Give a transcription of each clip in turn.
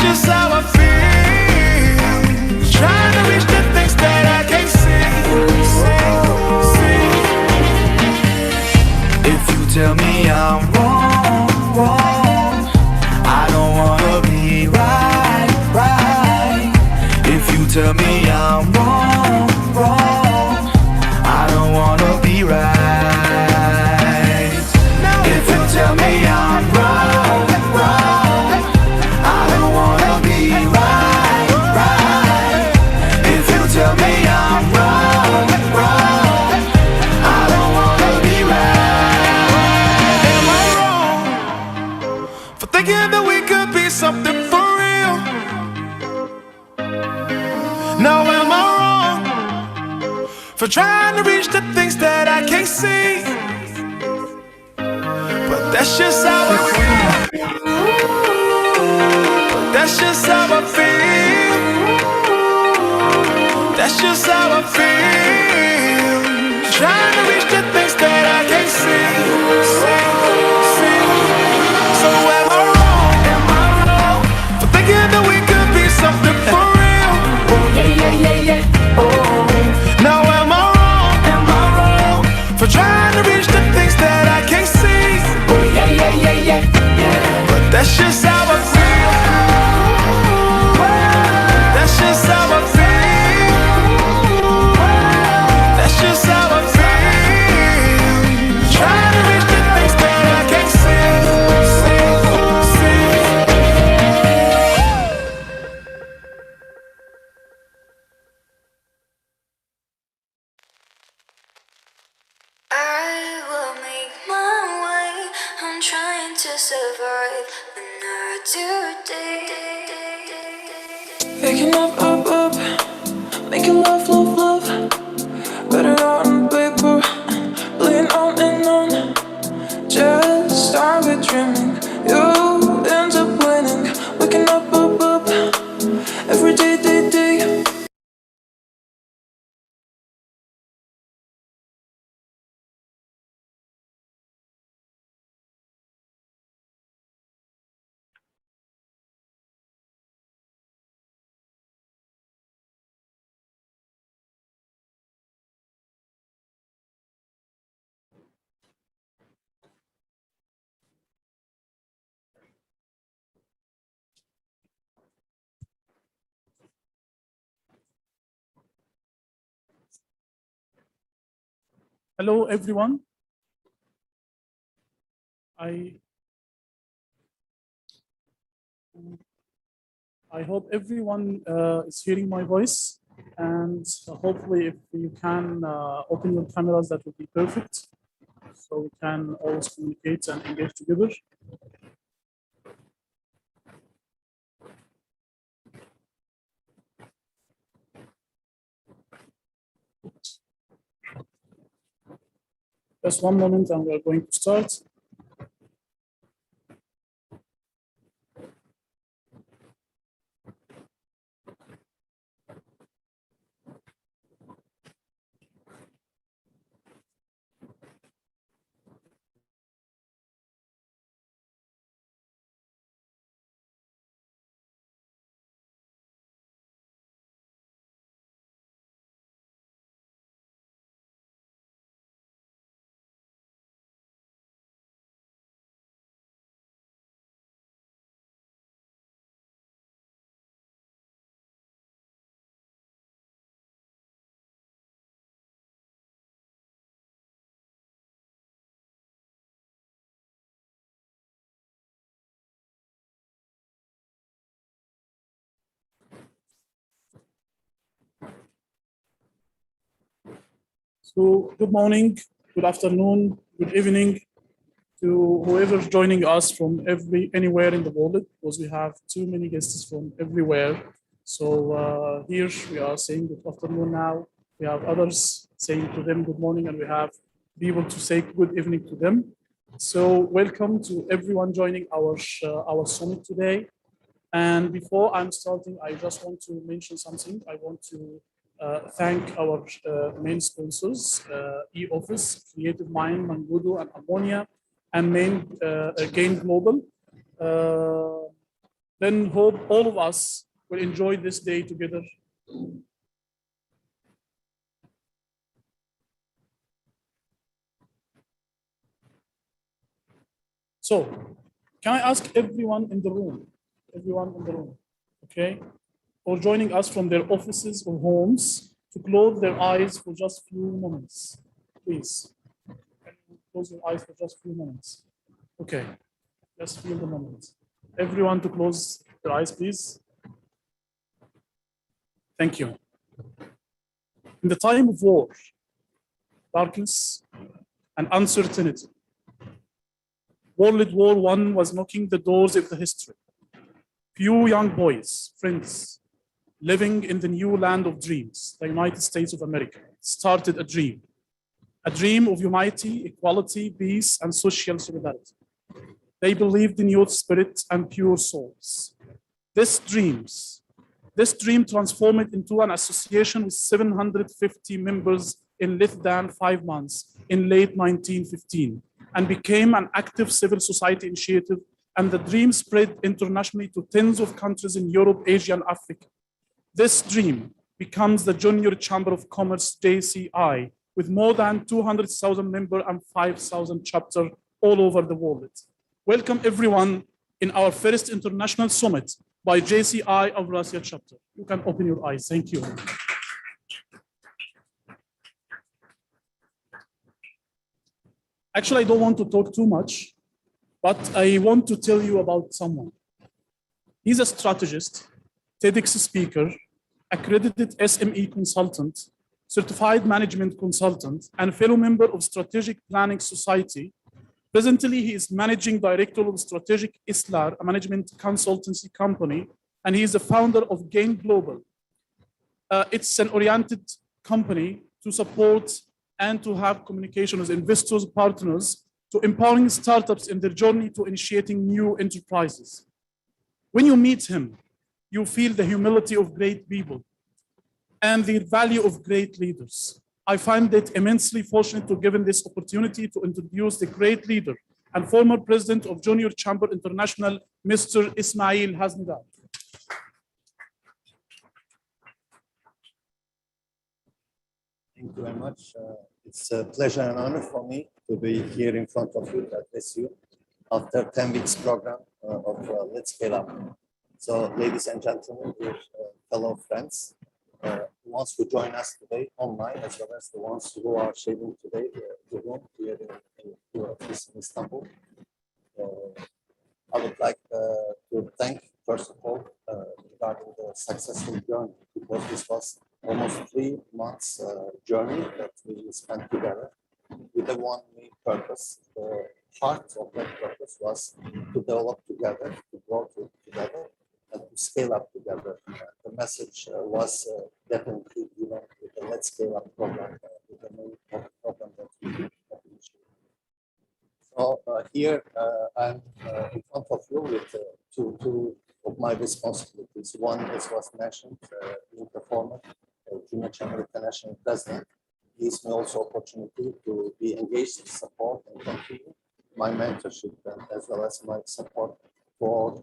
just how I feel. Trying to reach the things that I can't see. If you tell me I'm wrong, I don't wanna be right. If you tell me I'm wrong, I don't wanna be right. If you tell me I'm wrong, I don't wanna be right. If you tell me I'm wrong, I don't wanna be right. Am I wrong for thinking that we could be something for real? Now am I wrong for trying to reach the things that I can't see? But that's just how I feel. That's just how I feel. That's just how I feel. Trying to reach the things that I can't see. So am I wrong for thinking that we could be something for real? Oh. Now am I wrong for trying to reach the things that I can't see? But that's just how I feel. That's just how I feel. That's just how I feel. Trying to reach the things that I can't see. I will make my way. I'm trying to survive another day. Waking up, making love. Better on paper, laying on and on. Just start with dreaming. You end up winning. Waking up, every day. Hello, everyone. I hope everyone is hearing my voice, and hopefully, if you can open your cameras, that would be perfect, so we can always communicate and engage together. Just one moment, and we are going to start. So, good morning, good afternoon, good evening to whoever's joining us from anywhere in the world, because we have too many guests from everywhere. So here we are saying good afternoon now. We have others saying to them good morning, and we have people to say good evening to them. So welcome to everyone joining our summit today. And before I'm starting, I just want to mention something. I want to thank our main sponsors, e-Office, Creative Mind, Mangudo, and Ammonia, and Gain Global. then hope all of us will enjoy this day together. So, can I ask everyone in the room, okay, or joining us from their offices or homes to close their eyes for just a few moments, please. Close your eyes for just a few moments. Okay, let's feel the moment. Everyone to close their eyes, please. Thank you. In the time of war, darkness, and uncertainty, World War I was knocking the doors of the history. Few young boys, friends, living in the new land of dreams, the United States of America, started a dream of humanity, equality, peace, and social solidarity. They believed in youth spirit and pure souls. This dream transformed into an association with 750 members in less than 5 months in late 1915 and became an active civil society initiative, and the dream spread internationally to tens of countries in Europe, Asia, and Africa. This dream becomes the Junior Chamber of Commerce, JCI, with more than 200,000 members and 5,000 chapters all over the world. Welcome everyone in our first international summit by JCI EURASIA chapter. You can open your eyes. Thank you. Actually, I don't want to talk too much, but I want to tell you about someone. He's a strategist, TEDx speaker, accredited SME consultant, certified management consultant, and fellow member of Strategic Planning Society. Presently, he is managing director of Strategic Islar, a management consultancy company, and he is the founder of Gain Global. It's an oriented company to support and to have communication with investors, partners, to empowering startups in their journey to initiating new enterprises. When you meet him, you feel the humility of great people and the value of great leaders. I find it immensely fortunate to be given this opportunity to introduce the great leader and former president of Junior Chamber International, Mr. Ismail Hasnidar. Thank you very much. It's a pleasure and honor for me to be here in front of you to address you after 10 weeks program of Let's Scale Up. So, ladies and gentlemen, dear fellow friends, the ones who join us today online, as well as the ones who are sharing today the room here in Istanbul. I would like to thank, first of all, regarding the successful journey, because this was almost 3 months journey that we spent together with the one main purpose. The heart of that purpose was to develop together, to grow together, and to scale up together. The message was definitely given with the Let's Scale Up program, with the main program that we did. So here I'm in front of you with two of my responsibilities. One, as was mentioned, being the former Junior Chamber International President, gives me also opportunity to be engaged in support and continue my mentorship, and as well as my support for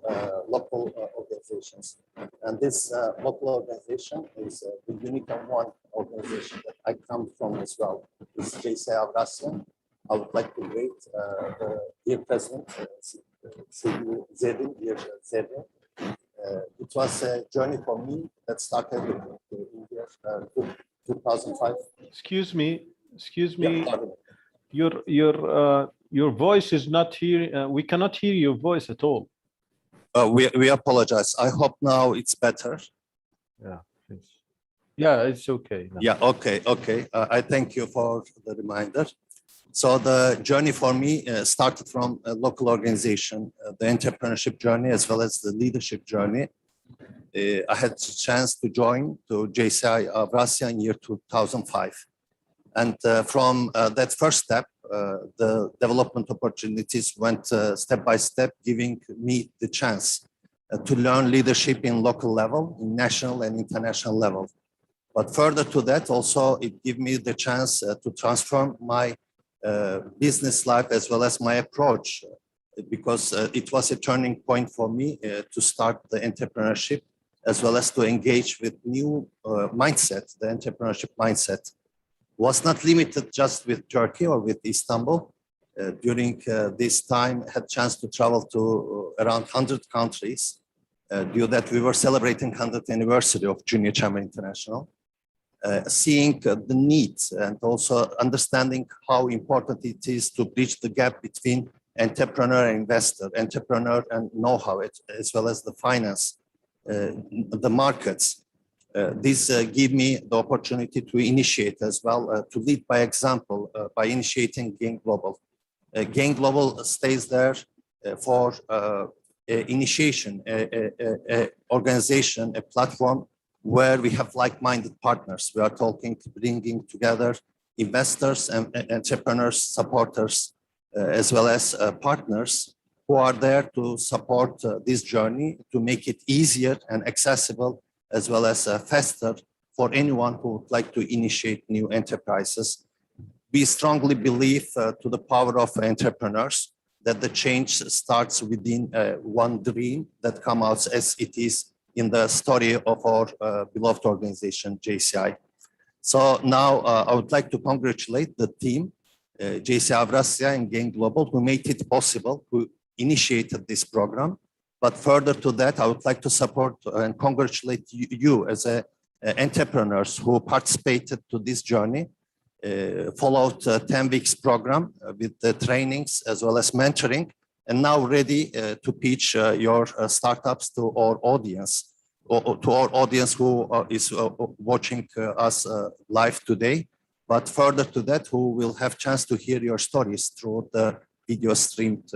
local organizations. And this local organization is the unique and one organization that I come from as well. It's JCI EURASIA. I would like to greet the dear President, Zedin, dear Zedin. It was a journey for me that started in 2005. Excuse me. Yeah, Your voice is not here. We cannot hear your voice at all. we apologize. I hope now it's better. Yeah, it's okay now. Yeah, okay. I thank you for the reminder. So the journey for me started from a local organization, the entrepreneurship journey, as well as the leadership journey. I had a chance to join to JCI EURASIA in year 2005. And from that first step, the development opportunities went step by step, giving me the chance to learn leadership in local level, in national and international level. But further to that, also, it gave me the chance to transform my business life as well as my approach because it was a turning point for me to start the entrepreneurship as well as to engage with new mindset. The entrepreneurship mindset was not limited just with Turkey or with Istanbul. During this time, I had chance to travel to around 100 countries. Due that we were celebrating 100th anniversary of Junior Chamber International. Seeing the needs and also understanding how important it is to bridge the gap between entrepreneur and investor, entrepreneur and know-how, as well as the finance, the markets. This give me the opportunity to initiate as well, to lead by example by initiating Gain Global. Gain Global stays there for initiation, organization, a platform where we have like-minded partners. We are talking, bringing together investors and entrepreneurs, supporters, as well as partners who are there to support this journey, to make it easier and accessible, as well as faster for anyone who would like to initiate new enterprises. We strongly believe to the power of entrepreneurs, that the change starts within one dream that comes out as it is in the story of our beloved organization, JCI. So now I would like to congratulate the team, JCI EURASIA and Gain Global, who made it possible, who initiated this program. But further to that, I would like to support and congratulate you as entrepreneurs who participated to this journey, followed 10 weeks program with the trainings as well as mentoring, and now ready to pitch your startups to our audience, or to our audience who is watching us live today. But further to that, who will have chance to hear your stories through the video streamed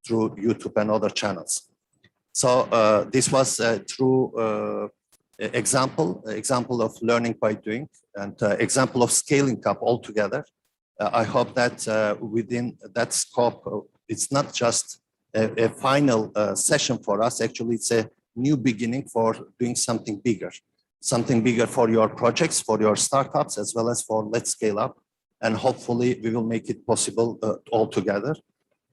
through YouTube and other channels. So this was a true example of learning by doing, and example of scaling up altogether. I hope that within that scope, it's not just a final session for us. Actually, it's a new beginning for doing something bigger for your projects, for your startups, as well as for Let's Scale Up. And hopefully we will make it possible all together.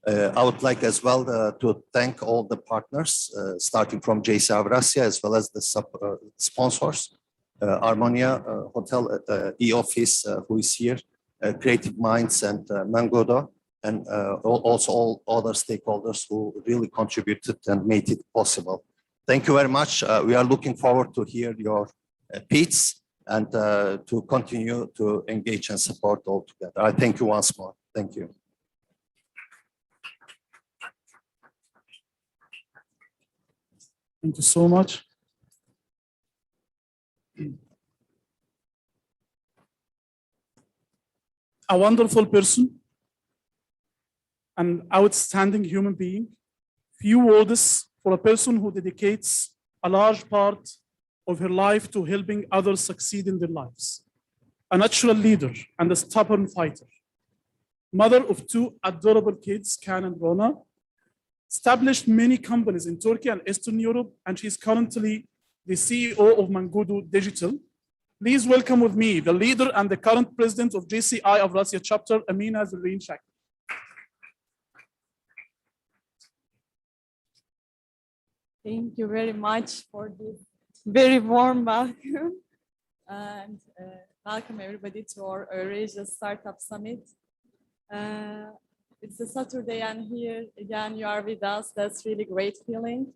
I would like as well to thank all the partners, starting from JCI EURASIA, as well as the sponsors, Armonia Hotel, E-Office, who is here, Creative Minds and Mangodo, and also all other stakeholders who really contributed and made it possible. Thank you very much. We are looking forward to hear your pitch and to continue to engage and support all together. I thank you once more. Thank you. Thank you so much. A wonderful person, an outstanding human being. Few words for a person who dedicates a large part of her life to helping others succeed in their lives. A natural leader and a stubborn fighter. Mother of two adorable kids, Can and Rona. Established many companies in Turkey and Eastern Europe, and she's currently the CEO of Mangodo Digital. Please welcome with me the leader and the current president of JCI EURASIA chapter, Amina Zerreen Shak. Thank you very much for this very warm welcome, and welcome everybody to our EURASIA Startup Summit. It's a Saturday and here again you are with us. That's really great feeling.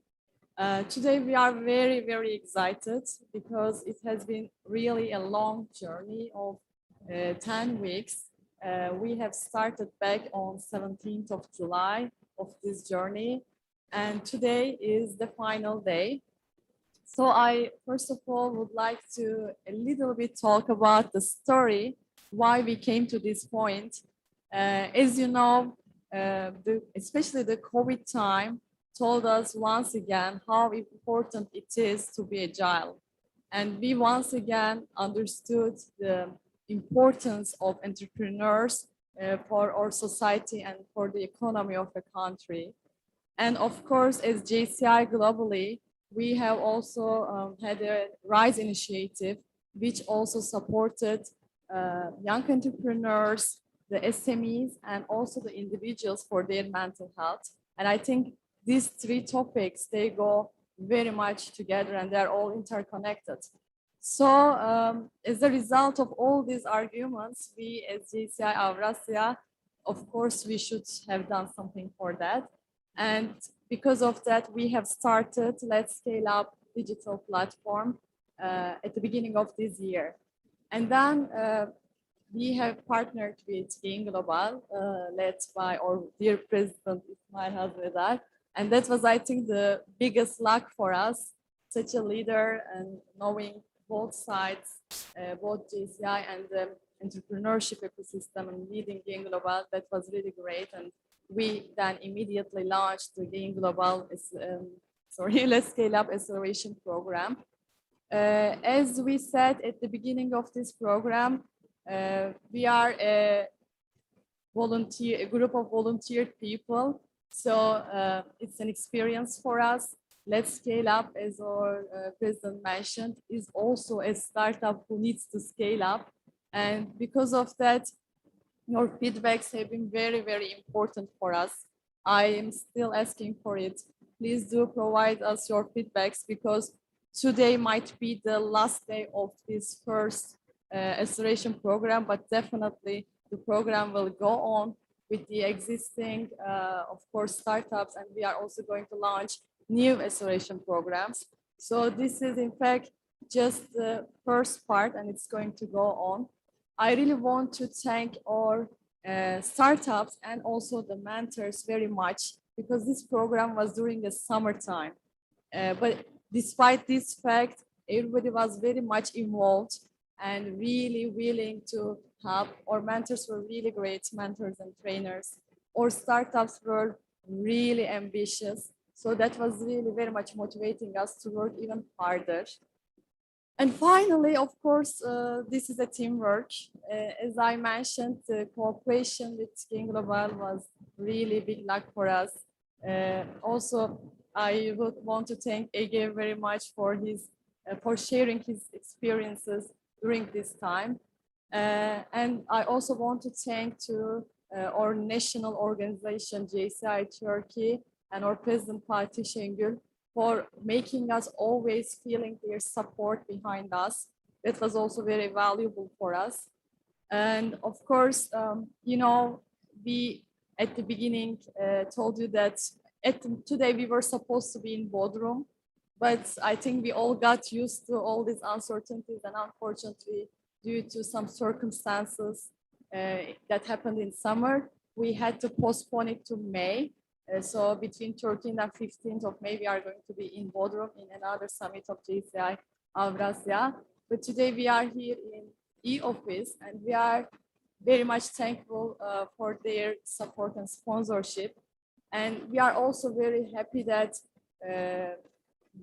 Today we are very, very excited because it has been really a long journey of 10 weeks. We have started back on 17th of July of this journey, and today is the final day. So I, first of all, would like to a little bit talk about the story, why we came to this point. As you know, especially the COVID time told us once again how important it is to be agile. And we once again understood the importance of entrepreneurs for our society and for the economy of the country. And of course, as JCI globally, we have also had a RISE initiative, which also supported young entrepreneurs, the SMEs, and also the individuals for their mental health. And I think these three topics, they go very much together and they're all interconnected. So as a result of all these arguments, we as JCI EURASIA, of course, we should have done something for that. And because of that, we have started Let's Scale Up digital platform at the beginning of this year. And then we have partnered with Gain Global, led by our dear President Ismail Hazredar. And that was, I think, the biggest luck for us, such a leader and knowing both sides, both JCI and the entrepreneurship ecosystem and leading Gain Global. That was really great. And we then immediately launched the Gain Global, Let's Scale Up Acceleration Program. As we said at the beginning of this program, we are a group of volunteered people. So it's an experience for us. Let's Scale Up, as our president mentioned, is also a startup who needs to scale up. And because of that, your feedbacks have been very, very important for us. I am still asking for it. Please do provide us your feedbacks, because today might be the last day of this first acceleration program, but definitely the program will go on with the existing, of course, startups, and we are also going to launch new acceleration programs. So this is in fact just the first part, and it's going to go on. I really want to thank our startups and also the mentors very much, because this program was during the summertime. But despite this fact, everybody was very much involved and really willing to help. Our mentors were really great mentors and trainers. Our startups were really ambitious. So that was really very much motivating us to work even harder. And finally, of course, this is a teamwork. As I mentioned, the cooperation with Gain Global was really big luck for us. Also, I would want to thank Ege very much for sharing his experiences during this time. And I also want to thank our national organization, JCI Turkey, and our President Fatih Şengül for making us always feeling their support behind us. That was also very valuable for us. And of course, we at the beginning told you that today we were supposed to be in Bodrum, but I think we all got used to all these uncertainties, and unfortunately, due to some circumstances that happened in summer, we had to postpone it to May. So between 13th and 15th of May, we are going to be in Bodrum in another summit of JCI EURASIA. But today we are here in E-Office, and we are very much thankful for their support and sponsorship. And we are also very happy that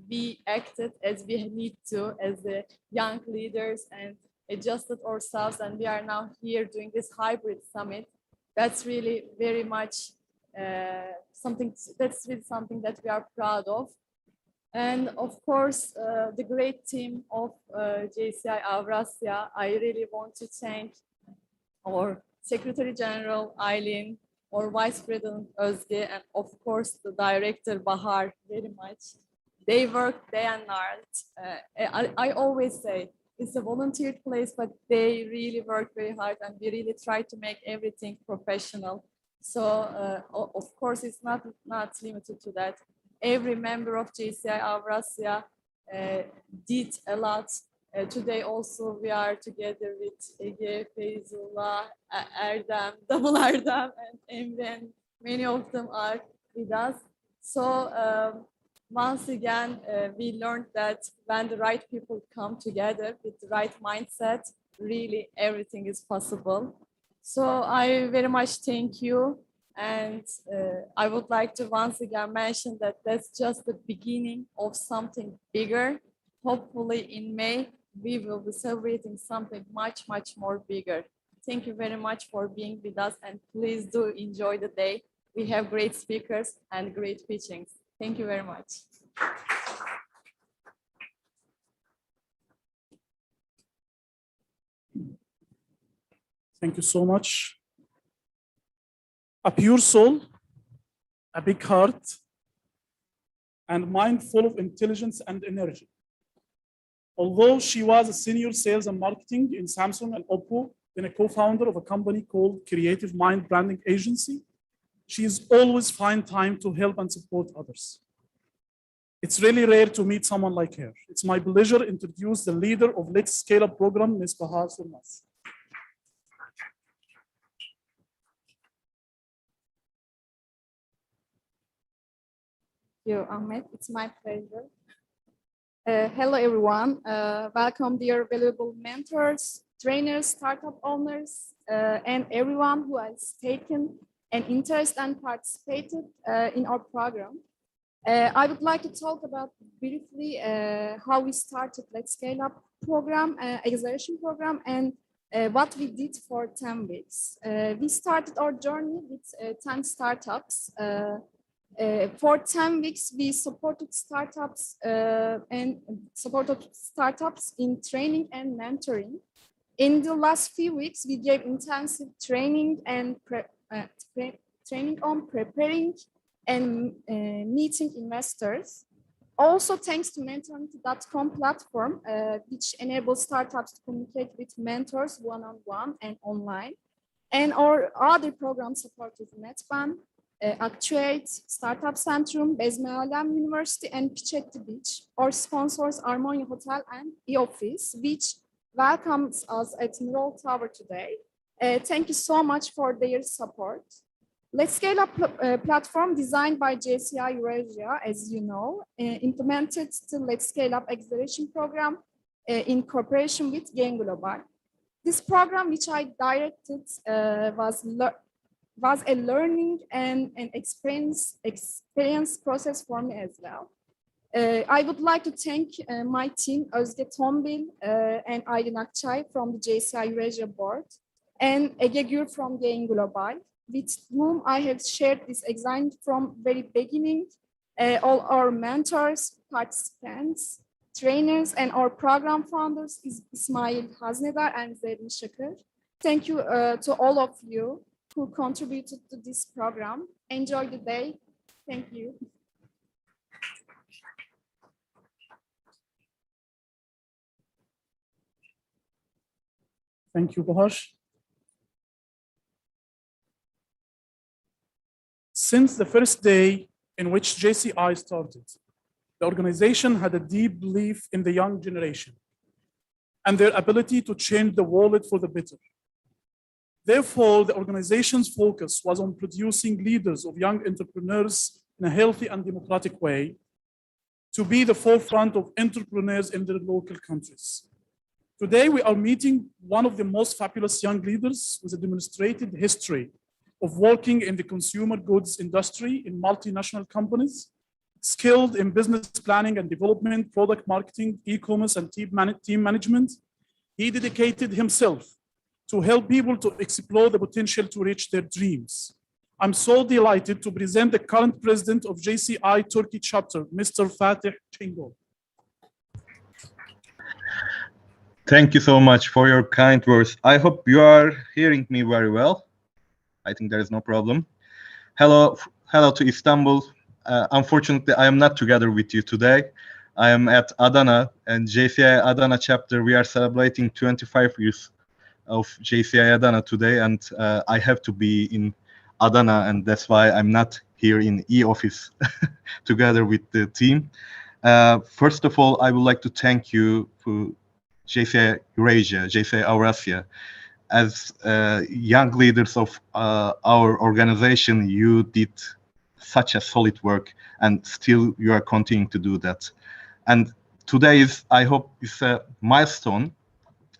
we acted as we need to as the young leaders and adjusted ourselves. And we are now here doing this hybrid summit. That's really very much something that we are proud of. And of course, the great team of JCI EURASIA, I really want to thank our Secretary General Aylin, our Vice President Özge, and of course the Director Bahar very much. They work day and night. I always say it's a volunteered place, but they really work very hard, and we really try to make everything professional. So of course, it's not limited to that. Every member of JCI EURASIA did a lot. Today also we are together with Ege, Feyzullah, Erdem, Double Erdem, and Emre, and many of them are with us. So once again, we learned that when the right people come together with the right mindset, really everything is possible. So I very much thank you. And I would like to once again mention that that's just the beginning of something bigger. Hopefully in May, we will be celebrating something much, much more bigger. Thank you very much for being with us, and please do enjoy the day. We have great speakers and great pitchings. Thank you very much. Thank you so much. a pure soul, a big heart, and mind full of intelligence and energy. Although she was a senior sales and marketing in Samsung and Oppo, then a co-founder of a company called Creative Mind Branding Agency, she is always find time to help and support others. It's really rare to meet someone like her. It's my pleasure to introduce the leader of Let's Scale Up program, Ms. Bahar Surmas. Thank you, Ahmed. It's my pleasure. Hello, everyone. Welcome, dear valuable mentors, trainers, startup owners, and everyone who has taken an interest and participated in our program. I would like to talk about briefly how we started Let's Scale Up program, acceleration program, and what we did for 10 weeks. We started our journey with 10 startups. For 10 weeks, we supported startups in training and mentoring. In the last few weeks, we gave intensive training and training on preparing and meeting investors. Also, thanks to mentoring.com platform, which enables startups to communicate with mentors one-on-one and online. And our other programs supported Netban, Actuate, Startup Centrum, Bezmi Alem University, and Pitch at the Beach. Our sponsors Armonia Hotel and E-Office, which welcomes us at Nurol Tower today. Thank you so much for their support. Let's Scale Up platform designed by JCI EURASIA, as you know, implemented the Let's Scale Up acceleration program in cooperation with Gain Global. This program, which I directed, was a learning and an experience process for me as well. I would like to thank my team, Özge Tombil and Aylin Akçay from the JCI EURASIA board, and Ege Gür from Gain Global, with whom I have shared this exam from very beginning, all our mentors, participants, trainers, and our program founders is Ismail Haznedar and Zerrin Shakir. Thank you to all of you who contributed to this program. Enjoy the day. Thank you. Thank you, Bahar. Since the first day in which JCI started, the organization had a deep belief in the young generation and their ability to change the world for the better. Therefore, the organization's focus was on producing leaders of young entrepreneurs in a healthy and democratic way to be the forefront of entrepreneurs in their local countries. Today, we are meeting one of the most fabulous young leaders with a demonstrated history of working in the consumer goods industry in multinational companies, skilled in business planning and development, product marketing, e-commerce, and team management. He dedicated himself to help people to explore the potential to reach their dreams. I'm so delighted to present the current president of JCI Turkey chapter, Mr. Fatih Çingol. Thank you so much for your kind words. I hope you are hearing me very well. I think there is no problem. Hello to Istanbul. Unfortunately, I am not together with you today. I am at Adana, and JCI Adana chapter, we are celebrating 25 years of JCI Adana today, and I have to be in Adana, and that's why I'm not here in E-Office together with the team. First of all, I would like to thank you for JCI EURASIA, JCI EURASIA. As young leaders of our organization, you did such a solid work, and still you are continuing to do that. And today is, I hope, is a milestone.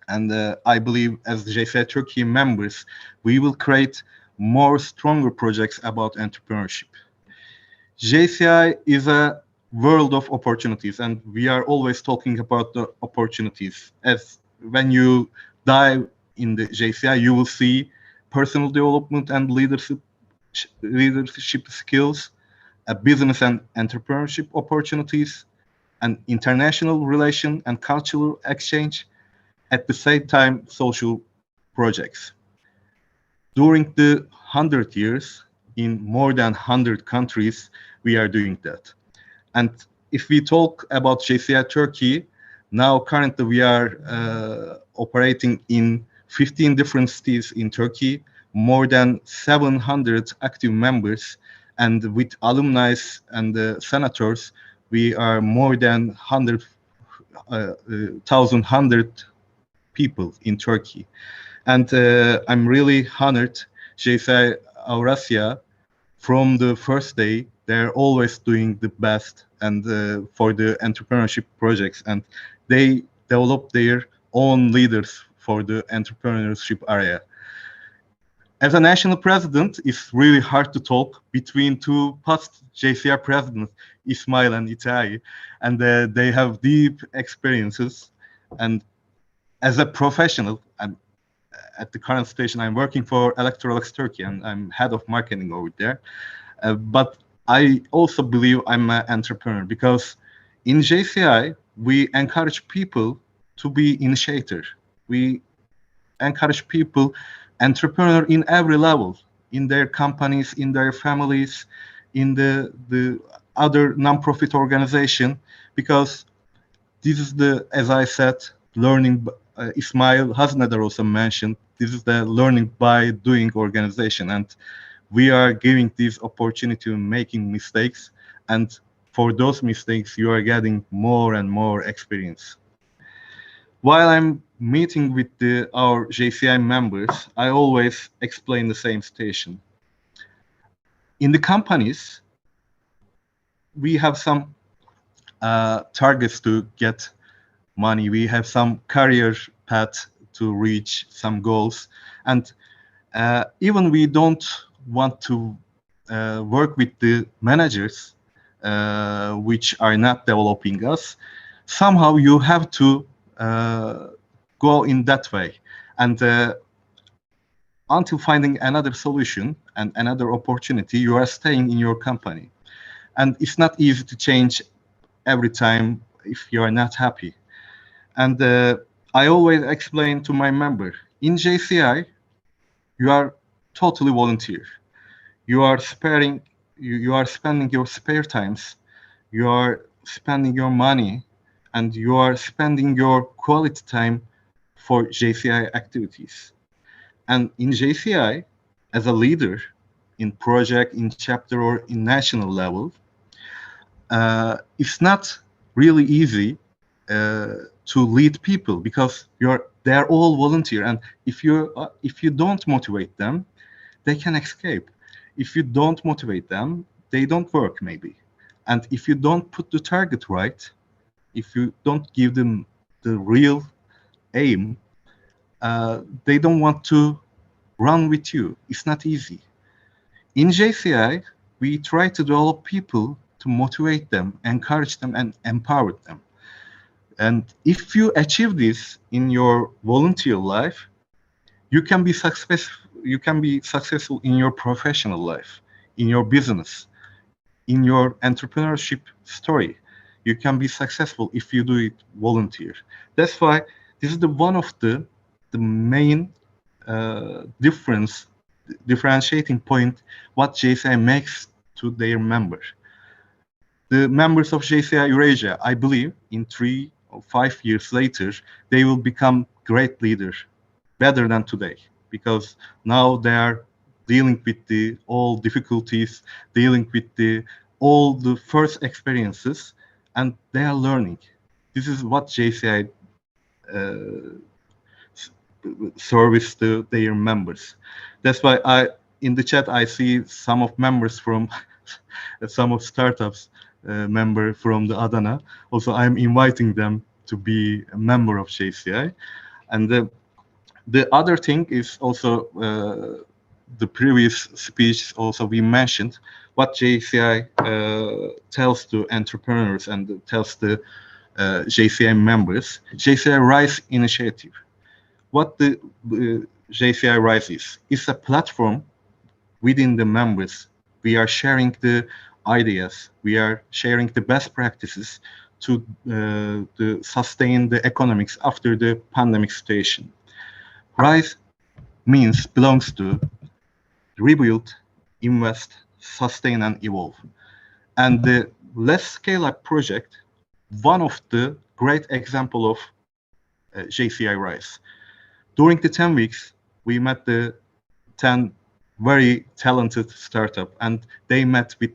And I believe as JCI Turkey members, we will create more stronger projects about entrepreneurship. JCI is a world of opportunities, and we are always talking about the opportunities. As when you dive in the JCI, you will see personal development and leadership skills, business and entrepreneurship opportunities, and international relation and cultural exchange, at the same time social projects. During the 100 years, in more than 100 countries, we are doing that. And if we talk about JCI Turkey, now currently we are operating in 15 different cities in Turkey, more than 700 active members, and with alumni and senators, we are more than 1,100 people in Turkey. And I'm really honored, JCI EURASIA, from the first day, they're always doing the best and for the entrepreneurship projects, and they develop their own leaders for the entrepreneurship area. As a national president, it's really hard to talk between two past JCR presidents, Ismail and Itai, and they have deep experiences. And as a professional, at the current station, I'm working for Electrolux Turkey, and I'm head of marketing over there. But I also believe I'm an entrepreneur because in JCI, we encourage people to be initiator. We encourage people, entrepreneur in every level, in their companies, in their families, in the other non-profit organization, because this is the, as I said, learning, Ismail Haznedar also mentioned, this is the learning by doing organization. And we are giving this opportunity to making mistakes. And for those mistakes, you are getting more and more experience. While I'm meeting with our JCI members, I always explain the same station. In the companies, we have some targets to get money. We have some career path to reach some goals. And even we don't want to work with the managers which are not developing us, somehow you have to go in that way. And until finding another solution and another opportunity, you are staying in your company. And it's not easy to change every time if you are not happy. And I always explain to my member, in JCI, you are totally volunteer. You are you are spending your spare times, you are spending your money, and you are spending your quality time for JCI activities. And in JCI, as a leader in project, in chapter, or in national level, it's not really easy to lead people because they're all volunteer, and if you don't motivate them, they can escape. If you don't motivate them, they don't work maybe. And if you don't put the target right, if you don't give them the real aim, they don't want to run with you. It's not easy. In JCI, we try to develop people to motivate them, encourage them, and empower them. And if you achieve this in your volunteer life, you can be successful in your professional life, in your business, in your entrepreneurship story. You can be successful if you do it volunteer. That's why this is one of the main differentiating point what JCI makes to their member. The members of JCI EURASIA, I believe, in 3 or 5 years later, they will become great leaders, better than today, because now they are dealing with all difficulties, dealing with all the first experiences, and they are learning. This is what JCI service to their members. That's why in the chat I see some of members from some of startups member from the Adana. Also, I'm inviting them to be a member of JCI. And the other thing is also the previous speech also we mentioned what JCI tells to entrepreneurs and tells the JCI members. JCI Rise initiative. What the JCI Rise is? It's a platform within the members. We are sharing the ideas. We are sharing the best practices to sustain the economics after the pandemic situation. Rise belongs to rebuild invest, sustain, and evolve. And the Let's Scale Up project, one of the great example of JCI Rise. During the 10 weeks, we met the 10 very talented startup, and they met with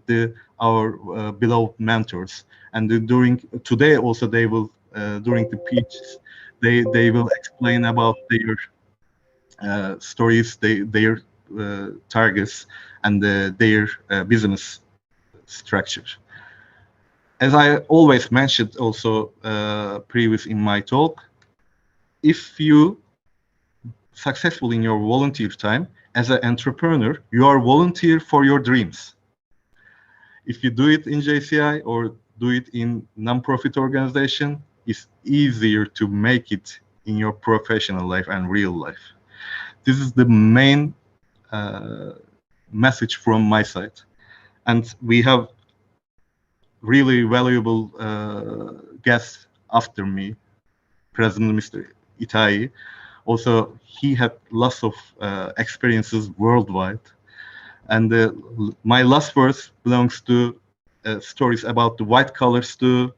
our beloved mentors. And during today also, they will during the pitches, they will explain about their stories, their targets, and their business structure. As I always mentioned also previous in my talk, if you successful in your volunteer time as an entrepreneur, you are volunteer for your dreams. If you do it in JCI or do it in non-profit organization, it's easier to make it in your professional life and real life. This is the main message from my side. And we have really valuable guests after me, President Mr. Itai. Also, he had lots of experiences worldwide. And my last verse belongs to stories about the white collars to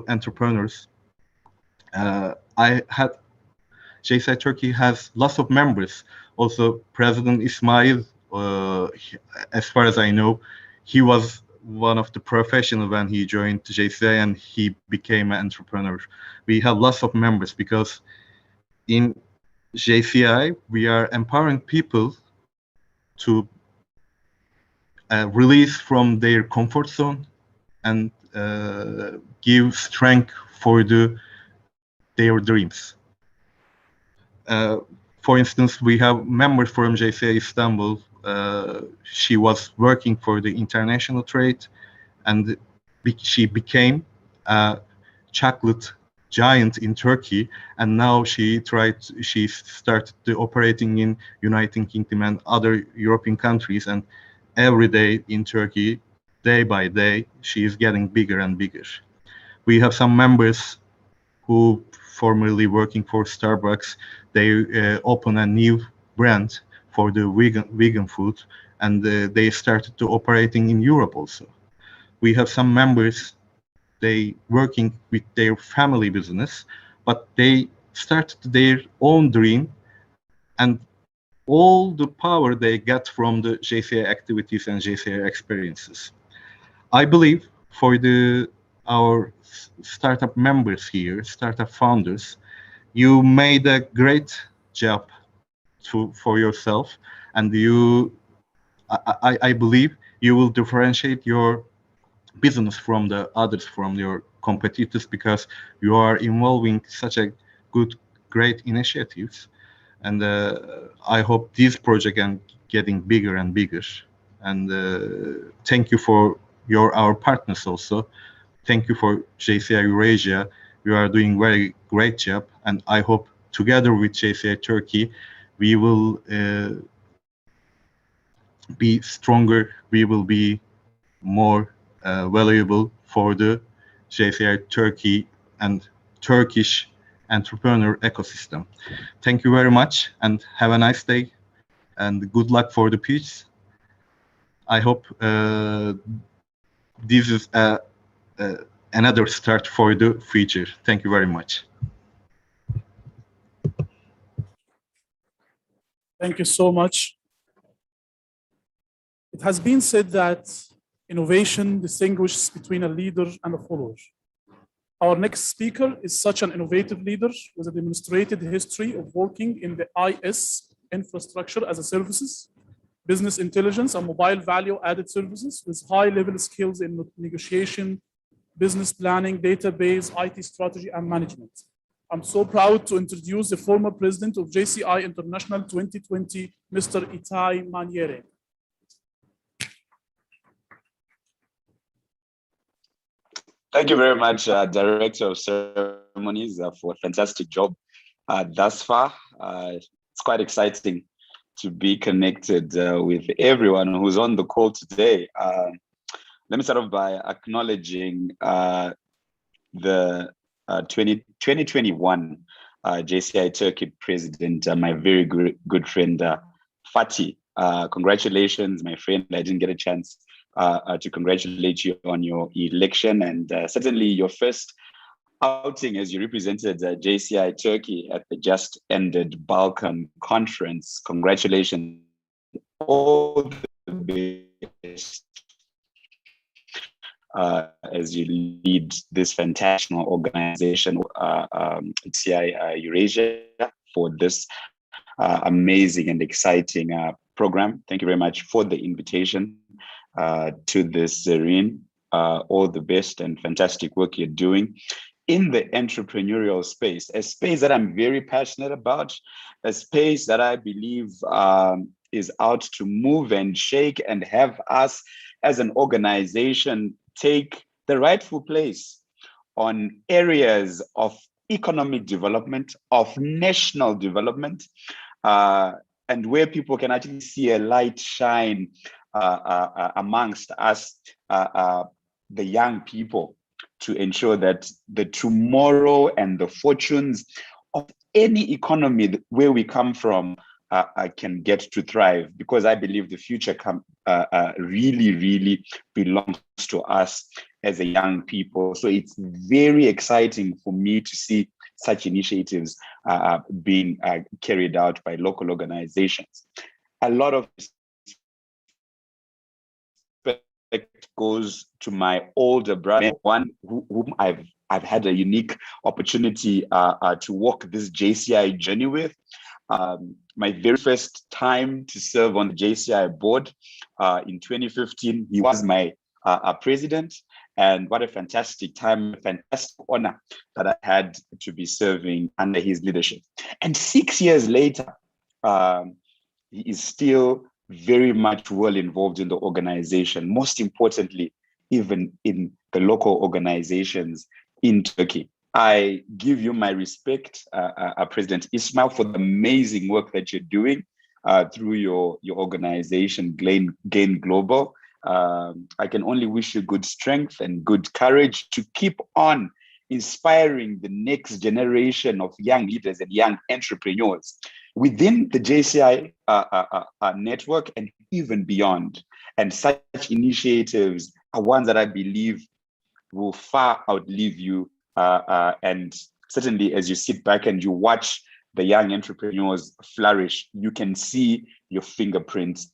entrepreneurs. JCI Turkey has lots of members. Also, President Ismail, as far as I know, he was one of the professionals when he joined JCI and he became an entrepreneur. We have lots of members because in JCI, we are empowering people to release from their comfort zone and give strength for their dreams. For instance, we have members from JCI Istanbul. She was working for the international trade, and she became a chocolate giant in Turkey, and now she started operating in United Kingdom and other European countries, and every day in Turkey, day by day, she is getting bigger and bigger. We have some members who formerly working for Starbucks. They open a new brand for the vegan food, and they started to operating in Europe also. We have some members, they working with their family business, but they started their own dream, and all the power they get from the JCI activities and JCI experiences. I believe for our startup members here, startup founders, you made a great job for yourself, and I believe you will differentiate your business from the others, from your competitors, because you are involving such a great initiatives. And I hope this project is getting bigger and bigger. And thank you for our partners also. Thank you for JCI EURASIA. You are doing very great job. And I hope together with JCI Turkey, we will be stronger. We will be more valuable for the JCI Turkey and Turkish entrepreneur ecosystem. Thank you very much and have a nice day and good luck for the pitch. I hope this is another start for the future. Thank you very much. Thank you so much. It has been said that innovation distinguishes between a leader and a follower. Our next speaker is such an innovative leader with a demonstrated history of working in the IS infrastructure as a services, business intelligence, and mobile value-added services with high-level skills in negotiation, business planning, database, IT strategy, and management. I'm so proud to introduce the former president of JCI International 2020, Mr. Itai Maniere. Thank you very much, Director of Ceremonies, for a fantastic job thus far. It's quite exciting to be connected with everyone who's on the call today. Let me start off by acknowledging the 2021 JCI Turkey President, my very good friend, Fatih. Congratulations, my friend. I didn't get a chance to congratulate you on your election, and certainly your first outing as you represented JCI Turkey at the just ended Balkan conference. Congratulations. All the best as you lead this fantastic organization, JCI EURASIA, for this amazing and exciting program. Thank you very much for the invitation to this, Zareen. All the best and fantastic work you're doing in the entrepreneurial space, a space that I'm very passionate about, a space that I believe is out to move and shake and have us as an organization take the rightful place on areas of economic development, of national development, and where people can actually see a light shine amongst us, the young people, to ensure that the tomorrow and the fortunes of any economy where we come from can get to thrive, because I believe the future really, really belongs to us as a young people. So it's very exciting for me to see such initiatives being carried out by local organizations. A lot of respect goes to my older brother, one whom I've had a unique opportunity to walk this JCI journey with. My very first time to serve on the JCI board in 2015, he was my president. And what a fantastic time, a fantastic honor that I had to be serving under his leadership. And 6 years later, he is still very much well involved in the organization, most importantly, even in the local organizations in Turkey. I give you my respect, President Ismail, for the amazing work that you're doing through your organization, Gain Global. I can only wish you good strength and good courage to keep on inspiring the next generation of young leaders and young entrepreneurs within the JCI network and even beyond. And such initiatives are ones that I believe will far outlive you. And certainly as you sit back and you watch the young entrepreneurs flourish, you can see your fingerprints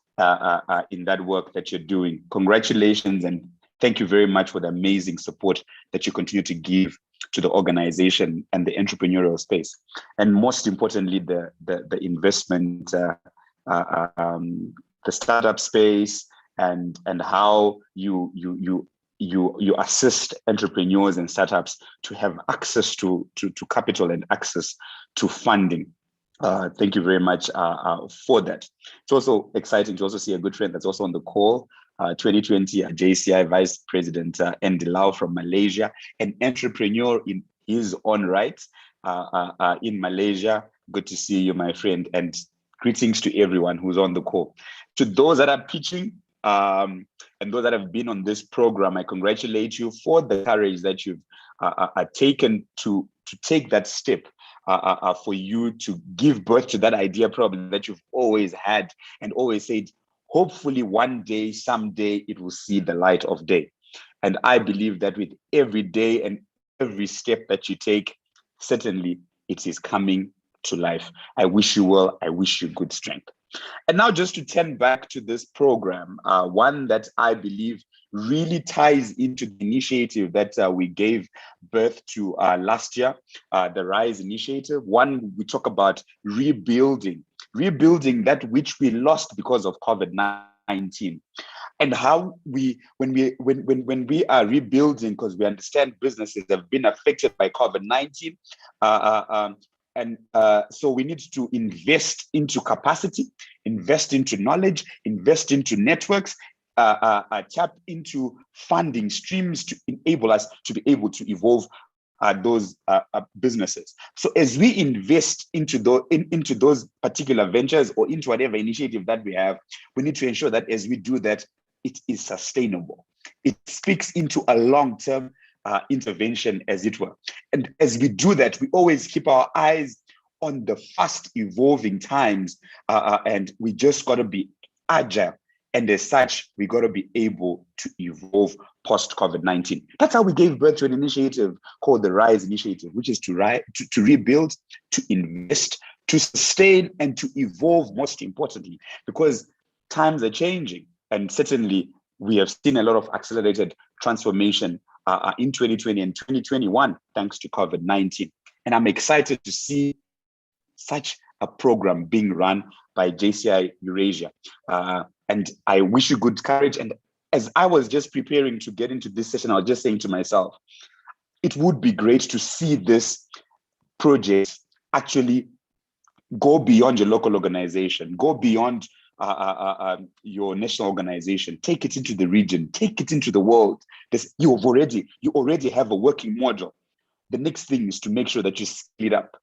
in that work that you're doing. Congratulations, and thank you very much for the amazing support that you continue to give to the organization and the entrepreneurial space. And most importantly, the investment, the startup space, and how you assist entrepreneurs and startups to have access to capital and access to funding. Thank you very much for that. It's also exciting to also see a good friend that's also on the call. 2020 JCI Vice President Andy Lau from Malaysia, an entrepreneur in his own right in Malaysia. Good to see you, my friend, and greetings to everyone who's on the call. To those that are pitching and those that have been on this program, I congratulate you for the courage that you've taken to take that step. For you to give birth to that idea problem that you've always had and always said, hopefully one day, someday, it will see the light of day. And I believe that with every day and every step that you take, certainly it is coming to life. I wish you well. I wish you good strength. And now just to turn back to this program, one that I believe really ties into the initiative that we gave birth to last year, the RISE initiative. One, we talk about rebuilding that which we lost because of COVID-19, and how when we are rebuilding, because we understand businesses have been affected by COVID-19, and so we need to invest into capacity, invest into knowledge, invest into networks, tap into funding streams to enable us to be able to evolve those businesses. So as we invest into those particular ventures or into whatever initiative that we have, we need to ensure that as we do that, it is sustainable. It speaks into a long-term intervention, as it were. And as we do that, we always keep our eyes on the fast evolving times, and we just got to be agile. And as such, we got to be able to evolve post-COVID-19. That's how we gave birth to an initiative called the RISE Initiative, which is to rebuild, to invest, to sustain, and to evolve, most importantly, because times are changing. And certainly, we have seen a lot of accelerated transformation in 2020 and 2021, thanks to COVID-19. And I'm excited to see such a program being run by JCI EURASIA. And I wish you good courage. And as I was just preparing to get into this session, I was just saying to myself, it would be great to see this project actually go beyond your local organization, go beyond your national organization, take it into the region, take it into the world. You already have a working model. The next thing is to make sure that you scale it up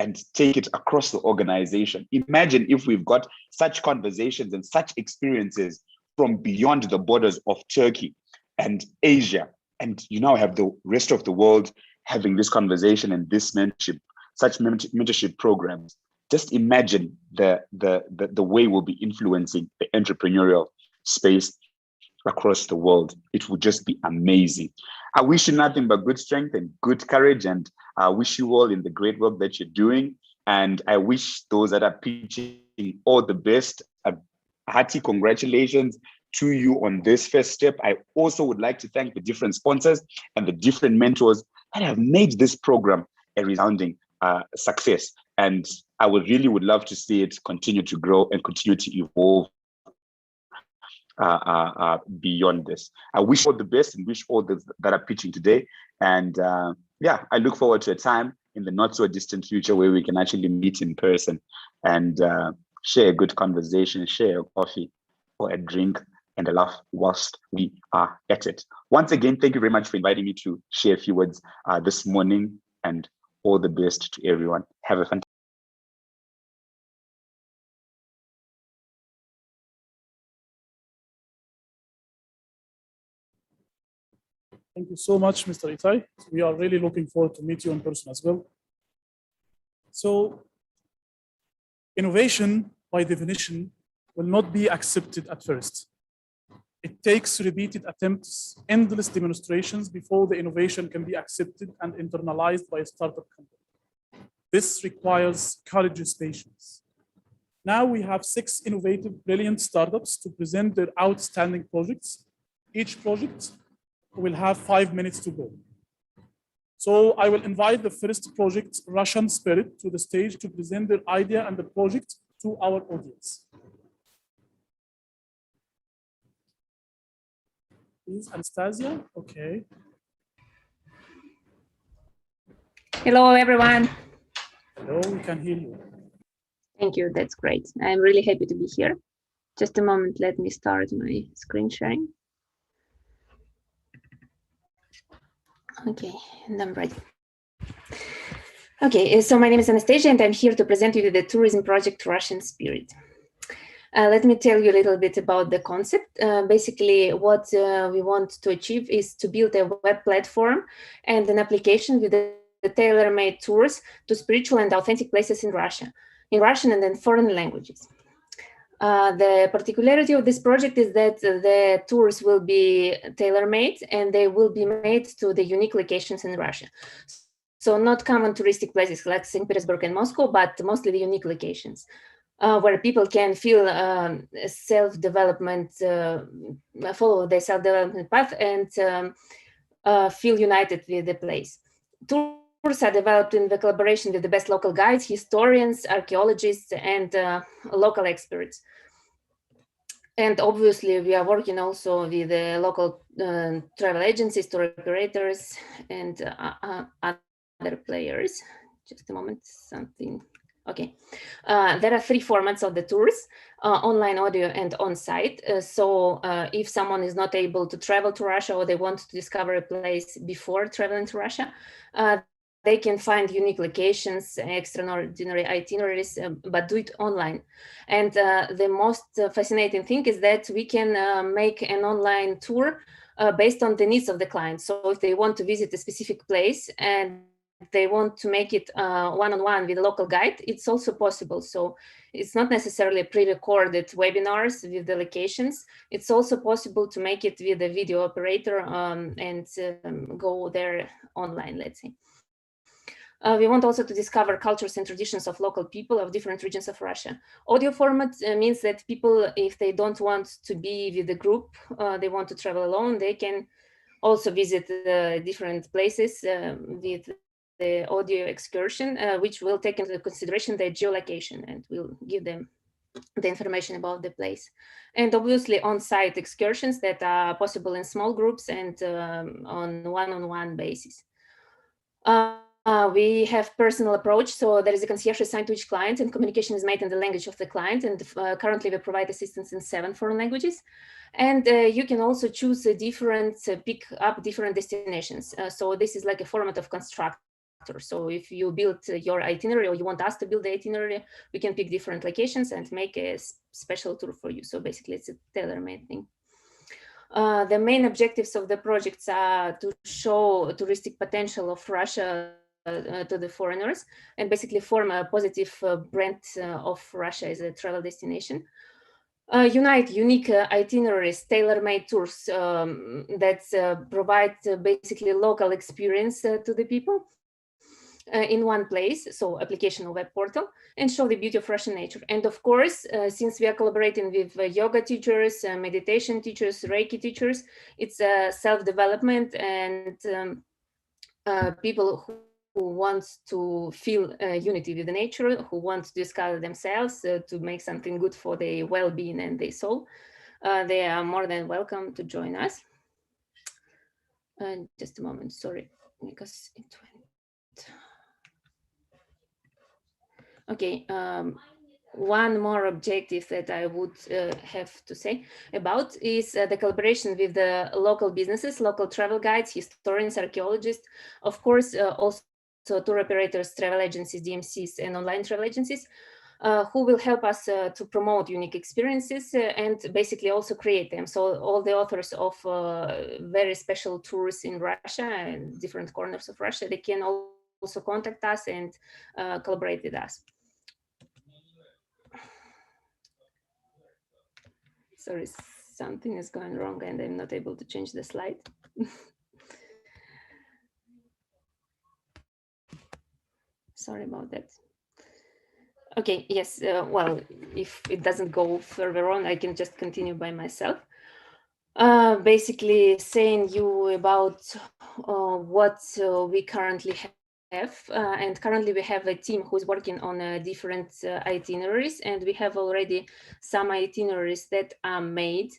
and take it across the organization. Imagine if we've got such conversations and such experiences from beyond the borders of Turkey and Asia, and you now have the rest of the world having this conversation and this mentorship, such mentorship programs. Just imagine the way we'll be influencing the entrepreneurial space across the world. It would just be amazing. I wish you nothing but good strength and good courage, and I wish you all in the great work that you're doing. And I wish those that are pitching all the best. A hearty congratulations to you on this first step. I also would like to thank the different sponsors and the different mentors that have made this program a resounding success. And I would love to see it continue to grow and continue to evolve beyond this. I wish all the best and wish all those that are pitching today. And yeah, I look forward to a time in the not so distant future where we can actually meet in person and share a good conversation, share a coffee or a drink and a laugh whilst we are at it. Once again, thank you very much for inviting me to share a few words this morning, and all the best to everyone. Have a fantastic Thank you so much, Mr. Itai. We are really looking forward to meet you in person as well. So, innovation, by definition, will not be accepted at first. It takes repeated attempts, endless demonstrations before the innovation can be accepted and internalized by a startup company. This requires courageous patience. Now we have 6 innovative, brilliant startups to present their outstanding projects. Each project will have 5 minutes to go. So I will invite the first project, Russian Spirit, to the stage to present their idea and the project to our audience. Please, Anastasia, okay. Hello, everyone. Hello, we can hear you. Thank you, that's great. I'm really happy to be here. Just a moment, let me start my screen sharing. Okay, and I'm ready. Okay, so my name is Anastasia and I'm here to present you the tourism project Russian Spirit. Let me tell you a little bit about the concept. Basically, what we want to achieve is to build a web platform and an application with the tailor-made tours to spiritual and authentic places in Russia, in Russian and in foreign languages. The particularity of this project is that the tours will be tailor-made and they will be made to the unique locations in Russia. So not common touristic places like St. Petersburg and Moscow, but mostly the unique locations where people can feel self-development, follow the self-development path and feel united with the place. Tours are developed in the collaboration with the best local guides, historians, archaeologists, and local experts. And obviously, we are working also with the local travel agencies, tour operators, and other players. Just a moment, something. Okay. There are 3 formats of the tours, online, audio, and on-site. So if someone is not able to travel to Russia or they want to discover a place before traveling to Russia, they can find unique locations, extraordinary itineraries, but do it online. And the most fascinating thing is that we can make an online tour based on the needs of the client. So if they want to visit a specific place and they want to make it one-on-one with a local guide, it's also possible. So it's not necessarily pre-recorded webinars with the locations. It's also possible to make it with a video operator and go there online, let's say. We want also to discover cultures and traditions of local people of different regions of Russia. Audio format means that people, if they don't want to be with the group, they want to travel alone, they can also visit different places with the audio excursion, which will take into consideration their geolocation and will give them the information about the place. And obviously on-site excursions that are possible in small groups and on one-on-one basis. We have personal approach, so there is a concierge assigned to each client and communication is made in the language of the client, and currently we provide assistance in 7 foreign languages. And you can also choose a different, pick up different destinations. So this is like a format of constructor. So if you build your itinerary or you want us to build the itinerary, we can pick different locations and make a special tour for you. So basically it's a tailor-made thing. The main objectives of the projects are to show touristic potential of Russia to the foreigners and basically form a positive brand of Russia as a travel destination. Unite unique itineraries, tailor-made tours that provide basically local experience to the people in one place, so application or web portal, and show the beauty of Russian nature. And of course, since we are collaborating with yoga teachers, meditation teachers, Reiki teachers, it's self-development and people who want to feel unity with the nature, who want to discover themselves, to make something good for their well-being and their soul. They are more than welcome to join us. Just a moment, sorry, because it went. Okay, one more objective that I would have to say about is the collaboration with the local businesses, local travel guides, historians, archaeologists, of course, also tour operators, travel agencies, DMCs, and online travel agencies, who will help us to promote unique experiences and basically also create them. So all the authors of very special tours in Russia and different corners of Russia, they can also contact us and collaborate with us. Sorry, something is going wrong and I'm not able to change the slide. Sorry about that. Okay, yes, well, if it doesn't go further on, I can just continue by myself. Basically saying you about what we currently have. And currently we have a team who's working on different itineraries, and we have already some itineraries that are made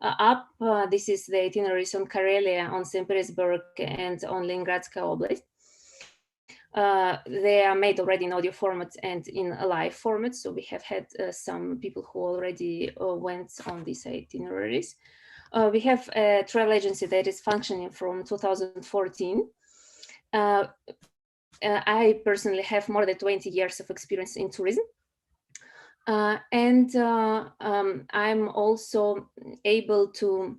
up. This is the itineraries on Karelia, on St. Petersburg, and on Leningradska Oblast. They are made already in audio format and in a live format. So we have had some people who already went on these itineraries. We have a travel agency that is functioning from 2014. I personally have more than 20 years of experience in tourism. And I'm also able to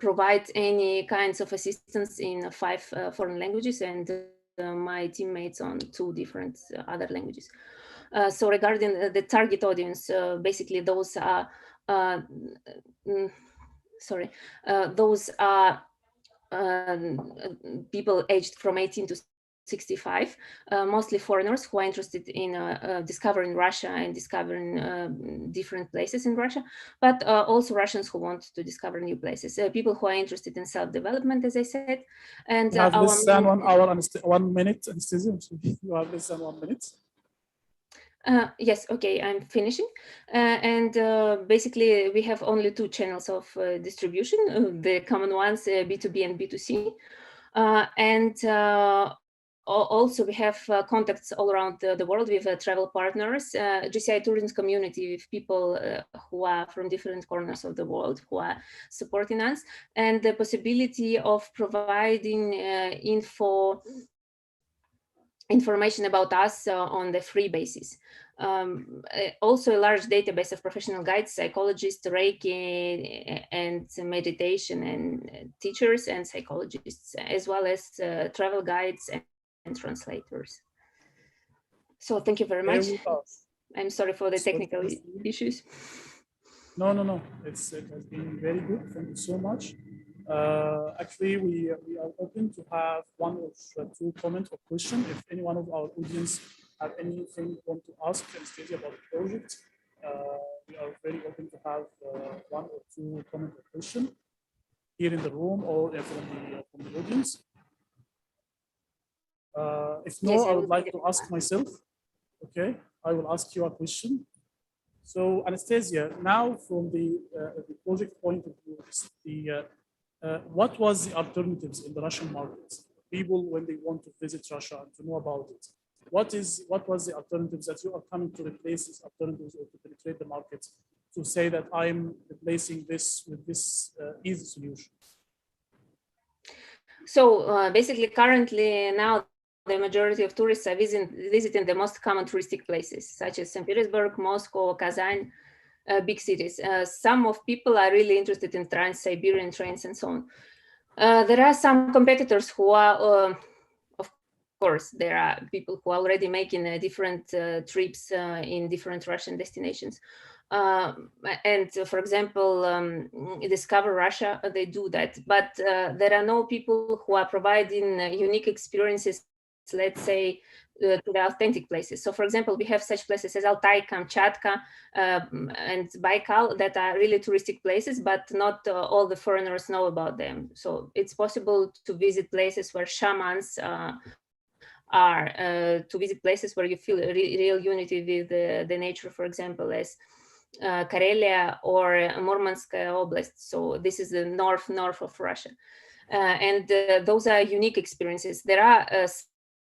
provide any kinds of assistance in 5 foreign languages, and my teammates on 2 different other languages. So regarding the target audience, basically those are, those are people aged from 18 to 65, mostly foreigners who are interested in discovering Russia and discovering different places in Russia, but also Russians who want to discover new places, people who are interested in self-development, as I said. And you have less than 1 hour and 1 minute anesthesia. You have less than 1 minute. Yes, okay, I'm finishing. And basically, we have only 2 channels of distribution, the common ones, B2B and B2C. And also, we have contacts all around the world with travel partners, GCI tourism community with people who are from different corners of the world who are supporting us, and the possibility of providing information about us on the free basis. Also a large database of professional guides, psychologists, Reiki, and meditation and teachers and psychologists, as well as travel guides translators. So thank you very Bear much. with us. I'm sorry for the Sorry, technical Christine. issues. No, no, no. It has been very good. Thank you so much. Actually, we are open to have one or two comments or questions. If any one of our audience have anything want to ask Anastasia about the project, we are very open to have one or two comment or question here in the room or from the audience. If no, Yes, I would like take to it. ask myself. Okay, I will ask you a question. So Anastasia, now from the project point of view, what was the alternatives in the Russian markets? People, when they want to visit Russia and to know about it, what was the alternatives that you are coming to replace these alternatives or to penetrate the market to say that I'm replacing this with this easy solution? So basically, currently now the majority of tourists are visiting the most common touristic places, such as St. Petersburg, Moscow, Kazan, big cities. Some of people are really interested in Trans-Siberian trains and so on. There are some competitors who are, of course, there are people who are already making different trips in different Russian destinations. And for example, Discover Russia, they do that. But there are no people who are providing unique experiences, let's say, to the authentic places. So for example, we have such places as Altai, Kamchatka, and Baikal that are really touristic places, but not all the foreigners know about them. So it's possible to visit places where shamans are, to visit places where you feel real unity with the nature, for example, as Karelia or Murmansk Oblast. So this is the north of Russia. And those are unique experiences. There are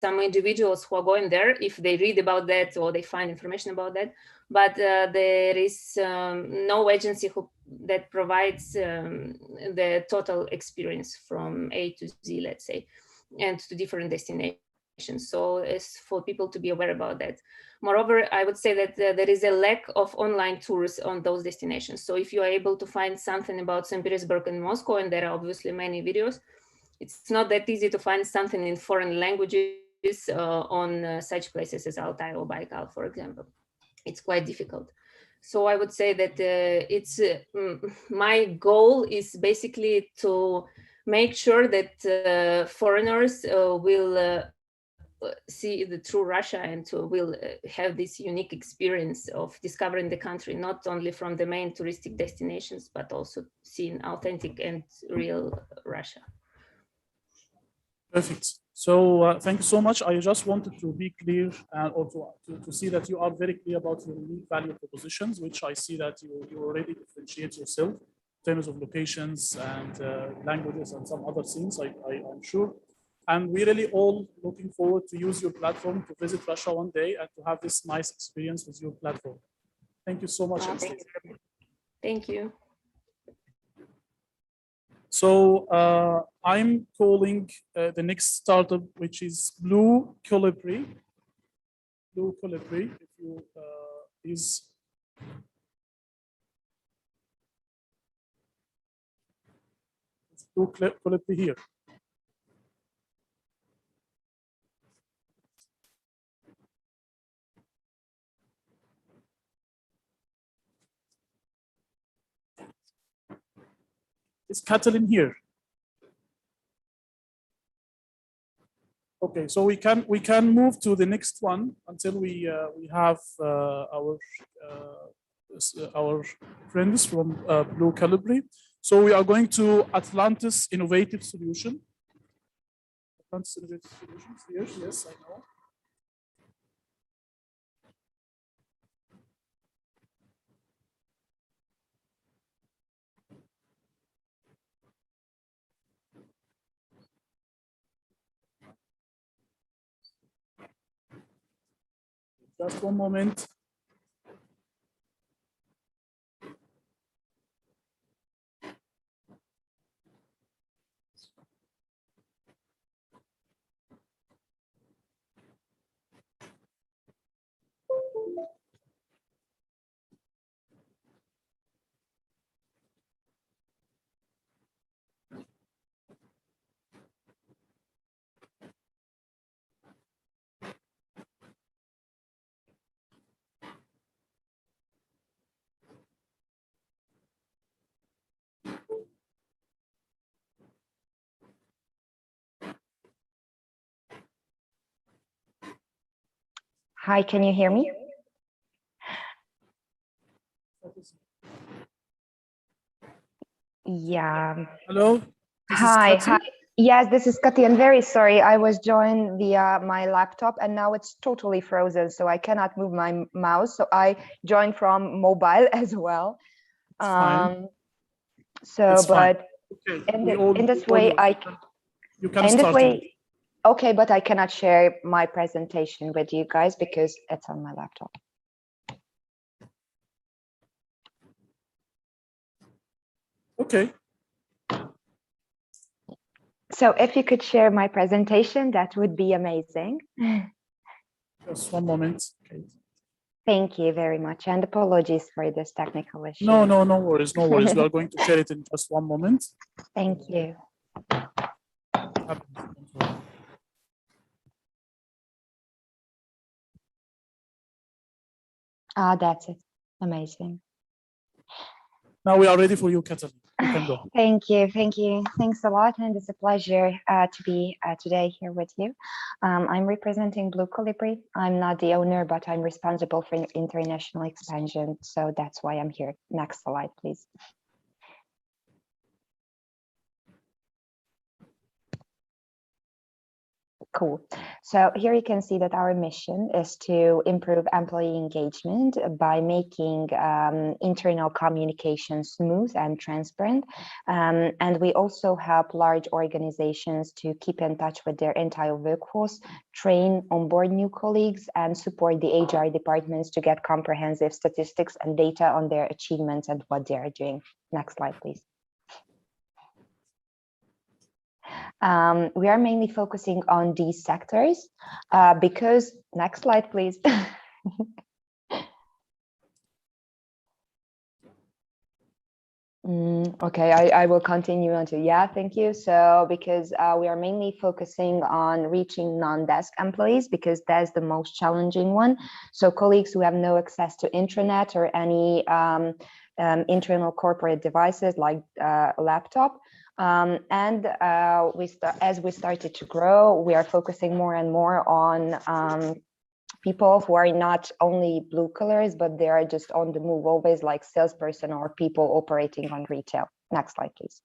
some individuals who are going there if they read about that or they find information about that, but there is no agency that provides the total experience from A to Z, let's say, and to different destinations. So it's for people to be aware about that. Moreover, I would say that there is a lack of online tours on those destinations. So if you are able to find something about St. Petersburg and Moscow, and there are obviously many videos, it's not that easy to find something in foreign languages on such places as Altai or Baikal, for example. It's quite difficult. So I would say that my goal is basically to make sure that foreigners will see the true Russia and will have this unique experience of discovering the country, not only from the main touristic destinations, but also seeing authentic and real Russia. Perfect. So thank you so much. I just wanted to be clear and also to see that you are very clear about your unique value propositions, which I see that you already differentiate yourself in terms of locations and languages and some other things, I'm sure. And we're really all looking forward to use your platform to visit Russia one day and to have this nice experience with your platform. Thank you so much. Thank you. So I'm calling the next startup, which is Blue Colibri. Blue Colibri, if you please. Blue Colibri here. Is Catalin here? Okay, so we can move to the next one until we have our friends from Blue Calibri. So we are going to Atlantis Innovative Solution. Atlantis Innovative Solutions here. Yes, I know. Just one moment. Hi, can you hear me? Yeah. Hello. This is Hi, Kathy. hi. Yes, this is Kathy. I'm very sorry. I was joined via my laptop and now it's totally frozen, so I cannot move my mouse. So I joined from mobile as well. It's fine. So, It's fine. but Okay. in this way, you can start. Okay, but I cannot share my presentation with you guys because it's on my laptop. Okay. So if you could share my presentation, that would be amazing. Just one moment. Okay. Thank you very much, and apologies for this technical issue. No worries, no worries. We are going to share it in just one moment. Thank you. That's it. Amazing. Now we are ready for you, Katalin. You can go. Thank you. Thanks a lot, and it's a pleasure to be today here with you. I'm representing Blue Colibri. I'm not the owner, but I'm responsible for international expansion, so that's why I'm here. Next slide, please. Cool. So here you can see that our mission is to improve employee engagement by making internal communication smooth and transparent. And we also help large organizations to keep in touch with their entire workforce, train, onboard new colleagues, and support the HR departments to get comprehensive statistics and data on their achievements and what they are doing. Next slide, please. We are mainly focusing on these sectors because, next slide, please. Okay, I will continue on to, yeah, thank you. So because we are mainly focusing on reaching non-desk employees because that's the most challenging one. So colleagues who have no access to intranet or any internal corporate devices like a laptop. As we started to grow, we are focusing more and more on people who are not only blue collars, but they are just on the move, always like salesperson or people operating on retail. Next slide, please.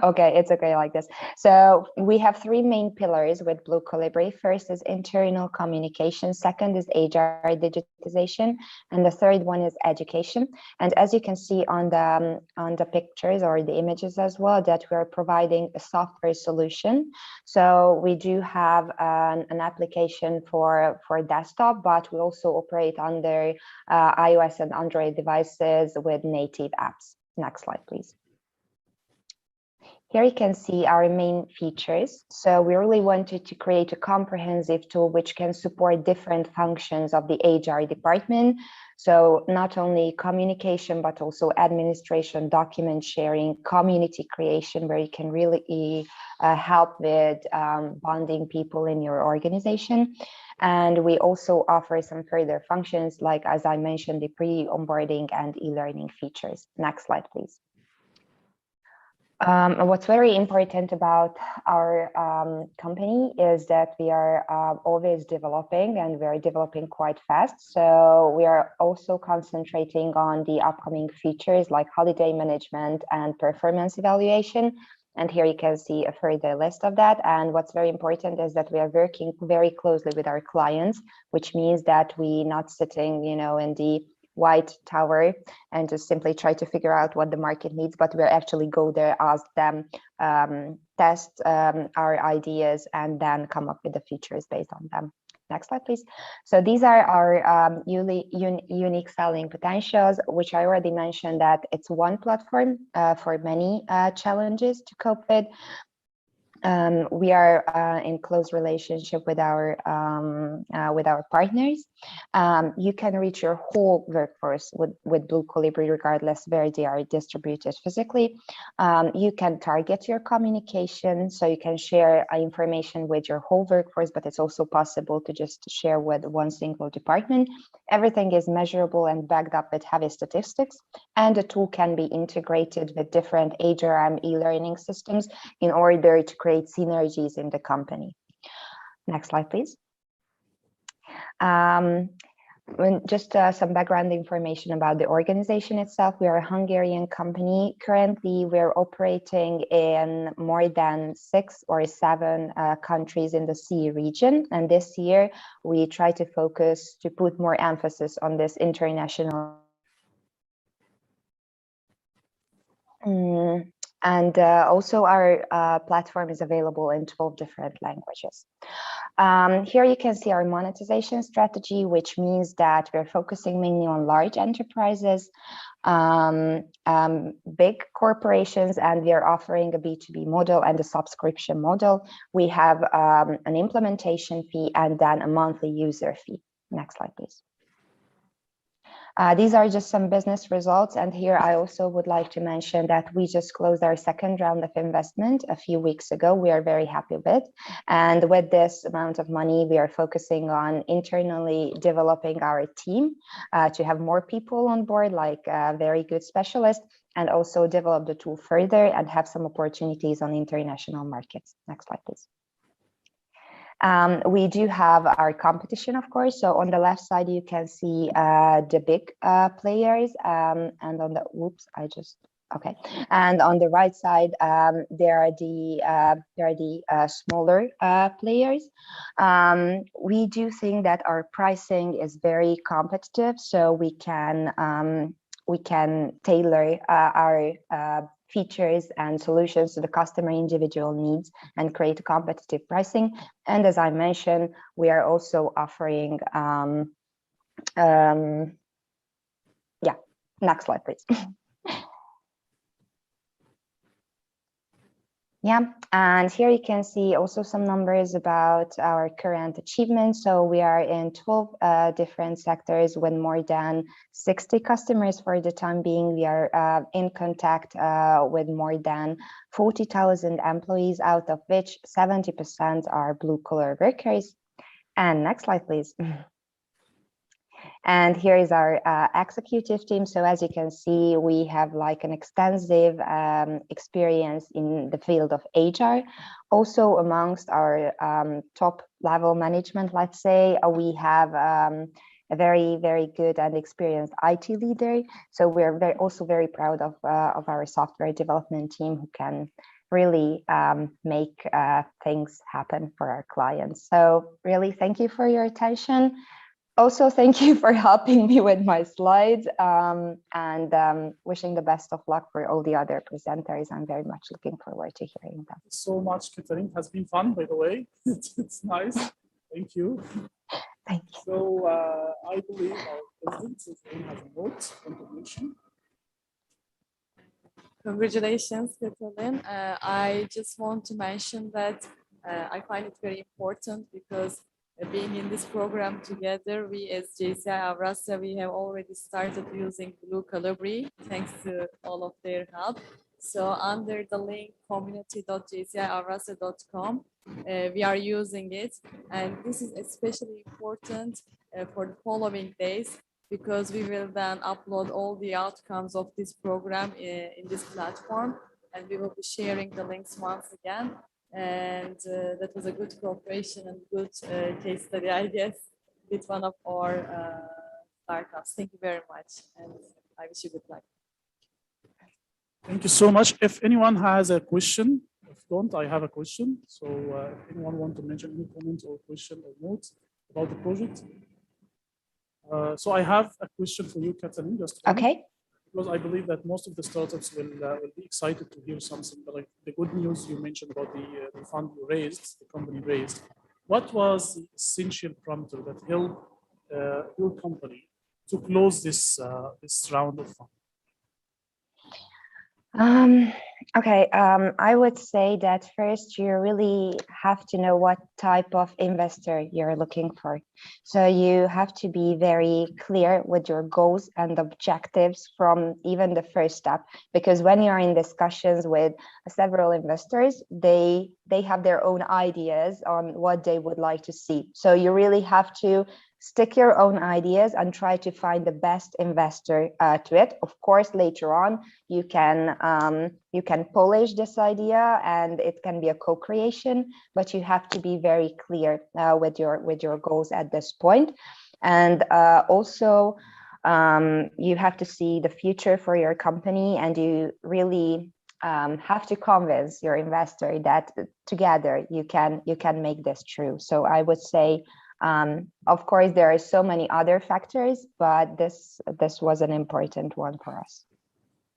Okay, it's okay like this. So we have three main pillars with Blue Colibri. First is internal communication, second is HR digitization, and the third one is education. And as you can see on the pictures or the images as well, that we are providing a software solution. So we do have an application for desktop, but we also operate under iOS and Android devices with native apps. Next slide, please. Here you can see our main features. So we really wanted to create a comprehensive tool which can support different functions of the HR department. So not only communication, but also administration, document sharing, community creation, where you can really help with bonding people in your organization. And we also offer some further functions, like, as I mentioned, the pre-onboarding and e-learning features. Next slide, please. What's very important about our company is that we are always developing, and we are developing quite fast. So we are also concentrating on the upcoming features like holiday management and performance evaluation. And here you can see a further list of that. And what's very important is that we are working very closely with our clients, which means that we not sitting, in the white tower and just simply try to figure out what the market needs, but we'll actually go there, ask them, test our ideas, and then come up with the features based on them. Next slide, please. So these are our unique selling potentials, which I already mentioned that it's one platform for many challenges to cope with. We are in close relationship with our partners. You can reach your whole workforce with Blue Colibri, regardless where they are distributed physically. You can target your communication, so you can share information with your whole workforce, but it's also possible to just share with one single department. Everything is measurable and backed up with heavy statistics, and the tool can be integrated with different HRM e-learning systems in order to create create synergies in the company. Next slide, please. Just some background information about the organization itself. We are a Hungarian company. Currently, we're operating in more than 6 or 7 countries in the CE region. And this year, we try to focus to put more emphasis on this international. And also our platform is available in 12 different languages. Here you can see our monetization strategy, which means that we're focusing mainly on large enterprises, big corporations, and we are offering a B2B model and a subscription model. We have an implementation fee and then a monthly user fee. Next slide, please. These are just some business results. And here I also would like to mention that we just closed our second round of investment a few weeks ago. We are very happy with. And with this amount of money, we are focusing on internally developing our team to have more people on board, like very good specialists, and also develop the tool further and have some opportunities on international markets. Next slide, please. We do have our competition, of course. So on the left side, you can see the big players, and on the okay. And on the right side, there are the smaller players. We do think that our pricing is very competitive, so we can tailor our features and solutions to the customer individual needs and create a competitive pricing. And as I mentioned, we are also offering, yeah, next slide, please. Yeah, and here you can see also some numbers about our current achievements. So we are in 12 different sectors with more than 60 customers for the time being. We are in contact with more than 40,000 employees, out of which 70% are blue-collar workers. And next slide, please. And here is our executive team. So as you can see, we have like an extensive experience in the field of HR. Also amongst our top level management, let's say, we have a very, very good and experienced IT leader. So we're also very proud of our software development team who can really make things happen for our clients. So really, thank you for your attention. Also, thank you for helping me with my slides, and wishing the best of luck for all the other presenters. I'm very much looking forward to hearing them. Thank you so much, Catherine. It has been fun, by the way. It's nice. Thank you. Thank you. So I believe our president is going to have a vote contribution. Congratulations, Catherine. I just want to mention that I find it very important because being in this program together, we as JCI EURASIA, we have already started using Blue Calibri, thanks to all of their help. So under the link community.jcieurasia.com, we are using it. And this is especially important for the following days, because we will then upload all the outcomes of this program in this platform, and we will be sharing the links once again. And that was a good cooperation and good case study, I guess, with one of our startups. Thank you very much, and I wish you good luck. Thank you so much. If anyone has a question, if don't, I have a question. So if anyone want to mention any comment or question or note about the project. So I have a question for you, Catherine. Just okay. Because I believe that most of the startups will be excited to hear something, but like the good news you mentioned about the fund you raised, the company raised. What was the essential parameter that helped your company to close this round of fund? Okay, I would say that first you really have to know what type of investor you're looking for. So you have to be very clear with your goals and objectives from even the first step, because when you're in discussions with several investors, they have their own ideas on what they would like to see. So you really have to stick your own ideas and try to find the best investor to it. Of course, later on, you can polish this idea and it can be a co-creation, but you have to be very clear with your goals at this point. And also, you have to see the future for your company, and you really have to convince your investor that together you can make this true. So I would say, of course, there are so many other factors, but this was an important one for us.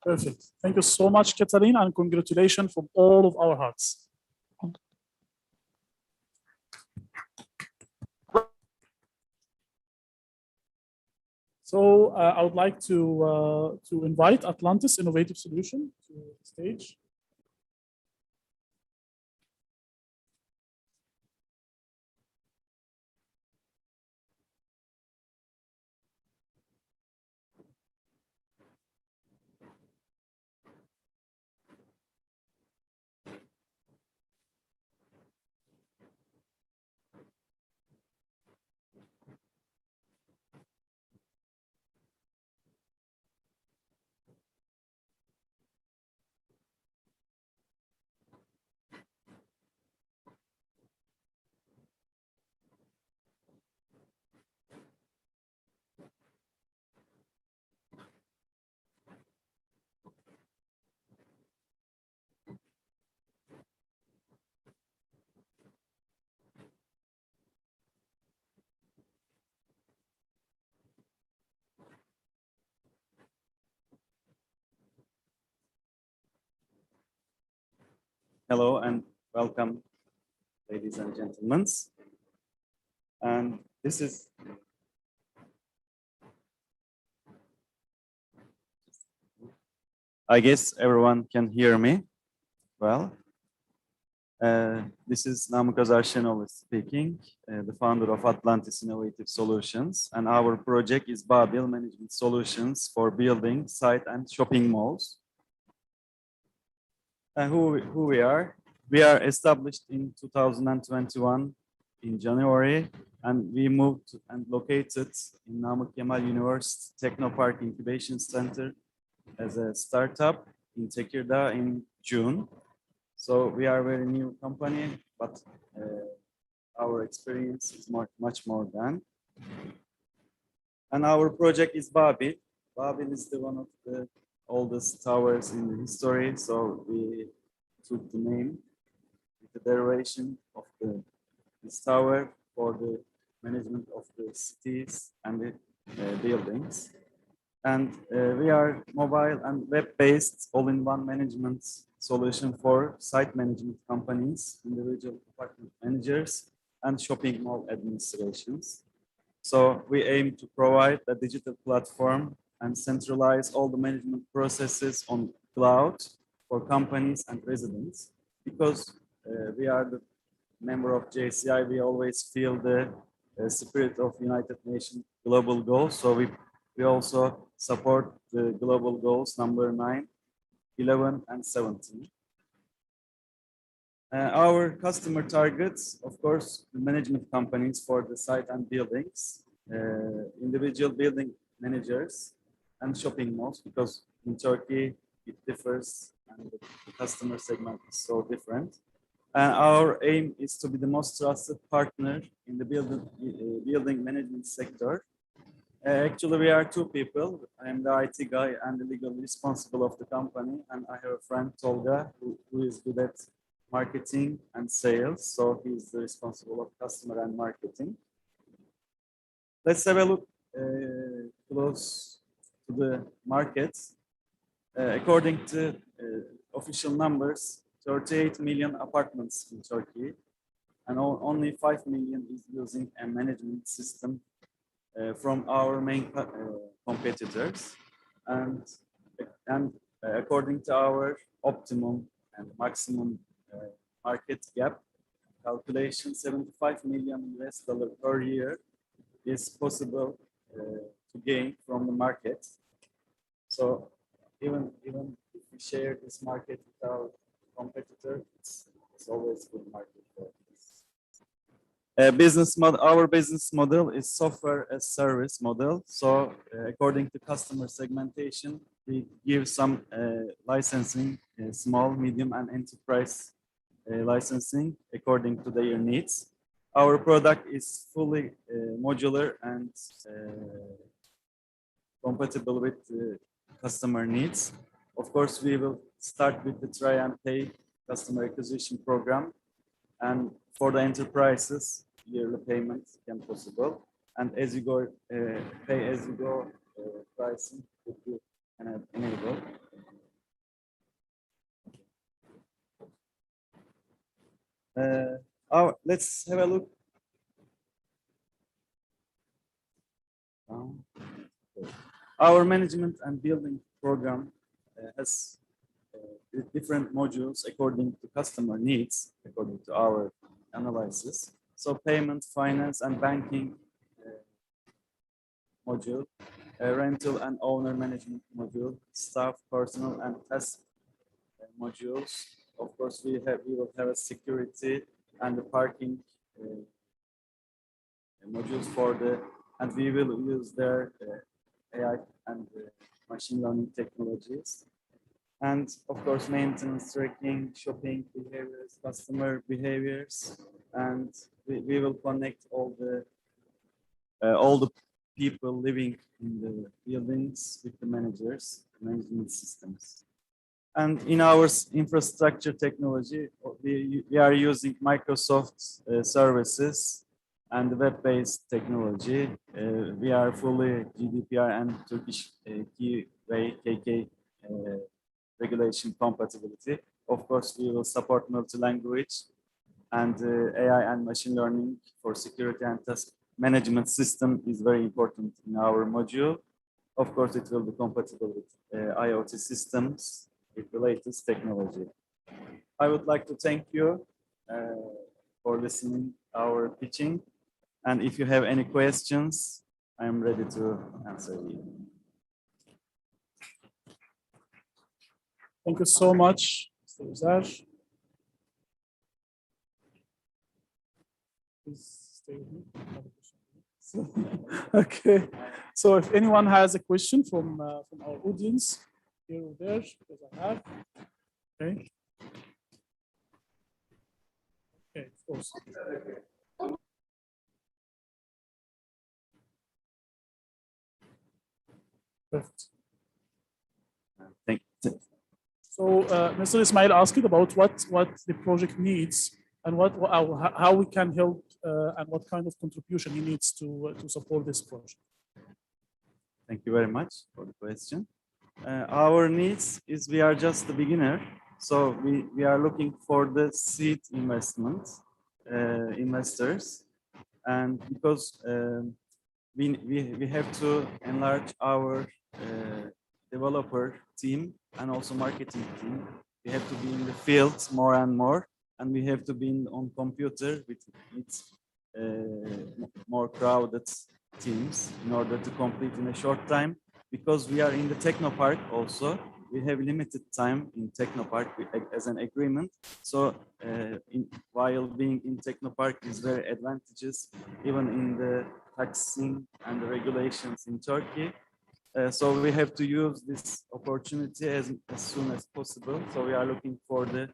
Perfect. Thank you so much, Katarina, and congratulations from all of our hearts. So I would like to invite Atlantis Innovative Solution to the stage. Hello and welcome, ladies and gentlemen. And this is I guess everyone can hear me well. This is Namık Azarşenol speaking, the founder of Atlantis Innovative Solutions, and our project is Babil Management Solutions for building, site, and shopping malls. And who we are? We are established in 2021 in January, and we moved and located in Namık Kemal University Technopark Incubation Center as a startup in Tekirdağ in June. So we are a very new company, but our experience is much more than. And our project is Babil. Babil is one of the oldest towers in the history, so we took the name, the derivation of this tower for the management of the cities and the buildings. And we are mobile and web-based all-in-one management solution for site management companies, individual department managers, and shopping mall administrations. So we aim to provide a digital platform and centralize all the management processes on cloud for companies and residents. Because we are the member of JCI, we always feel the spirit of United Nations global goals. So we also support the global goals number 9, 11, and 17. Our customer targets, of course, the management companies for the site and buildings, individual building managers, and shopping malls, because in Turkey it differs and the customer segment is so different. And our aim is to be the most trusted partner in the building management sector. Actually, we are two people. I am the IT guy and the legal responsible of the company, and I have a friend, Tolga, who is good at marketing and sales. So he's the responsible of customer and marketing. Let's have a look close to the market. According to official numbers, 38 million apartments in Turkey, and only 5 million is using a management system from our main competitors. And according to our optimum and maximum market gap calculation, $75 million per year is possible to gain from the market. So even if we share this market with our competitor, it's always good market for this. Business model. Our business model is software as service model. So according to customer segmentation, we give some licensing, small, medium, and enterprise licensing according to their needs. Our product is fully modular and compatible with customer needs. Of course, we will start with the try and pay customer acquisition program, and for the enterprises, yearly payments can possible. And as you go, pay as you go pricing would be enabled. Let's have a look. Our management and building program has different modules according to customer needs, according to our analysis. So payment, finance, and banking module, rental and owner management module, staff, personal, and task modules. Of course, we will have a security and the parking modules for the, and we will use their AI and machine learning technologies. And of course, maintenance, tracking, shopping behaviors, customer behaviors, and we will connect all the people living in the buildings with the managers, management systems. And in our infrastructure technology, we are using Microsoft services and web-based technology. We are fully GDPR and Turkish KK regulation compatibility. Of course, we will support multi-language and AI and machine learning for security and task management system is very important in our module. Of course, it will be compatible with IoT systems with the latest technology. I would like to thank you for listening our pitching. And if you have any questions, I am ready to answer you. Thank you so much, Mr. Uzaj. Please stay with me. Okay, so if anyone has a question from our audience, here or there, because I have. Okay. Okay, of course. Perfect. Thank you. So Mr. Ismail asked about what the project needs and how we can help and what kind of contribution he needs to support this project. Thank you very much for the question. Our needs is we are just the beginner, so we are looking for the seed investors, and because we have to enlarge our developer team and also marketing team. We have to be in the field more and more, and we have to be on computer with more crowded teams in order to complete in a short time. Because we are in the Technopark also, we have limited time in Technopark as an agreement. So while being in Technopark is very advantageous, even in the taxing and the regulations in Turkey. So we have to use this opportunity as soon as possible. So we are looking for the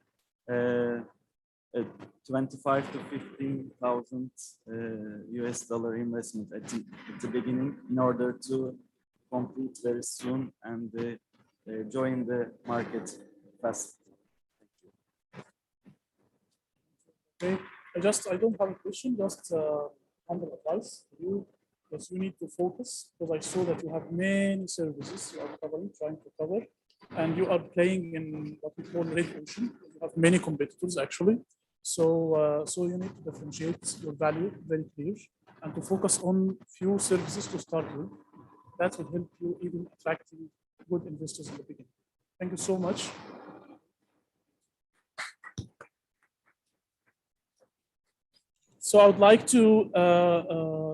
25 to 15,000 US dollar investment at the beginning in order to complete very soon and join the market fast. Okay, I don't have a question, just humble advice for you. Because you need to focus, because I saw that you have many services you are trying to cover, and you are playing in what we call red ocean. You have many competitors actually, so you need to differentiate your value very clear, and to focus on few services to start with. That will help you even attracting good investors in the beginning. Thank you so much. So I would like to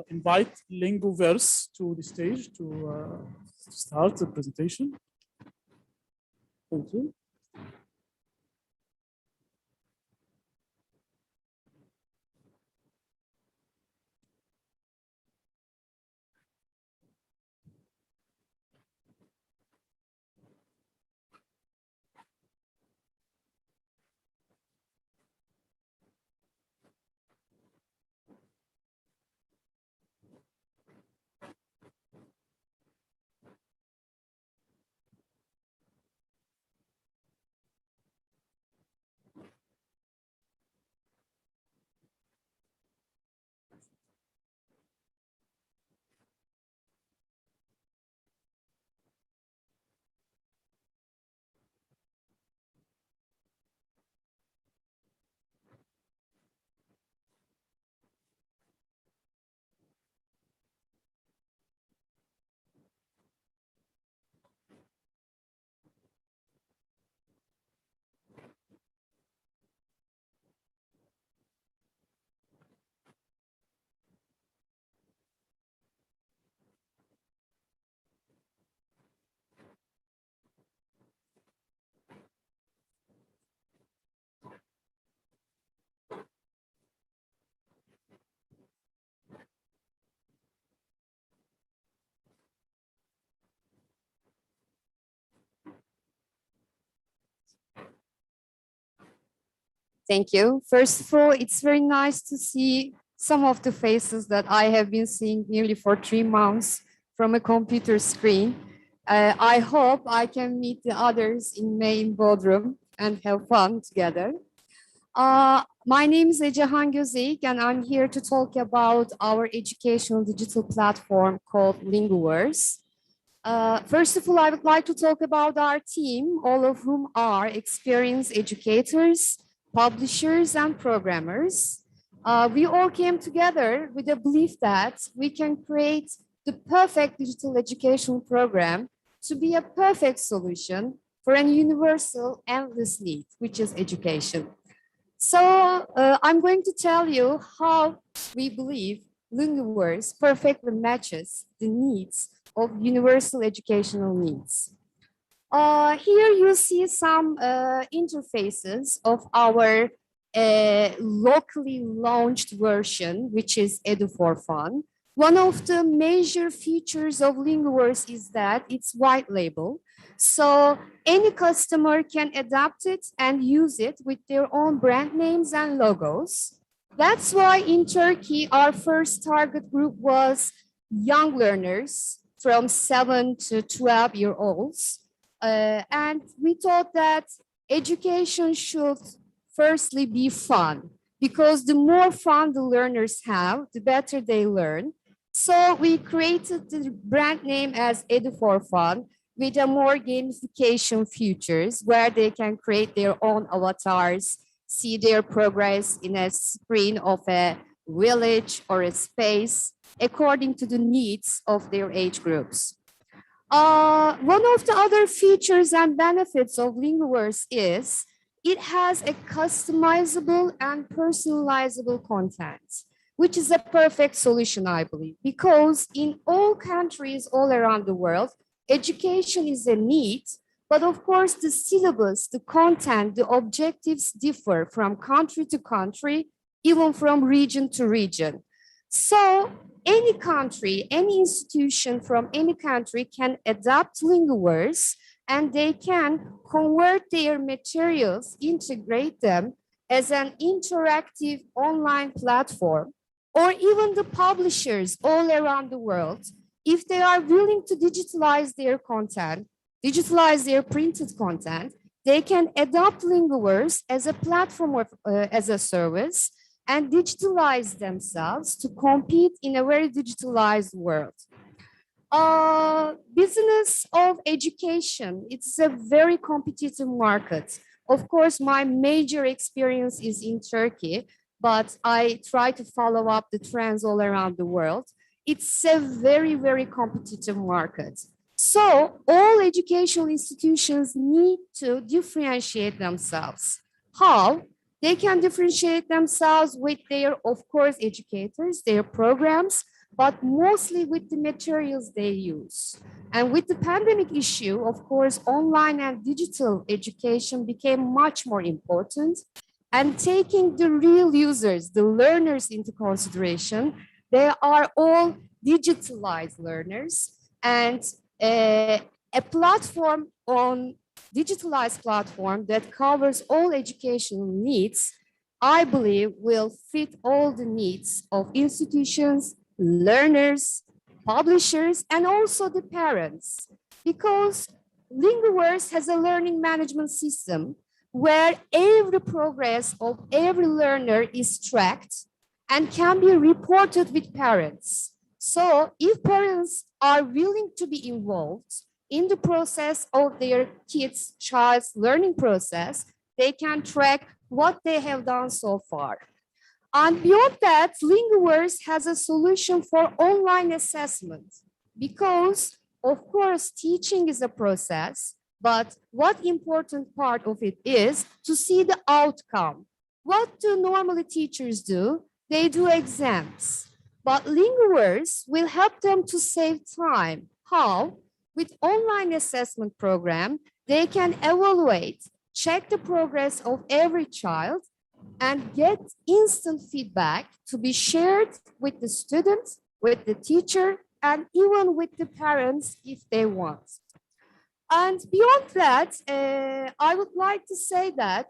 invite Lingoverse to the stage to start the presentation. Thank you. Thank you. First of all, it's very nice to see some of the faces that I have been seeing nearly for 3 months from a computer screen. I hope I can meet the others in May in Bodrum and have fun together. My name is Ecehan Gözeyik, and I'm here to talk about our educational digital platform called Linguverse. First of all, I would like to talk about our team, all of whom are experienced educators, publishers, and programmers. We all came together with the belief that we can create the perfect digital education program to be a perfect solution for a universal endless need, which is education. So I'm going to tell you how we believe Linguverse perfectly matches the needs of universal educational needs. Here you see some interfaces of our locally launched version, which is Edu for Fun. One of the major features of Linguverse is that it's white label. So any customer can adapt it and use it with their own brand names and logos. That's why in Turkey, our first target group was young learners from 7 to 12-year-olds. And we thought that education should firstly be fun, because the more fun the learners have, the better they learn. So we created the brand name as Edu for Fun with a more gamification features where they can create their own avatars, see their progress in a screen of a village or a space according to the needs of their age groups. One of the other features and benefits of Linguverse is it has a customizable and personalizable content, which is a perfect solution, I believe, because in all countries all around the world, education is a need, but of course the syllabus, the content, the objectives differ from country to country, even from region to region. So any country, any institution from any country can adapt Linguverse, and they can convert their materials, integrate them as an interactive online platform, or even the publishers all around the world, if they are willing to digitalize their content, digitalize their printed content, they can adopt Linguverse as a platform of, as a service and digitalize themselves to compete in a very digitalized world. Business of education, it's a very competitive market. Of course, my major experience is in Turkey, but I try to follow up the trends all around the world. It's a very, very competitive market. So all educational institutions need to differentiate themselves. How? They can differentiate themselves with their, of course, educators, their programs, but mostly with the materials they use. And with the pandemic issue, of course, online and digital education became much more important. And taking the real users, the learners into consideration, they are all digitalized learners. And a platform on digitalized platform that covers all educational needs, I believe will fit all the needs of institutions, learners, publishers, and also the parents. Because Linguverse has a learning management system where every progress of every learner is tracked and can be reported with parents. So if parents are willing to be involved in the process of their kids' child's learning process, they can track what they have done so far. And beyond that, Linguverse has a solution for online assessment because, of course, teaching is a process, but what important part of it is to see the outcome. What do normally teachers do? They do exams, but Linguverse will help them to save time. How? With online assessment program, they can evaluate, check the progress of every child, and get instant feedback to be shared with the students, with the teacher, and even with the parents if they want. And beyond that, I would like to say that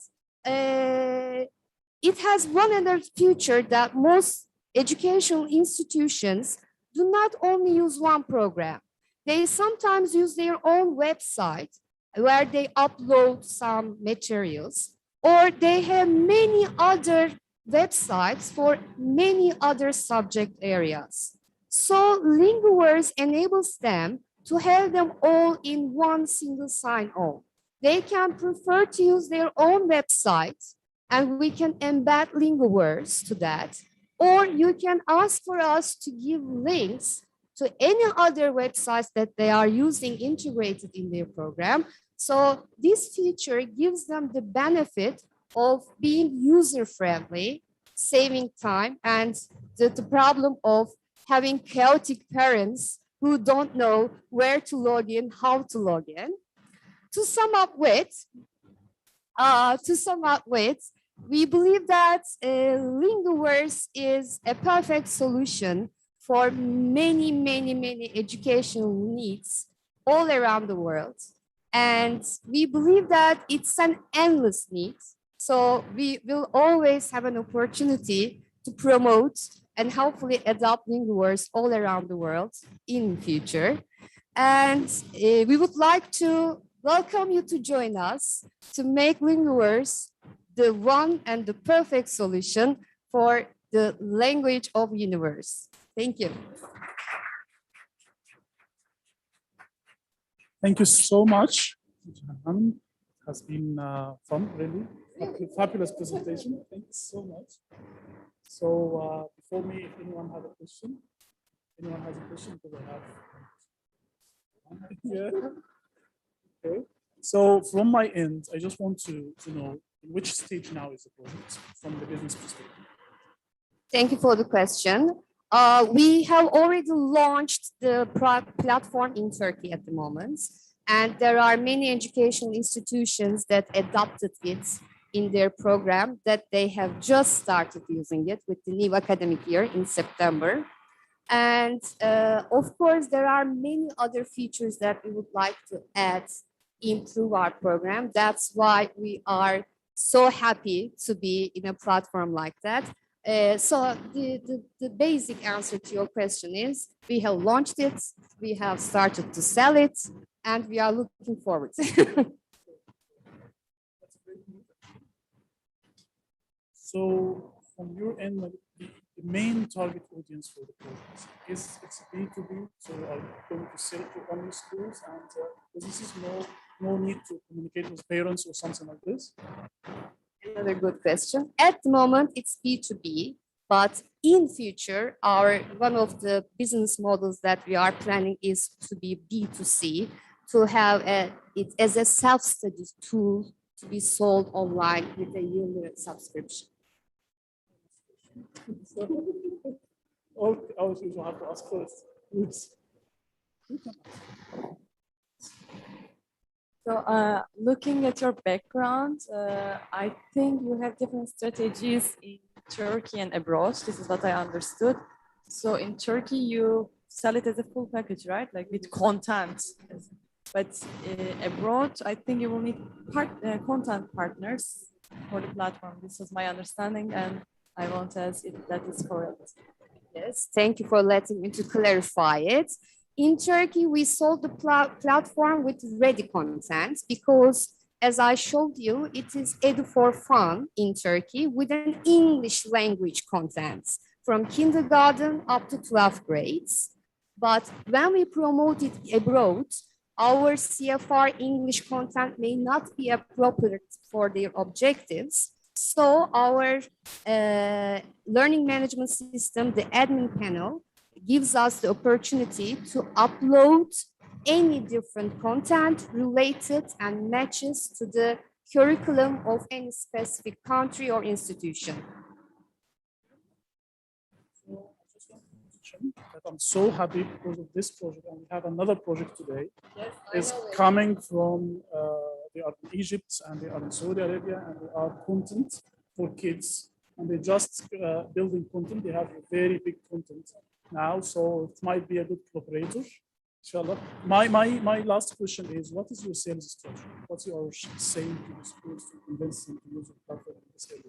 It has one other feature that most educational institutions do not only use one program. They sometimes use their own website where they upload some materials, or they have many other websites for many other subject areas. So Linguverse enables them to have them all in one single sign-on. They can prefer to use their own website, and we can embed Linguverse to that. Or you can ask for us to give links to any other websites that they are using integrated in their program. So this feature gives them the benefit of being user-friendly, saving time, and the problem of having chaotic parents who don't know where to log in, how to log in. To sum up with, we believe that Linguverse is a perfect solution for many, many, many educational needs all around the world. And we believe that it's an endless need. So we will always have an opportunity to promote and hopefully adopt Linguverse all around the world in future. And we would like to welcome you to join us to make Linguverse the one and the perfect solution for the language of universe. Thank you. Thank you so much. It has been fun, really. Fabulous presentation. Thank you so much. So before me, if anyone has a question, because I have. Yeah. Okay. So from my end, I just want to know in which stage now is the project from the business perspective. Thank you for the question. We have already launched the platform in Turkey at the moment, and there are many educational institutions that adopted it in their program that they have just started using it with the new academic year in September. And of course, there are many other features that we would like to add, improve our program. That's why we are so happy to be in a platform like that. So the basic answer to your question is we have launched it, we have started to sell it, and we are looking forward. So from your end, the main target audience for the project is it's B2B, so are you going to sell to only schools, and this is no need to communicate with parents or something like this? Another good question. At the moment, it's B2B, but in future, one of the business models that we are planning is to be B2C, to have it as a self-study tool to be sold online with a yearly subscription. Okay, I was going to have to ask first. Oops. So looking at your background, I think you have different strategies in Turkey and abroad. This is what I understood. So in Turkey, you sell it as a full package, right? Like with content. But abroad, I think you will need content partners for the platform. This is my understanding, and I want to ask if that is correct. Yes, thank you for letting me to clarify it. In Turkey, we sold the platform with ready content because, as I showed you, it is Edu for Fun in Turkey with an English language content from kindergarten up to 12th grades. But when we promote it abroad, our CFR English content may not be appropriate for their objectives. So our learning management system, the admin panel, gives us the opportunity to upload any different content related and matches to the curriculum of any specific country or institution. So I just want to mention that I'm so happy because of this project, and we have another project today. Yes, is coming from, they are in Egypt and they are in Saudi Arabia, and they are content for kids, and they just building content. They have a very big content now, so it might be a good collaborator, inshallah. My last question is, what is your sales strategy? What's your saying to the schools to convince them to use the platform in this area?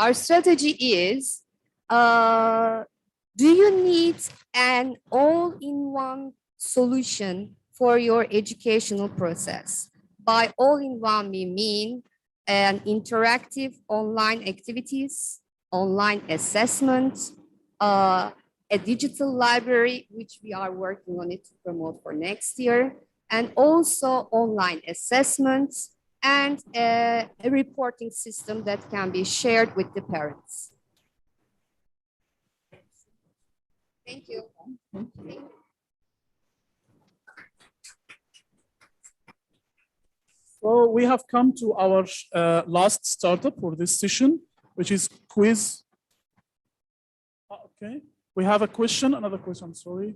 our strategy is, do you need an all-in-one solution for your educational process? By all-in-one, we mean an interactive online activities, online assessment, a digital library, which we are working on it to promote for next year, and also online assessments and a reporting system that can be shared with the parents. Thank you. So we have come to our last startup for this session, which is quiz. Okay, we have a question, another question, sorry.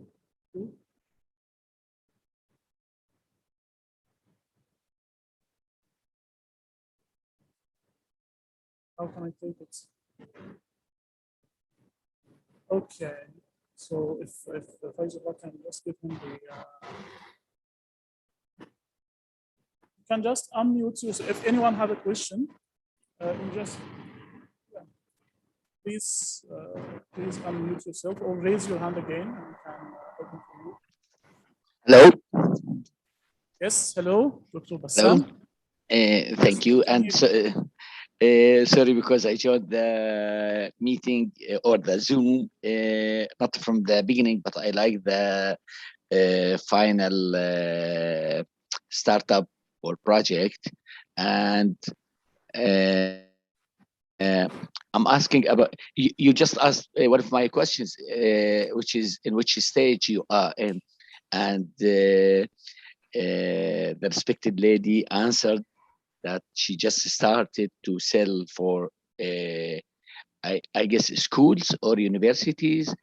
How can I take it? Okay, so if Faisal can just give him the, you can just unmute you. So if anyone have a question, you just, please unmute yourself or raise your hand again and we can open for you. Hello. Yes, hello, Dr. Bassam. Thank you. And sorry, because I joined the meeting or the Zoom, not from the beginning, but I like the final startup or project. And I'm asking about, you just asked one of my questions, which is in which stage you are in. And the respected lady answered that she just started to sell for, I guess, schools or universities.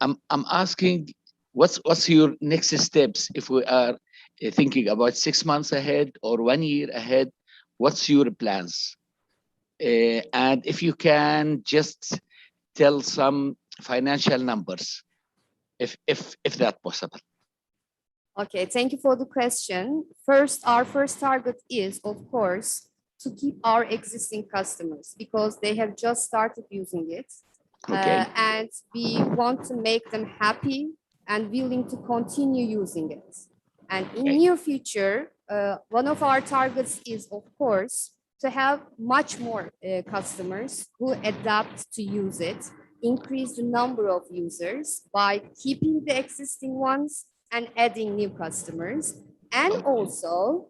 I'm asking, what's your next steps if we are thinking about 6 months ahead or 1 year ahead? What's your plans? And if you can just tell some financial numbers, if that's possible. Okay, thank you for the question. First, our first target is, of course, to keep our existing customers because they have just started using it. Okay. And we want to make them happy and willing to continue using it. And in near future, one of our targets is, of course, to have much more customers who adapt to use it, increase the number of users by keeping the existing ones and adding new customers, and also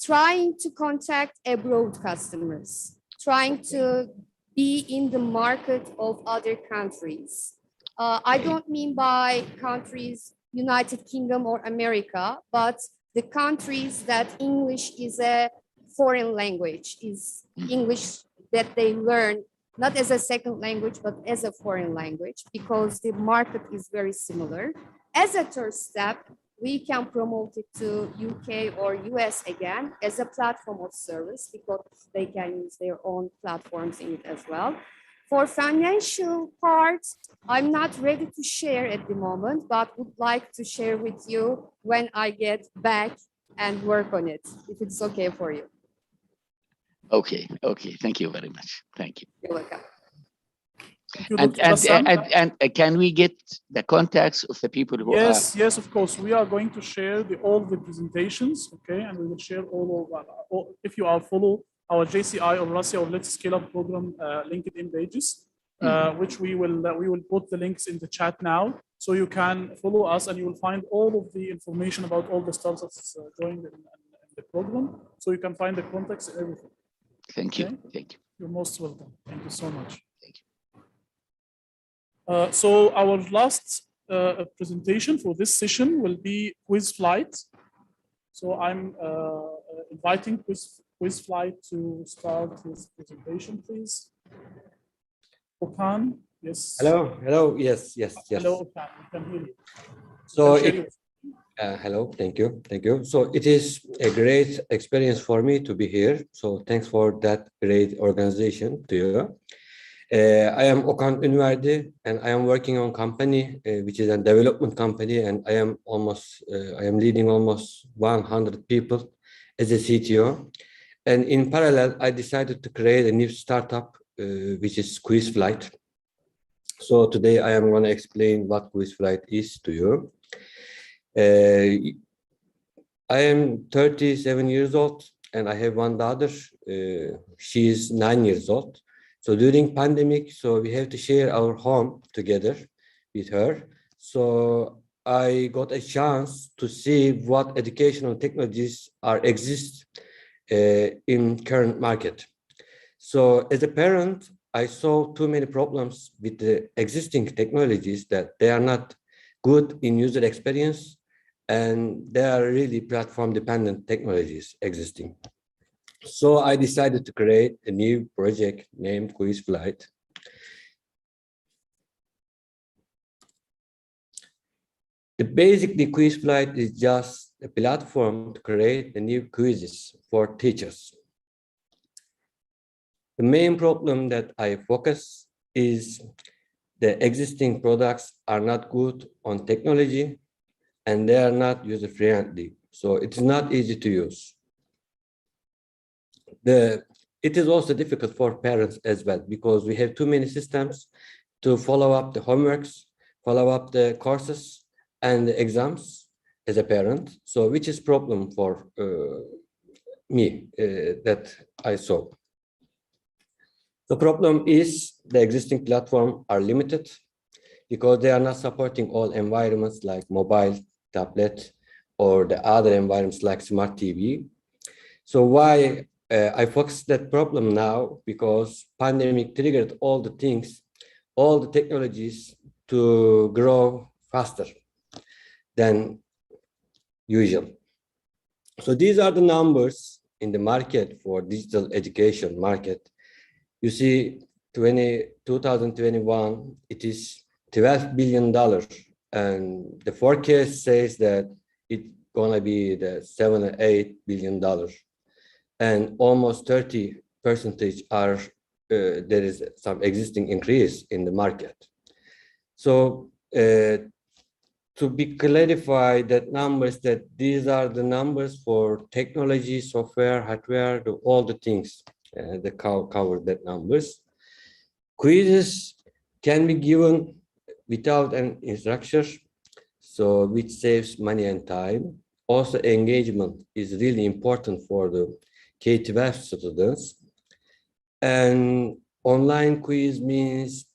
trying to contact abroad customers, trying to be in the market of other countries. I don't mean by countries, United Kingdom or America, but the countries that English is a foreign language, is English that they learn not as a second language, but as a foreign language, because the market is very similar. As a third step, we can promote it to UK or US again as a platform of service because they can use their own platforms in it as well. For financial parts, I'm not ready to share at the moment, but would like to share with you when I get back and work on it, if it's okay for you. Okay, thank you very much. Thank you. You're welcome. Thank you, and can we get the contacts of the people who are? Yes, of course. We are going to share all the presentations, okay? And we will share all of, if you are follow our JCI or EURASIA or Let's Scale Up program LinkedIn pages, which we will put the links in the chat now, so you can follow us and you will find all of the information about all the startups joined in the program, so you can find the contacts and everything. Thank you. Thank you. You're most welcome. Thank you so much. Thank you. So our last presentation for this session will be Quiz Flight. So I'm inviting Quiz Flight to start his presentation, please. Okan, yes. Hello, yes. Hello, Okan, we can hear you. So, hello, thank you. So it is a great experience for me to be here. So thanks for that great organization to you. I am Okan Ünverdi, and I am working on company, which is a development company, and I am leading almost 100 people as a CTO. And in parallel, I decided to create a new startup, which is Quiz Flight. So today I am going to explain what Quiz Flight is to you. I am 37 years old and I have one daughter. She is 9 years old. So during pandemic, so we have to share our home together with her. So I got a chance to see what educational technologies exist in current market. So as a parent, I saw too many problems with the existing technologies, that they are not good in user experience and they are really platform dependent technologies existing. So I decided to create a new project named Quiz Flight. Basically, Quiz Flight is just a platform to create the new quizzes for teachers. The main problem that I focus is the existing products are not good on technology and they are not user friendly. So it's not easy to use. It is also difficult for parents as well, because we have too many systems to follow up the homeworks, follow up the courses and the exams as a parent. So which is problem for me that I saw. The problem is the existing platforms are limited because they are not supporting all environments like mobile, tablet, or the other environments like smart TV. So why I focus that problem now? Because pandemic triggered all the things, all the technologies to grow faster than usual. So these are the numbers in the market for digital education market. You see, 2021, it is $12 billion. And the forecast says that it's gonna be the $7 or $8 billion. And almost 30% are, there is some existing increase in the market. So to be clarified, that numbers, that these are the numbers for technology, software, hardware, all the things that cover that numbers. Quizzes can be given without an instructor, so which saves money and time. Also, engagement is really important for the K-12 students. And online quiz means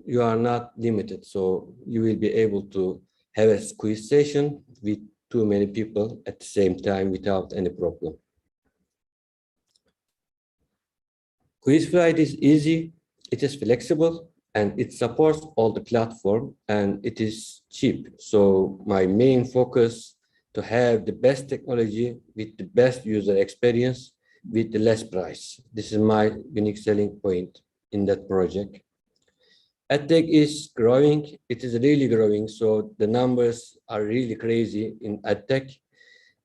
you are not limited, so you will be able to have a quiz session with too many people at the same time without any problem. Quiz Flight is easy, it is flexible, and it supports all the platform, and it is cheap. So my main focus to have the best technology with the best user experience with the less price. This is my unique selling point in that project. EdTech is growing, it is really growing, so the numbers are really crazy in EdTech.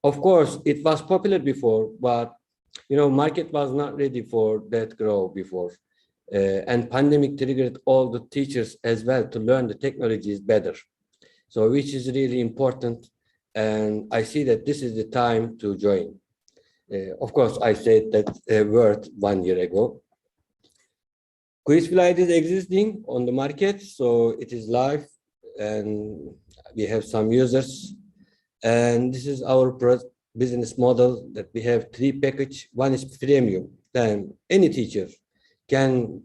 Of course, it was popular before, but market was not ready for that growth before. And pandemic triggered all the teachers as well to learn the technologies better. So which is really important. And I see that this is the time to join. Of course, I said that word 1 year ago. Quiz Flight is existing on the market, so it is live and we have some users. And this is our business model, that we have 3 packages. One is freemium, then any teacher can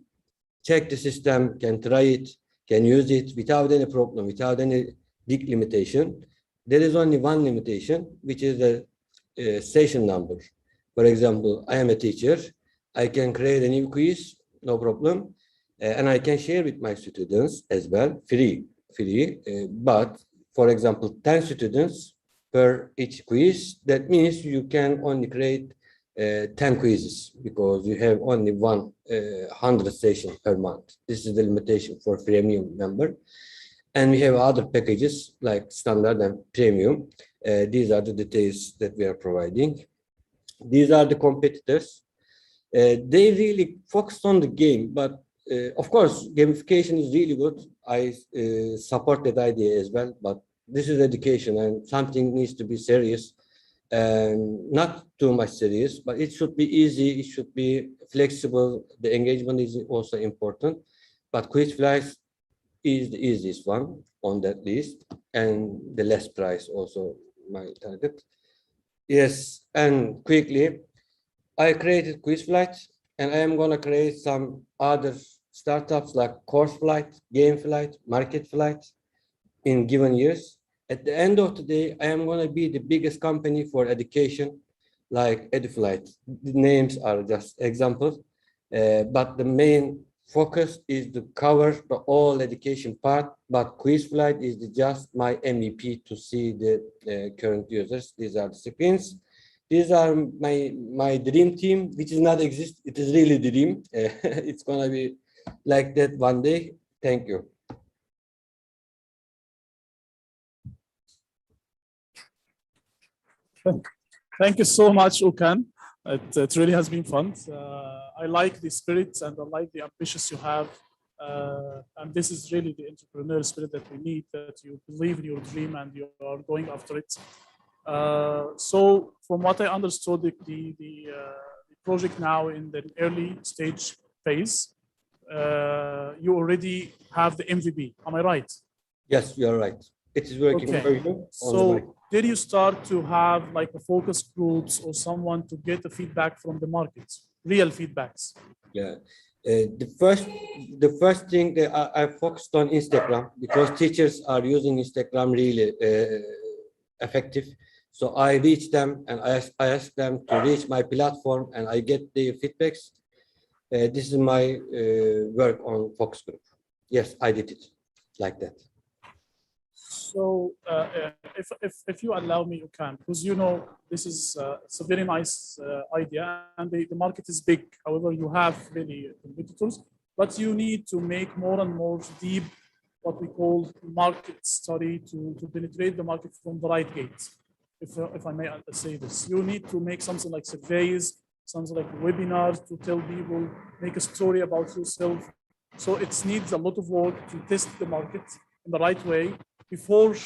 check the system, can try it, can use it without any problem, without any big limitation. There is only one limitation, which is the session number. For example, I am a teacher, I can create a new quiz, no problem, and I can share with my students as well, free. But for example, 10 students per each quiz, that means you can only create 10 quizzes because you have only 100 sessions per month. This is the limitation for premium member. And we have other packages like standard and premium. These are the details that we are providing. These are the competitors. They really focused on the game, but of course, gamification is really good. I support that idea as well, but this is education and something needs to be serious. and not too much serious, but it should be easy, it should be flexible. The engagement is also important, but quiz flights is the easiest one on that list, and the less price also my target. Yes, and quickly, I created quiz flights, and I am gonna create some other startups like course flight, game flight, market flight in given years. At the end of the day, I am going to be the biggest company for education, like EduFlight. The names are just examples, but the main focus is to cover the all education part. But QuizFlight is just my MVP to see the current users. These are the screens. These are my dream team, which is not exist. It is really dream. It's going to be like that one day. Thank you. Thank you so much, Okan. It really has been fun. I like the spirit and I like the ambitious you have. And this is really the entrepreneurial spirit that we need, that you believe in your dream and you are going after it. So from what I understood, the project now in the early stage phase, you already have the MVP. Am I right? Yes, you are right. It is working Okay. for you. So did you start to have like a focus groups or someone to get the feedback from the markets, real feedbacks? Yeah. The first thing that I focused on Instagram, because teachers are using Instagram really effective. So I reach them and I ask them to reach my platform and I get the feedbacks. This is my work on focus group. Yes, I did it like that. So if you allow me, you can, because you know this is it's a very nice idea and the market is big. However, you have really competitors, but you need to make more and more deep what we call market study to penetrate the market from the right gate. If I may say this, you need to make something like surveys, something like webinars to tell people, make a story about yourself. So it needs a lot of work to test the market in the right way before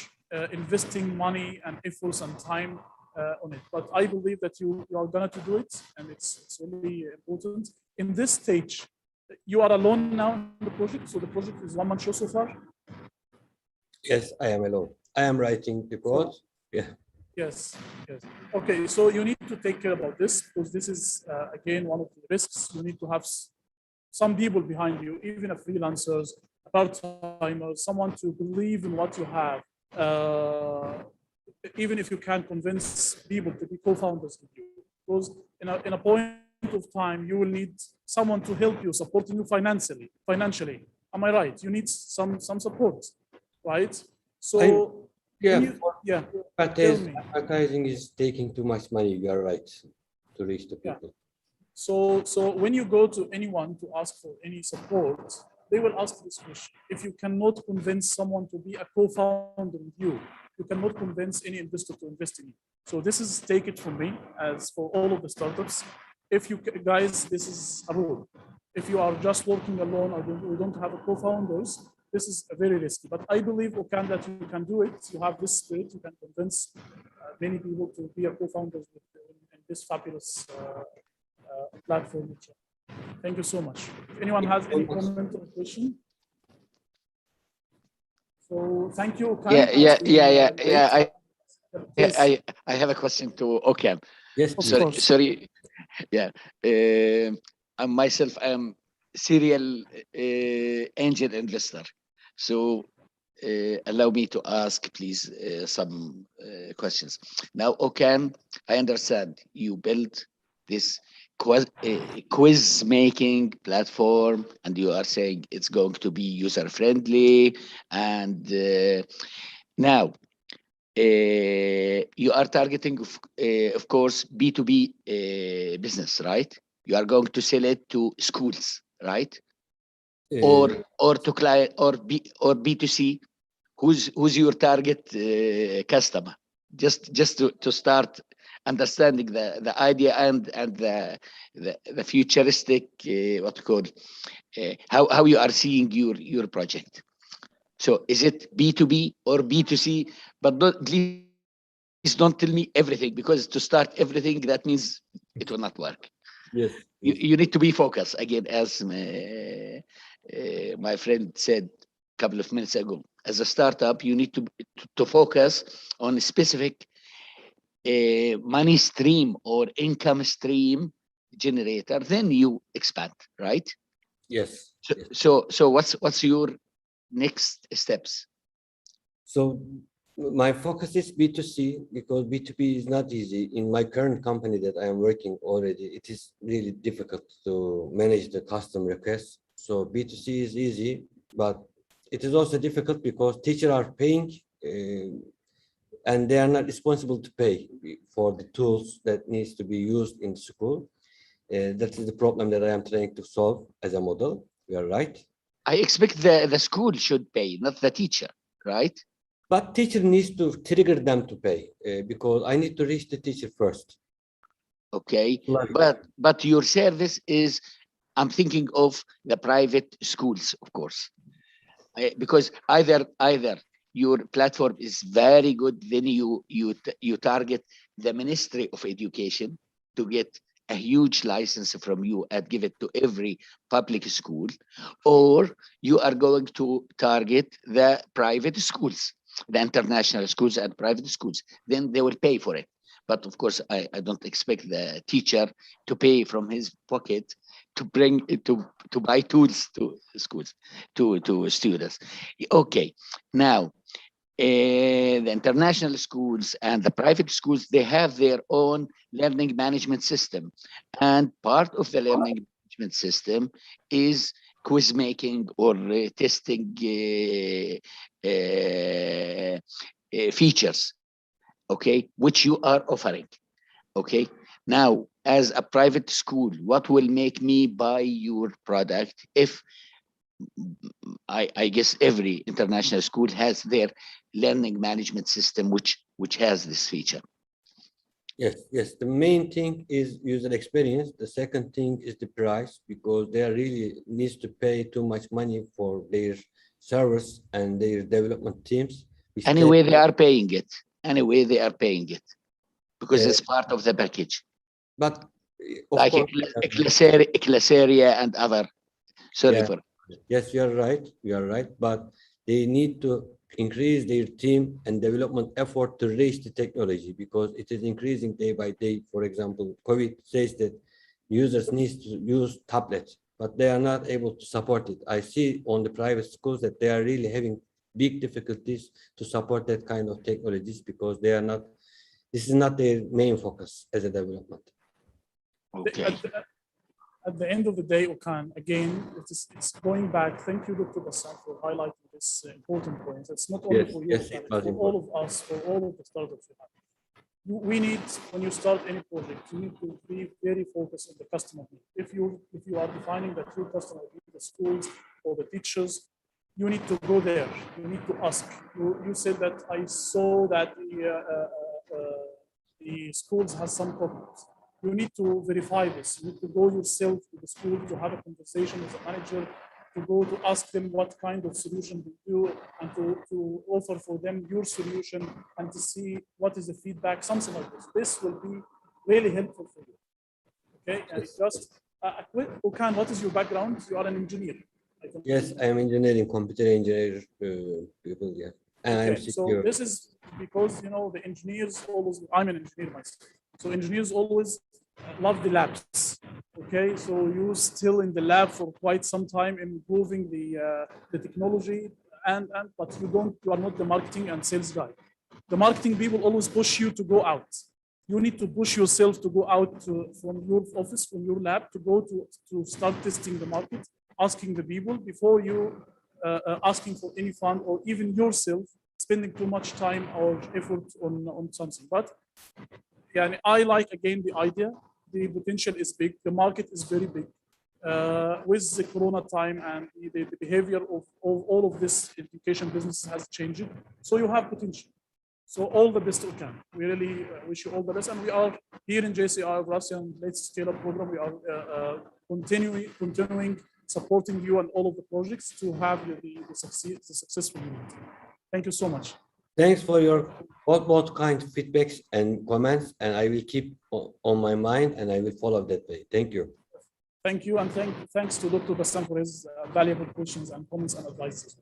investing money and efforts and time on it. But I believe that you are going to do it, and it's really important. In this stage, you are alone now in the project, so the project is 1 month show so far? Yes, I am alone. I am writing the code. Yeah. Yes, yes. Okay, so you need to take care about this, because this is, again, one of the risks. You need to have some people behind you, even a freelancers, part-timers, someone to believe in what you have. Even if you can't convince people to be co-founders with you, because in a point of time, you will need someone to help you, supporting you financially. Am I right? You need some support, right? So yeah, advertising is taking too much money. You are right, to reach the people. So when you go to anyone to ask for any support, they will ask this question. If you cannot convince someone to be a co-founder with you, you cannot convince any investor to invest in you. So this is, take it from me, as for all of the startups. If you guys, this is a rule. If you are just working alone or you don't have a co-founders, this is very risky. But I believe, Okan, that you can do it. You have this spirit. You can convince many people to be a co-founder in this fabulous platform. Thank you so much. If anyone has any comment or question. So thank you, Okan. I have a question to Okan. Yes, sorry. Yeah. I myself am serial angel investor. So allow me to ask, please, some questions. Now, Okan, I understand you built this quiz making platform, and you are saying it's going to be user friendly. And now you are targeting, of course, B2B business, right? You are going to sell it to schools, right? Or to client, or B2C. Who's your target customer? Just to start understanding the idea and the futuristic what you call how you are seeing your project. So is it B2B or B2C? But please don't tell me everything, because to start everything, that means it will not work. Yes. You need to be focused again, as my friend said a couple of minutes ago. As a startup, you need to focus on a specific money stream or income stream generator, then you expand, right? Yes. So what's your next steps? So my focus is B2C, because B2B is not easy. In my current company that I am working already, it is really difficult to manage the custom requests. So B2C is easy, but it is also difficult because teachers are paying and they are not responsible to pay for the tools that needs to be used in school. That is the problem that I am trying to solve as a model. You are right. I expect the school should pay, not the teacher, right? But teacher needs to trigger them to pay because I need to reach the teacher first. Okay, but your service is, I'm thinking of the private schools, of course, because either your platform is very good, then you target the Ministry of Education to get a huge license from you and give it to every public school, or you are going to target the private schools, the international schools and private schools, then they will pay for it. But of course, I don't expect the teacher to pay from his pocket to bring it to buy tools to schools, to students. Okay, now the international schools and the private schools, they have their own learning management system, and part of the learning management system is quiz making or testing features, okay, which you are offering. Okay, now as a private school, what will make me buy your product? If I guess every international school has their learning management system which has this feature. Yes. The main thing is user experience. The second thing is the price, because they really needs to pay too much money for their servers and their development teams. Anyway, they are paying it. Anyway, they are paying it because it's part of the package. But of like course, Ecclesaria and other. Sorry for. Yes, you are right. You are right. But they need to increase their team and development effort to reach the technology, because it is increasing day by day. For example, COVID says that users need to use tablets, but they are not able to support it. I see on the private schools that they are really having big difficulties to support that kind of technologies, because they are not, this is not their main focus as a development. Okay. At the end of the day, Okan, again, it's going back. Thank you, Dr. Bassam, for highlighting this important point. It's not only for you, yes, Okan, it's for all of us, for all of the startups we have. We need, when you start any project, you need to be very focused on the customer need. If you are defining that your customer need, the schools or the teachers, you need to go there. You need to ask. You said that I saw that the schools has some problems. You need to verify this. You need to go yourself to the school to have a conversation with the manager, to go to ask them what kind of solution they do, and to offer for them your solution and to see what is the feedback, something like this. This will be really helpful for you. Okay, and just a quick, Okan, what is your background? You are an engineer. Yes, I am engineering, computer engineer people, yeah. And okay, I'm secure. So this is because, you know, the engineers always, I'm an engineer myself. So engineers always love the labs. Okay, so you still in the lab for quite some time, improving the technology, but you are not the marketing and sales guy. The marketing people always push you to go out. You need to push yourself to go out from your office, from your lab, to go to start testing the market, asking the people before you asking for any fund, or even yourself spending too much time or effort on something. But yeah, I like, again, the idea. The potential is big. The market is very big. With the Corona time and the behavior of all of this education business has changed. So you have potential. So all the best we can. We really wish you all the best. And we are here in JCI EURASIA and Let's Scale Up program. We are continuing supporting you and all of the projects to have the successful unit. Thank you so much. Thanks for your both kind feedbacks and comments, and I will keep on my mind, and I will follow that way. Thank you. Thank you, and thanks to Dr. Bassam for his valuable questions and comments and advices.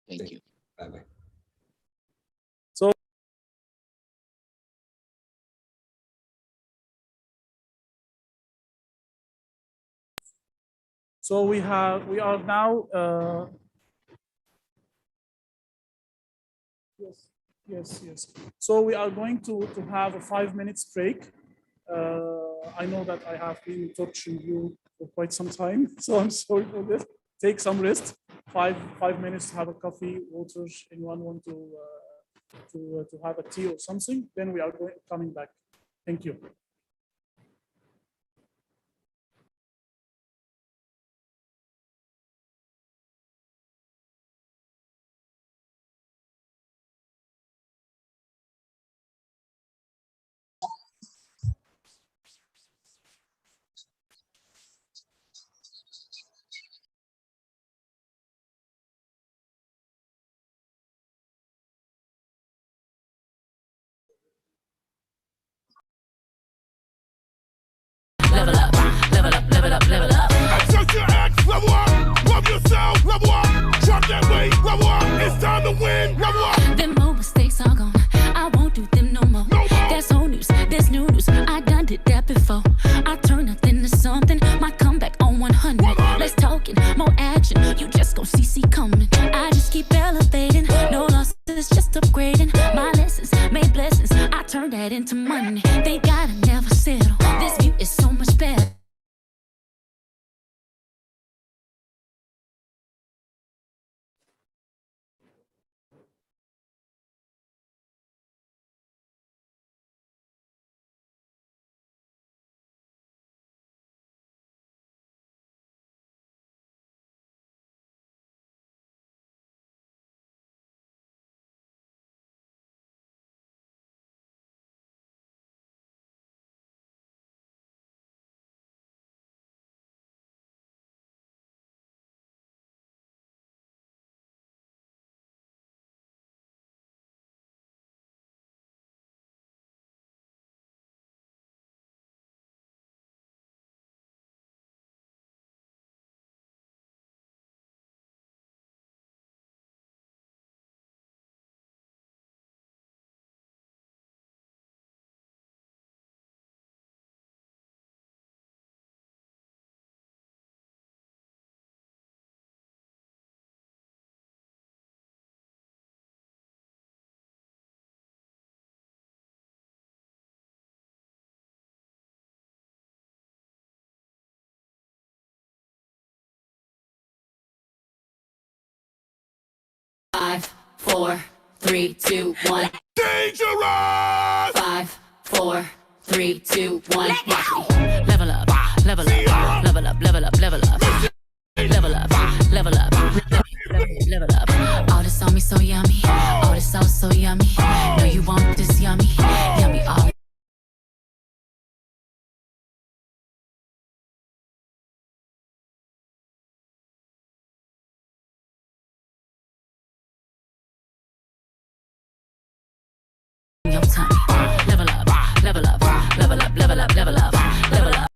Thank you. Bye-bye. So we are now yes. So we are going to have a 5 minutes break. I know that I have been torturing you for quite some time, so I'm sorry for this. Take some rest. Five minutes to have a coffee, water. Anyone want to have a tea or something? Then we are coming back. Thank you. Level up, level up, level up, level up. Exert your X, level up. Love yourself, level up. Drop that weight, level up. It's time to win, level up. Them old mistakes are gone. I won't do them no more. That's old news, there's new news. I done did that before. I turn nothing to something. My comeback on 100. Less talking, more action. You just gon' see coming. I just keep elevating. No losses, just upgrading. My lessons made blessings. I turn that into money. They gotta never settle. This view is so much better. Five, four, three, two, one. Dangerous! 5, 4, 3, 2, 1. Watch me. Level up, level up, level up, level up, level up. Level up, level up, level up. All this on me so yummy. All this sauce so yummy. Know you want this yummy. Yummy all your tummy. Level up, level up, level up, level up, level up, level up.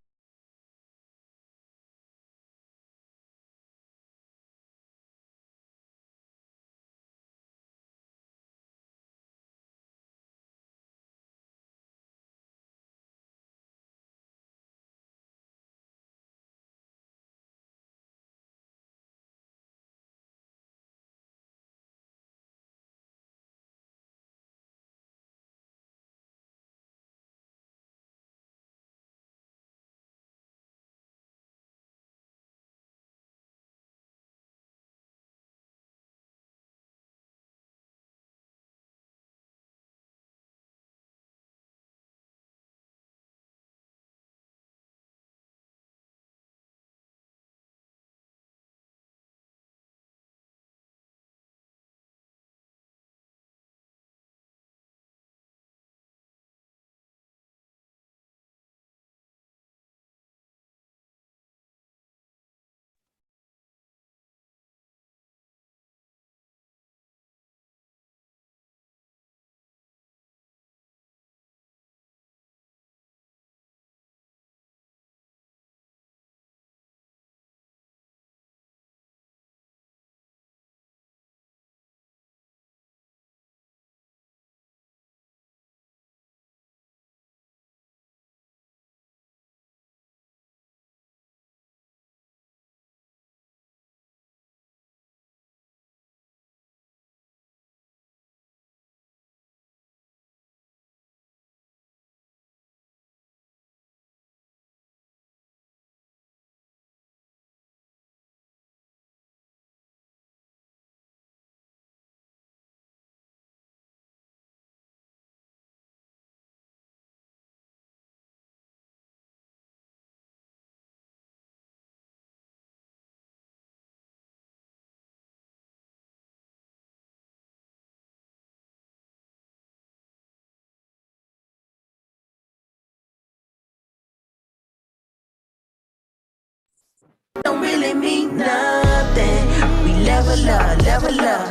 really mean nothing. We level up, level up.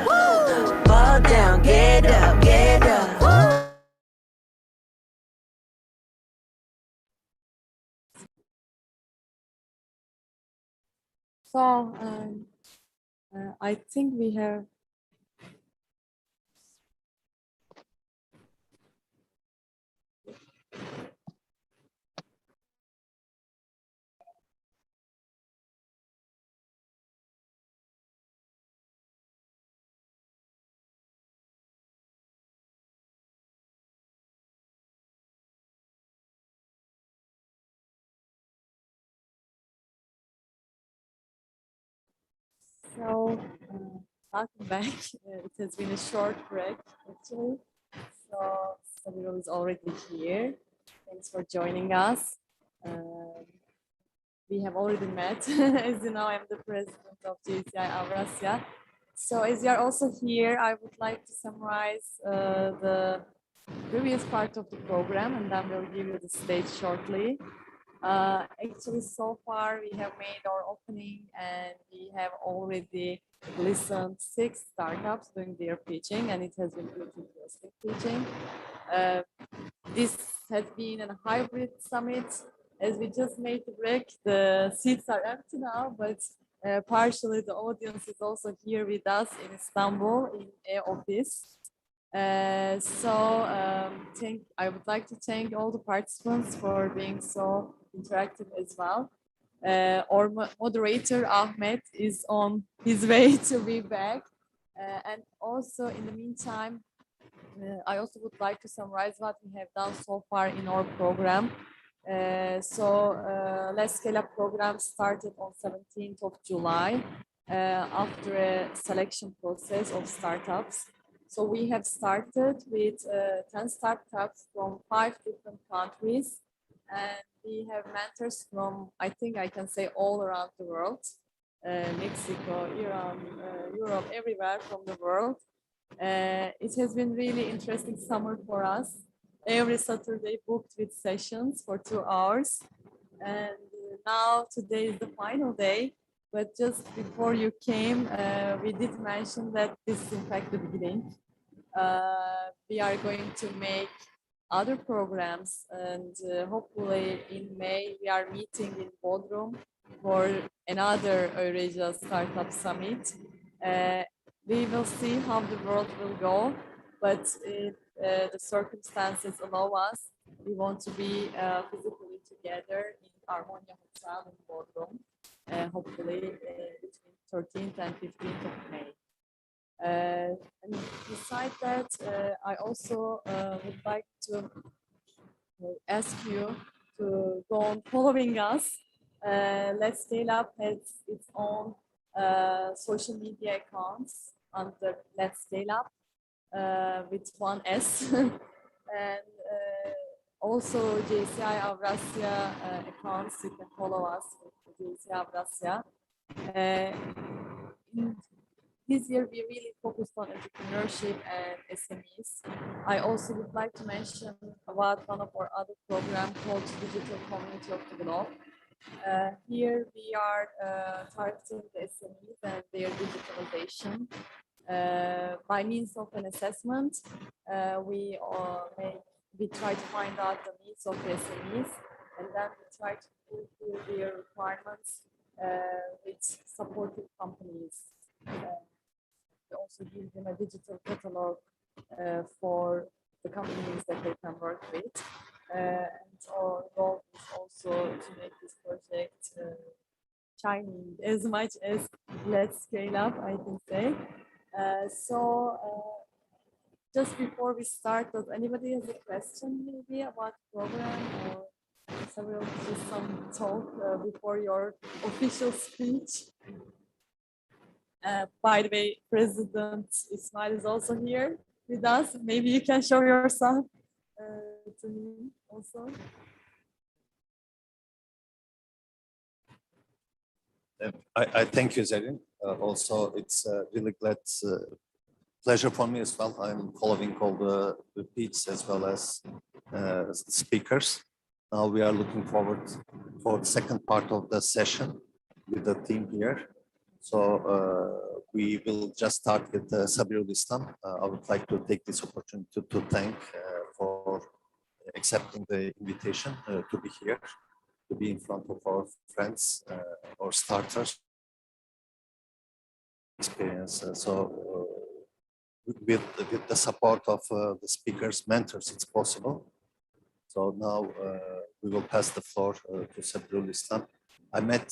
Fall down, get up, get up. So I think we have so welcome back. It has been a short break actually. So Sabiro is already here. Thanks for joining us. We have already met. As you know, I'm the president of JCI EURASIA. So as you are also here, I would like to summarize the previous part of the program, and then we'll give you the stage shortly. Actually, so far we have made our opening and we have already listened 6 startups doing their pitching, and it has been really interesting pitching. This has been a hybrid summit. As we just made the break, the seats are empty now, but partially the audience is also here with us in Istanbul in a office. I would like to thank all the participants for being so interactive as well. Our moderator Ahmet is on his way to be back. And also in the meantime, I also would like to summarize what we have done so far in our program. Let's Scale Up program started on 17th of July after a selection process of startups. So we have started with 10 startups from 5 different countries, and we have mentors from, I think I can say, all around the world, Mexico, Iran, Europe, everywhere from the world. It has been really interesting summer for us. Every Saturday booked with sessions for 2 hours. And now today is the final day. But just before you came, we did mention that this is in fact the beginning. We are going to make other programs, and hopefully in May we are meeting in Bodrum for another EURASIA Startup Summit. We will see how the world will go, but if the circumstances allow us, we want to be physically together in Harmonia Hotel in Bodrum, hopefully between 13th and 15th of May. And besides that, I also would like to ask you to go on following us. Let's Scale Up has its own social media accounts under Let's Scale Up with 1 S. And also JCI EURASIA accounts, you can follow us with JCI EURASIA. This year we really focused on entrepreneurship and SMEs. I also would like to mention about one of our other programs called Digital Community of the Globe. Here we are targeting the SMEs and their digitalization. By means of an assessment, we try to find out the needs of the SMEs, and then we try to fulfill their requirements with supportive companies. We also give them a digital catalog for the companies that they can work with. And our goal is also to make this project shining as much as Let's Scale Up, I can say. Just before we start, does anybody has a question maybe about the program, or several just some talk before your official speech? By the way, President Ismail is also here with us. Maybe you can show yourself to me also. I thank you, Zerrin. Also, it's really pleasure for me as well. I'm following all the pitches as well as speakers. Now we are looking forward for the second part of the session. with the team here. So we will just start with Sabirul Islam. I would like to take this opportunity to thank for accepting the invitation to be here, to be in front of our friends or starters experience. With the support of the speakers, mentors, it's possible. So now we will pass the floor to Sabirul Islam. I met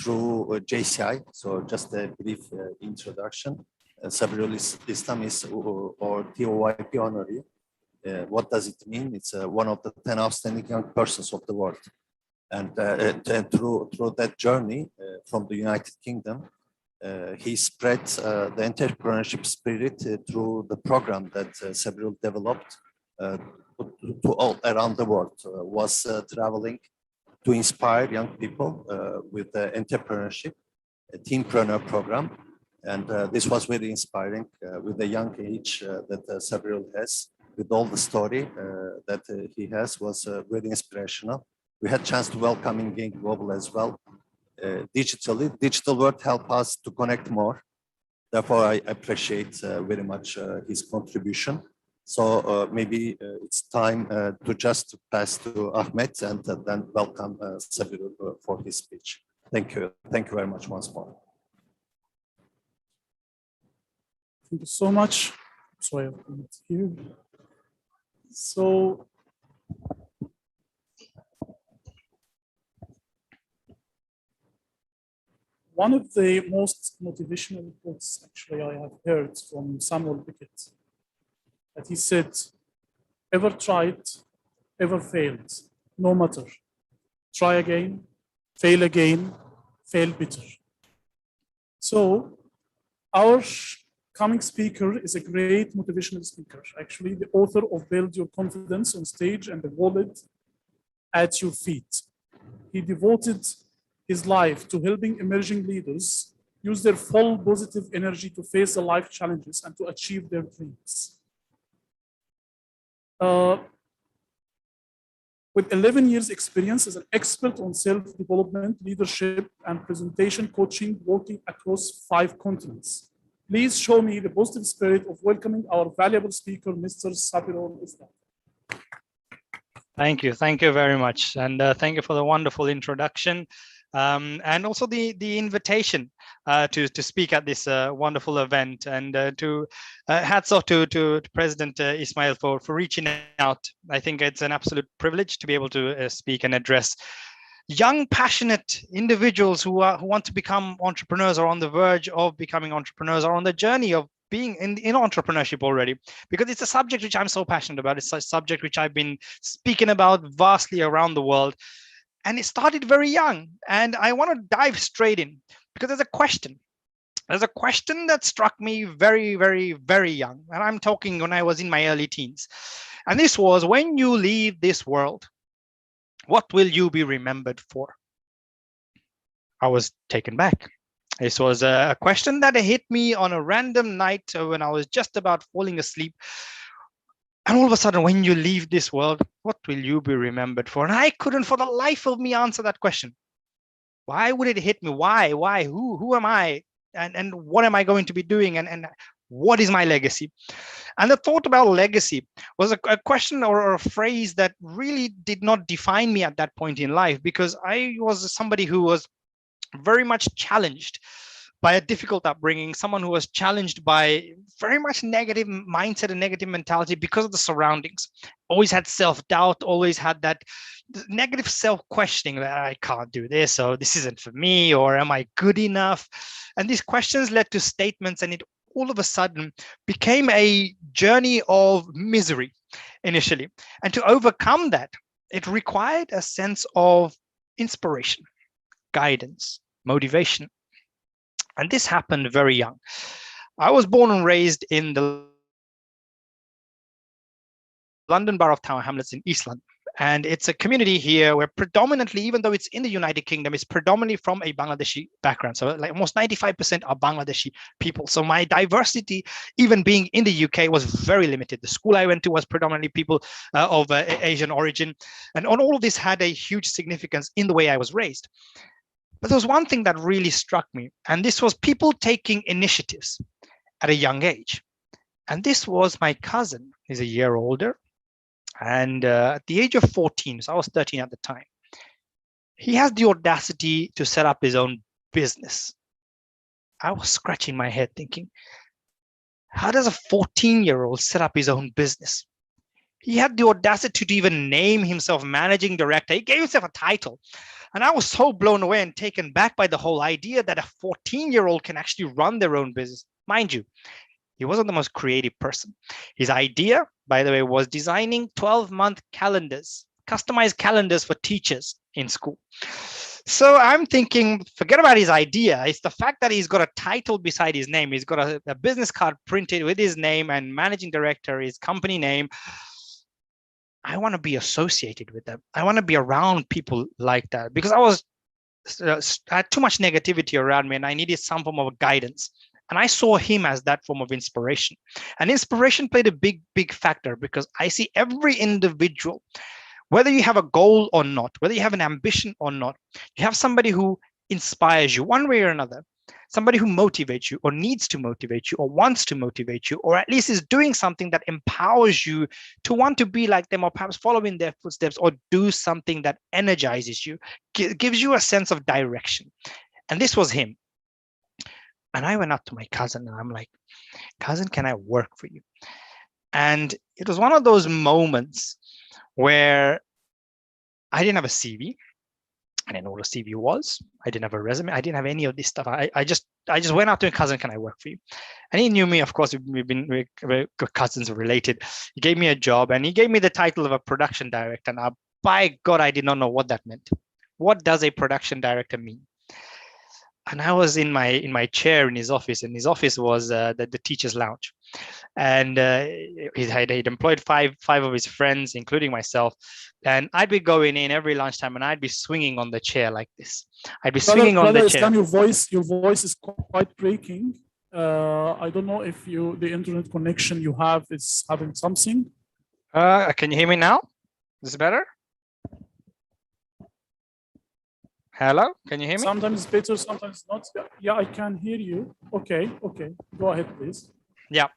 through JCI, so just a brief introduction. Sabirul Islam is or TOYP honoree. What does it mean? It's one of the 10 outstanding young persons of the world. And through that journey from the United Kingdom, he spread the entrepreneurship spirit through the program that Sabirul developed to all around the world, was traveling to inspire young people with the entrepreneurship, a teenpreneur program. And this was very inspiring with the young age that Sabirul has, with all the story that he has, was very inspirational. We had a chance to welcome in Gain Global as well. Digitally, digital world help us to connect more. Therefore, I appreciate very much his contribution. So maybe it's time to just pass to Ahmet and then welcome Sabirul for his speech. Thank you. Thank you very much once more. Thank you so much. So I have it here. So one of the most motivational quotes actually I have heard from Samuel Beckett, that he said, ever tried, ever failed, no matter. Try again, fail better. So our coming speaker is a great motivational speaker, actually the author of Build Your Confidence on Stage and the Wallet at Your Feet. He devoted his life to helping emerging leaders use their full positive energy to face the life challenges and to achieve their dreams. With 11 years experience as an expert on self-development, leadership, and presentation coaching, working across 5 continents. Please show me the positive spirit of welcoming our valuable speaker, Mr. Sabirul Islam. Thank you very much. And thank you for the wonderful introduction. And also the invitation to speak at this wonderful event, and to hats off to President Ismail for reaching out. I think it's an absolute privilege to be able to speak and address young, passionate individuals who want to become entrepreneurs, or on the verge of becoming entrepreneurs, or on the journey of being in entrepreneurship already, because it's a subject which I'm so passionate about. It's a subject which I've been speaking about vastly around the world. And it started very young, and I want to dive straight in because there's a question. There's a question that struck me very, very, very young, and I'm talking when I was in my early teens. And this was, when you leave this world, what will you be remembered for? I was taken back. This was a question that hit me on a random night when I was just about falling asleep. And all of a sudden, when you leave this world, what will you be remembered for? And I couldn't for the life of me answer that question. Why would it hit me? Why? Who am I? And what am I going to be doing? And what is my legacy? And the thought about legacy was a question or a phrase that really did not define me at that point in life, because I was somebody who was very much challenged by a difficult upbringing, someone who was challenged by very much negative mindset and negative mentality because of the surroundings. Always had self-doubt, always had that negative self-questioning that I can't do this, or this isn't for me, or am I good enough? And these questions led to statements, and it all of a sudden became a journey of misery initially. And to overcome that, it required a sense of inspiration, guidance, motivation. And this happened very young. I was born and raised in the London Borough of Tower Hamlets in East London. And it's a community here where predominantly, even though it's in the United Kingdom, it's predominantly from a Bangladeshi background. So like almost 95% are Bangladeshi people. So my diversity, even being in the UK, was very limited. The school I went to was predominantly people of Asian origin. And all of this had a huge significance in the way I was raised. But there was one thing that really struck me, and this was people taking initiatives at a young age. And this was my cousin. He's a year older. And at the age of 14, so I was 13 at the time, he has the audacity to set up his own business. I was scratching my head thinking, how does a 14-year-old set up his own business? He had the audacity to even name himself managing director. He gave himself a title. And I was so blown away and taken back by the whole idea that a 14-year-old can actually run their own business. Mind you, he wasn't the most creative person. His idea, by the way, was designing 12-month calendars, customized calendars for teachers in school. So I'm thinking, forget about his idea. It's the fact that he's got a title beside his name. He's got a business card printed with his name and managing director, his company name. I want to be associated with them. I want to be around people like that because I had too much negativity around me and I needed some form of guidance. And I saw him as that form of inspiration. And inspiration played a big, big factor because I see every individual, whether you have a goal or not, whether you have an ambition or not, you have somebody who inspires you one way or another, somebody who motivates you or needs to motivate you or wants to motivate you, or at least is doing something that empowers you to want to be like them or perhaps follow in their footsteps or do something that energizes you, gives you a sense of direction. And this was him. And I went up to my cousin and I'm like, cousin, can I work for you? And it was one of those moments where I didn't have a CV. I didn't know what a CV was. I didn't have a resume. I didn't have any of this stuff. I just went up to him, cousin, can I work for you? And he knew me, of course, we're cousins related. He gave me a job and he gave me the title of a production director. Now, by God, I did not know what that meant. What does a production director mean? And I was in my chair in his office, and his office was the teacher's lounge. And he'd employed five of his friends, including myself. And I'd be going in every lunchtime, and I'd be swinging on the chair like this. I'd be swinging on the chair. Islam, your voice is quite breaking. I don't know if the internet connection you have is having something. Can you hear me now? Is it better? Hello, can you hear me? Sometimes better, sometimes not. Yeah, I can hear you. Okay, go ahead, please. Yeah.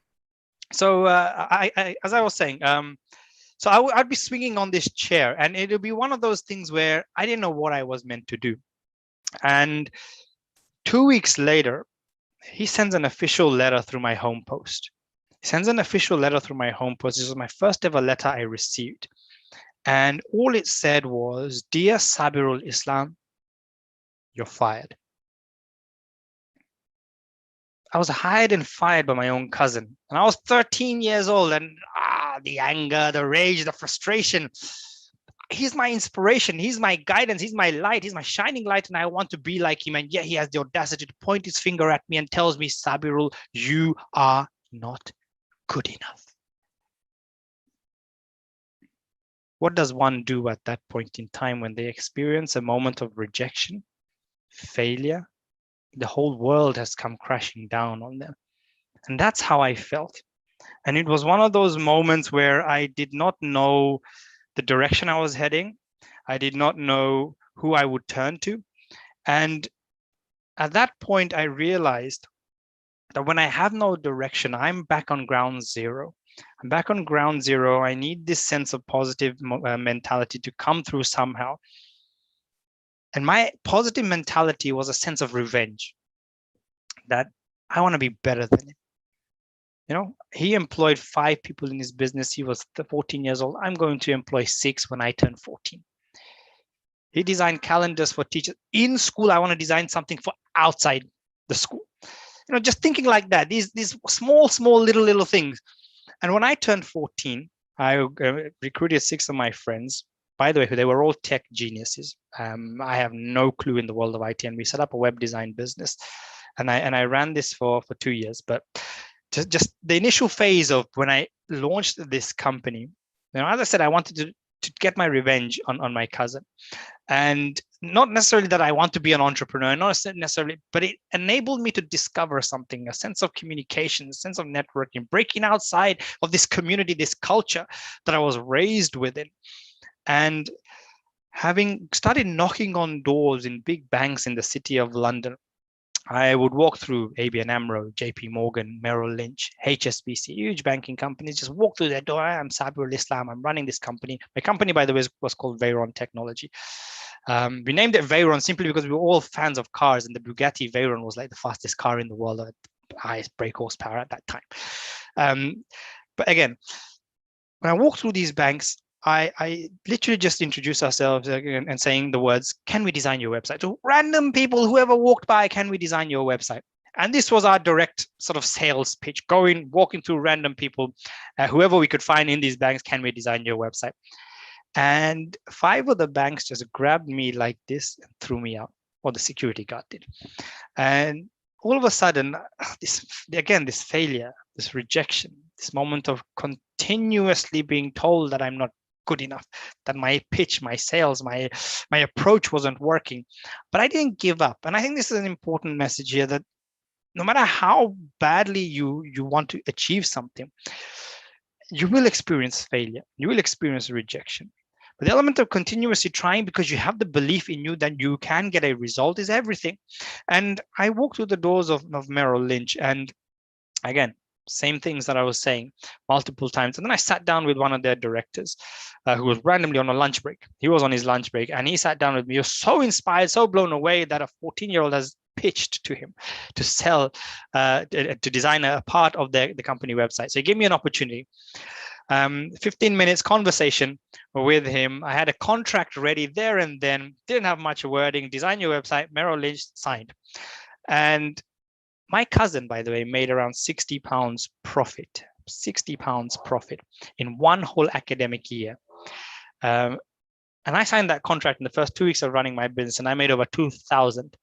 So as I was saying, so I'd be swinging on this chair, and it would be one of those things where I didn't know what I was meant to do. And 2 weeks later, he sends an official letter through my home post. He sends an official letter through my home post. This was my first ever letter I received. And all it said was, "Dear Sabirul Islam, you're fired." I was hired and fired by my own cousin. And I was 13 years old, and the anger, the rage, the frustration. He's my inspiration. He's my guidance. He's my light. He's my shining light. And I want to be like him. And yet he has the audacity to point his finger at me and tells me, Sabirul, you are not good enough. What does one do at that point in time when they experience a moment of rejection, failure? The whole world has come crashing down on them. And that's how I felt. And it was one of those moments where I did not know the direction I was heading. I did not know who I would turn to. And at that point, I realized that when I have no direction, I'm back on ground zero. I'm back on ground zero. I need this sense of positive mentality to come through somehow. And my positive mentality was a sense of revenge, that I want to be better than him. You know, he employed 5 people in his business. He was 14 years old. I'm going to employ 6 when I turn 14. He designed calendars for teachers. In school, I want to design something for outside the school. You know, just thinking like that, these small little things. And when I turned 14, I recruited 6 of my friends. By the way, they were all tech geniuses. I have no clue in the world of IT, and we set up a web design business. And I ran this for 2 years. But just the initial phase of when I launched this company, you know, as I said, I wanted to get my revenge on my cousin. And not necessarily that I want to be an entrepreneur, not necessarily, but it enabled me to discover something, a sense of communication, a sense of networking, breaking outside of this community, this culture that I was raised within. And having started knocking on doors in big banks in the city of London, I would walk through ABN AMRO, JP Morgan, Merrill Lynch, HSBC, huge banking companies, just walk through their door. I'm Sabirul Islam. I'm running this company. My company, by the way, was called Veyron Technology. We named it Veyron simply because we were all fans of cars, and the Bugatti Veyron was like the fastest car in the world, at the highest brake horsepower at that time. But again, when I walk through these banks, I literally just introduce ourselves and saying the words, can we design your website? To random people, whoever walked by, can we design your website? And this was our direct sort of sales pitch, walking through random people, whoever we could find in these banks, can we design your website? And 5 of the banks just grabbed me like this and threw me out, or the security guard did. And all of a sudden, this failure, this rejection, this moment of continuously being told that I'm not good enough, that my pitch, my sales, my approach wasn't working. But I didn't give up. And I think this is an important message here, that no matter how badly you want to achieve something, you will experience failure, you will experience rejection. But the element of continuously trying, because you have the belief in you that you can get a result, is everything. And I walked through the doors of Merrill Lynch, and again, same things that I was saying multiple times. And then I sat down with one of their directors who was randomly on a lunch break. He was on his lunch break, and he sat down with me. He was so inspired, so blown away that a 14-year-old has pitched to him to sell, to design a part of the company website. So he gave me an opportunity. 15 minutes conversation with him. I had a contract ready there and then, didn't have much wording, design your website, Merrill Lynch, signed. And my cousin, by the way, made around 60 pounds profit, 60 pounds profit in one whole academic year. And I signed that contract in the first 2 weeks of running my business, and I made over 2,000.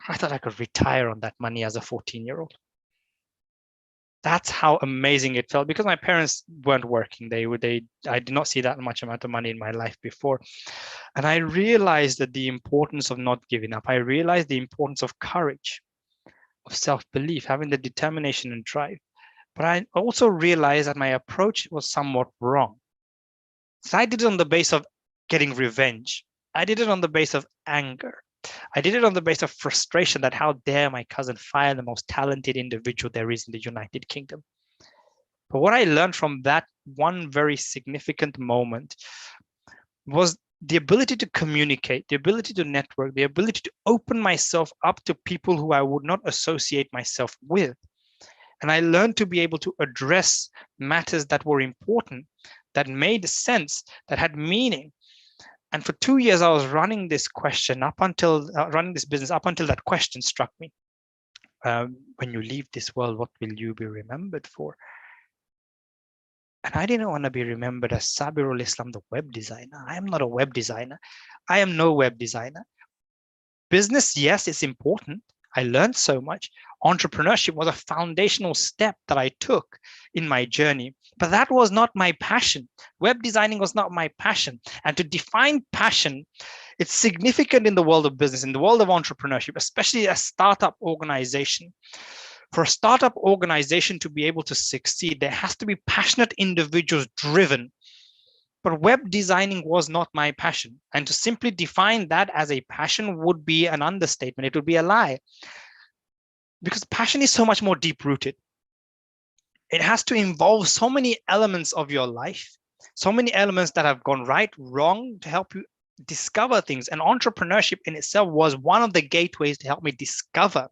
I thought I could retire on that money as a 14-year-old. That's how amazing it felt, because my parents weren't working. I did not see that much amount of money in my life before. And I realized that the importance of not giving up. I realized the importance of courage, of self-belief, having the determination and drive. But I also realized that my approach was somewhat wrong. So I did it on the base of getting revenge. I did it on the base of anger. I did it on the base of frustration that how dare my cousin fire the most talented individual there is in the United Kingdom. But what I learned from that one very significant moment was the ability to communicate, the ability to network, the ability to open myself up to people who I would not associate myself with. And I learned to be able to address matters that were important, that made sense, that had meaning. And for 2 years, I was running this question running this business up until that question struck me. When you leave this world, what will you be remembered for? And I didn't want to be remembered as Sabirul Islam, the web designer. I am not a web designer. I am no web designer. Business, yes, it's important. I learned so much. Entrepreneurship was a foundational step that I took in my journey, but that was not my passion. Web designing was not my passion. And to define passion, it's significant in the world of business, in the world of entrepreneurship, especially a startup organization. For a startup organization to be able to succeed, there has to be passionate individuals driven. But web designing was not my passion. And to simply define that as a passion would be an understatement. It would be a lie. Because passion is so much more deep-rooted. It has to involve so many elements of your life, so many elements that have gone right, wrong, to help you discover things. And entrepreneurship in itself was one of the gateways to help me discover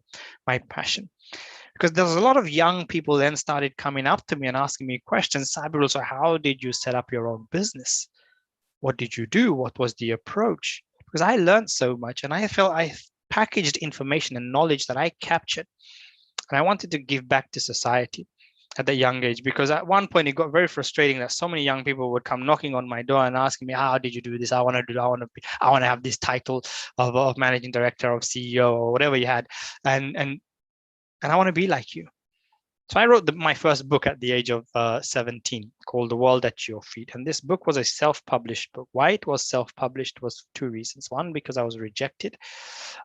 my passion. Because there was a lot of young people then started coming up to me and asking me questions. Sabirul, so how did you set up your own business? What did you do? What was the approach? Because I learned so much, and I felt I packaged information and knowledge that I captured. And I wanted to give back to society at that young age, because at one point it got very frustrating that so many young people would come knocking on my door and asking me, how did you do this? I want to have this title of managing director, of CEO, or whatever you had. And I want to be like you. So I wrote my first book at the age of 17 called The World at Your Feet. And this book was a self-published book. Why it was self-published was 2 reasons. One, because I was rejected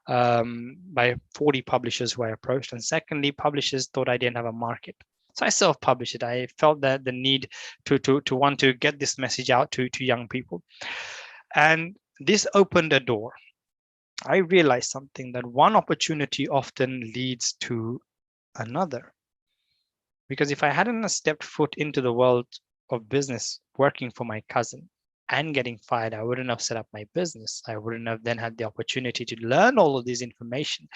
by 40 publishers who I approached. And secondly, publishers thought I didn't have a market. So I self-published it. I felt that the need to want to get this message out to young people. And this opened a door. I realized something, that one opportunity often leads to another. Because if I hadn't stepped foot into the world of business working for my cousin and getting fired, I wouldn't have set up my business. I wouldn't have then had the opportunity to learn all of this information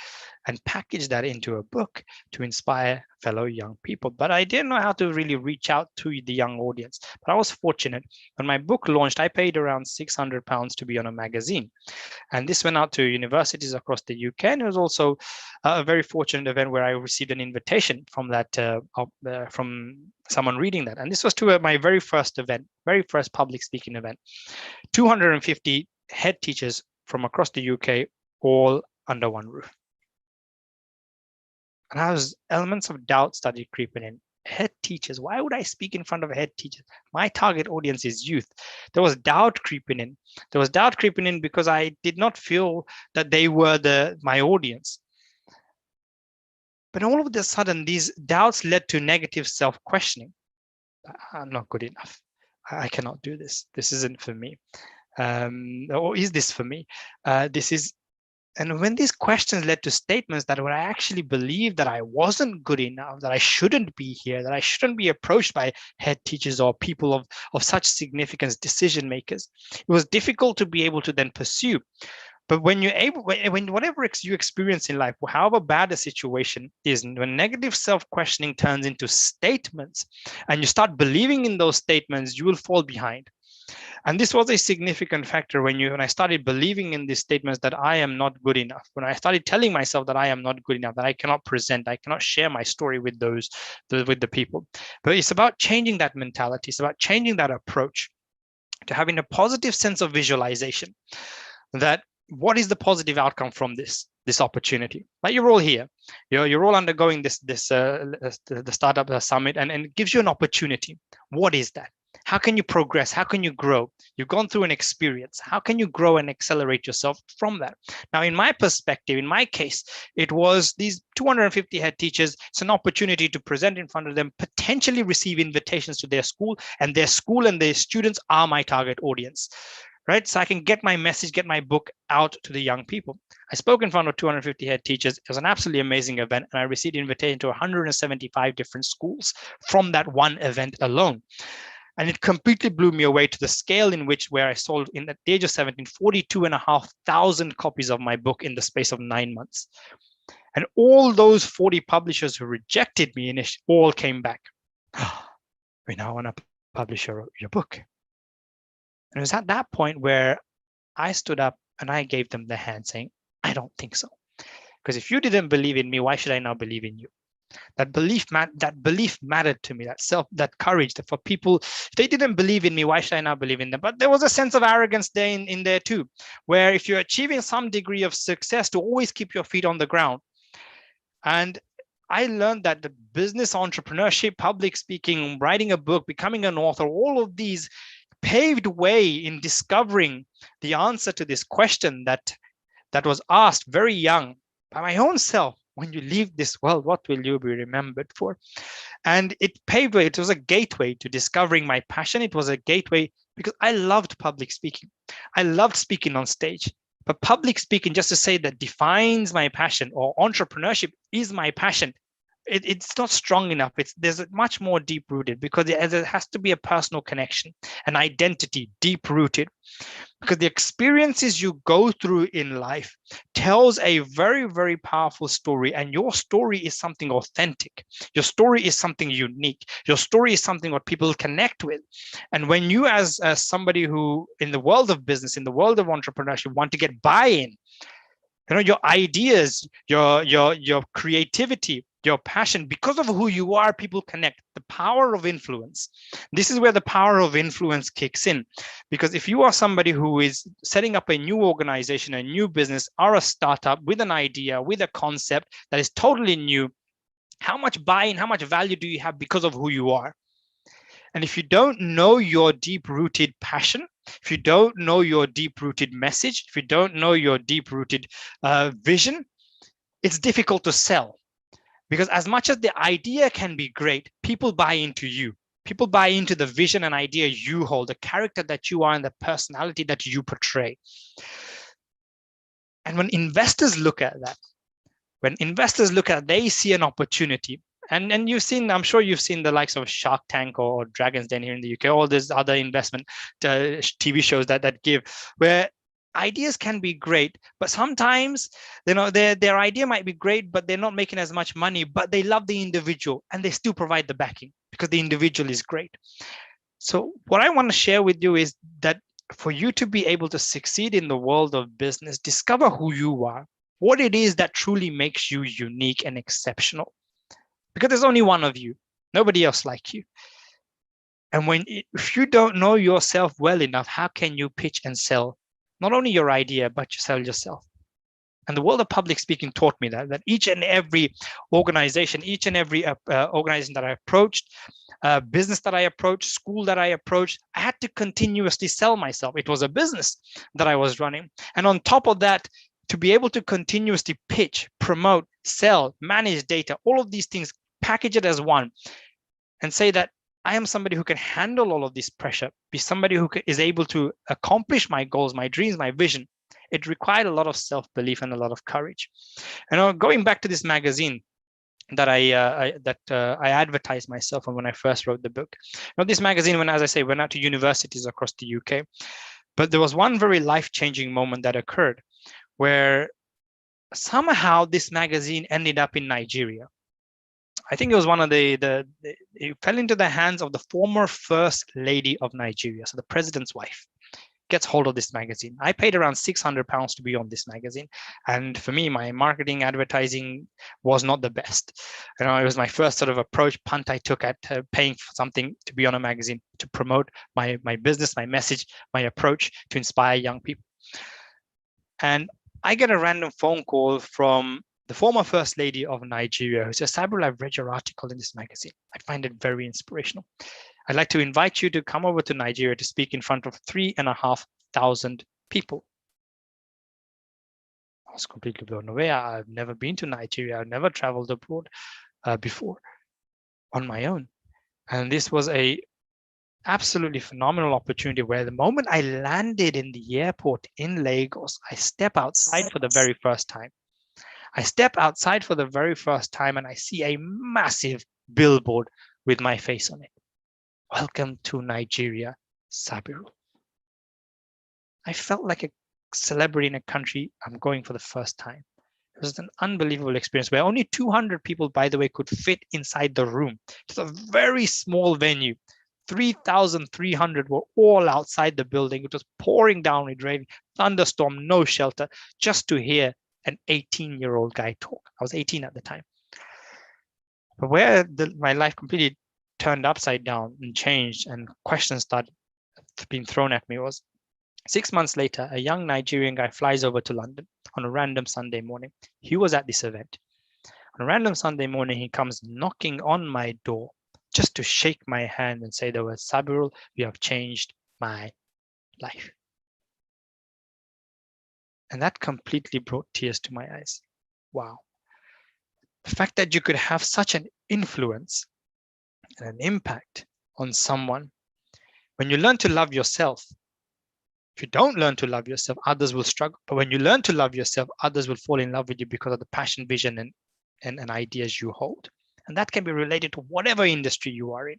and package that into a book to inspire fellow young people. But I didn't know how to really reach out to the young audience. But I was fortunate. When my book launched, I paid around £600 to be on a magazine. And this went out to universities across the UK. And it was also a very fortunate event where I received an invitation from that from someone reading that. And this was to my very first event, very first public speaking event. 250 head teachers from across the UK, all under one roof. And I was elements of doubt started creeping in. Head teachers, why would I speak in front of head teachers? My target audience is youth. There was doubt creeping in. There was doubt creeping in because I did not feel that they were my audience. But all of a sudden, these doubts led to negative self-questioning. I'm not good enough. I cannot do this. This isn't for me. Or is this for me? And when these questions led to statements that I actually believed that I wasn't good enough, that I shouldn't be here, that I shouldn't be approached by head teachers or people of such significance, decision makers, it was difficult to be able to then pursue. But when you're able, when whatever you experience in life, however bad a situation is, when negative self-questioning turns into statements and you start believing in those statements, you will fall behind. And this was a significant factor when I started believing in these statements that I am not good enough. When I started telling myself that I am not good enough, that I cannot present, I cannot share my story with with the people. But it's about changing that mentality. It's about changing that approach to having a positive sense of visualization. That what is the positive outcome from this opportunity? Like, you're all here, you're all undergoing the startup summit, and it gives you an opportunity. What is that? How can you progress? How can you grow? You've gone through an experience. How can you grow and accelerate yourself from that? Now, in my perspective, in my case, it was these 250 head teachers. It's an opportunity to present in front of them, potentially receive invitations to their school and their students are my target audience. Right? So I can get my message, get my book out to the young people. I spoke in front of 250 head teachers. It was an absolutely amazing event, and I received invitation to 175 different schools from that one event alone. And it completely blew me away to the scale in which where I sold, in at the age of 17, 42,500 copies of my book in the space of 9 months. And all those 40 publishers who rejected me all came back. We now want to publish your book. And it was at that point where I stood up and I gave them the hand saying, I don't think so. Because if you didn't believe in me, why should I now believe in you? That belief mattered to me, that courage, that for people, if they didn't believe in me, why should I now believe in them? But there was a sense of arrogance there in there too, where if you're achieving some degree of success, to always keep your feet on the ground. And I learned that the business, entrepreneurship, public speaking, writing a book, becoming an author, all of these paved way in discovering the answer to this question that was asked very young by my own self. When you leave this world, what will you be remembered for? And it paved way. It was a gateway to discovering my passion. It was a gateway because I loved public speaking. I loved speaking on stage. But public speaking, just to say that defines my passion, or entrepreneurship is my passion, it's not strong enough. There's a much more deep rooted, because there has to be a personal connection, an identity deep rooted, because the experiences you go through in life tells a very, very powerful story. And your story is something authentic. Your story is something unique. Your story is something what people connect with. And when you, as somebody who in the world of business, in the world of entrepreneurship, want to get buy-in, your ideas, your creativity, your passion, because of who you are, people connect. The power of influence. This is where the power of influence kicks in. Because if you are somebody who is setting up a new organization, a new business, or a startup with an idea, with a concept that is totally new, how much buy-in, how much value do you have because of who you are? And if you don't know your deep-rooted passion, if you don't know your deep-rooted message, if you don't know your deep-rooted vision, it's difficult to sell. Because as much as the idea can be great, people buy into you. People buy into the vision and idea you hold, the character that you are and the personality that you portray. And when investors look at that, they see an opportunity. And you've seen, I'm sure you've seen the likes of Shark Tank or Dragon's Den here in the UK, all these other investment TV shows that give, where ideas can be great, but sometimes, you know, their idea might be great, but they're not making as much money, but they love the individual and they still provide the backing because the individual is great. So what I want to share with you is that for you to be able to succeed in the world of business, discover who you are, what it is that truly makes you unique and exceptional. Because there's only one of you, nobody else like you. And if you don't know yourself well enough, how can you pitch and sell not only your idea, but you sell yourself? And the world of public speaking taught me that each and every organization, organization that I approached, business that I approached, school that I approached, I had to continuously sell myself. It was a business that I was running. And on top of that, to be able to continuously pitch, promote, sell, manage data, all of these things, package it as one and say that I am somebody who can handle all of this pressure, be somebody who is able to accomplish my goals, my dreams, my vision. It required a lot of self-belief and a lot of courage. And going back to this magazine that I advertised myself on when I first wrote the book. Now, this magazine, as I say, went out to universities across the UK. But there was one very life-changing moment that occurred where somehow this magazine ended up in Nigeria. I think it was one of it fell into the hands of the former first lady of Nigeria, so the president's wife gets hold of this magazine. I paid around £600 to be on this magazine. And for me, my marketing advertising was not the best. You know, it was my first sort of punt I took at paying for something to be on a magazine, to promote my business, my message, my approach to inspire young people. And I get a random phone call from the former first lady of Nigeria who says, Sabril, I've read your article in this magazine. I find it very inspirational. I'd like to invite you to come over to Nigeria to speak in front of 3,500 people. I was completely blown away. I've never been to Nigeria. I've never traveled abroad before on my own. And this was a absolutely phenomenal opportunity where the moment I landed in the airport in Lagos, I step outside for the very first time. I step outside for the very first time and I see a massive billboard with my face on it. Welcome to Nigeria, Sabril. I felt like a celebrity in a country I'm going for the first time. It was an unbelievable experience where only 200 people, by the way, could fit inside the room. It's a very small venue. 3,300 were all outside the building. It was pouring down with rain, thunderstorm, no shelter, just to hear an 18-year-old guy talk. I was 18 at the time. But where my life completely turned upside down and changed and questions started being thrown at me was 6 months later, a young Nigerian guy flies over to London on a random Sunday morning. He was at this event. On a random Sunday morning, he comes knocking on my door just to shake my hand and say the word, Sabril, you have changed my life. And that completely brought tears to my eyes. Wow. The fact that you could have such an influence and an impact on someone. When you learn to love yourself, if you don't learn to love yourself, others will struggle. But when you learn to love yourself, others will fall in love with you because of the passion, vision, and ideas you hold. And that can be related to whatever industry you are in.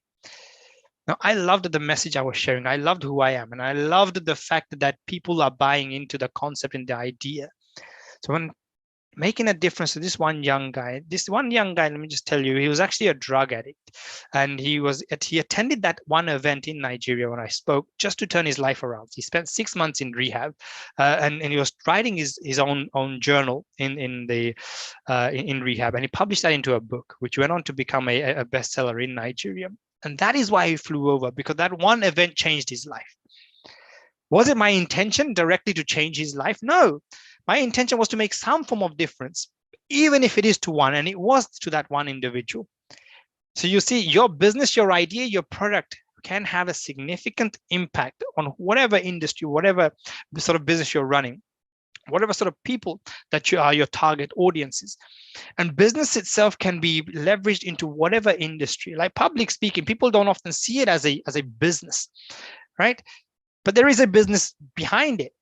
Now, I loved the message I was sharing. I loved who I am. And I loved the fact that people are buying into the concept and the idea. So when making a difference to this one young guy, let me just tell you, he was actually a drug addict. And he attended that one event in Nigeria when I spoke just to turn his life around. He spent 6 months in rehab and he was writing his own journal in rehab. And he published that into a book, which went on to become a bestseller in Nigeria. And that is why he flew over, because that one event changed his life. Was it my intention directly to change his life? No. My intention was to make some form of difference, even if it is to one, and it was to that one individual. So you see, your business, your idea, your product can have a significant impact on whatever industry, whatever sort of business you're running. whatever sort of people that you are your target audiences. And business itself can be leveraged into whatever industry. Like public speaking, people don't often see it as a business, right? But there is a business behind it.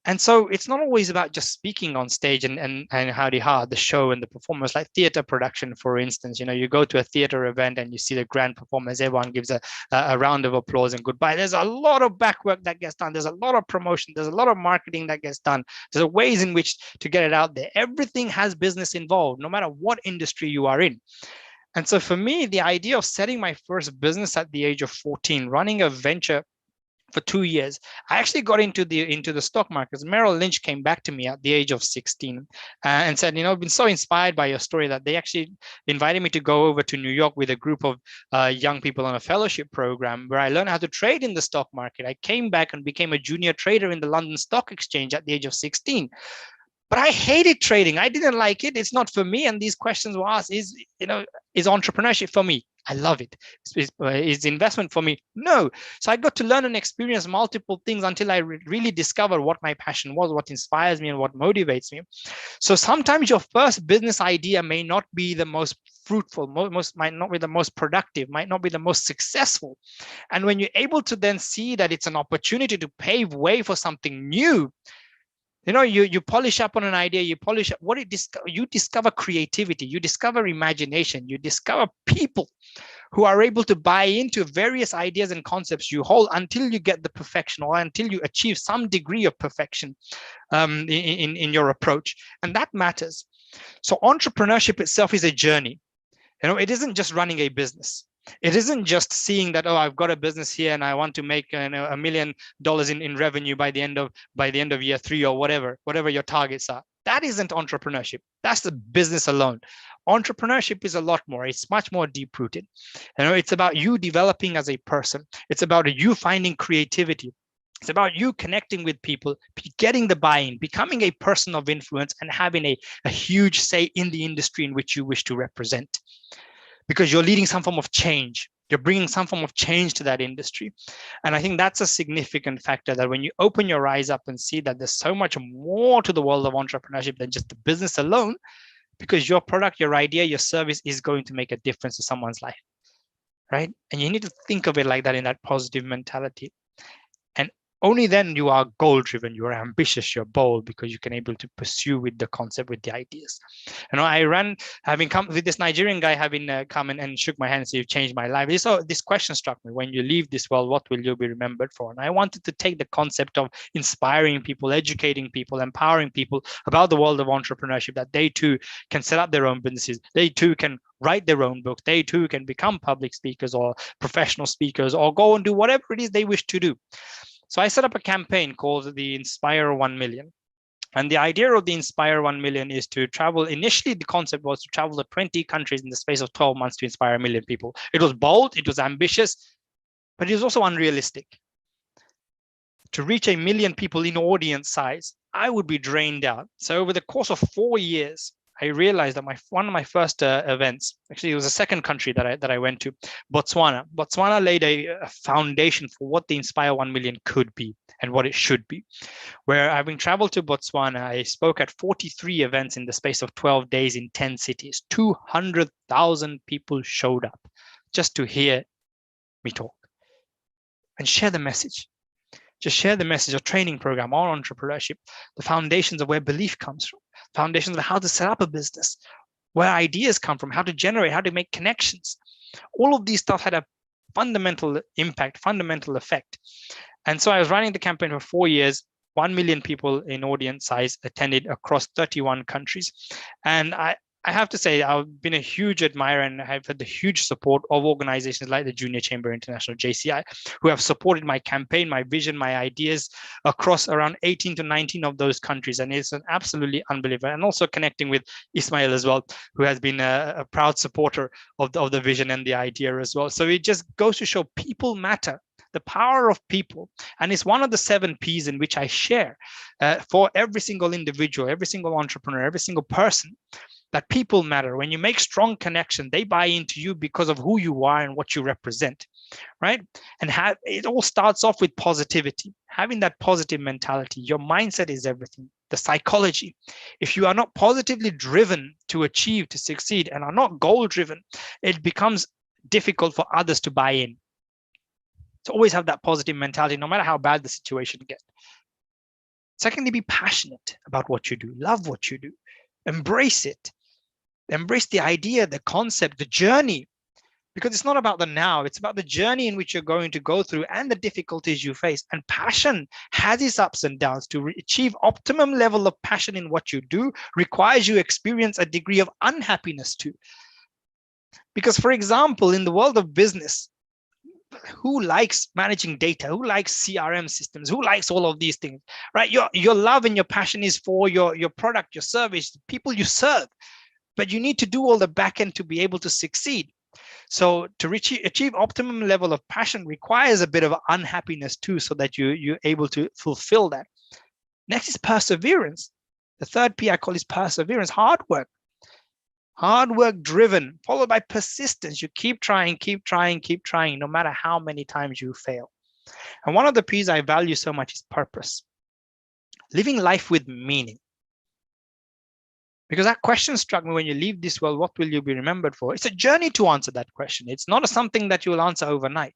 And so it's not always about just speaking on stage and howdy ha, the show and the performance, like theater production, for instance. You know, you go to a theater event and you see the grand performance, everyone gives a round of applause and goodbye. There's a lot of back work that gets done. There's a lot of promotion. There's a lot of marketing that gets done. There's ways in which to get it out there. Everything has business involved, no matter what industry you are in. And so for me, the idea of setting my first business at the age of 14, running a venture for 2 years, I actually got into the stock markets. Merrill Lynch came back to me at the age of 16 and said, you know, I've been so inspired by your story that they actually invited me to go over to New York with a group of young people on a fellowship program where I learned how to trade in the stock market. I came back and became a junior trader in the London Stock Exchange at the age of 16. But I hated trading. I didn't like it. It's not for me. And these questions were asked, is entrepreneurship for me? I love it. Is investment for me? No. So I got to learn and experience multiple things until I really discovered what my passion was, what inspires me and what motivates me. So sometimes your first business idea may not be the most fruitful, might not be the most productive, might not be the most successful. And when you're able to then see that it's an opportunity to pave way for something new, you know, you polish up on an idea, you polish up what you discover creativity, you discover imagination, you discover people who are able to buy into various ideas and concepts you hold until you get the perfection, or until you achieve some degree of perfection in your approach. And that matters. So entrepreneurship itself is a journey. You know, it isn't just running a business. It isn't just seeing that, oh, I've got a business here and I want to make $1 million in revenue by the end of year 3 or whatever your targets are. That isn't entrepreneurship. That's the business alone. Entrepreneurship is a lot more. It's much more deep rooted. You know, it's about you developing as a person. It's about you finding creativity. It's about you connecting with people, getting the buy-in, becoming a person of influence, and having a huge say in the industry in which you wish to represent. Because you're leading some form of change. You're bringing some form of change to that industry. And I think that's a significant factor, that when you open your eyes up and see that there's so much more to the world of entrepreneurship than just the business alone, because your product, your idea, your service is going to make a difference to someone's life, right? And you need to think of it like that, in that positive mentality. And only then you are goal driven, you are ambitious, you're bold, because you can able to pursue with the concept, with the ideas. You know, I ran, having come with this Nigerian guy, having come and shook my hand and said, you've changed my life. This question struck me: when you leave this world, what will you be remembered for? And I wanted to take the concept of inspiring people, educating people, empowering people about the world of entrepreneurship, that they too can set up their own businesses. They too can write their own book. They too can become public speakers or professional speakers, or go and do whatever it is they wish to do. So I set up a campaign called the Inspire 1 Million. And the idea of the Inspire 1 Million is to travel. Initially, the concept was to travel to 20 countries in the space of 12 months to inspire 1 million people. It was bold, it was ambitious, but it was also unrealistic. To reach 1 million people in audience size, I would be drained out. So over the course of 4 years, I realized that one of my first events, actually it was the second country that I went to, Botswana. Botswana laid a foundation for what the Inspire 1 Million could be and what it should be. Where having traveled to Botswana, I spoke at 43 events in the space of 12 days in 10 cities. 200,000 people showed up just to hear me talk and share the message. Just share the message of training program on entrepreneurship, the foundations of where belief comes from, foundations of how to set up a business, where ideas come from, how to generate, how to make connections. All of these stuff had a fundamental impact, fundamental effect. And so I was running the campaign for 4 years. 1 million people in audience size attended across 31 countries. And I have to say, I've been a huge admirer and have had the huge support of organizations like the Junior Chamber International, JCI, who have supported my campaign, my vision, my ideas across around 18 to 19 of those countries. And it's an absolutely unbelievable. And also connecting with Ismail as well, who has been a proud supporter of the vision and the idea as well. So it just goes to show people matter. The power of people. And it's one of the 7 P's in which I share for every single individual, every single entrepreneur, every single person, that people matter. When you make strong connection, they buy into you because of who you are and what you represent. right? And it all starts off with positivity, having that positive mentality. Your mindset is everything. The psychology. If you are not positively driven to achieve, to succeed, and are not goal driven, it becomes difficult for others to buy in. So always have that positive mentality, no matter how bad the situation gets. Secondly, be passionate about what you do. Love what you do. Embrace it. Embrace the idea, the concept, the journey. Because it's not about the now, it's about the journey in which you're going to go through and the difficulties you face. And passion has its ups and downs. To achieve optimum level of passion in what you do requires you experience a degree of unhappiness too. Because, for example, in the world of business, who likes managing data? Who likes CRM systems? Who likes all of these things, right? Your love and your passion is for your product, your service, the people you serve. But you need to do all the back end to be able to succeed. So to achieve optimum level of passion requires a bit of unhappiness too, so that you're able to fulfill that. Next is perseverance. The third P I call is perseverance, hard work. Hard work driven, followed by persistence. You keep trying, no matter how many times you fail. And one of the P's I value so much is purpose. Living life with meaning. Because that question struck me: when you leave this world, what will you be remembered for? It's a journey to answer that question. It's not something that you will answer overnight,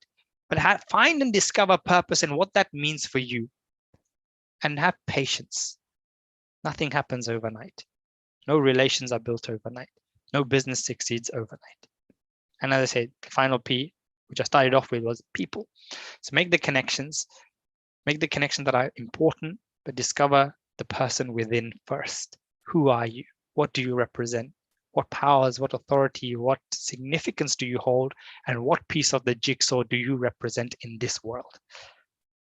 but find and discover purpose and what that means for you. And have patience. Nothing happens overnight. No relations are built overnight. No business succeeds overnight. And as I said, the final P, which I started off with, was people. So make the connections that are important, but discover the person within first. Who are you? What do you represent? What powers, what authority, what significance do you hold? And what piece of the jigsaw do you represent in this world?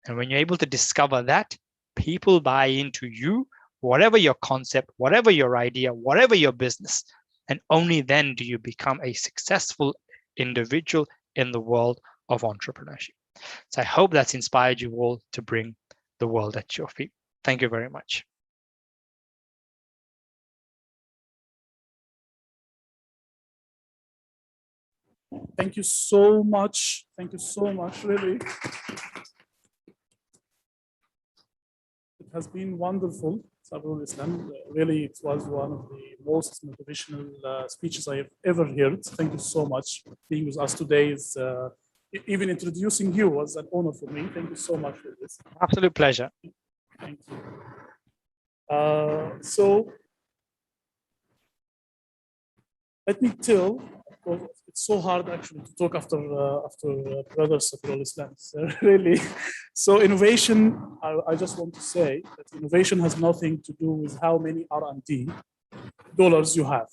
And when you're able to discover that, people buy into you, whatever your concept, whatever your idea, whatever your business. And only then do you become a successful individual in the world of entrepreneurship. So I hope that's inspired you all to bring the world at your feet. Thank you very much. Thank you so much. Thank you so much, really. It has been wonderful, Sabrul Islam. Really, it was one of the most motivational speeches I have ever heard. Thank you so much. Being with us today is, even introducing you was an honor for me. Thank you so much for this. Absolute pleasure. Thank you. So let me tell, it's so hard actually to talk after Brother Sabrul Islam. Really. So innovation, I just want to say that innovation has nothing to do with how many R&D dollars you have.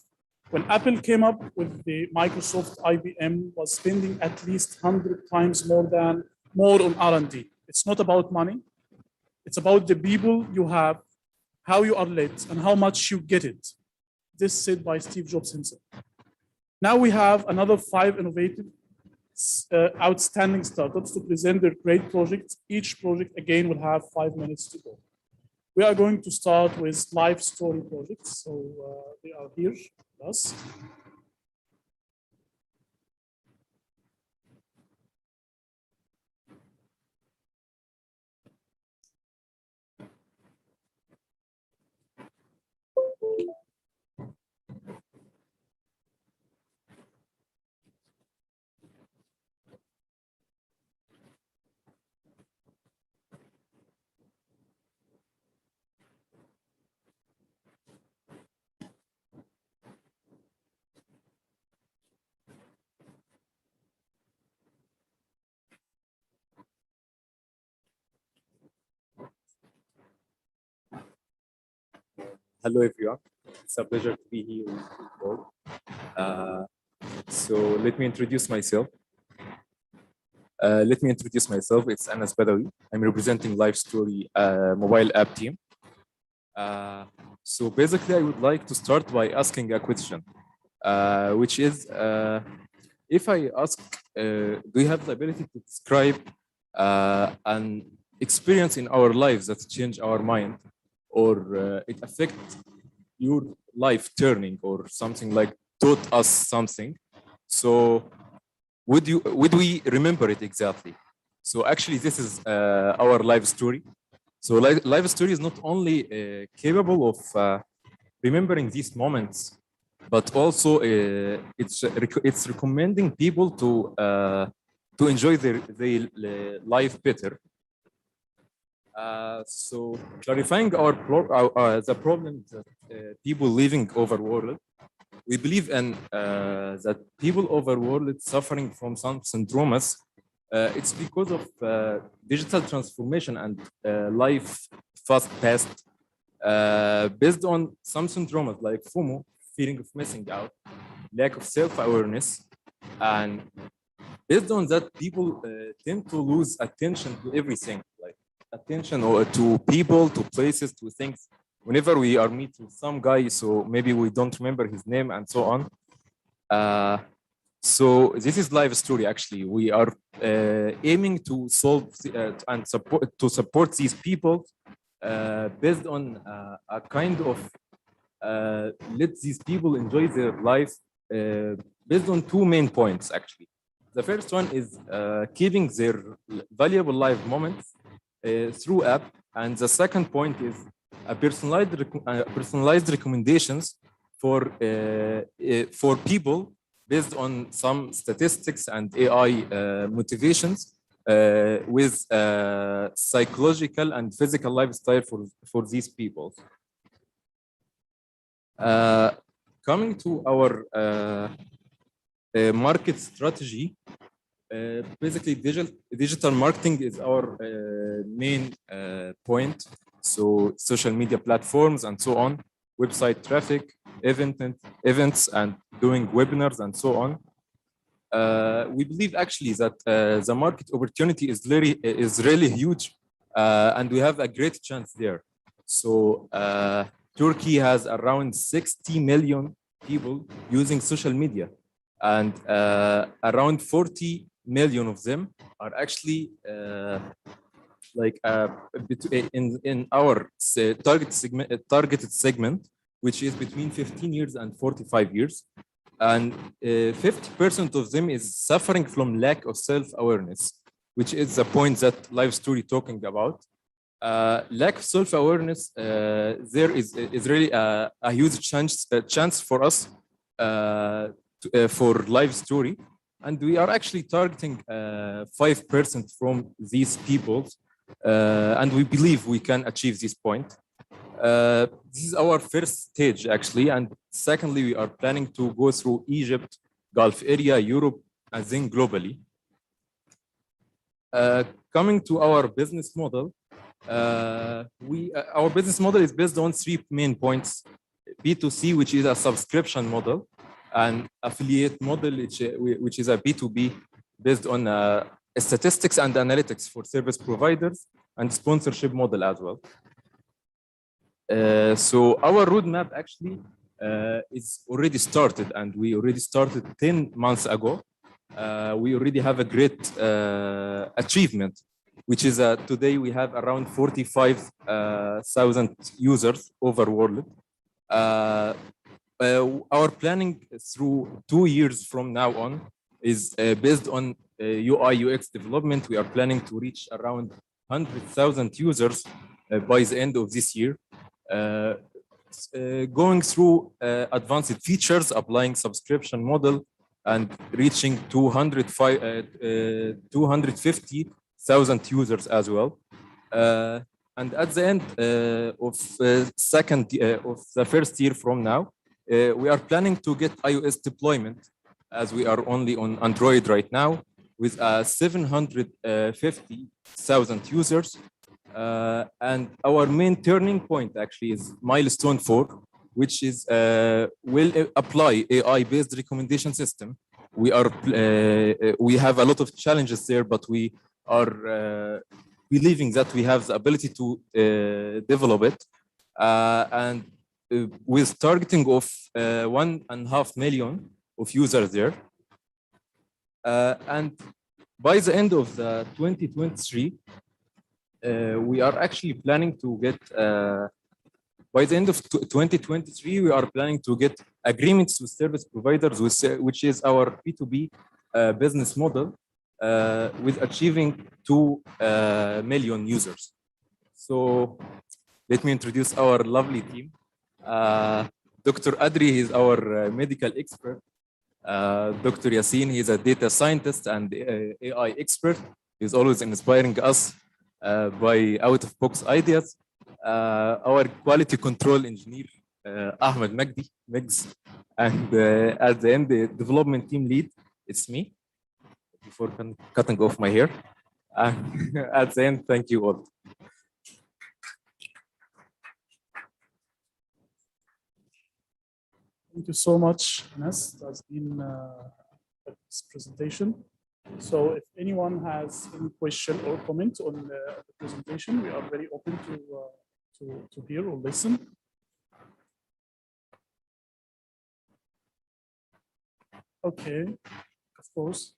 When Apple came up with the Microsoft, IBM was spending at least 100 times more on R&D. It's not about money. It's about the people you have, how you are led, and how much you get it. This said by Steve Jobs himself. Now we have another 5 innovative, outstanding startups to present their great projects. Each project, again, will have 5 minutes to go. We are going to start with life story projects. So they are here with us. Hello, everyone. It's a pleasure to be here with you all. So let me introduce myself. It's Anas Badawi. I'm representing Life Story mobile app team. So basically, I would like to start by asking a question, which is, if I ask, do you have the ability to describe an experience in our lives that changed our mind, or it affect your life turning, or something like taught us something? So would we remember it exactly? So actually, this is our life story. So life story is not only capable of remembering these moments, but also it's recommending people to enjoy their life better. So clarifying the problems that people living overworld, we believe in that people overworld suffering from some syndromes. It's because of digital transformation and life fast paced, based on some syndromes like FOMO, feeling of missing out, lack of self-awareness, and based on that, people tend to lose attention to everything, like attention or to people, to places, to things. Whenever we are meeting some guy, so maybe we don't remember his name and so on. So this is life story. Actually, we are aiming to solve and support these people based on a kind of let these people enjoy their life based on two main points. Actually, the first one is keeping their valuable life moments through app, and the second point is a personalized recommendations for people based on some statistics and AI motivations with psychological and physical lifestyle for these people. Coming to our market strategy, basically digital marketing is our main point. So social media platforms and so on, website traffic, events, and doing webinars and so on. We believe actually that the market opportunity is really huge, and we have a great chance there. So Turkey has around 60 million people using social media, and around 40 million of them are actually like in our targeted segment, which is between 15 years and 45 years. And 50% of them is suffering from lack of self-awareness, which is the point that life story talking about. Lack of self-awareness, there is really a huge chance for us for life story. And we are actually targeting 5% from these people. And we believe we can achieve this point. This is our first stage, actually. And secondly, we are planning to go through Egypt, Gulf area, Europe, and then globally. Coming to our business model, our business model is based on three main points: B2C, which is a subscription model, and affiliate model, which is a B2B based on statistics and analytics for service providers, and sponsorship model as well. So our roadmap actually is already started, and we already started 10 months ago. We already have a great achievement, which is today we have around 45,000 users overworld. Our planning through 2 years from now on is based on UI UX development. We are planning to reach around 100,000 users by the end of this year. Going through advanced features, applying subscription model, and reaching 250,000 users as well. And at the end of the first year from now, we are planning to get iOS deployment, as we are only on Android right now, with 750,000 users. And our main turning point actually is milestone 4, which is will apply AI-based recommendation system. We have a lot of challenges there, but we are believing that we have the ability to develop it, and with targeting of 1.5 million of users there. And by the end of the 2023, we are actually planning to get, by the end of 2023, we are planning to get agreements with service providers, which is our B2B business model with achieving 2 million users. So let me introduce our lovely team. Dr. Adri is our medical expert. Dr. Yassin, he's a data scientist and AI expert. He's always inspiring us by out-of-box ideas. Our quality control engineer, Ahmed Magdi, Megs, and at the end, the development team lead, it's me, before cutting off my hair. At the end, thank you all. Thank you so much, Anas. That's been this presentation. So if anyone has any question or comment on the presentation, we are very open to hear or listen. Okay, of course.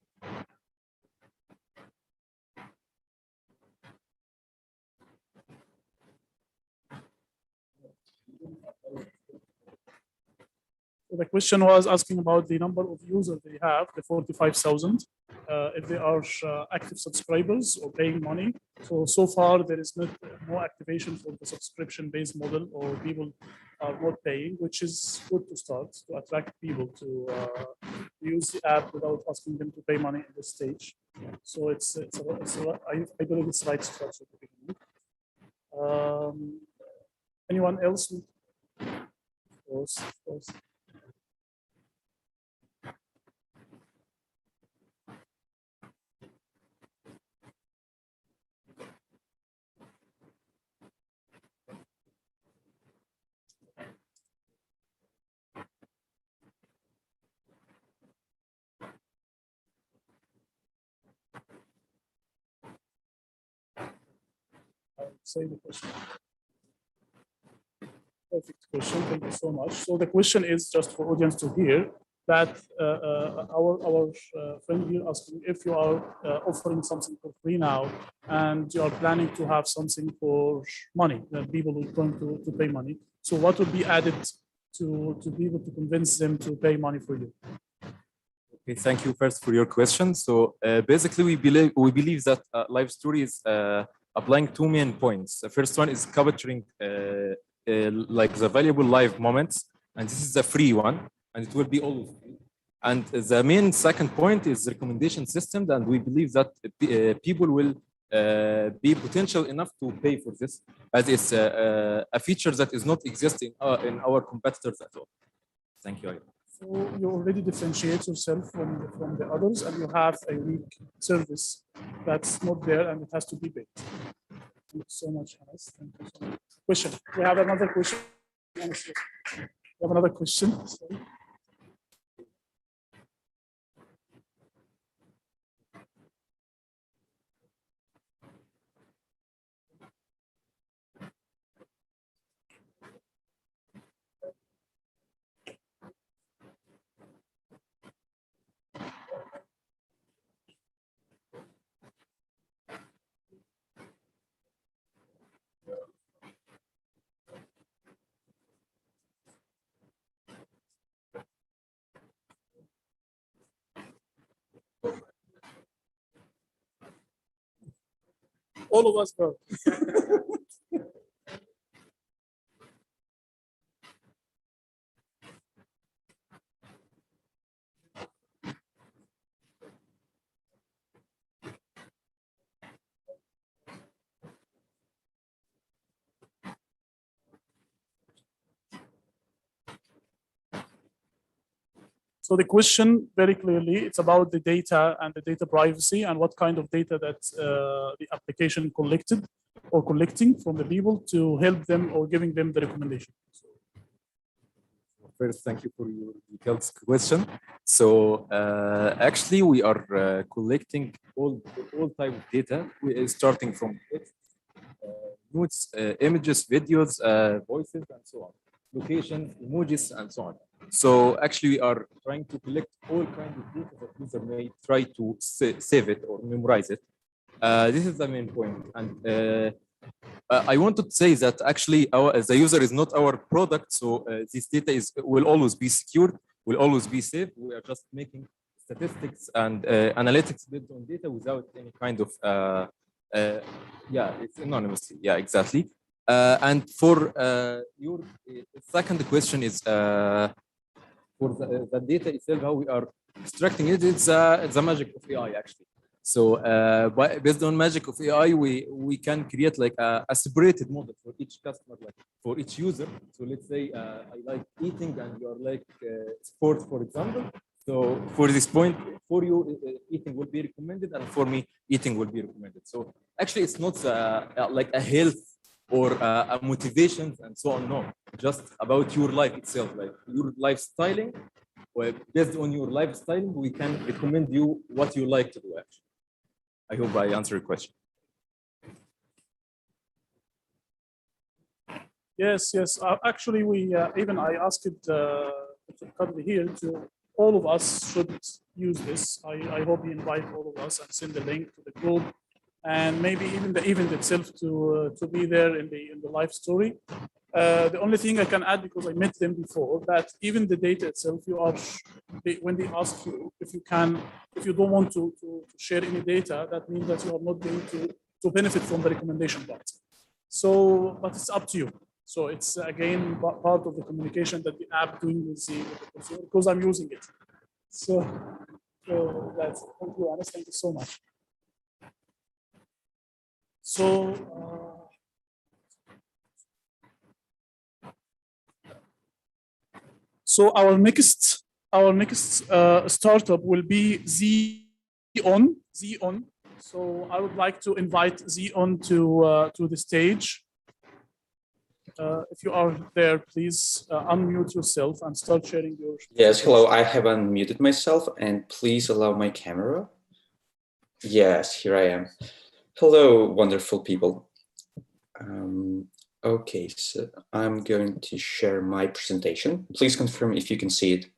So the question was asking about the number of users they have, the 45,000, if they are active subscribers or paying money. So far, there is no activation for the subscription-based model, or people are not paying, which is good to start to attract people to use the app without asking them to pay money at this stage. So I believe it's the right structure to begin with. Anyone else? Of course. Say the question. Perfect question. Thank you so much. So the question is just for audience to hear that our friend here asking if you are offering something for free now and you are planning to have something for money, that people are going to pay money. So what would be added to be able to convince them to pay money for you? Okay, thank you first for your question. So basically, we believe that live story is applying 2 main points. The first one is capturing like the valuable live moments, and this is a free one, and it will be always free. And the main second point is the recommendation system, and we believe that people will be potential enough to pay for this, as it's a feature that is not existing in our competitors at all. Thank you. So you already differentiate yourself from the others, and you have a unique service that's not there and it has to be paid. Thank you so much, Anas. Thank you so much. Question. We have another question. We have another question. Sorry. All of us go. So the question very clearly, it's about the data and the data privacy and what kind of data that the application collected or collecting from the people to help them or giving them the recommendation. First, thank you for your detailed question. So actually, we are collecting all type of data. We are starting from text, notes, images, videos, voices, and so on, locations, emojis, and so on. So actually, we are trying to collect all kinds of data that user may try to save it or memorize it. This is the main point. And I wanted to say that actually the user is not our product. So this data will always be secured, will always be safe. We are just making statistics and analytics based on data without any kind of yeah, it's anonymously. Yeah, exactly. And for your second question is for the data itself, how we are extracting it. It's the magic of AI actually. So based on magic of AI, we can create like a separated model for each customer, like for each user. So let's say I like eating and you're like sports, for example. So for this point, for you, eating will be recommended, and for me, eating will be recommended. So actually, it's not like a health or a motivation and so on. No, just about your life itself, like your lifestyling. Well, based on your lifestyle, we can recommend you what you like to do. Actually, I hope I answered your question. Yes, yes. Actually, we even I asked Dr. Qadri here to all of us should use this. I hope he invite all of us and send the link to the group, and maybe even the event itself to be there in the live story. The only thing I can add, because I met them before, that even the data itself, when they ask you if you don't want to share any data, that means that you are not going to benefit from the recommendation part. So, but it's up to you. So it's again part of the communication that the app doing with the consumer, because I'm using it. So that's, thank you, Anas. Thank you so much. So our next startup will be Xeon. So I would like to invite Xeon to the stage. If you are there, please unmute yourself and start sharing your. Yes, hello. I have unmuted myself, and please allow my camera. Yes, here I am. Hello, wonderful people. Okay, so I'm going to share my presentation. Please confirm if you can see it.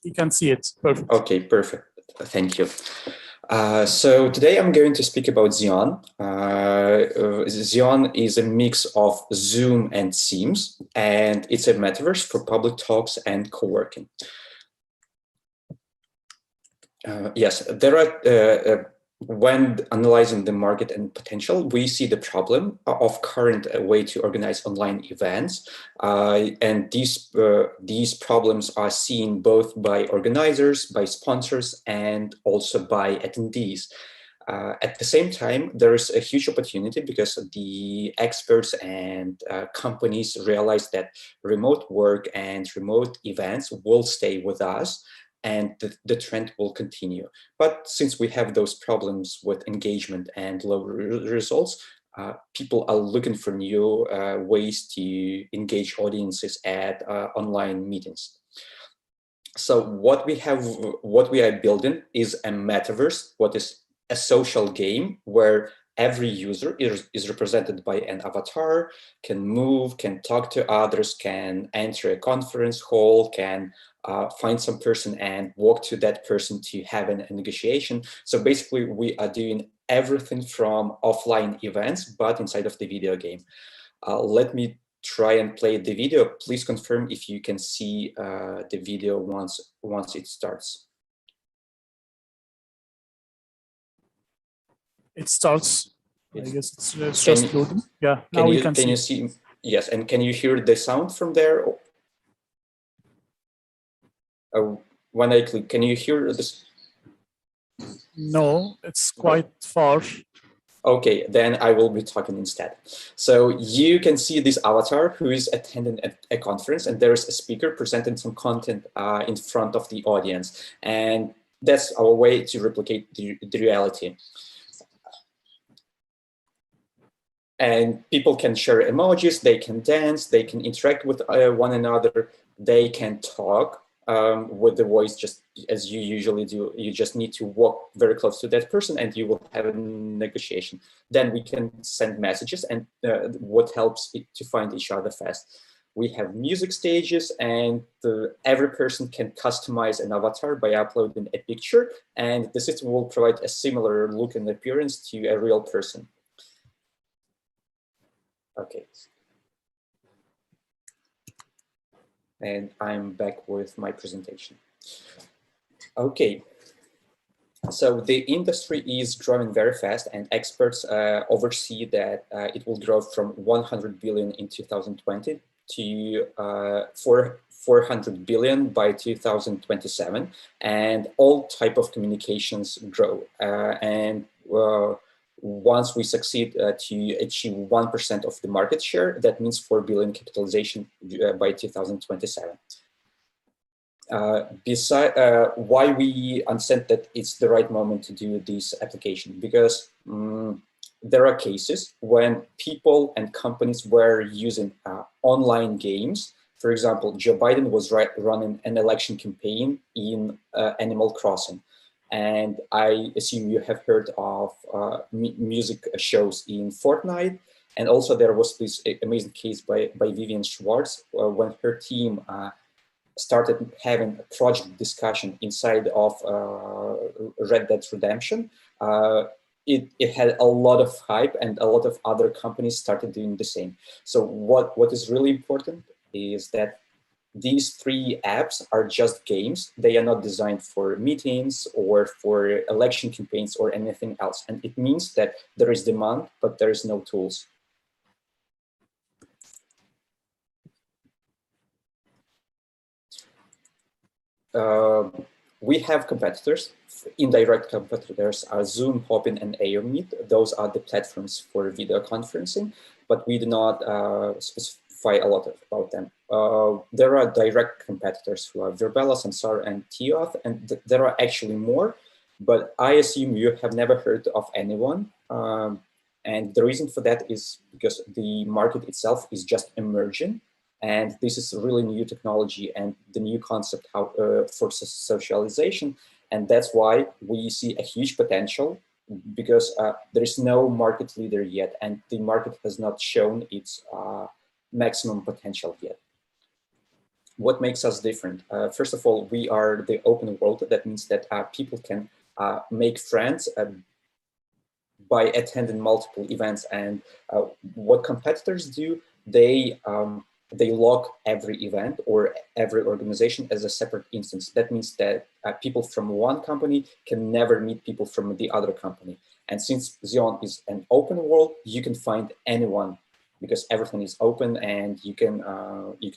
You can see it. Perfect. Okay, perfect. Thank you. So today I'm going to speak about Xeon. Xeon is a mix of Zoom and Teams, and it's a metaverse for public talks and co-working. Yes, there are, when analyzing the market and potential, we see the problem of current way to organize online events. And these problems are seen both by organizers, by sponsors, and also by attendees. At the same time, there is a huge opportunity because the experts and companies realize that remote work and remote events will stay with us, and the trend will continue. But since we have those problems with engagement and low results, people are looking for new ways to engage audiences at online meetings. So what we are building is a metaverse, what is a social game where every user is represented by an avatar, can move, can talk to others, can enter a conference hall, can find some person and walk to that person to have a negotiation. So basically we are doing everything from offline events, but inside of the video game. Let me try and play the video. Please confirm if you can see the video once it starts. It starts. I guess it's just loading. Yeah, now we can see. Can you see? Yes, and can you hear the sound from there? When I click, can you hear this? No, it's quite far. Okay, then I will be talking instead. So you can see this avatar who is attending a conference, and there is a speaker presenting some content in front of the audience. And that's our way to replicate the reality. And people can share emojis, they can dance, they can interact with one another, they can talk with the voice just as you usually do. You just need to walk very close to that person and you will have a negotiation. Then we can send messages, and what helps to find each other fast. We have music stages, and every person can customize an avatar by uploading a picture, and the system will provide a similar look and appearance to a real person. Okay. And I'm back with my presentation. Okay, So the industry is growing very fast, and experts oversee that it will grow from 100 billion in 2020 to 400 billion by 2027, and all type of communications grow. Once we succeed to achieve 1% of the market share, that means 4 billion capitalization by 2027. Why we understand that it's the right moment to do this application, because there are cases when people and companies were using online games. For example, Joe Biden was running an election campaign in Animal Crossing. And I assume you have heard of music shows in Fortnite. And also there was this amazing case by Vivian Schwartz when her team started having a project discussion inside of Red Dead Redemption. It had a lot of hype, and a lot of other companies started doing the same. So what is really important is that these three apps are just games. They are not designed for meetings or for election campaigns or anything else. And it means that there is demand, but there is no tools. We have competitors. Indirect competitors are Zoom, Hopin, and EURMeet. Those are the platforms for video conferencing, but we do not specify a lot about them. There are direct competitors who are Virbela, Samsara, and Tioth, and there are actually more, but I assume you have never heard of anyone. And the reason for that is because the market itself is just emerging. And this is really new technology and the new concept for socialization. And that's why we see a huge potential, because there is no market leader yet, and the market has not shown its maximum potential yet. What makes us different? First of all, we are the open world. That means that people can make friends by attending multiple events. And what competitors do, they lock every event or every organization as a separate instance. That means that people from one company can never meet people from the other company. And since Xeon is an open world, you can find anyone because everything is open and you can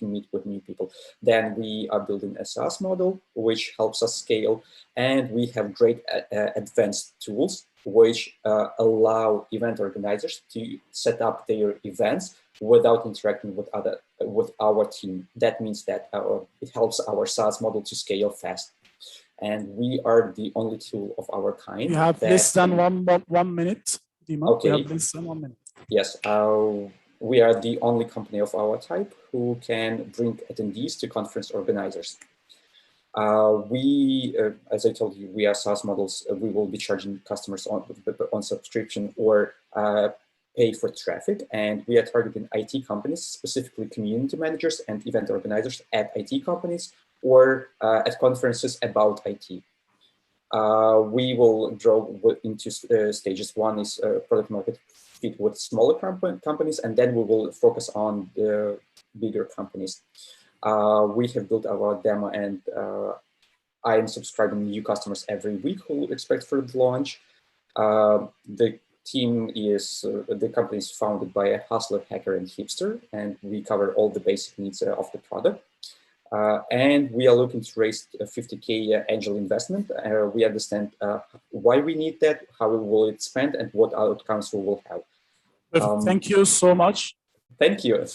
meet with new people. Then we are building a SaaS model, which helps us scale. And we have great advanced tools, which allow event organizers to set up their events without interacting with our team. That means that it helps our SaaS model to scale fast. And we are the only tool of our kind. You have less than 1 minute, Dima. Okay. We have less than 1 minute. Yes, we are the only company of our type who can bring attendees to conference organizers. As I told you, we are SaaS models. We will be charging customers on subscription or pay for traffic, and we are targeting IT companies, specifically community managers and event organizers at IT companies or at conferences about IT. We will grow into stages. One is product market fit with smaller companies, and then we will focus on the bigger companies. We have built our demo, and I am subscribing new customers every week who expect for the launch. The company is founded by a hustler, hacker, and hipster, and we cover all the basic needs of the product. And we are looking to raise 50K angel investment. We understand why we need that, how we will expand, and what outcomes we will have. Thank you so much. Thank you.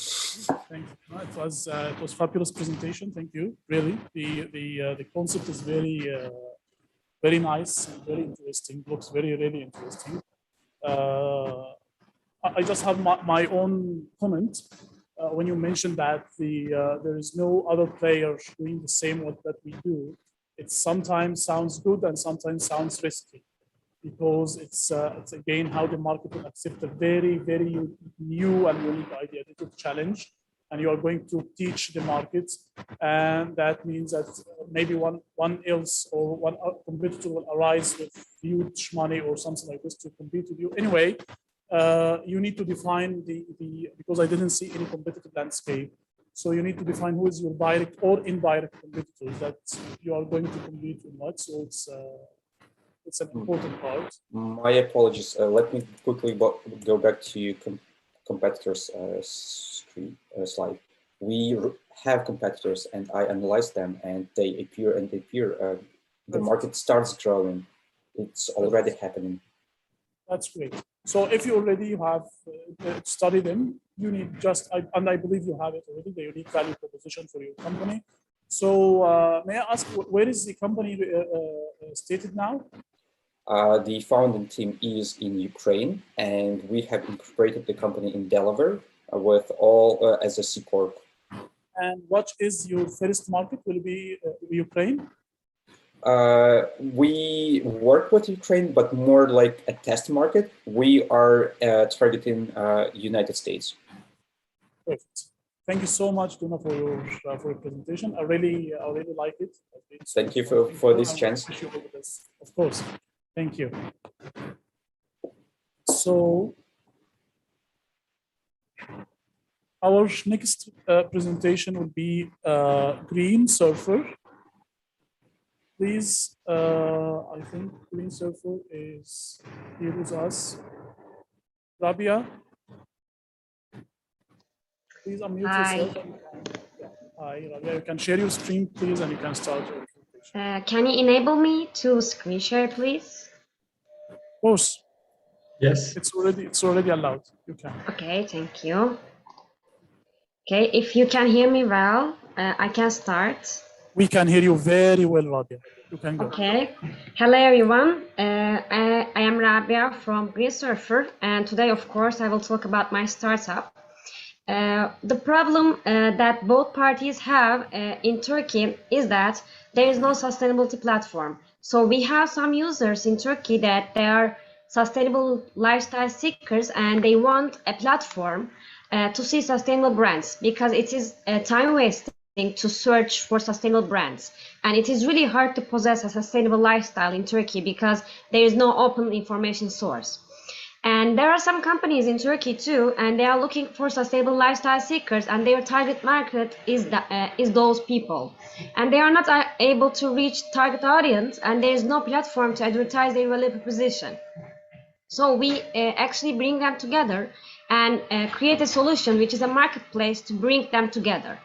Thank you. It was fabulous presentation. Thank you. Really, the concept is very nice and very interesting. Looks really interesting. I just have my own comment. When you mentioned that there is no other player doing the same what that we do, it sometimes sounds good and sometimes sounds risky, because it's again how the market will accept a very new and unique idea. It's a challenge, and you are going to teach the market, and that means that maybe one else or one competitor will arise with huge money or something like this to compete with you. Anyway, you need to define because I didn't see any competitive landscape. So you need to define who is your direct or indirect competitors that you are going to compete with. So It's an important part. My apologies. Let me quickly go back to competitors' slide. We have competitors, and I analyze them, and they appear and appear. The market starts growing. It's already happening. That's great. So if you already have studied them, you need just, and I believe you have it already, the unique value proposition for your company. So may I ask, where is the company stated now? The founding team is in Ukraine, and we have incorporated the company in Delaware with all as a C Corp. And what is your first market? Will it be Ukraine? We work with Ukraine, but more like a test market. We are targeting United States. Perfect. Thank you so much, Duna, for your presentation. I really like it. Thank you for this chance. Of course. Thank you. So our next presentation will be Green Surfer. Please, I think Green Surfer is here with us. Rabia, please unmute yourself. Hi, Rabia, you can share your screen, please, and you can start your presentation. Can you enable me to screen share, please? Of course. Yes. It's already allowed. You can. Okay, thank you. Okay, if you can hear me well, I can start. We can hear you very well, Rabia. You can go. Okay. Hello, everyone. I am Rabia from Green Surfer, and today, of course, I will talk about my startup. The problem that both parties have in Turkey is that there is no sustainability platform. So we have some users in Turkey that they are sustainable lifestyle seekers, and they want a platform to see sustainable brands, because it is time wasting to search for sustainable brands, and it is really hard to possess a sustainable lifestyle in Turkey because there is no open information source. And there are some companies in Turkey too, and they are looking for sustainable lifestyle seekers, and their target market is those people, and they are not able to reach target audience, and there is no platform to advertise their value proposition. So we actually bring them together and create a solution which is a marketplace to bring them together.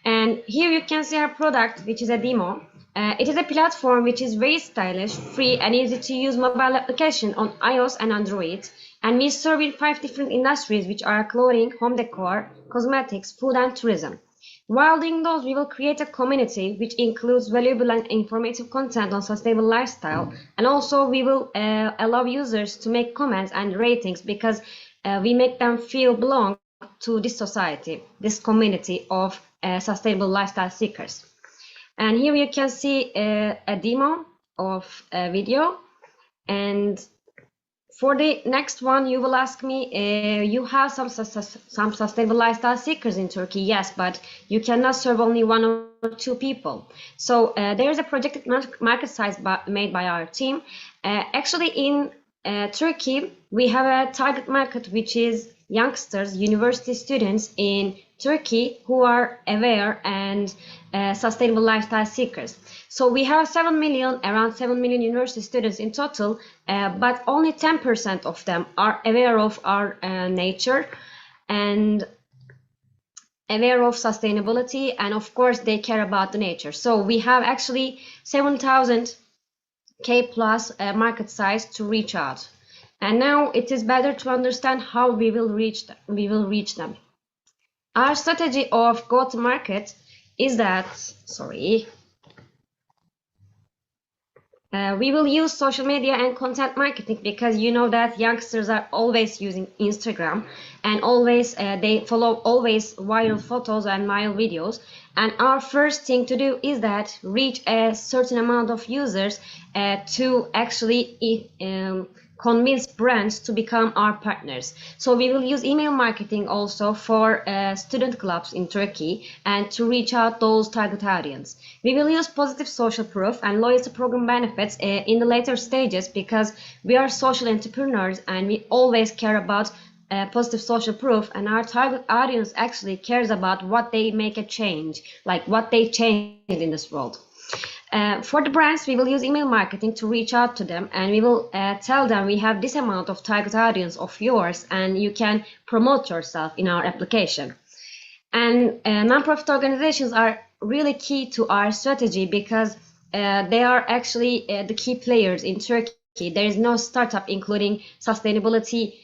And here you can see our product, which is a demo. It is a platform which is very stylish, free, and easy to use mobile application on iOS and Android. And we serve in 5 different industries, which are clothing, home decor, cosmetics, food, and tourism. While doing those, we will create a community which includes valuable and informative content on sustainable lifestyle. And also we will allow users to make comments and ratings, because we make them feel belong to this society, this community of sustainable lifestyle seekers. And here you can see a demo of a video. And for the next one, you will ask me, you have some sustainable lifestyle seekers in Turkey. Yes, but you cannot serve only 1 or 2 people. So there is a projected market size made by our team. Actually, in Turkey, we have a target market which is youngsters, university students in Turkey who are aware and sustainable lifestyle seekers. So we have around 7 million university students in total, but only 10% of them are aware of our nature and aware of sustainability, and of course they care about the nature. So we have actually 7,000 K plus market size to reach out. And now it is better to understand how we will reach them. Our strategy of go-to-market is that, we will use social media and content marketing, because you know that youngsters are always using Instagram, and always they follow always viral photos and viral videos. And our first thing to do is that reach a certain amount of users to actually convince brands to become our partners. So we will use email marketing also for student clubs in Turkey, and to reach out those target audience. We will use positive social proof and loyalty program benefits in the later stages, because we are social entrepreneurs and we always care about positive social proof, and our target audience actually cares about what they make a change, like what they change in this world. For the brands, we will use email marketing to reach out to them, and we will tell them we have this amount of target audience of yours and you can promote yourself in our application. And non-profit organizations are really key to our strategy because they are actually the key players in Turkey. There is no startup including sustainability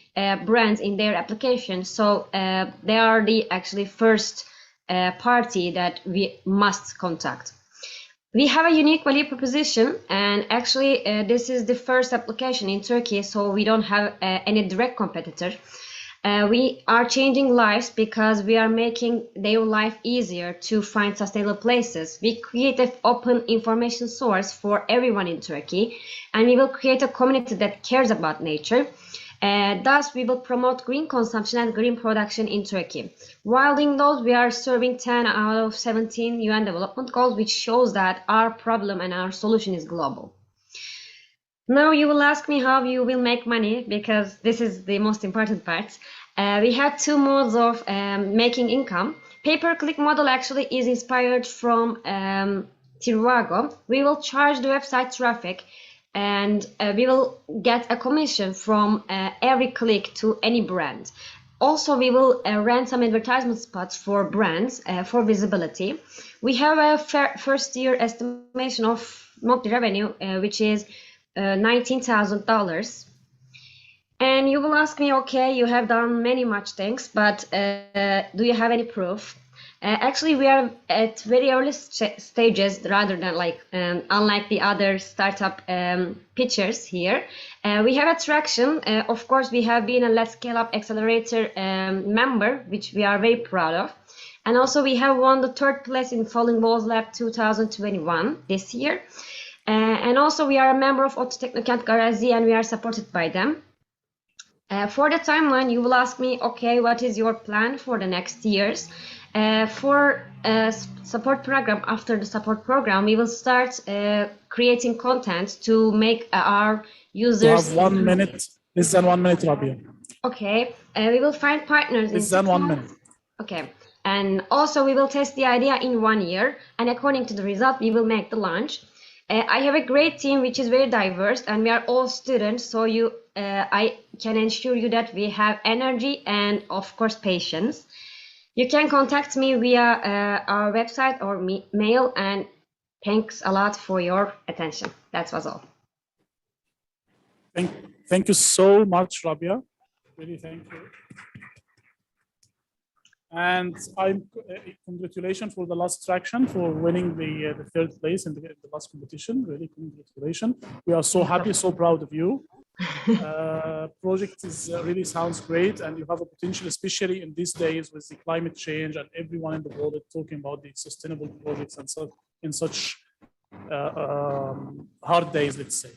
brands in their application. So they are the actually first party that we must contact. We have a unique value proposition, and actually this is the first application in Turkey, so we don't have any direct competitor. We are changing lives because we are making their life easier to find sustainable places. We create an open information source for everyone in Turkey, and we will create a community that cares about nature. Thus, we will promote green consumption and green production in Turkey. While doing those, we are serving 10 out of 17 UN Development Goals, which shows that our problem and our solution is global. Now you will ask me how you will make money, because this is the most important part. We have two modes of making income. Pay-per-click model actually is inspired from Trivago. We will charge the website traffic, and we will get a commission from every click to any brand. Also, we will rent some advertisement spots for brands for visibility. We have a first year estimation of monthly revenue, which is $19,000. And you will ask me, okay, you have done many much things, but do you have any proof? Actually, we are at very early stages rather than unlike the other startup pitchers here. We have attraction. Of course, we have been a Let's Scale Up Accelerator member, which we are very proud of. And also we have won the 3rd place in Falling Walls Lab 2021 this year. And also we are a member of Otto Teknokent Garazi, and we are supported by them. For the timeline, you will ask me, okay, what is your plan for the next years? For a support program, after the support program, we will start creating content to make our users. You have 1 minute, less than 1 minute, Rabia. Okay, we will find partners. Less than 1 minute. Okay, and also we will test the idea in 1 year, and according to the result, we will make the launch. I have a great team which is very diverse, and we are all students, so I can ensure you that we have energy and of course patience. You can contact me via our website or mail, and thanks a lot for your attention. That was all. Thank you so much, Rabia. Really thank you. And congratulations for the last traction for winning the 3rd place in the last competition. Really congratulations. We are so happy, so proud of you. Project is really sounds great, and you have a potential, especially in these days with the climate change and everyone in the world is talking about the sustainable projects and so in such hard days, let's say.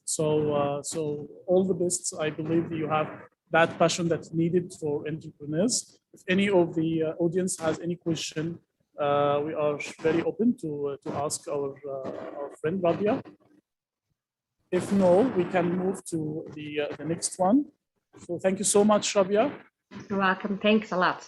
So all the best. I believe you have that passion that's needed for entrepreneurs. If any of the audience has any question, we are very open to ask our friend Rabia. If no, we can move to the next one. So thank you so much, Rabia. You're welcome. Thanks a lot.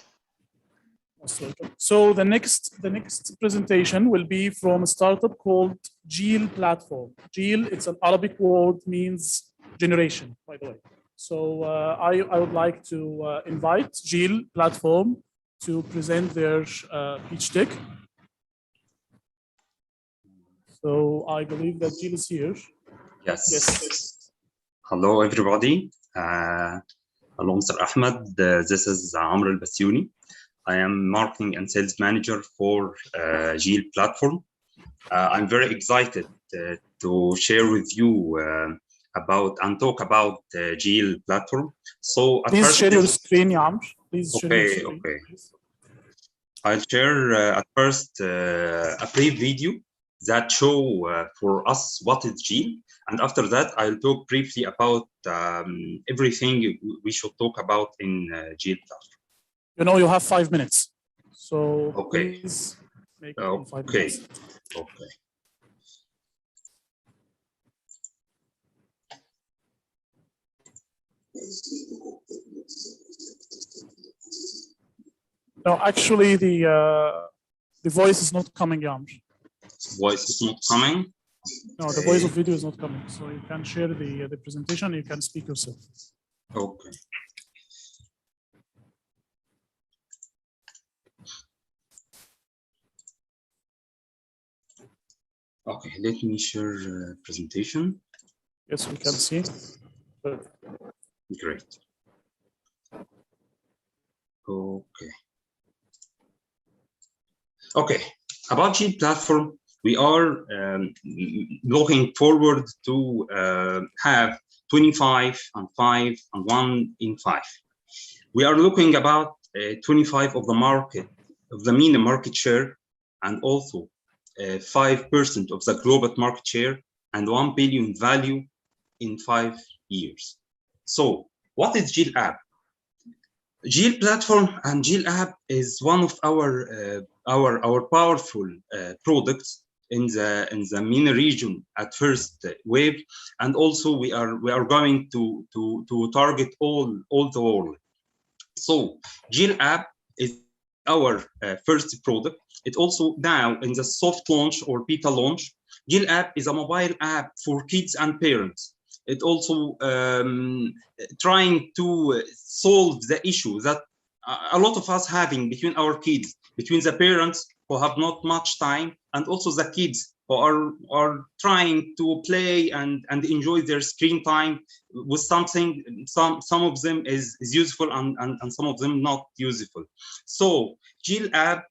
Most welcome. So the next presentation will be from a startup called Jil Platform. Jil, it's an Arabic word, means generation, by the way. So I would like to invite Jil Platform to present their pitch deck. So I believe that Jil is here. Yes. Hello, everybody. Hello, Mr. Ahmed. This is Amr Al-Basiouni. I am marketing and sales manager for Jil Platform. I'm very excited to share with you about and talk about Jil Platform. So please share your screen, Amr. Please share your screen. Okay. I'll share at first a brief video that show for us what is Jil. And after that, I'll talk briefly about everything we should talk about in Jil Platform. You know, you have 5 minutes. So okay. Please make it 5 minutes. Okay. No, actually, the voice is not coming, Amr. Voice is not coming. No, the voice of video is not coming. So you can share the presentation. You can speak yourself. Okay. Okay, let me share presentation. Yes, we can see. Great. Okay. Okay, about Gene platform, we are looking forward to have 25 and 5 and 1 in 5. We are looking about 25 of the market, of the mean market share, and also 5% of the global market share and 1 billion value in 5 years. So what is GIL app? GIL platform and GIL app is one of our powerful products in the MENA region at first wave, and also we are going to target all the world. So GIL app is our first product. It also now in the soft launch or beta launch. GIL app is a mobile app for kids and parents. It also trying to solve the issue that a lot of us having between our kids, between the parents who have not much time, and also the kids who are trying to play and enjoy their screen time with something. Some of them is useful and some of them not useful. So GIL app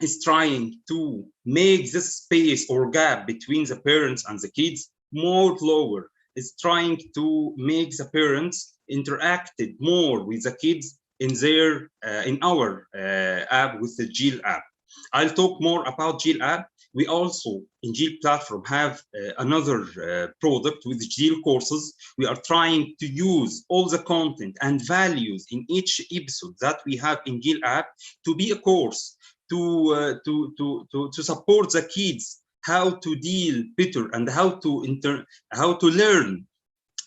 is trying to make this space or gap between the parents and the kids more lower. Is trying to make the parents interacted more with the kids in their in our app with the GIL app. I'll talk more about GIL app. We also in GIL platform have another product with GIL courses. We are trying to use all the content and values in each episode that we have in GIL app to be a course to support the kids how to deal better and how to learn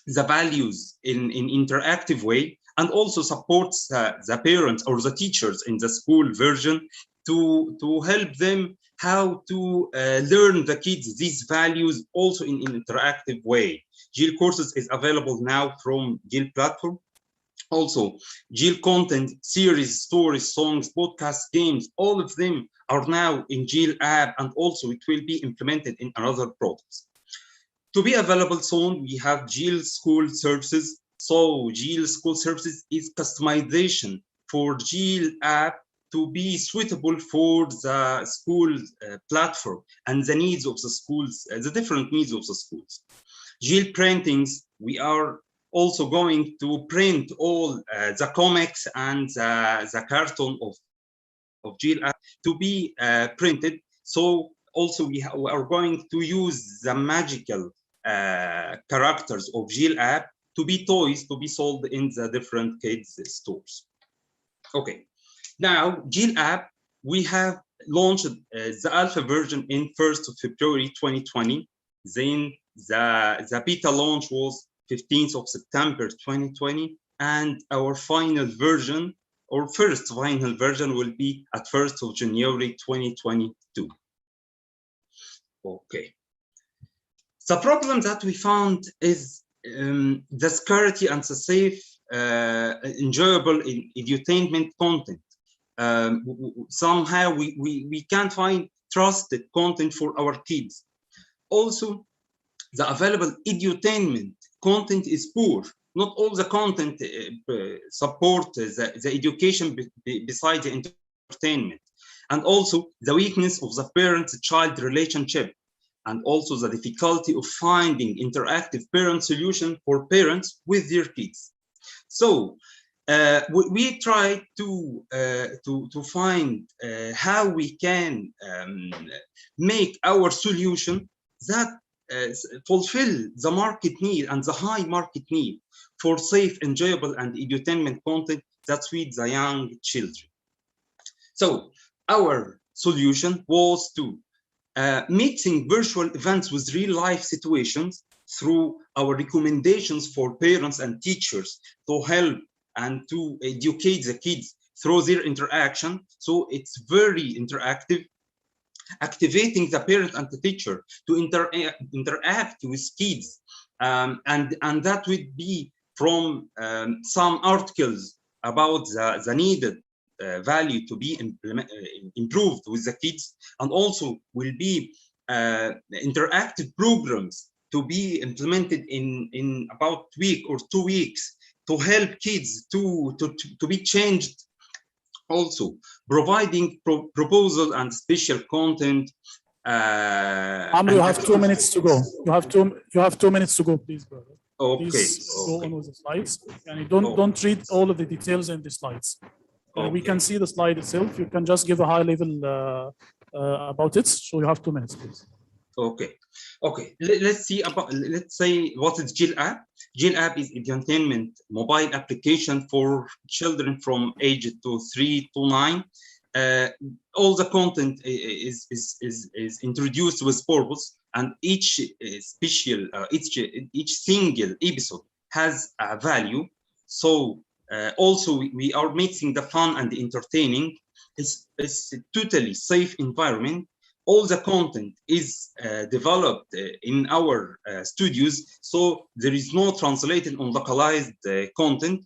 the values in interactive way, and also supports the parents or the teachers in the school version to help them how to learn the kids these values also in interactive way. GIL courses is available now from GIL platform. Also, GIL content, series, stories, songs, podcasts, games, all of them are now in GIL app, and also it will be implemented in another products. To be available soon, we have GIL School Services. So GIL School Services is customization for GIL app to be suitable for the school platform and the needs of the schools, the different needs of the schools. GIL printings, we are also going to print all the comics and the cartoon of GIL app to be printed. So also we are going to use the magical characters of GIL app to be toys to be sold in the different kids stores. Okay, now GIL app, we have launched the alpha version in 1st of February 2020. Then the beta launch was 15th of September 2020, and our final version or first final version will be at 1st of January 2022. Okay. The problem that we found is the security and the safe, enjoyable edutainment content. Somehow we can't find trusted content for our kids. Also, the available edutainment content is poor. Not all the content support the education beside the entertainment. And also the weakness of the parent-child relationship, and also the difficulty of finding interactive parent solution for parents with their kids. So we try to find how we can make our solution that fulfill the market need and the high market need for safe, enjoyable, and edutainment content that feeds the young children. So our solution was to mixing virtual events with real life situations through our recommendations for parents and teachers to help and to educate the kids through their interaction. So it's very interactive. activating the parent and the teacher to interact with kids. And that would be from some articles about the needed value to be improved with the kids, and also will be interactive programs to be implemented in about week or 2 weeks to help kids to be changed. Also providing proposal and special content. Amr, you have 2 minutes to go. You have 2 minutes to go, please, brother. Okay. Please go on with the slides. And don't read all of the details in the slides. We can see the slide itself. You can just give a high level about it. So you have 2 minutes, please. Okay. Let's say what is GIL app. GIL app is entertainment mobile application for children from age to 3 to 9. All the content is introduced with purpose, and each single episode has a value. So also we are mixing the fun and the entertaining. It's a totally safe environment. All the content is developed in our studios, so there is no translated on localized content.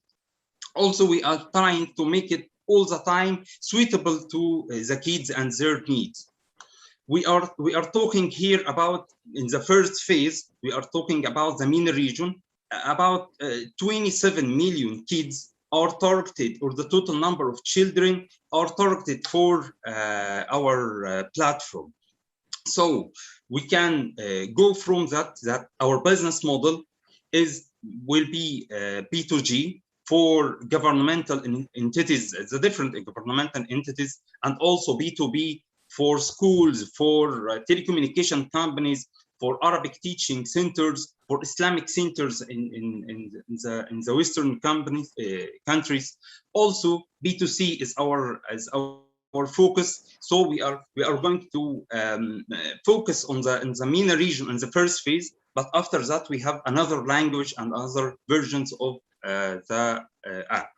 Also, we are trying to make it all the time suitable to the kids and their needs. We are talking here about, in the first phase, we are talking about the MENA region. About 27 million kids are targeted, or the total number of children are targeted for our platform. So we can go from that our business model will be B2G for governmental entities, the different governmental entities, and also B2B for schools, for telecommunication companies, for Arabic teaching centers, for Islamic centers in the Western countries. Also, B2C is our focus. So we are going to focus on the MENA region in the first phase. But after that, we have another language and other versions of the app.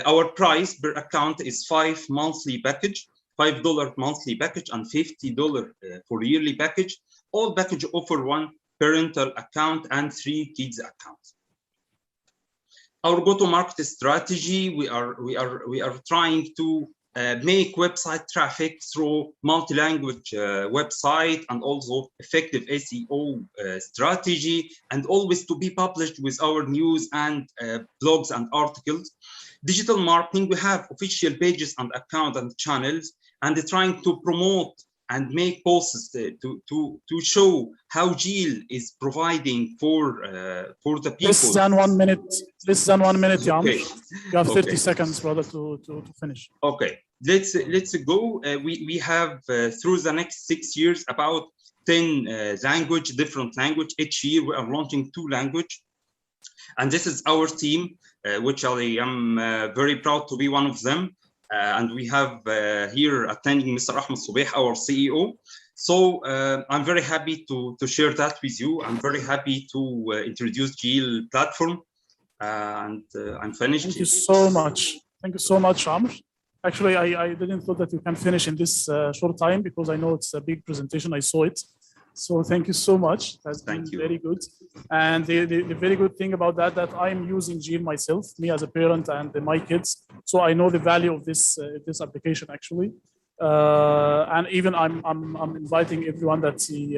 Our price per account is $5 monthly package, $5 monthly package, and $50 for yearly package. All package offer one parental account and 3 kids accounts. Our go-to-market strategy: we are trying to make website traffic through multi-language website, and also effective SEO strategy, and always to be published with our news and blogs and articles. Digital marketing: we have official pages and account and channels, and trying to promote and make posts to show how GIL is providing for the people. Less than 1 minute. Less than 1 minute, Yam. Okay. You have 30 seconds, brother, to finish. Okay. Let's go. We have through the next 6 years about 10 different language. Each year we are launching 2 language, and this is our team, which I am very proud to be one of them. And we have here attending Mr. Ahmed Subeh, our CEO. So I'm very happy to share that with you. I'm very happy to introduce GIL platform, and I'm finished. Thank you so much. Thank you so much, Amr. Actually, I didn't thought that you can finish in this short time, because I know it's a big presentation. I saw it. So thank you so much. That's been very good. And the very good thing about that I'm using GIL myself, me as a parent and my kids. So I know the value of this application actually. And even I'm inviting everyone that he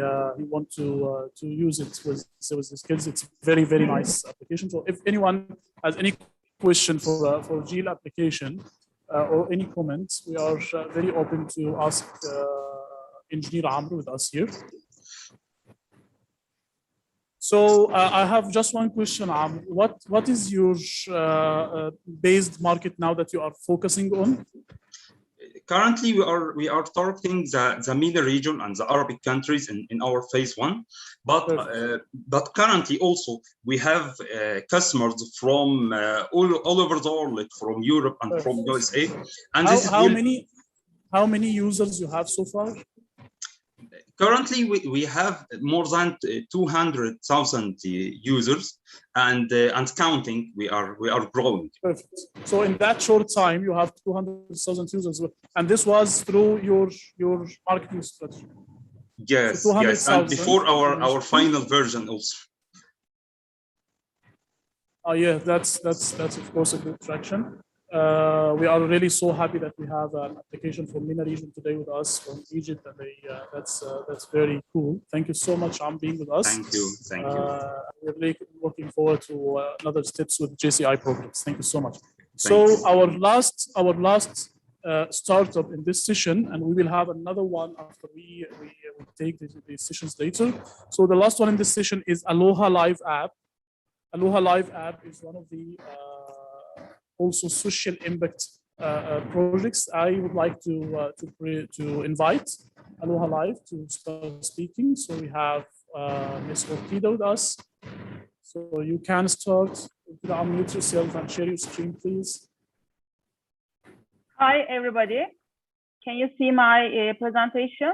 want to use it with his kids. It's very, very nice application. So if anyone has any question for GIL application or any comments, we are very open to ask Engineer Amr with us here. So I have just one question, Amr. What is your based market now that you are focusing on? Currently, we are targeting the MENA region and the Arabic countries in our phase 1, but currently also we have customers from all over the world, like from Europe and from USA. And how many users you have so far? Currently, we have more than 200,000 users, and counting. We are growing. Perfect. So in that short time, you have 200,000 users, and this was through your marketing strategy. Yes, So yes, and 200,000. before our final version also. Oh yeah, that's of course a good traction. We are really so happy that we have an application from MENA region today with us from Egypt, and that's very cool. Thank you so much on being with us. Thank you, thank you. We're really looking forward to another steps with JCI programs. Thank you so much. So you. our last startup in this session, and we will have another one after we take these sessions later. So the last one in this session is Aloha Live app. Aloha Live app is one of the also social impact projects. I would like to invite Aloha Live to start speaking. So we have Ms. Ortida with us. So you can start. You can unmute yourself and share your screen, please. Hi, everybody. Can you see my presentation?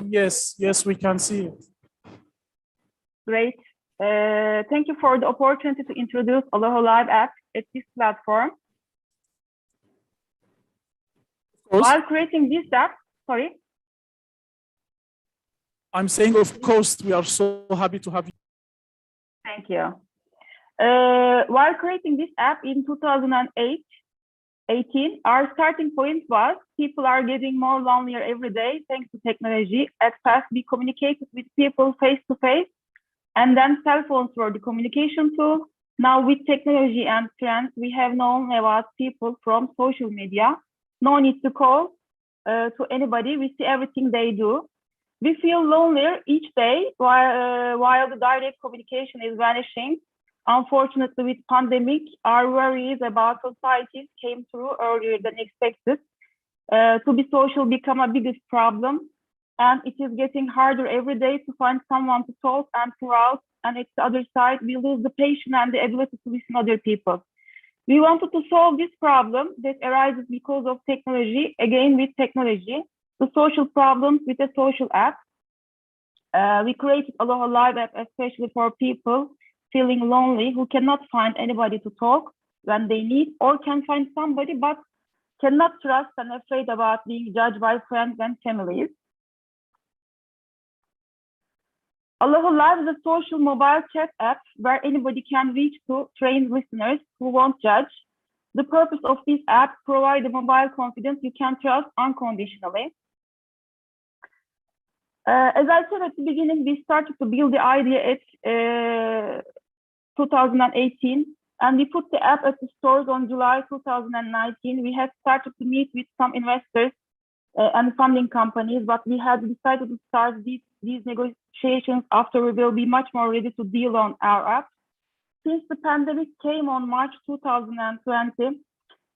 Yes, we can see it. Great. Thank you for the opportunity to introduce Aloha Live app at this platform. While creating this app, sorry. I'm saying, of course, we are so happy to have you. Thank you. While creating this app in 2018, our starting point was people are getting more lonelier every day thanks to technology. At first, we communicated with people face to face, and then cell phones were the communication tool. Now with technology and trends, we have known about people from social media. No need to call to anybody. We see everything they do. We feel lonelier each day while the direct communication is vanishing. Unfortunately, with pandemic, our worries about societies came through earlier than expected. To be social become a biggest problem, and it is getting harder every day to find someone to talk and throughout. And at the other side, we lose the patience and the ability to listen to other people. We wanted to solve this problem that arises because of technology, again with technology, the social problems with a social app. We created Aloha Live app especially for people feeling lonely who cannot find anybody to talk when they need, or can find somebody but cannot trust and afraid about being judged by friends and families. Aloha Live is a social mobile chat app where anybody can reach to trained listeners who won't judge. The purpose of this app provides a mobile confidence you can trust unconditionally. As I said at the beginning, we started to build the idea at 2018, and we put the app at the stores on July 2019. We had started to meet with some investors and funding companies, but we had decided to start these negotiations after we will be much more ready to deal on our app. Since the pandemic came on March 2020,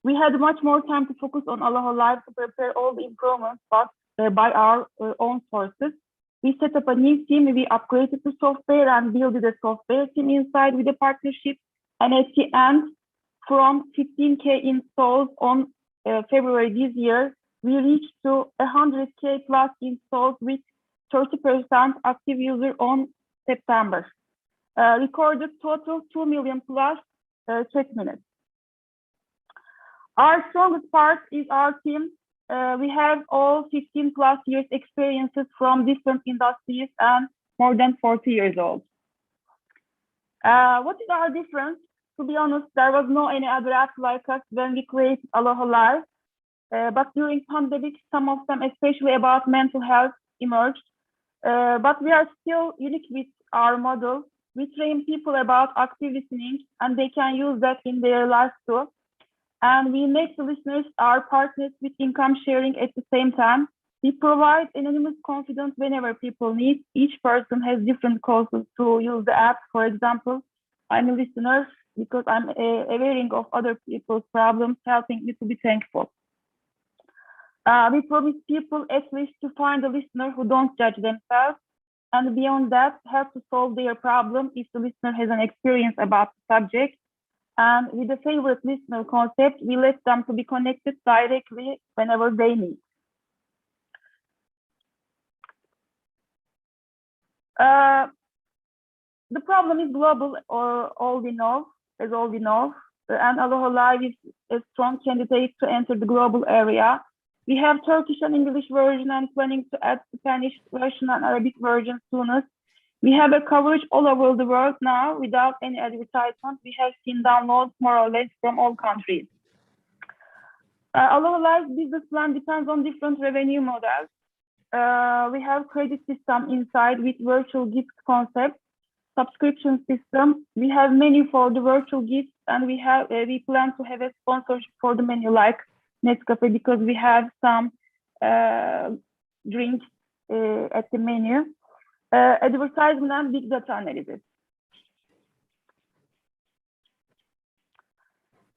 we had much more time to focus on Aloha Live to prepare all the improvements, but by our own sources. We set up a new team, we upgraded the software and built the software team inside with a partnership. And at the end, from 15K installs on February this year, we reached to 100K plus installs with 30% active user on September. Recorded total 2 million plus check minutes. Our strongest part is our team. We have all 15 plus years experiences from different industries and more than 40 years old. What is our difference? To be honest, there was no any other app like us when we created Aloha Live. But during pandemic, some of them, especially about mental health, emerged. But we are still unique with our model. We train people about active listening, and they can use that in their lives too. And we make the listeners our partners with income sharing at the same time. We provide anonymous confidence whenever people need. Each person has different causes to use the app. For example, I'm a listener because I'm aware of other people's problems, helping me to be thankful. We promise people at least to find a listener who don't judge themselves. And beyond that, help to solve their problem if the listener has an experience about the subject. And with the favorite listener concept, we let them to be connected directly whenever they need. The problem is global, or all we know, and Aloha Live is a strong candidate to enter the global area. We have Turkish and English version and planning to add Spanish, Russian, and Arabic version soonest. We have a coverage all over the world now without any advertisement. We have seen downloads more or less from all countries. Aloha Live's business plan depends on different revenue models. We have credit system inside with virtual gift concept, subscription system. We have menu for the virtual gifts, and we plan to have a sponsorship for the menu like Nescafe, because we have some drinks at the menu. Advertisement and big data analysis.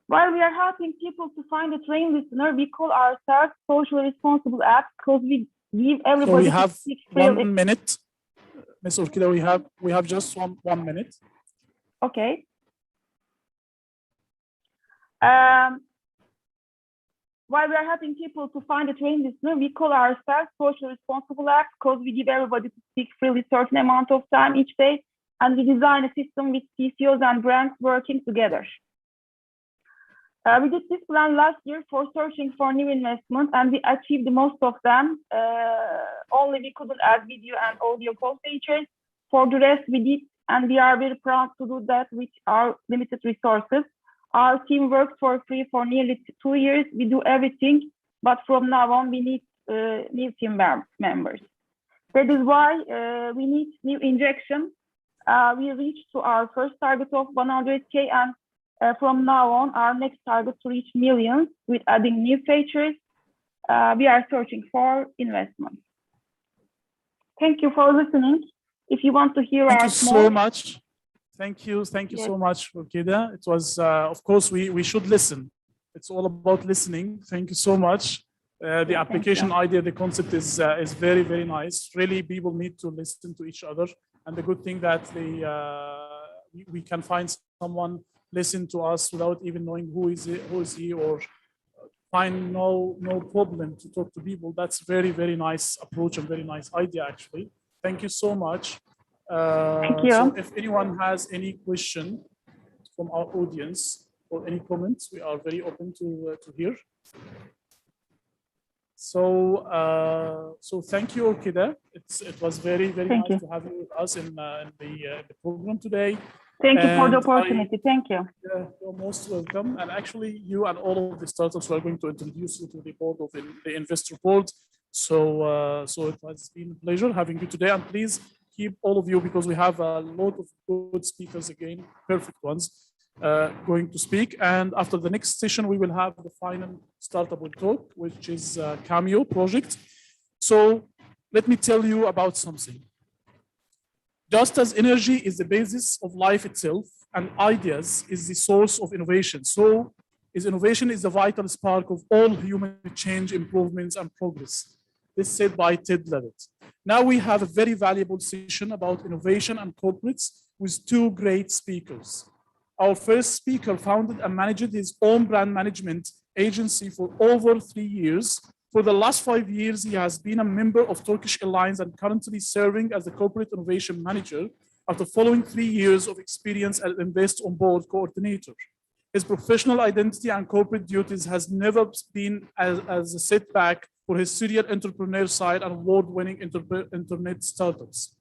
While we are helping people to find a train listener, we call ourselves socially responsible app because we give everybody. So we have 1 minute, Ms. Urkida. We have just one minute. Okay. While we are helping people to find a train listener, we call ourselves social responsible app because we give everybody to speak freely certain amount of time each day, and we design a system with TCOs and brands working together. We did this plan last year for searching for new investment, and we achieved the most of them. Only we couldn't add video and audio call features. For the rest, we did, and we are very proud to do that with our limited resources. Our team worked for free for nearly 2 years. We do everything, but from now on, we need new team members. That is why we need new injection. We reached to our first target of 100K, and from now on, our next target to reach millions with adding new features. We are searching for investment. Thank you for listening. If you want to hear Thank our you so much. Thank you so much, Urkida. It was, of course, we should listen. It's all about listening. Thank you so much. The application idea, the concept is very, very nice. Really, people need to listen to each other. And the good thing that we can find someone listen to us without even knowing who is he, or find no problem to talk to people. That's very, very nice approach and very nice idea, actually. Thank you so much. Thank you. So if anyone has any question from our audience or any comments, we are very open to hear. So thank you, Urkida. It was very, very nice to have you with us in the program today. Thank you for the opportunity. Thank you. Yeah, you're most welcome. And actually, you and all of the startups are going to introduce you to the board of the investor board. So it has been a pleasure having you today. And please keep all of you, because we have a lot of good speakers again, perfect ones, going to speak. And after the next session, we will have the final startup will talk, which is Cameo project. So let me tell you about something. Just as energy is the basis of life itself, and ideas is the source of innovation, so innovation is the vital spark of all human change, improvements, and progress. This is said by Ted Levitt. Now we have a very valuable session about innovation and corporates with two great speakers. Our first speaker founded and managed his own brand management agency for over 3 years. For the last 5 years, he has been a member of Turkish Airlines and currently serving as the corporate innovation manager after following 3 years of experience as Invest on Board coordinator. His professional identity and corporate duties has never been as a setback for his serial entrepreneur side and award-winning internet startups.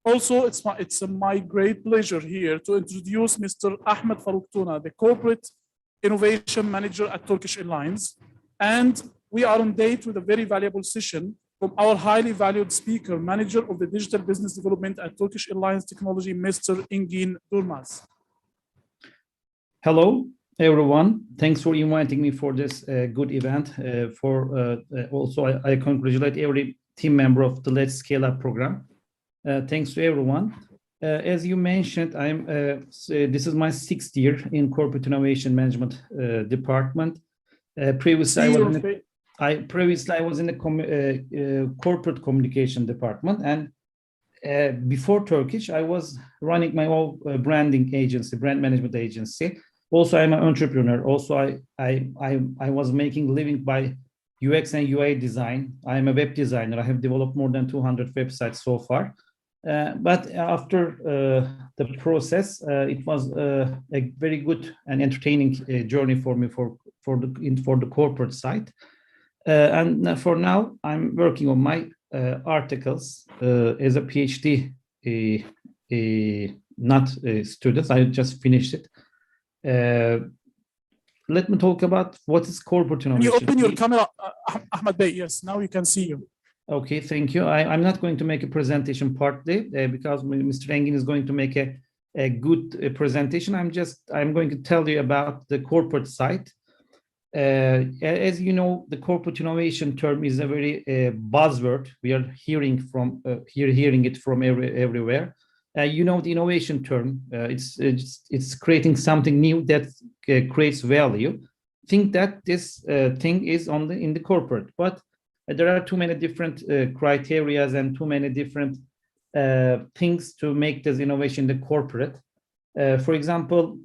Also, it's my great pleasure here to introduce Mr. Ahmed Farouk Tuna, the corporate innovation manager at Turkish Airlines. And we are on date with a very valuable session from our highly valued speaker, manager of the digital business development at Turkish Airlines Technology, Mr. Engin Durmaz. Hello, everyone. Thanks for inviting me for this good event. Also, I congratulate every team member of the Let's Scale Up program. Thanks to everyone. As you mentioned, this is my 6th year in corporate innovation management department. Previously, I was in the corporate communication department, and before Turkish, I was running my own branding agency, brand management agency. Also, I'm an entrepreneur. Also, I was making a living by UX and UI design. I'm a web designer. I have developed more than 200 websites so far. But after the process, it was a very good and entertaining journey for me for the corporate side. And for now, I'm working on my articles as a PhD, not a student. I just finished it. Let me talk about what is corporate Can innovation. you open your camera, Ahmed Bey? Yes, now we can see you. Okay, thank you. I'm not going to make a presentation partly because Mr. Engin is going to make a good presentation. I'm going to tell you about the corporate side. As you know, the corporate innovation term is a very buzzword. We are hearing it from everywhere. You know, the innovation term, it's creating something new that creates value. Think that this thing is in the corporate, but there are too many different criteria and too many different things to make this innovation the corporate. For example,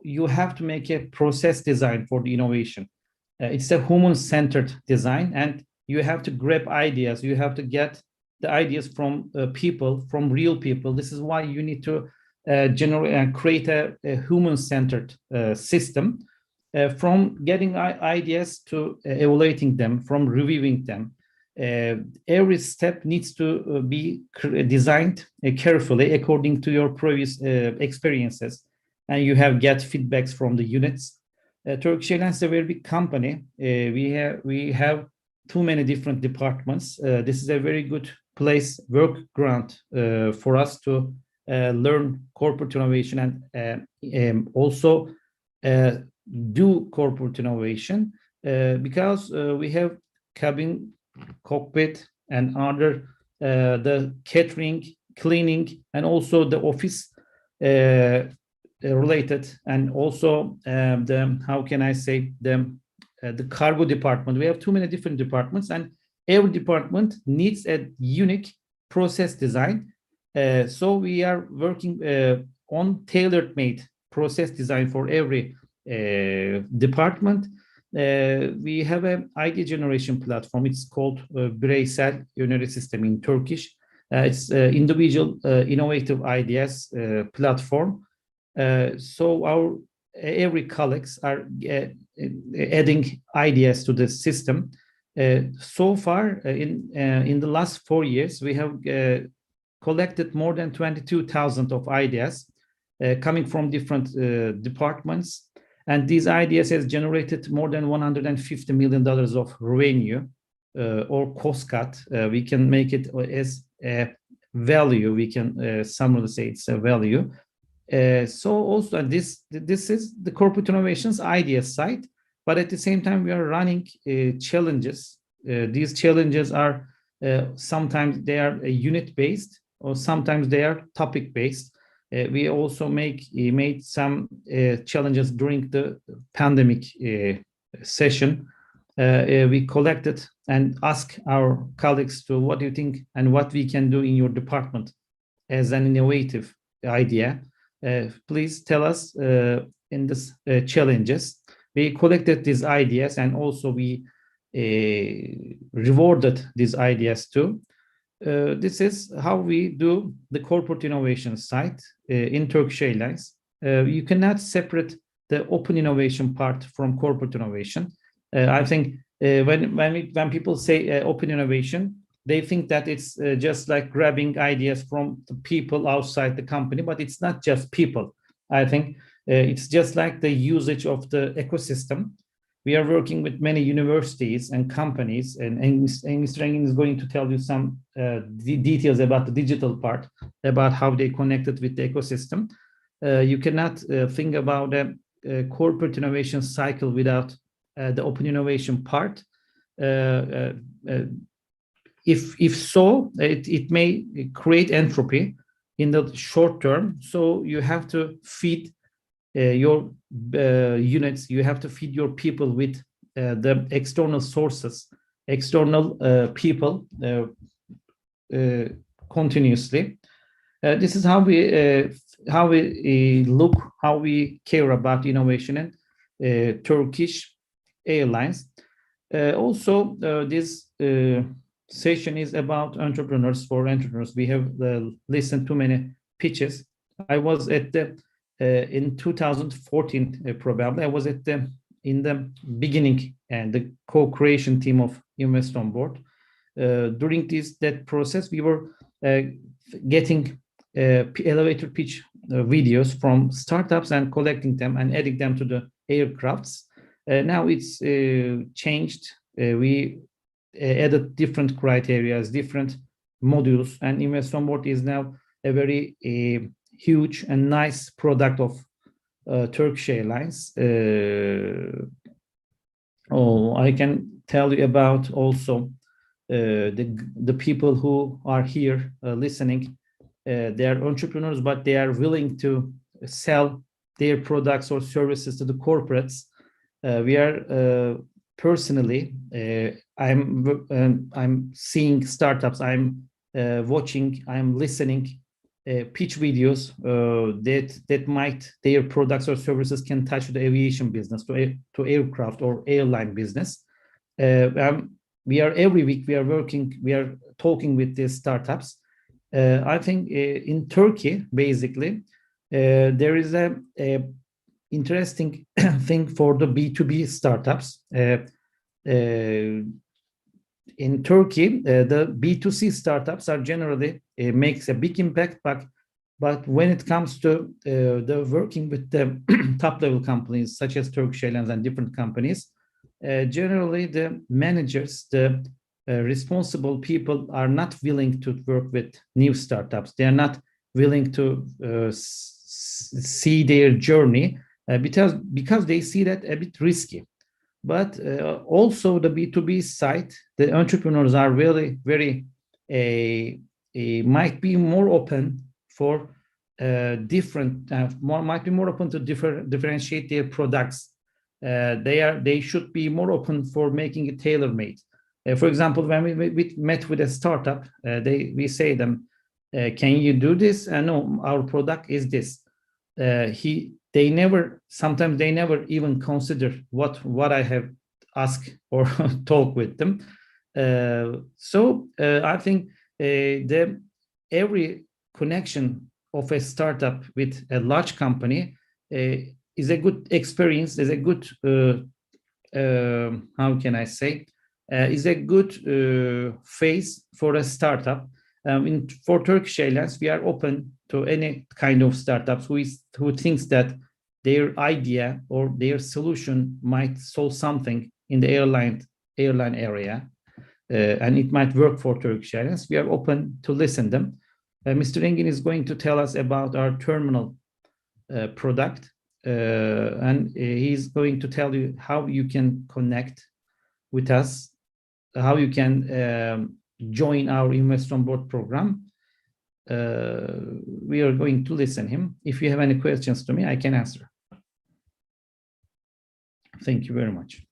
you have to make a process design for the innovation. It's a human-centered design, and you have to grab ideas. You have to get the ideas from people, from real people. This is why you need to create a human-centered system. From getting ideas to evaluating them, from reviewing them. Every step needs to be designed carefully according to your previous experiences, and you get feedbacks from the units. Turkish Airlines is a very big company. We have too many different departments. This is a very good work ground for us to learn corporate innovation and also do corporate innovation because we have cabin, cockpit, and other the catering, cleaning, and also the office related, and also the cargo department. We have too many different departments, and every department needs a unique process design. So we are working on tailor-made process design for every department. We have an idea generation platform. It's called Bireysel Öneri Sistemi in Turkish. It's individual innovative ideas platform. So our every colleagues are adding ideas to the system. So far, in the last 4 years, we have collected more than 22,000 of ideas coming from different departments. And these ideas has generated more than $150 million of revenue or cost cut. We can make it as a value. We can summarily say it's a value. So also this is the corporate innovations idea side, but at the same time we are running challenges. These challenges are sometimes they are unit based or sometimes they are topic based. We also made some challenges during the pandemic session. We collected and asked our colleagues to what do you think and what we can do in your department as an innovative idea. Please tell us in this challenges. We collected these ideas and also we rewarded these ideas too. This is how we do the corporate innovation side in Turkish Airlines. You cannot separate the open innovation part from corporate innovation. I think when people say open innovation, they think that it's just like grabbing ideas from the people outside the company, but it's not just people. I think it's just like the usage of the ecosystem. We are working with many universities and companies, and Mr. Engin is going to tell you some details about the digital part, about how they connected with the ecosystem. You cannot think about a corporate innovation cycle without the open innovation part. If so, it may create entropy in the short term. So you have to feed your units, you have to feed your people with the external sources, external people continuously. This is how we look, how we care about innovation in Turkish Airlines. Also, this session is about entrepreneurs for entrepreneurs. We have listened to many pitches. I was at the in 2014 probably. I was at the in the beginning and the co-creation team of Invest on Board. During that process, we were getting elevator pitch videos from startups and collecting them and adding them to the aircrafts. Now it's changed. We added different criteria, different modules, and Invest on Board is now a very huge and nice product of Turkish Airlines. I can tell you about also the people who are here listening. They are entrepreneurs, but they are willing to sell their products or services to the corporates. We are personally, I'm seeing startups. I'm watching. I'm listening. Pitch videos that might their products or services can touch the aviation business, to aircraft or airline business. We are every week we are working, we are talking with these startups. I think in Turkey, basically, there is a interesting thing for the B2B startups. In Turkey, the B2C startups are generally makes a big impact, but when it comes to the working with the top level companies such as Turkish Airlines and different companies, generally the managers, the responsible people are not willing to work with new startups. They are not willing to see their journey because they see that a bit risky. But also the B2B side, the entrepreneurs are really very might be more open for different might be more open to differentiate their products. They should be more open for making it tailor-made. For example, when we met with a startup, we say them, can you do this? No, our product is this. Sometimes they never even consider what I have asked or talk with them. So I think every connection of a startup with a large company is a good experience, is a good, how can I say, is a good phase for a startup. For Turkish Airlines, we are open to any kind of startups who thinks that their idea or their solution might solve something in the airline area, and it might work for Turkish Airlines. We are open to listen them. Mr. Engin is going to tell us about our terminal product, and he's going to tell you how you can connect with us, how you can join our Invest on Board program. We are going to listen him. If you have any questions to me, I can answer. Thank you very much.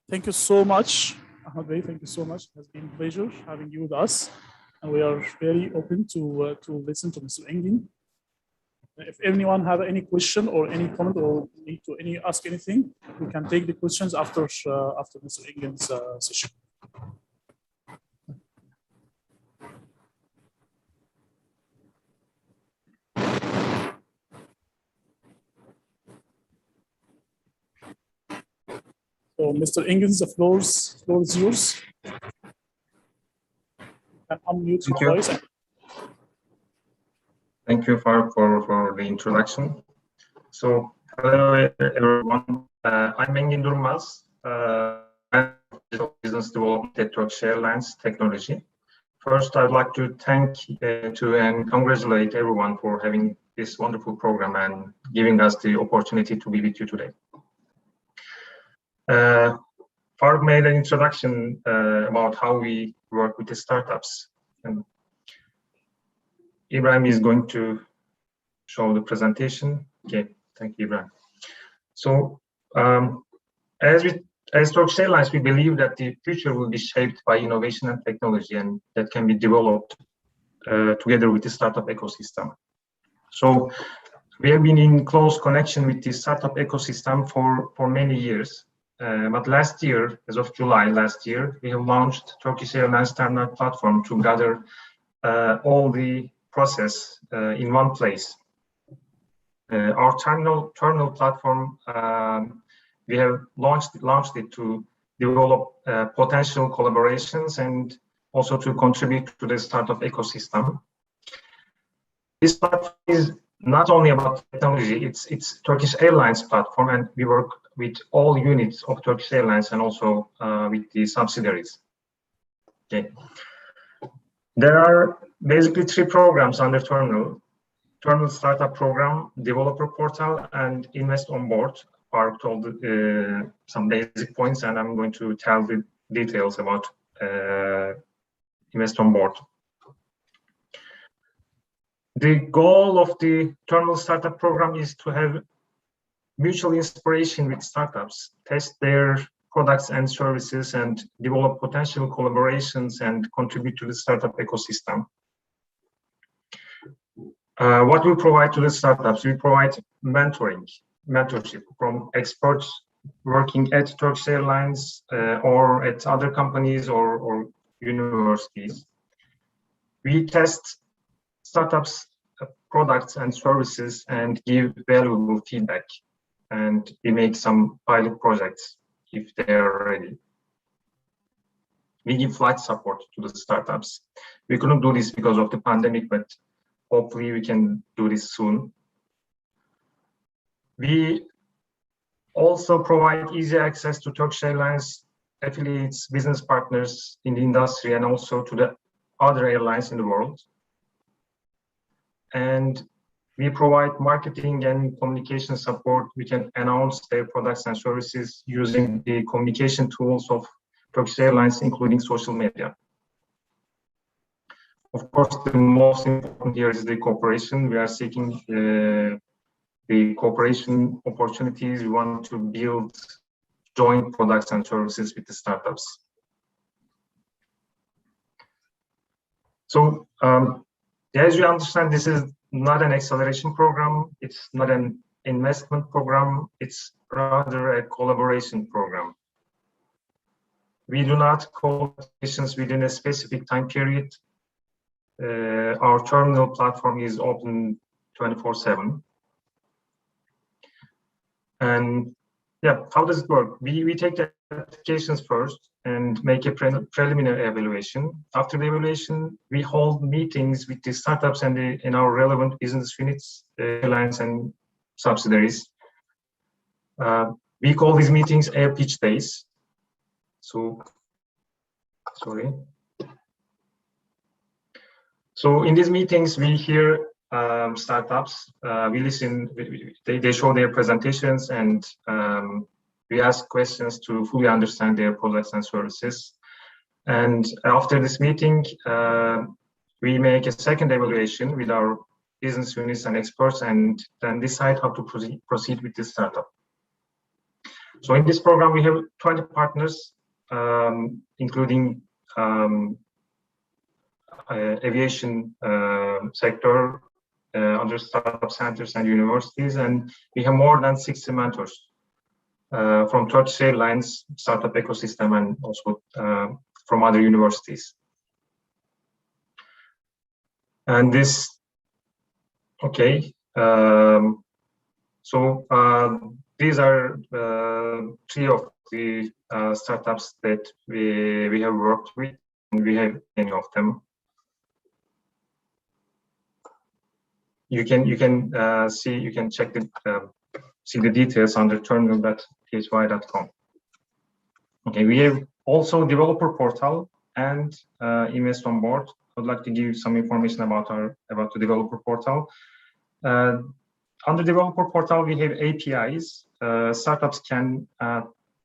Thank you so much, Ahmed Bey. Thank you so much. It has been a pleasure having you with us, and we are very open to listen to Mr. Engin. If anyone have any question or any comment or need to ask anything, we can take the questions after Mr. Engin's session. So, Mr. Engin, the floor is yours. And unmute your voice. Thank you for the introduction. So, hello everyone. I'm Engin Durmaz, Business Development at Turkish Airlines Technology. First, I'd like to thank and congratulate everyone for having this wonderful program and giving us the opportunity to be with you today. Faruk made an introduction about how we work with the startups. And Ibrahim is going to show the presentation. Okay, thank you, Ibrahim. So, as Turkish Airlines, we believe that the future will be shaped by innovation and technology, and that can be developed together with the startup ecosystem. So, we have been in close connection with the startup ecosystem for many years. but last year, as of July last year, we have launched Turkish Airlines Terminal platform to gather all the process in one place. Our terminal platform, we have launched it to develop potential collaborations and also to contribute to the startup ecosystem. This platform is not only about technology, it's Turkish Airlines platform, and we work with all units of Turkish Airlines and also with the subsidiaries. Okay. There are basically 3 programs under Terminal Startup Program, Developer Portal, and Invest on Board. Park told some basic points, and I'm going to tell the details about Invest on Board. The goal of the Terminal Startup Program is to have mutual inspiration with startups, test their products and services, and develop potential collaborations and contribute to the startup ecosystem. What we provide to the startups, we provide mentorship from experts working at Turkish Airlines or at other companies or universities. We test startups' products and services and give valuable feedback. And we make some pilot projects if they are ready. We give flight support to the startups. We couldn't do this because of the pandemic, but hopefully we can do this soon. We also provide easy access to Turkish Airlines affiliates, business partners in the industry, and also to the other airlines in the world. And we provide marketing and communication support. We can announce their products and services using the communication tools of Turkish Airlines, including social media. Of course, the most important here is the cooperation. We are seeking the cooperation opportunities. We want to build joint products and services with the startups. So, as you understand, this is not an acceleration program. It's not an investment program. It's rather a collaboration program. We do not call applications within a specific time period. Our terminal platform is open 24/7. And yeah, how does it work? We take the applications first and make a preliminary evaluation. After the evaluation, we hold meetings with the startups and in our relevant business units, airlines and subsidiaries. We call these meetings air pitch days. So, sorry. So in these meetings, we hear startups, we listen, they show their presentations, and we ask questions to fully understand their products and services. And after this meeting, we make a second evaluation with our business units and experts, and then decide how to proceed with this startup. So in this program, we have 20 partners, including aviation sector, other startup centers and universities, and we have more than 60 mentors from Turkish Airlines startup ecosystem and also from other universities. And this, okay, so these are 3 of the startups that we have worked with, and we have many of them. You can see, you can check the see the details under terminal.phy.com. Okay, we have also developer portal and Invest on Board. I'd like to give you some information about the developer portal. Under developer portal, we have APIs. Startups can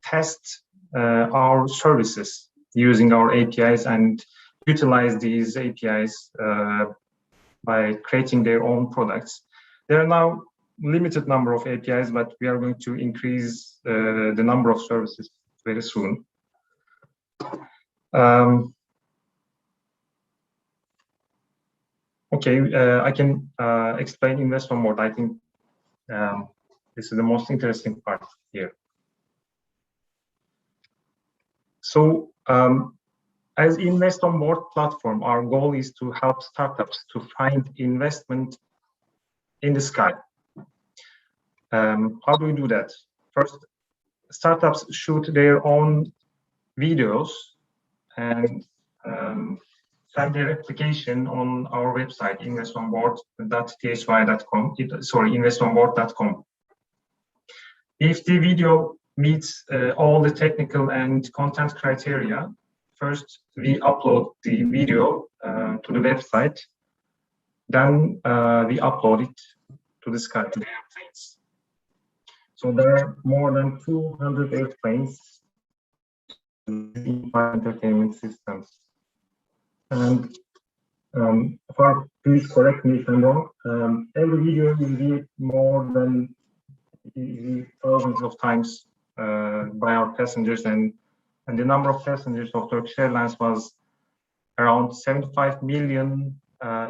test our services using our APIs and utilize these APIs by creating their own products. There are now limited number of APIs, but we are going to increase the number of services very soon. Okay, I can explain Invest on Board. I think this is the most interesting part here. So as Invest on Board platform, our goal is to help startups to find investment in the sky. How do we do that? First, startups shoot their own videos and send their application on our website, investonboard.thy.com, investonboard.com. If the video meets all the technical and content criteria, first we upload the video to the website, then we upload it to the sky, to the airplanes. So there are more than 200 airplanes in entertainment systems. And please correct me if I'm wrong, every video is viewed more than thousands of times by our passengers, and the number of passengers of Turkish Airlines was around 75 million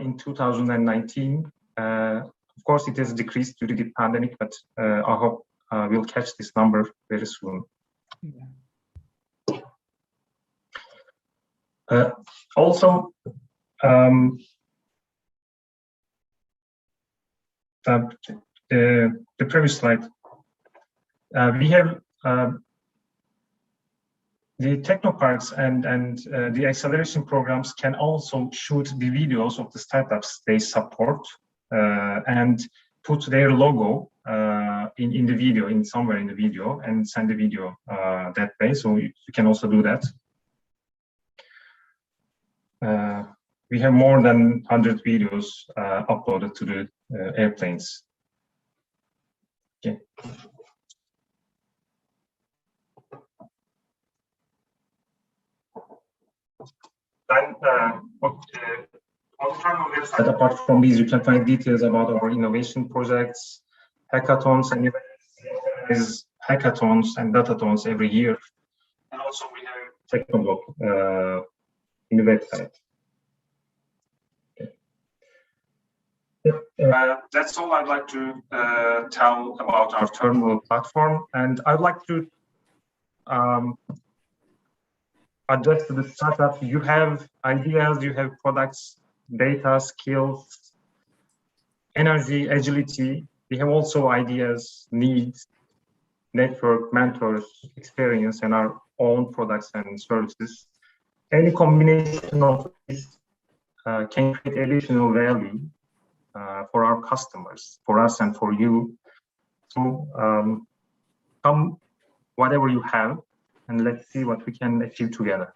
in 2019. Of course, it has decreased due to the pandemic, but I hope we'll catch this number very soon. Also, the previous slide, we have the technoparks and the acceleration programs can also shoot the videos of the startups they support and put their logo in the video, somewhere in the video, and send the video that way. So you can also do that. We have more than 100 videos uploaded to the airplanes. Okay. Then on the website, apart from these, you can find details about our innovation projects, hackathons, and events, hackathons and datathons every year. And also we have Technoblog in the website. That's all I'd like to tell about our terminal platform, and I'd like to address to the startup. You have ideas, you have products, data, skills, energy, agility. We have also ideas, needs, network, mentors, experience, and our own products and services. Any combination of these can create additional value for our customers, for us and for you. So come whatever you have, and let's see what we can achieve together.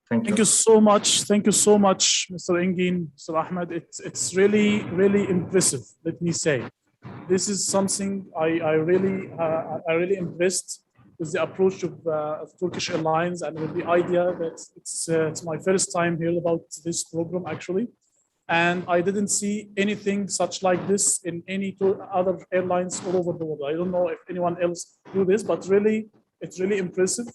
Thank you. Thank you so much. Thank you so much, Mr. Engin, Mr. Ahmed. It's really, really impressive, let me say. This is something I really impressed with the approach of Turkish Airlines, and with the idea that it's my first time hearing about this program actually. And I didn't see anything such like this in any other airlines all over the world. I don't know if anyone else do this, but really, it's really impressive.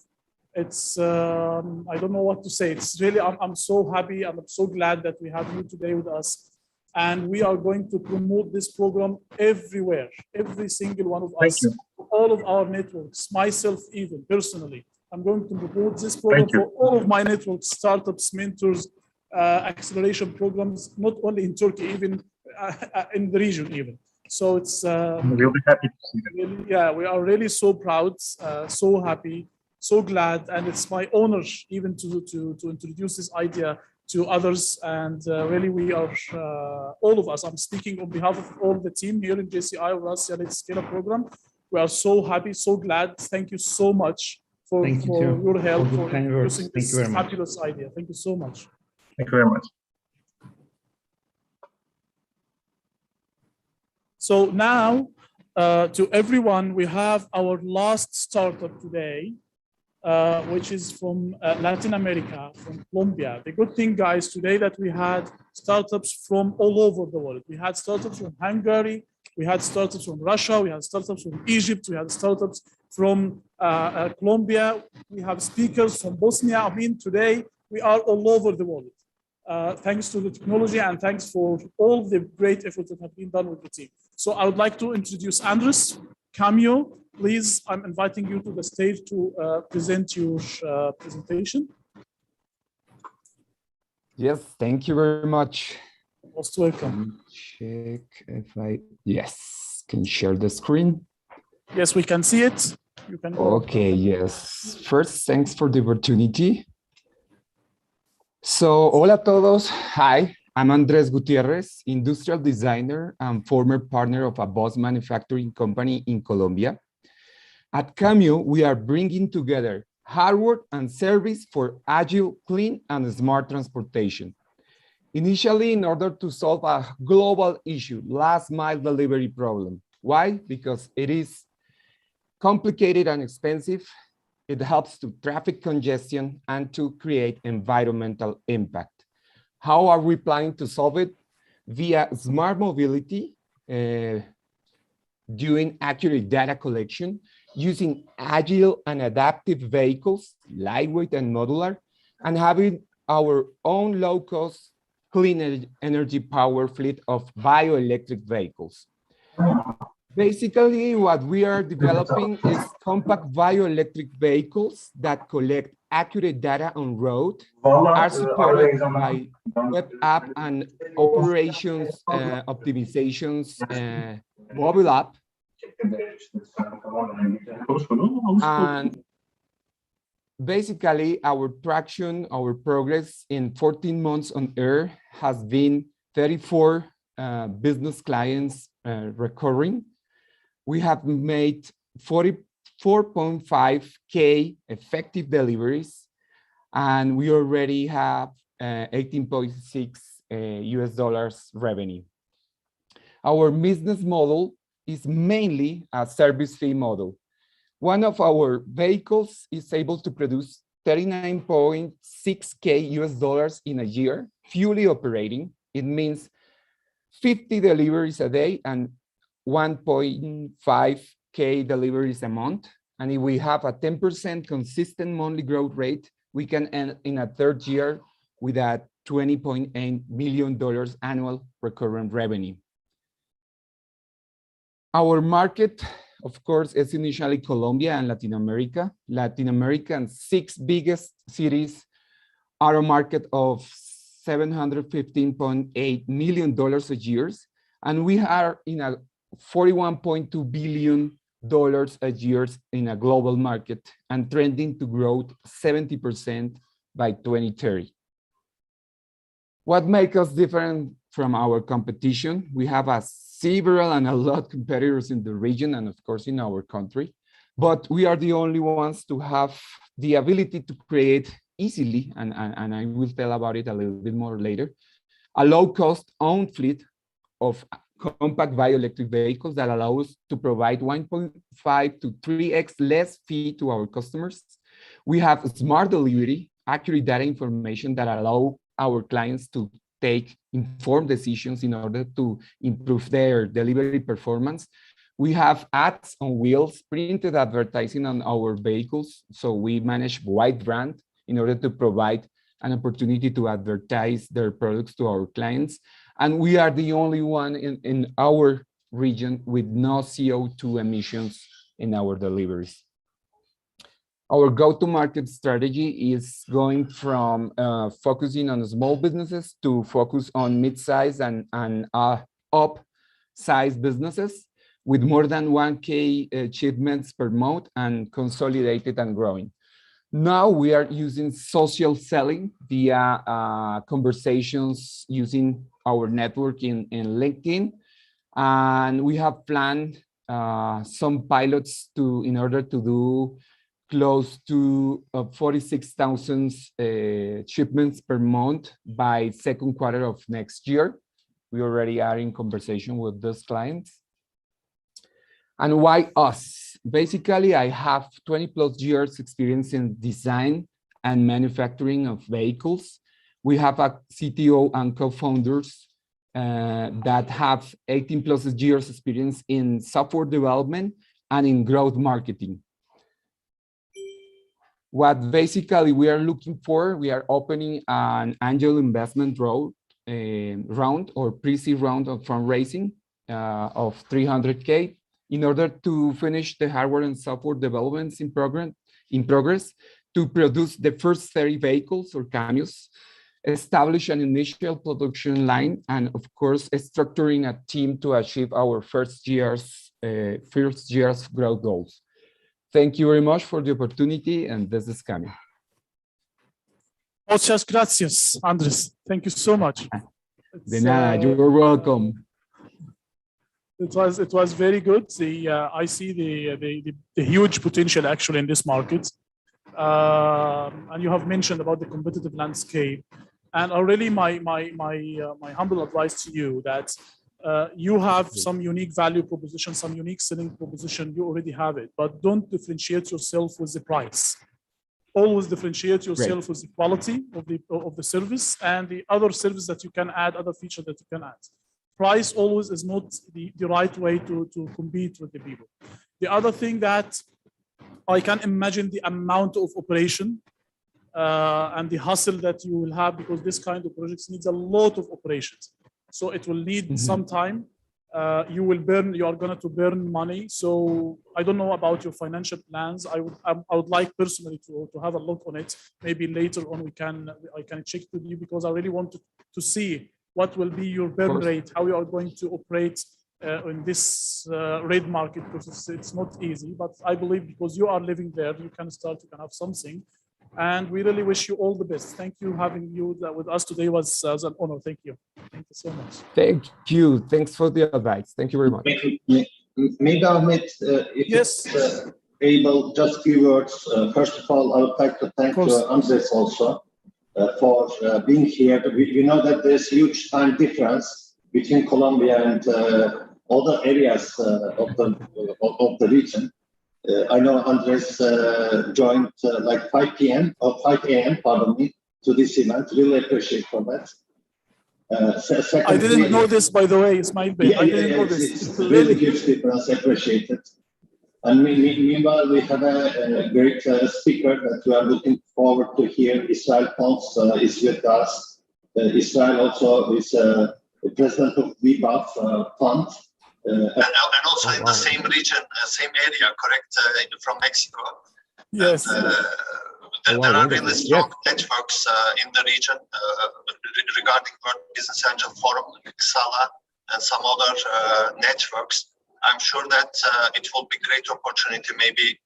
It's, I don't know what to say. It's really, I'm so happy and I'm so glad that we have you today with us. And we are going to promote this program everywhere, every single one of us, all of our networks, myself even personally. I'm going to promote this program for all of my networks, startups, mentors, acceleration programs, not only in Turkey, even in the region even. So it's we'll be happy to see that. Really, yeah, we are really so proud, so happy, so glad, and it's my honor even to introduce this idea to others. And really, we are all of us. I'm speaking on behalf of all the team here in JCI EURASIA Let's Scale Up program. We are so happy, so glad. Thank you so much for your help, for introducing this fabulous idea. Thank you so much. Thank you very much. So now, to everyone, we have our last startup today, which is from Latin America, from Colombia. The good thing, guys, today that we had startups from all over the world. We had startups from Hungary, we had startups from Russia, we had startups from Egypt, we had startups from Colombia, we have speakers from Bosnia. I mean, today we are all over the world. Thanks to the technology and thanks for all the great efforts that have been done with the team. So I would like to introduce Andres, Camio, please, I'm inviting you to the stage to present your presentation. Yes, thank you very much. Most welcome. Check if yes, can share the screen. Yes, we can see it. You can go. Okay, yes. First, thanks for the opportunity. So, hola a todos. Hi, I'm Andres Gutierrez, industrial designer and former partner of a bus manufacturing company in Colombia. At Cameo, we are bringing together hardware and service for agile, clean, and smart transportation. Initially, in order to solve a global issue, last mile delivery problem. Why? Because it is complicated and expensive. It helps to traffic congestion and to create environmental impact. How are we planning to solve it? Via smart mobility, doing accurate data collection, using agile and adaptive vehicles, lightweight and modular, and having our own low-cost, clean energy power fleet of bioelectric vehicles. Basically, what we are developing is compact bioelectric vehicles that collect accurate data on road, are supported by web app and operations optimizations mobile app. And basically, our traction, our progress in 14 months on air has been 34 business clients recurring. We have made 44.5K effective deliveries, and we already have $18.6 US revenue. Our business model is mainly a service fee model. One of our vehicles is able to produce $39.6K US in a year, fully operating. It means 50 deliveries a day and 1.5K deliveries a month. And if we have a 10% consistent monthly growth rate, we can end in a third year with a $20.8 million annual recurrent revenue. Our market, of course, is initially Colombia and Latin America. Latin America and 6 biggest cities are a market of $715.8 million a year. And we are in a $41.2 billion a year in a global market and trending to grow 70% by 2030. What makes us different from our competition? We have several and a lot of competitors in the region and of course in our country, but we are the only ones to have the ability to create easily, and I will tell about it a little bit more later, a low-cost own fleet of compact bioelectric vehicles that allow us to provide 1.5 to 3x less fee to our customers. We have smart delivery, accurate data information that allow our clients to take informed decisions in order to improve their delivery performance. We have ads on wheels, printed advertising on our vehicles. So we manage wide brand in order to provide an opportunity to advertise their products to our clients. And we are the only one in our region with no CO2 emissions in our deliveries. Our go-to-market strategy is going from focusing on small businesses to focus on mid-size and up-size businesses with more than 1K shipments per month and consolidated and growing. Now we are using social selling via conversations using our network in LinkedIn. And we have planned some pilots in order to do close to 46,000 shipments per month by second quarter of next year. We already are in conversation with those clients. And why us? Basically, I have 20 plus years experience in design and manufacturing of vehicles. We have a CTO and co-founders that have 18 plus years experience in software development and in growth marketing. What basically we are looking for, we are opening an angel investment round or pre-seed round of fundraising of 300K. in order to finish the hardware and software developments in progress, to produce the first 30 vehicles or camions, establish an initial production line, and of course, structuring a team to achieve our first year's growth goals. Thank you very much for the opportunity, and this is Cami. Muchas gracias, Andres. Thank you so much. De nada, you're welcome. It was very good. I see the huge potential actually in this market, and you have mentioned about the competitive landscape. And already my humble advice to you that you have some unique value proposition, some unique selling proposition. You already have it, but don't differentiate yourself with the price. Always differentiate yourself with the quality of the service and the other service that you can add, other feature that you can add. Price always is not the right way to compete with the people. The other thing that I can imagine the amount of operation and the hustle that you will have, because this kind of projects needs a lot of operations. So it will need some time. You are going to burn money. So I don't know about your financial plans. I would like personally to have a look on it. Maybe later on I can check with you, because I really want to see what will be your burn rate, how you are going to operate in this red market, because it's not easy. But I believe because you are living there, you can start, you can have something. And we really wish you all the best. Thank you. Having you with us today was an honor. Thank you. Thank you so much. Thank you. Thanks for the advice. Thank you very much. Maybe Ahmed, if yes, able, just few words. First of all, I would like to thank Andres also for being here. We know that there's huge time difference between Colombia and other areas of the region. I know Andres joined like 5 p.m. or 5 a.m. pardon me, to this event. Really appreciate for that. Secondly, I didn't know this, by the way, Ismail Bey. I didn't know this. It's really huge difference. Appreciate it. And meanwhile, we have a great speaker that we are looking forward to hear. Israel Pons is with us. Israel also is the president of VBAF Fund. And also in the same region, same area, correct? From Mexico. Yes. And, there are really strong networks in the region regarding World Business Angel Forum, XALA, and some other networks. I'm sure that it will be a great opportunity maybe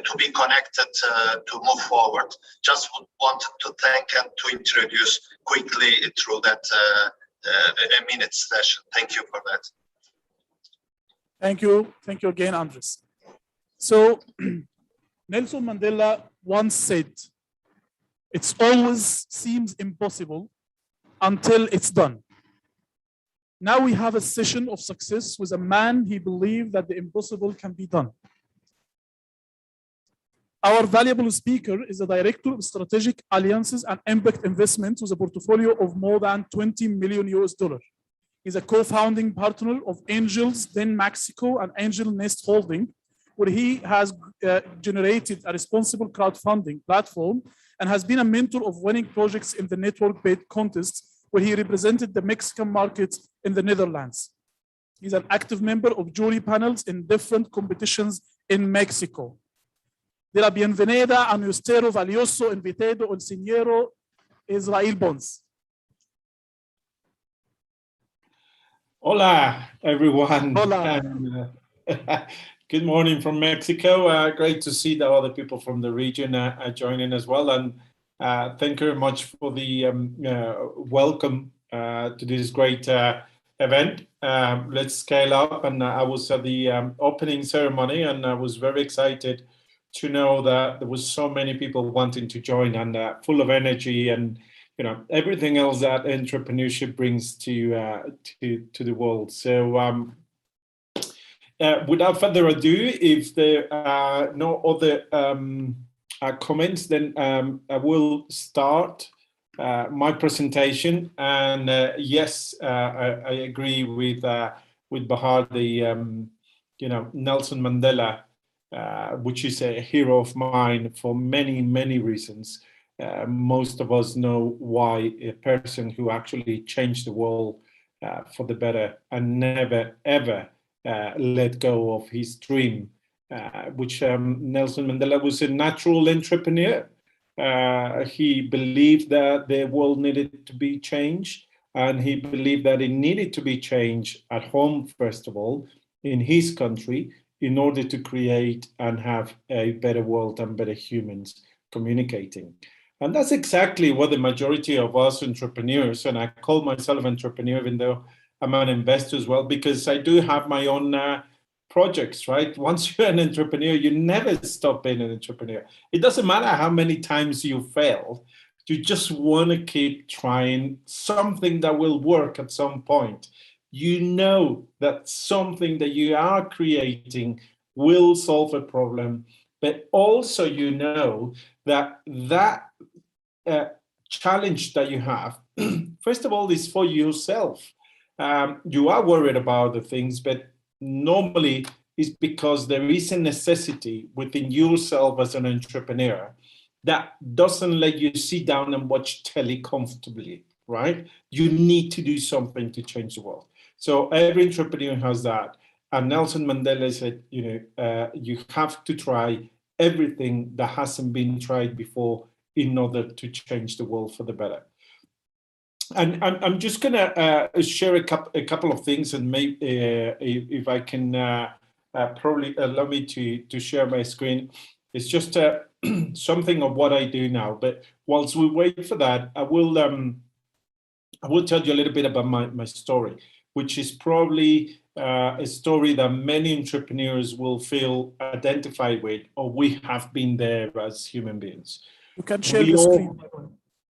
to be connected to move forward. Just wanted to thank and to introduce quickly through that a minute session. Thank you for that. Thank you. Thank you again, Andres. So Nelson Mandela once said, "It always seems impossible until it's done." Now we have a session of success with a man he believed that the impossible can be done. Our valuable speaker is the Director of Strategic Alliances and Impact Investments with a portfolio of more than $20 million. He's a co-founding partner of Angels Den Mexico and Angel Nest Holding, where he has generated a responsible crowdfunding platform and has been a mentor of winning projects in the network-based contest, where he represented the Mexican market in the Netherlands. He's an active member of jury panels in different competitions in Mexico. De la bienvenida a nuestro valioso invitado, el señor Israel Pons. Hola, everyone. Hola. Good morning from Mexico. Great to see that other people from the region are joining as well. And thank you very much for the welcome to this great event. Let's scale up. And I was at the opening ceremony, and I was very excited to know that there was so many people wanting to join and full of energy and everything else that entrepreneurship brings to the world. So without further ado, if there are no other comments, then I will start my presentation. And yes, I agree with Bahar, Nelson Mandela, which is a hero of mine for many, many reasons. Most of us know why a person who actually changed the world for the better and never, ever let go of his dream, which Nelson Mandela was a natural entrepreneur. He believed that the world needed to be changed, and he believed that it needed to be changed at home, first of all, in his country, in order to create and have a better world and better humans communicating. And that's exactly what the majority of us entrepreneurs, and I call myself an entrepreneur, even though I'm an investor as well, because I do have my own projects, right? Once you're an entrepreneur, you never stop being an entrepreneur. It doesn't matter how many times you fail, you just want to keep trying something that will work at some point. You know that something that you are creating will solve a problem, but also you know that challenge that you have, first of all, is for yourself. You are worried about the things, but normally it's because there is a necessity within yourself as an entrepreneur that doesn't let you sit down and watch telly comfortably, right? You need to do something to change the world. So every entrepreneur has that. And Nelson Mandela said, you have to try everything that hasn't been tried before in order to change the world for the better. And I'm just going to share a couple of things, and maybe if I can probably allow me to share my screen. It's just something of what I do now. But whilst we wait for that, I will tell you a little bit about my story, which is probably a story that many entrepreneurs will feel identified with, or we have been there as human beings. You can share the screen.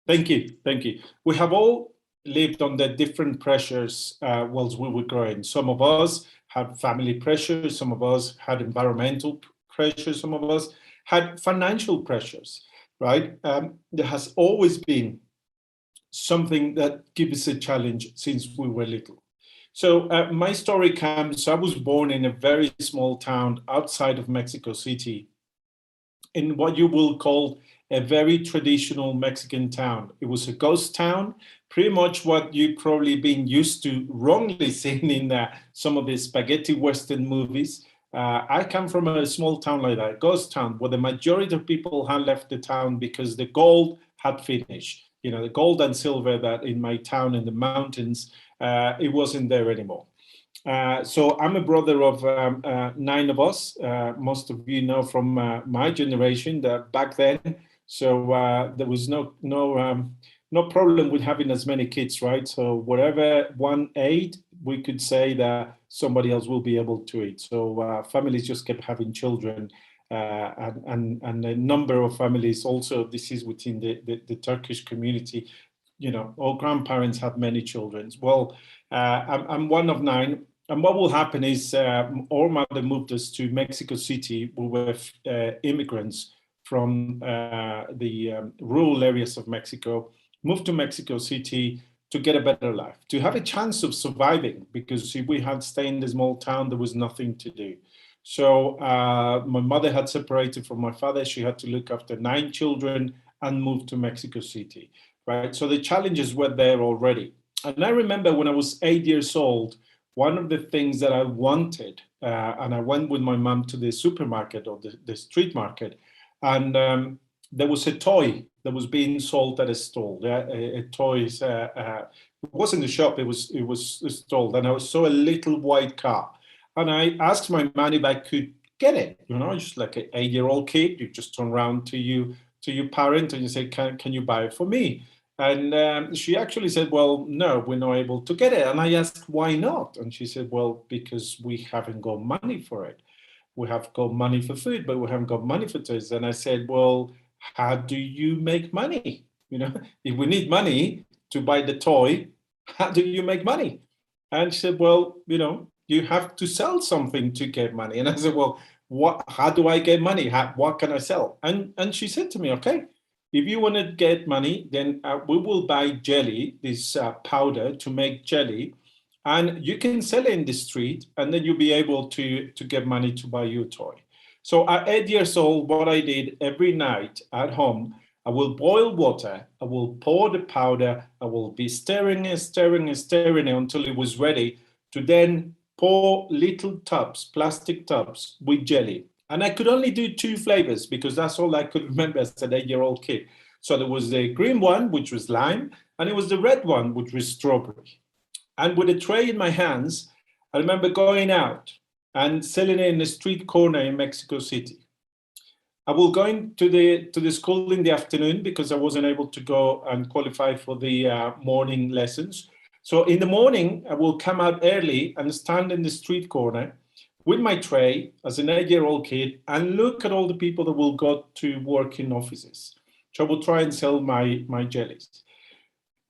Thank you. We have all lived under different pressures whilst we were growing. Some of us had family pressures, some of us had environmental pressures, some of us had financial pressures, right? There has always been something that gives us a challenge since we were little. So my story comes, I was born in a very small town outside of Mexico City, in what you will call a very traditional Mexican town. It was a ghost town, pretty much what you've probably been used to wrongly seeing in some of the spaghetti Western movies. I come from a small town like that, a ghost town, where the majority of people had left the town because the gold had finished. The gold and silver that in my town in the mountains, it wasn't there anymore. So I'm a brother of 9 of us. Most of you know from my generation that back then, so there was no problem with having as many kids, right? So whatever one ate, we could say that somebody else will be able to eat. So families just kept having children, and a number of families also. This is within the Turkish community. All grandparents have many children. Well, I'm one of 9. And what will happen is our mother moved us to Mexico City. We were immigrants from the rural areas of Mexico, moved to Mexico City to get a better life, to have a chance of surviving, because if we had stayed in the small town, there was nothing to do. So my mother had separated from my father. She had to look after 9 children and moved to Mexico City, right? So the challenges were there already. And I remember when I was 8 years old, one of the things that I wanted, and I went with my mom to the supermarket or the street market, and there was a toy that was being sold at a stall. A toy, it wasn't a shop, it was a stall, and I saw a little white car. And I asked my mom if I could get it. Just like an 8-year-old kid, you just turn around to your parent and you say, can you buy it for me? And she actually said, well, no, we're not able to get it. And I asked, why not? And she said, well, because we haven't got money for it. We have got money for food, but we haven't got money for toys. And I said, well, how do you make money? If we need money to buy the toy, how do you make money? And she said, well, you have to sell something to get money. And I said, well, how do I get money? What can I sell? And she said to me, okay, if you want to get money, then we will buy jelly, this powder to make jelly, and you can sell it in the street, and then you'll be able to get money to buy your toy. So at 8 years old, what I did every night at home, I will boil water, I will pour the powder, I will be stirring and stirring and stirring it until it was ready to then 4 little tubs, plastic tubs with jelly. And I could only do 2 flavors because that's all I could remember as an 8-year-old kid. So there was the green one, which was lime, and it was the red one, which was strawberry. And with a tray in my hands, I remember going out and selling it in a street corner in Mexico City. I will go into the school in the afternoon because I wasn't able to go and qualify for the morning lessons. So in the morning, I will come out early and stand in the street corner with my tray as an 8-year-old kid and look at all the people that will go to work in offices. So I will try and sell my jellies.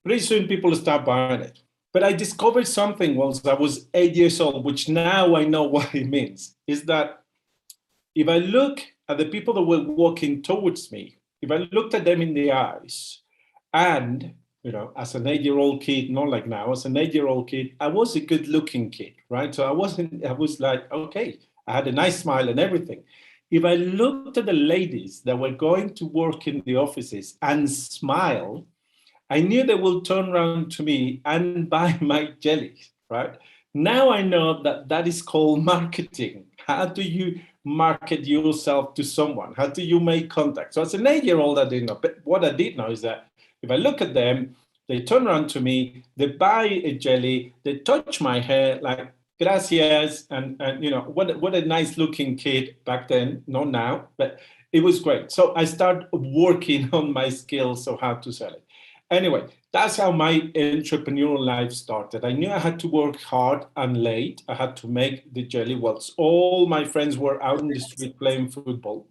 Pretty soon people start buying it. But I discovered something once I was 8 years old, which now I know what it means, is that if I look at the people that were walking towards me, if I looked at them in the eyes, and, you know, as an 8-year-old kid, not like now, as an 8-year-old kid, I was a good looking kid, right? So I was like, okay, I had a nice smile and everything. If I looked at the ladies that were going to work in the offices and smile, I knew they will turn around to me and buy my jellies, right? Now I know that that is called marketing. How do you market yourself to someone? How do you make contact? So as an 8-year-old, I didn't know. But what I did know is that if I look at them, they turn around to me, they buy a jelly, they touch my hair like, gracias, and you know, what a nice looking kid back then, not now, but it was great. So I started working on my skills of how to sell it. Anyway, that's how my entrepreneurial life started. I knew I had to work hard and late. I had to make the jelly whilst all my friends were out in the street playing football.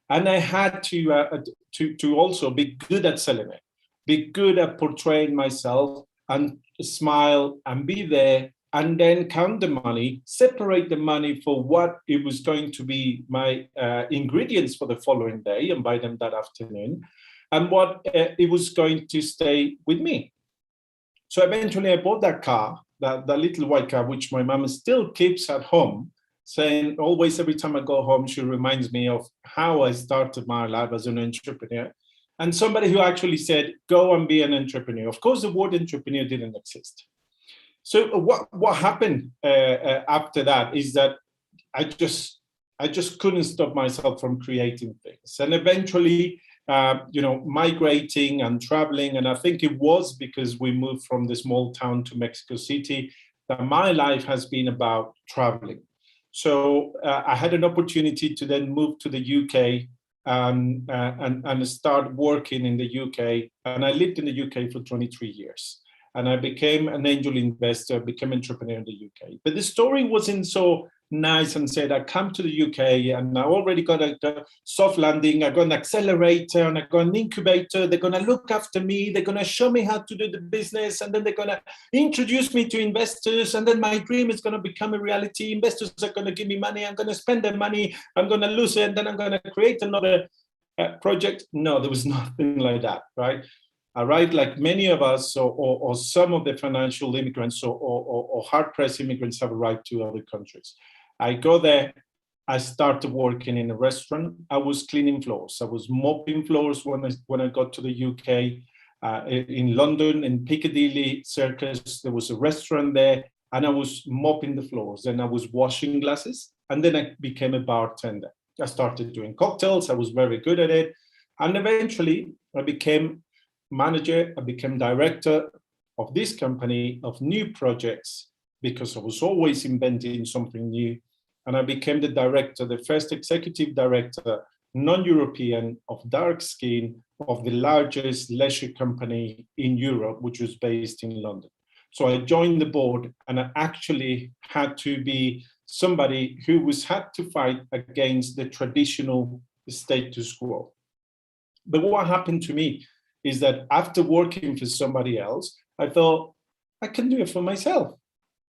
And I had to also be good at selling it, be good at portraying myself and smile and be there and then count the money, separate the money for what it was going to be my ingredients for the following day and buy them that afternoon, and what it was going to stay with me. So eventually I bought that car, that little white car, which my mom still keeps at home, saying always every time I go home, she reminds me of how I started my life as an entrepreneur. And somebody who actually said, go and be an entrepreneur. Of course, the word entrepreneur didn't exist. So what happened after that is that I just couldn't stop myself from creating things. And eventually, you know, migrating and traveling. And I think it was because we moved from the small town to Mexico City that my life has been about traveling. So I had an opportunity to then move to the UK and start working in the UK. And I lived in the UK for 23 years. And I became an angel investor, became an entrepreneur in the UK. But the story wasn't so nice and said, I come to the UK and I already got a soft landing, I got an accelerator and I got an incubator, they're gonna look after me, they're gonna show me how to do the business, and then they're gonna introduce me to investors, and then my dream is gonna become a reality. Investors are gonna give me money, I'm gonna spend their money, I'm gonna lose it, and then I'm gonna create another project. No, there was nothing like that, right? Right, like many of us or some of the financial immigrants or hard-pressed immigrants have arrived to other countries. I go there, I started working in a restaurant. I was cleaning floors. I was mopping floors when I got to the UK. In London, in Piccadilly Circus, there was a restaurant there, and I was mopping the floors, and I was washing glasses, and then I became a bartender. I started doing cocktails. I was very good at it, and eventually I became manager. I became director of this company of new projects because I was always inventing something new. And I became the director, the first executive director, non-European, of dark skin, of the largest leisure company in Europe, which was based in London. So I joined the board, and I actually had to be somebody who had to fight against the traditional status quo. But what happened to me is that after working for somebody else, I thought, I can do it for myself.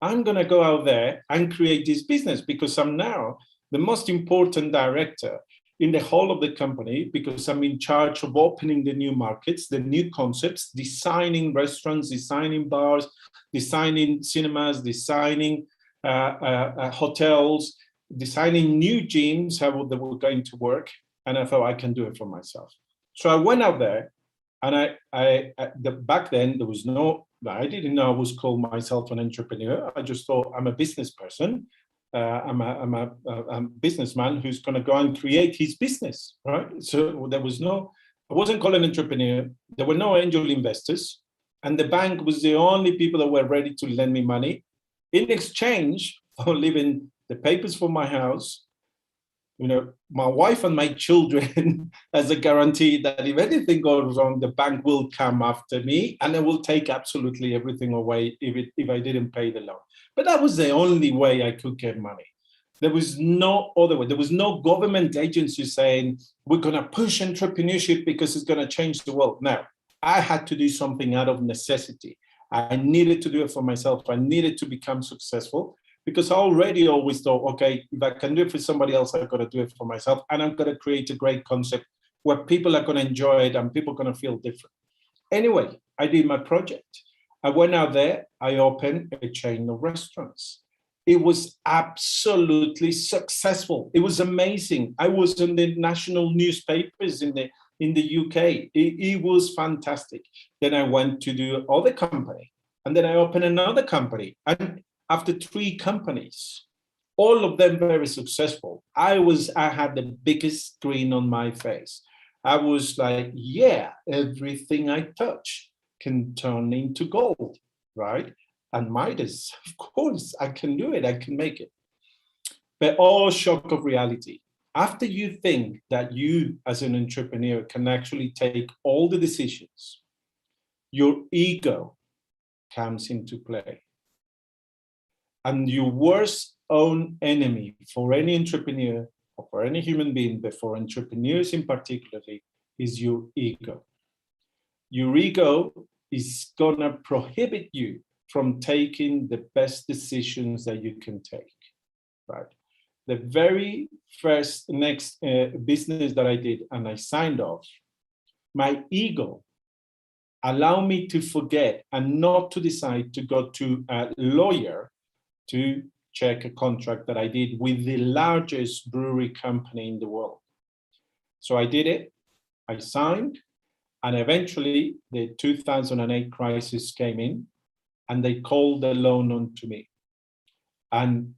I'm going to go out there and create this business because I'm now the most important director in the whole of the company, because I'm in charge of opening the new markets, the new concepts, designing restaurants, designing bars, designing cinemas, designing hotels, designing new gyms, how they were going to work. And I thought I can do it for myself. So I went out there. And back then there was no, I didn't know I was called myself an entrepreneur. I just thought I'm a business person. I'm a businessman who's going to go and create his business, right? So there was no, I wasn't called an entrepreneur. There were no angel investors, and the bank was the only people that were ready to lend me money in exchange for leaving the papers for my house, you know, my wife and my children as a guarantee that if anything goes wrong, the bank will come after me and it will take absolutely everything away if I didn't pay the loan. But that was the only way I could get money. There was no other way. There was no government agency saying, we're going to push entrepreneurship because it's going to change the world. No, I had to do something out of necessity. I needed to do it for myself. I needed to become successful, because I already always thought, okay, if I can do it for somebody else, I've got to do it for myself. And I'm going to create a great concept where people are going to enjoy it and people are going to feel different. Anyway, I did my project. I went out there, I opened a chain of restaurants. It was absolutely successful. It was amazing. I was in the national newspapers in the UK. It was fantastic. Then I went to do other company, and then I opened another company. And after 3 companies, all of them very successful, I had the biggest grin on my face. I was like, yeah, everything I touch can turn into gold, right? And Midas, of course, I can do it, I can make it. But all shock of reality. After you think that you as an entrepreneur can actually take all the decisions, your ego comes into play. And your worst own enemy for any entrepreneur or for any human being, but for entrepreneurs in particular, is your ego. Your ego is gonna prohibit you from taking the best decisions that you can take, right? The very first next business that I did and I signed off, my ego allowed me to forget and not to decide to go to a lawyer to check a contract that I did with the largest brewery company in the world. So I did it, I signed, and eventually the 2008 crisis came in and they called the loan onto me. And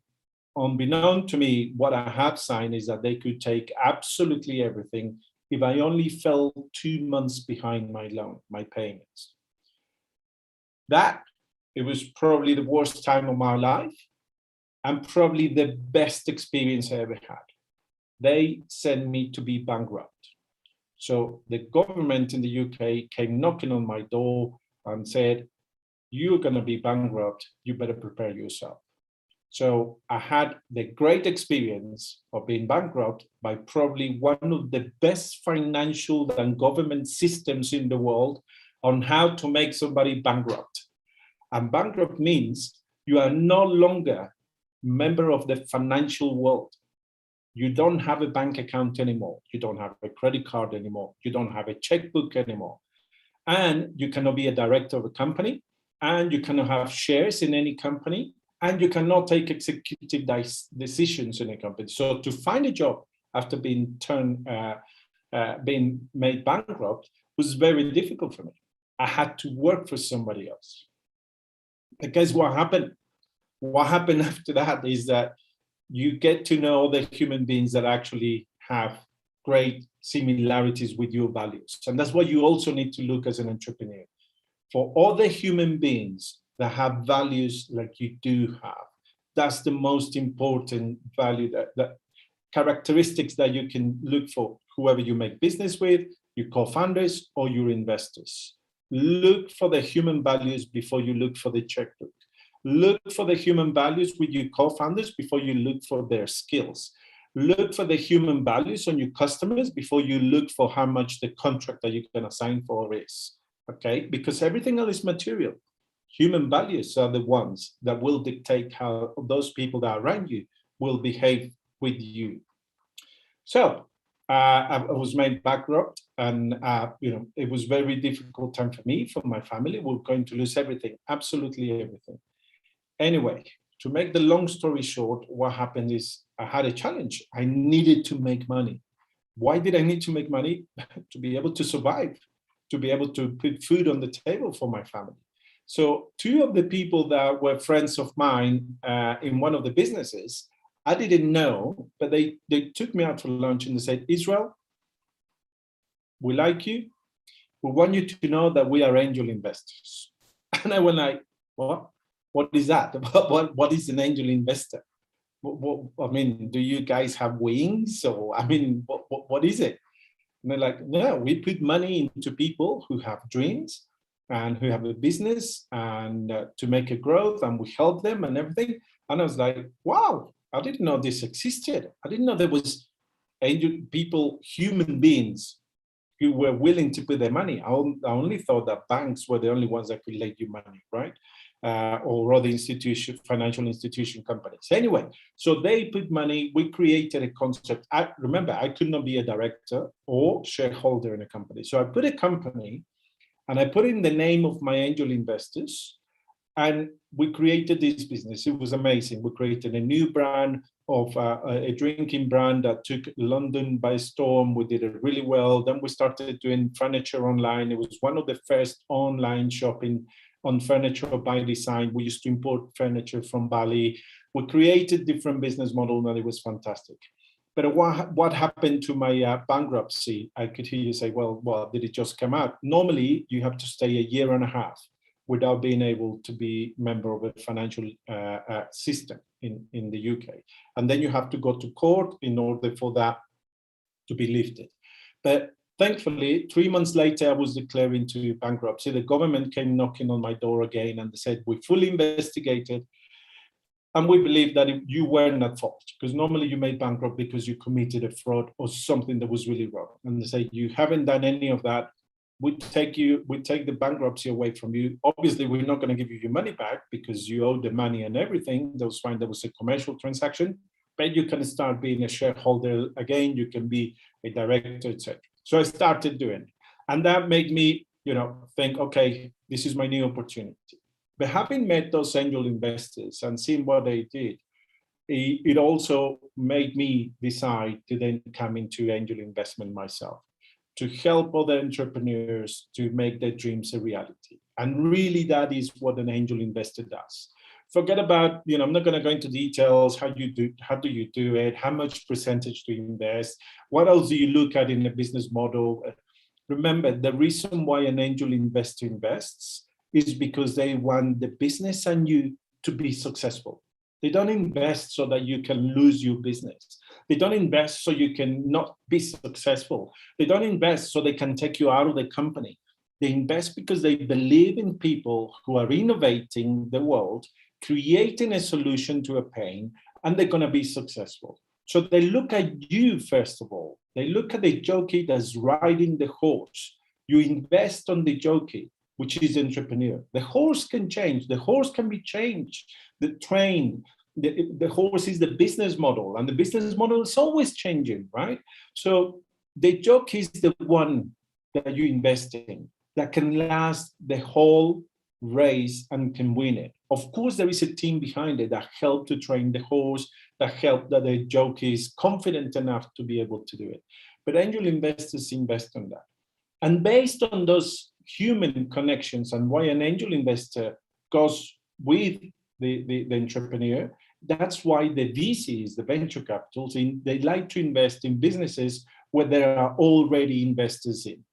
unbeknown to me, what I have signed is that they could take absolutely everything if I only fell 2 months behind my loan, my payments. It was probably the worst time of my life and probably the best experience I ever had. They sent me to be bankrupt. So the government in the UK came knocking on my door and said, you're going to be bankrupt, you better prepare yourself. So I had the great experience of being bankrupt by probably one of the best financial and government systems in the world on how to make somebody bankrupt. And bankrupt means you are no longer member of the financial world. You don't have a bank account anymore. You don't have a credit card anymore. You don't have a checkbook anymore. And you cannot be a director of a company, and you cannot have shares in any company, and you cannot take executive decisions in a company. So to find a job after being being made bankrupt was very difficult for me. I had to work for somebody else. Because what happened after that is that you get to know other human beings that actually have great similarities with your values. And that's what you also need to look as an entrepreneur. For other human beings that have values like you do have, that's the most important value, that characteristics that you can look for, whoever you make business with, your co-founders or your investors. Look for the human values before you look for the checkbook. Look for the human values with your co-founders before you look for their skills. Look for the human values on your customers before you look for how much the contract that you're going to sign for is. Okay, because everything else is material. Human values are the ones that will dictate how those people that are around you will behave with you. So I was made bankrupt, and it was very difficult time for me, for my family. We're going to lose everything, absolutely everything. Anyway, to make the long story short, what happened is I had a challenge. I needed to make money. Why did I need to make money? To be able to survive. to be able to put food on the table for my family. So two of the people that were friends of mine in one of the businesses, I didn't know, but they took me out for lunch and they said, Israel, we like you. We want you to know that we are angel investors. And I went like, what? What is that? What is an angel investor? I mean, do you guys have wings? Or, I mean, what is it? And they're like, no, we put money into people who have dreams and who have a business and to make a growth, and we help them and everything. And I was like, wow, I didn't know this existed. I didn't know there was angel people, human beings who were willing to put their money. I only thought that banks were the only ones that could lend you money, right? Or other financial institution companies. Anyway, so they put money, we created a concept. Remember, I could not be a director or shareholder in a company. So I put a company and I put in the name of my angel investors, and we created this business. It was amazing. We created a new brand of a drinking brand that took London by storm. We did it really well. Then we started doing furniture online. It was one of the first online shopping on furniture by design. We used to import furniture from Bali. We created different business models, and it was fantastic. But what happened to my bankruptcy? I could hear you say, well, did it just come out? Normally, you have to stay a year and a half without being able to be a member of a financial system in the UK. And then you have to go to court in order for that to be lifted. But thankfully, 3 months later, I was declared into bankruptcy. The government came knocking on my door again, and they said, we fully investigated, and we believe that you weren't at fault, because normally you made bankrupt because you committed a fraud or something that was really wrong. And they say, you haven't done any of that. We take the bankruptcy away from you. Obviously, we're not going to give you your money back because you owe the money and everything. That was fine. That was a commercial transaction, but you can start being a shareholder again. You can be a director, etc. So I started doing it, and that made me, think, okay, this is my new opportunity. But having met those angel investors and seeing what they did, it also made me decide to then come into angel investment myself, to help other entrepreneurs to make their dreams a reality. And really, that is what an angel investor does. Forget about, I'm not going to go into details, how do you do it, how much percentage do you invest, what else do you look at in a business model. Remember, the reason why an angel investor invests is because they want the business and you to be successful. They don't invest so that you can lose your business. They don't invest so you can not be successful. They don't invest so they can take you out of the company. They invest because they believe in people who are innovating the world, creating a solution to a pain, and they're going to be successful. So they look at you, first of all. They look at the jockey that's riding the horse. You invest on the jockey, which is entrepreneur. The horse can change. The horse can be changed. The train, the horse is the business model, and the business model is always changing, right? So the jockey is the one that you invest in that can last the whole race and can win it. Of course, there is a team behind it that help to train the horse, that help that the jockey is confident enough to be able to do it. But angel investors invest on that. And based on those human connections and why an angel investor goes with the entrepreneur, that's why the VCs, the venture capitals, they like to invest in businesses where there are already investors in.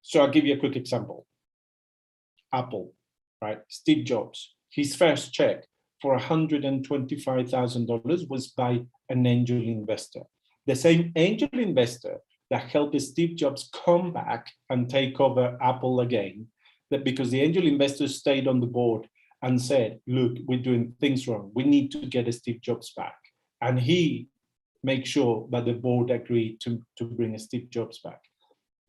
So I'll give you a quick example. Apple, right? Steve Jobs, his first check for $125,000 was by an angel investor. The same angel investor that helped Steve Jobs come back and take over Apple again, that because the angel investors stayed on the board and said, look, we're doing things wrong. We need to get Steve Jobs back. And he made sure that the board agreed to bring Steve Jobs back.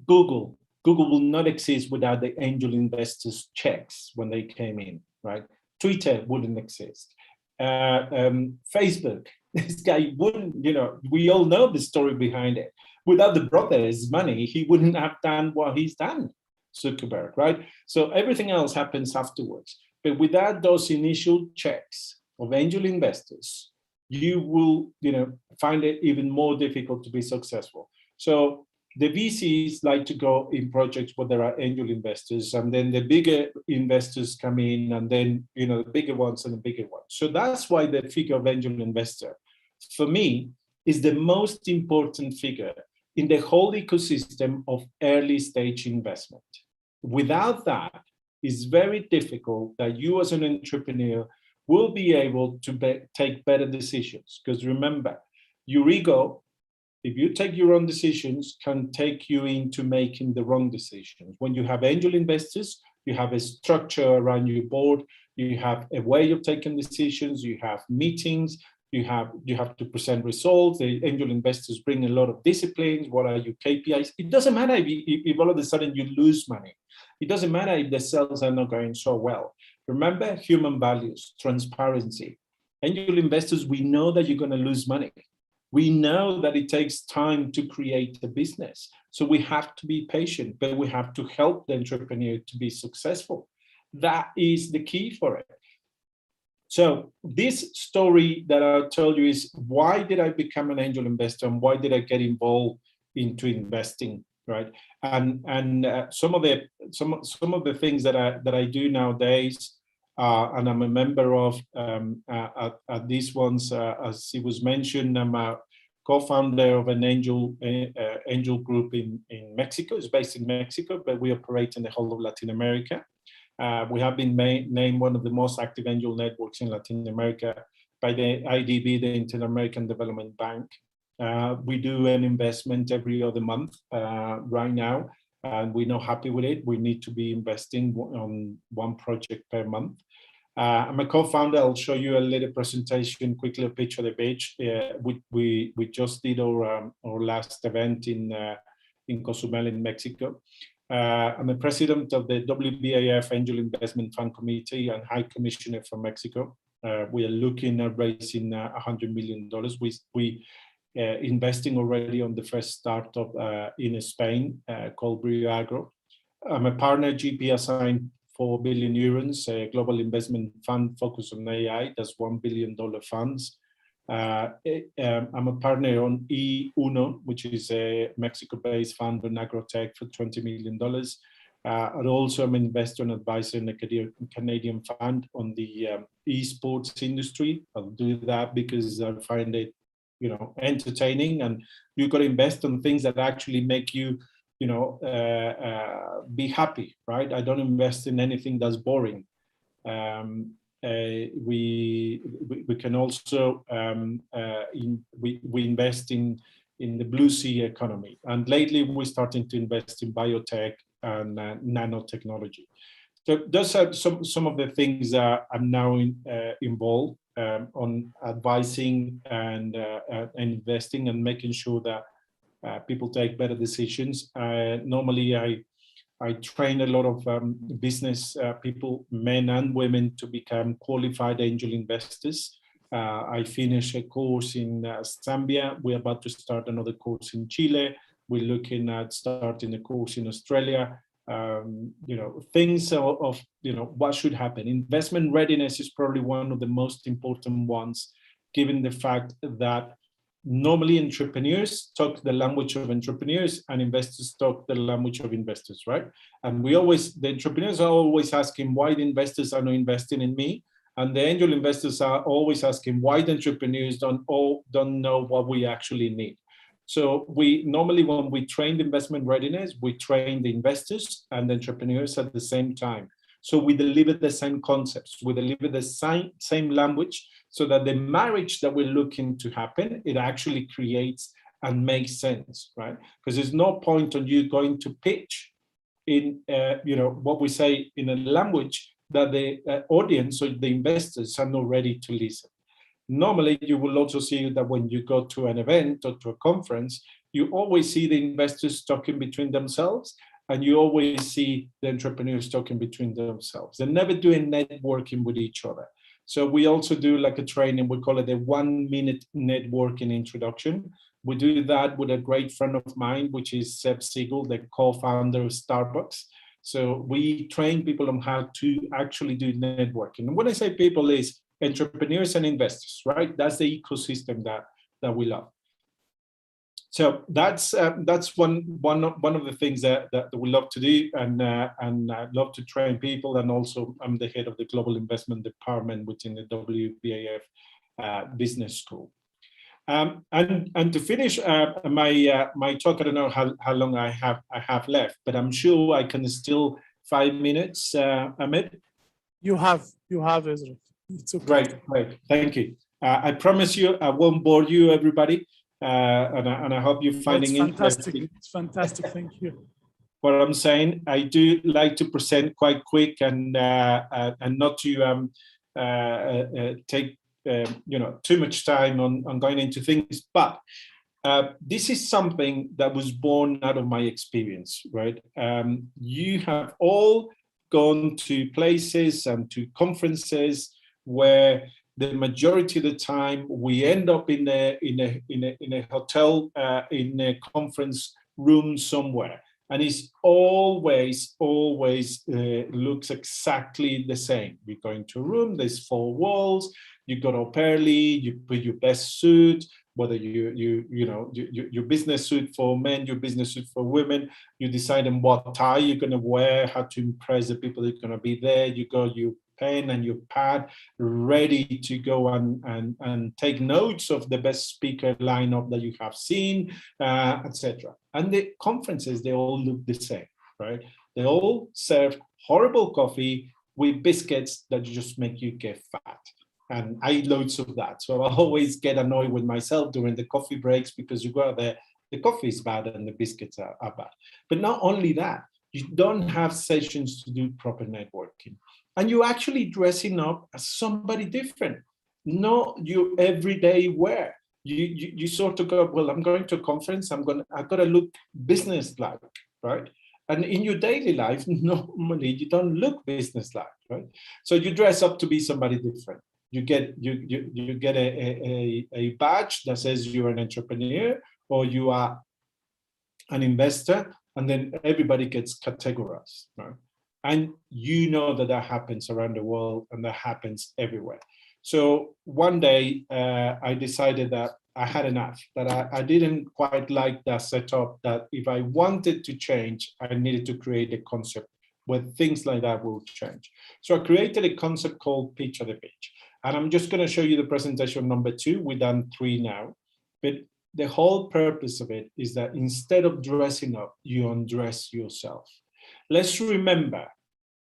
Google will not exist without the angel investors' checks when they came in, right? Twitter wouldn't exist. Facebook, this guy wouldn't, we all know the story behind it. Without the brothers' money, he wouldn't have done what he's done, Zuckerberg, right? So everything else happens afterwards. But without those initial checks of angel investors, you will, find it even more difficult to be successful. So the VCs like to go in projects where there are angel investors, and then the bigger investors come in, and then, you know, the bigger ones and the bigger ones. So that's why the figure of angel investor, for me, is the most important figure in the whole ecosystem of early stage investment. Without that, it's very difficult that you as an entrepreneur will be able to take better decisions. Because remember, your ego, if you take your own decisions, can take you into making the wrong decisions. When you have angel investors, you have a structure around your board, you have a way of taking decisions, you have meetings, you have to present results. The angel investors bring a lot of disciplines. What are your KPIs? It doesn't matter if all of a sudden you lose money. It doesn't matter if the sales are not going so well. Remember, human values, transparency. Angel investors, we know that you're going to lose money. We know that it takes time to create a business. So we have to be patient, but we have to help the entrepreneur to be successful. That is the key for it. So this story that I'll tell you is, why did I become an angel investor and why did I get involved into investing, right? And some of the things that I do nowadays, and I'm a member of at these ones, as it was mentioned, I'm a co-founder of an angel group in Mexico. It's based in Mexico, but we operate in the whole of Latin America. We have been named one of the most active angel networks in Latin America by the IDB, the Inter-American Development Bank. We do an investment every other month right now, and we're not happy with it. We need to be investing on one project per month. I'm a co-founder. I'll show you a little presentation, quickly a picture of the page. We just did our last event in Cozumel in Mexico. I'm the president of the WBAF Angel Investment Fund Committee and High Commissioner for Mexico. We are looking at raising $100 million. We investing already on the first startup in Spain called Brio Agro. I'm a partner at GP assigned 4 billion euros, a global investment fund focused on AI. That's $1 billion funds. I'm a partner on E1, which is a Mexico-based fund on agrotech for $20 million. And also I'm an investor and advisor in a Canadian fund on the esports industry. I'll do that because I find it, you know, entertaining, and you've got to invest on things that actually make you, you know, be happy, right? I don't invest in anything that's boring. We can also we invest in the blue sea economy, and lately we're starting to invest in biotech and nanotechnology. So those are some of the things that I'm now involved on advising and investing and making sure that people take better decisions. Normally I train a lot of business people, men and women, to become qualified angel investors. I finished a course in Zambia. We're about to start another course in Chile. We're looking at starting a course in Australia. You know, things of, you know, what should happen. Investment readiness is probably one of the most important ones, given the fact that normally entrepreneurs talk the language of entrepreneurs and investors talk the language of investors, right? And the entrepreneurs are always asking why the investors are not investing in me. And the angel investors are always asking why the entrepreneurs don't know what we actually need. So we normally, when we train the investment readiness, we train the investors and the entrepreneurs at the same time. So we deliver the same concepts, we deliver the same language, so that the marriage that we're looking to happen, it actually creates and makes sense, right? Because there's no point on you going to pitch in, you know, what we say in a language that the audience or the investors are not ready to listen. Normally, you will also see that when you go to an event or to a conference, you always see the investors talking between themselves, and you always see the entrepreneurs talking between themselves. They're never doing networking with each other. So we also do like a training, we call it a 1-minute networking introduction. We do that with a great friend of mine, which is Seb Siegel, the co-founder of Starbucks. So we train people on how to actually do networking. And when I say people, is entrepreneurs and investors, right? That's the ecosystem that we love. So that's one of the things that we love to do, and I love to train people. And also, I'm the head of the Global Investment Department within the WBAF Business School. And to finish my talk, I don't know how long I have left, but I'm sure I can still 5 minutes, Ahmed. You have, Ezra. It's okay. Great. Thank you. I promise you, I won't bore you, everybody. And I hope you're finding it interesting. It's fantastic. Thank you. What I'm saying, I do like to present quite quick and not to take too much time on going into things. But this is something that was born out of my experience, right? You have all gone to places and to conferences where the majority of the time we end up in a hotel, in a conference room somewhere, and it's always looks exactly the same. You go into a room, there's 4 walls, you got up early, you put your best suit, whether your business suit for men, your business suit for women, you decide on what tie you're going to wear, how to impress the people that are going to be there. You got your pen and your pad ready to go and take notes of the best speaker lineup that you have seen, etc. And the conferences, they all look the same, right? They all serve horrible coffee with biscuits that just make you get fat. And I eat loads of that. So I always get annoyed with myself during the coffee breaks, because you go out there, the coffee is bad and the biscuits are bad. But not only that, you don't have sessions to do proper networking. And you're actually dressing up as somebody different, not your everyday wear. You sort of go, well, I'm going to a conference, I've got to look business-like, right? And in your daily life, normally you don't look business-like, right? So you dress up to be somebody different. You get a badge that says you're an entrepreneur or you are an investor, and then everybody gets categorized, right? And you know that happens around the world and that happens everywhere. So one day I decided that I had enough, that I didn't quite like that setup, that if I wanted to change, I needed to create a concept where things like that will change. So I created a concept called Pitch at the Pitch. And I'm just going to show you the presentation number 2. We've done 3 now. But the whole purpose of it is that instead of dressing up, you undress yourself. Let's remember,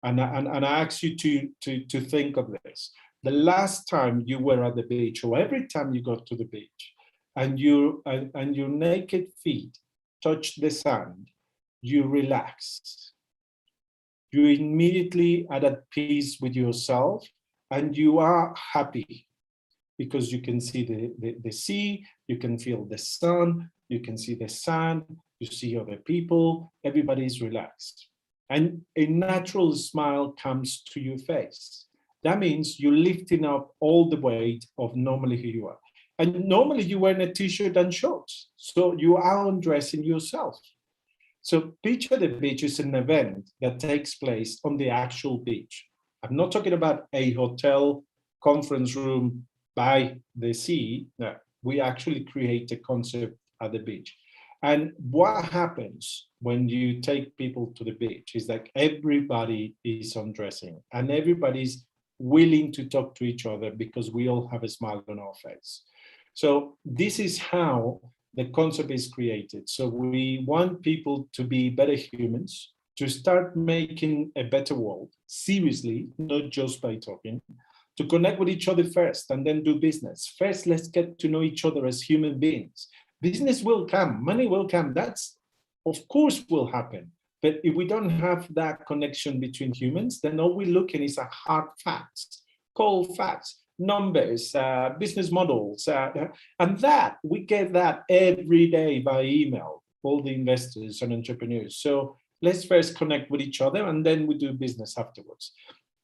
and I ask you to think of this. The last time you were at the beach, or every time you go to the beach, and your naked feet touch the sand, you relax. You immediately are at peace with yourself, and you are happy because you can see the sea, you can feel the sun, you can see the sand, you see other people, everybody's relaxed. And a natural smile comes to your face. That means you're lifting up all the weight of normally who you are. And normally you wear a t-shirt and shorts, so you are undressing yourself. So Pitch at the Beach is an event that takes place on the actual beach. I'm not talking about a hotel conference room by the sea. No, we actually create a concept at the beach. And what happens when you take people to the beach is that everybody is undressing and everybody's willing to talk to each other because we all have a smile on our face. So this is how the concept is created. So we want people to be better humans, to start making a better world, seriously, not just by talking, to connect with each other first and then do business. First, let's get to know each other as human beings. Business will come, money will come, that's of course will happen. But if we don't have that connection between humans, then all we're looking is at hard facts, cold facts, numbers, business models, and that we get that every day by email, all the investors and entrepreneurs. So let's first connect with each other and then we do business afterwards.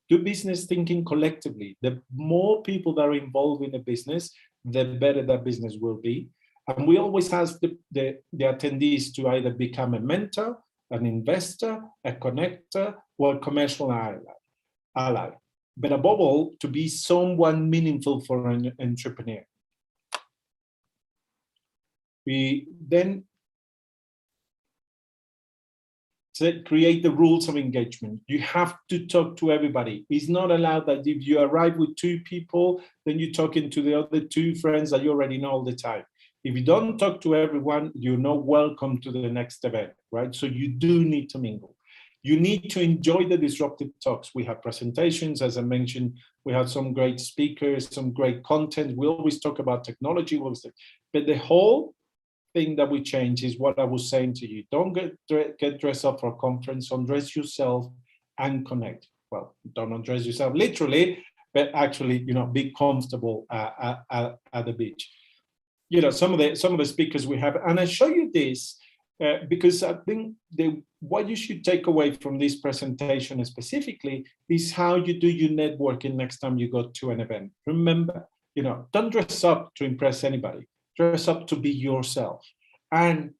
Do business thinking collectively. The more people that are involved in a business, the better that business will be. And we always ask the attendees to either become a mentor, an investor, a connector, or a commercial ally. But above all, to be someone meaningful for an entrepreneur. We then create the rules of engagement. You have to talk to everybody. It's not allowed that if you arrive with 2 people, then you're talking to the other 2 friends that you already know all the time. If you don't talk to everyone, you're not welcome to the next event, right? So you do need to mingle. You need to enjoy the disruptive talks. We have presentations, as I mentioned, we have some great speakers, some great content. We always talk about technology, but the whole thing that we change is what I was saying to you. Don't get dressed up for a conference, undress yourself and connect. Well, don't undress yourself literally, but actually, you know, be comfortable at the beach. You know, some of the speakers we have, and I show you this because I think what you should take away from this presentation specifically is how you do your networking next time you go to an event. Remember, you know, don't dress up to impress anybody. Dress up to be yourself and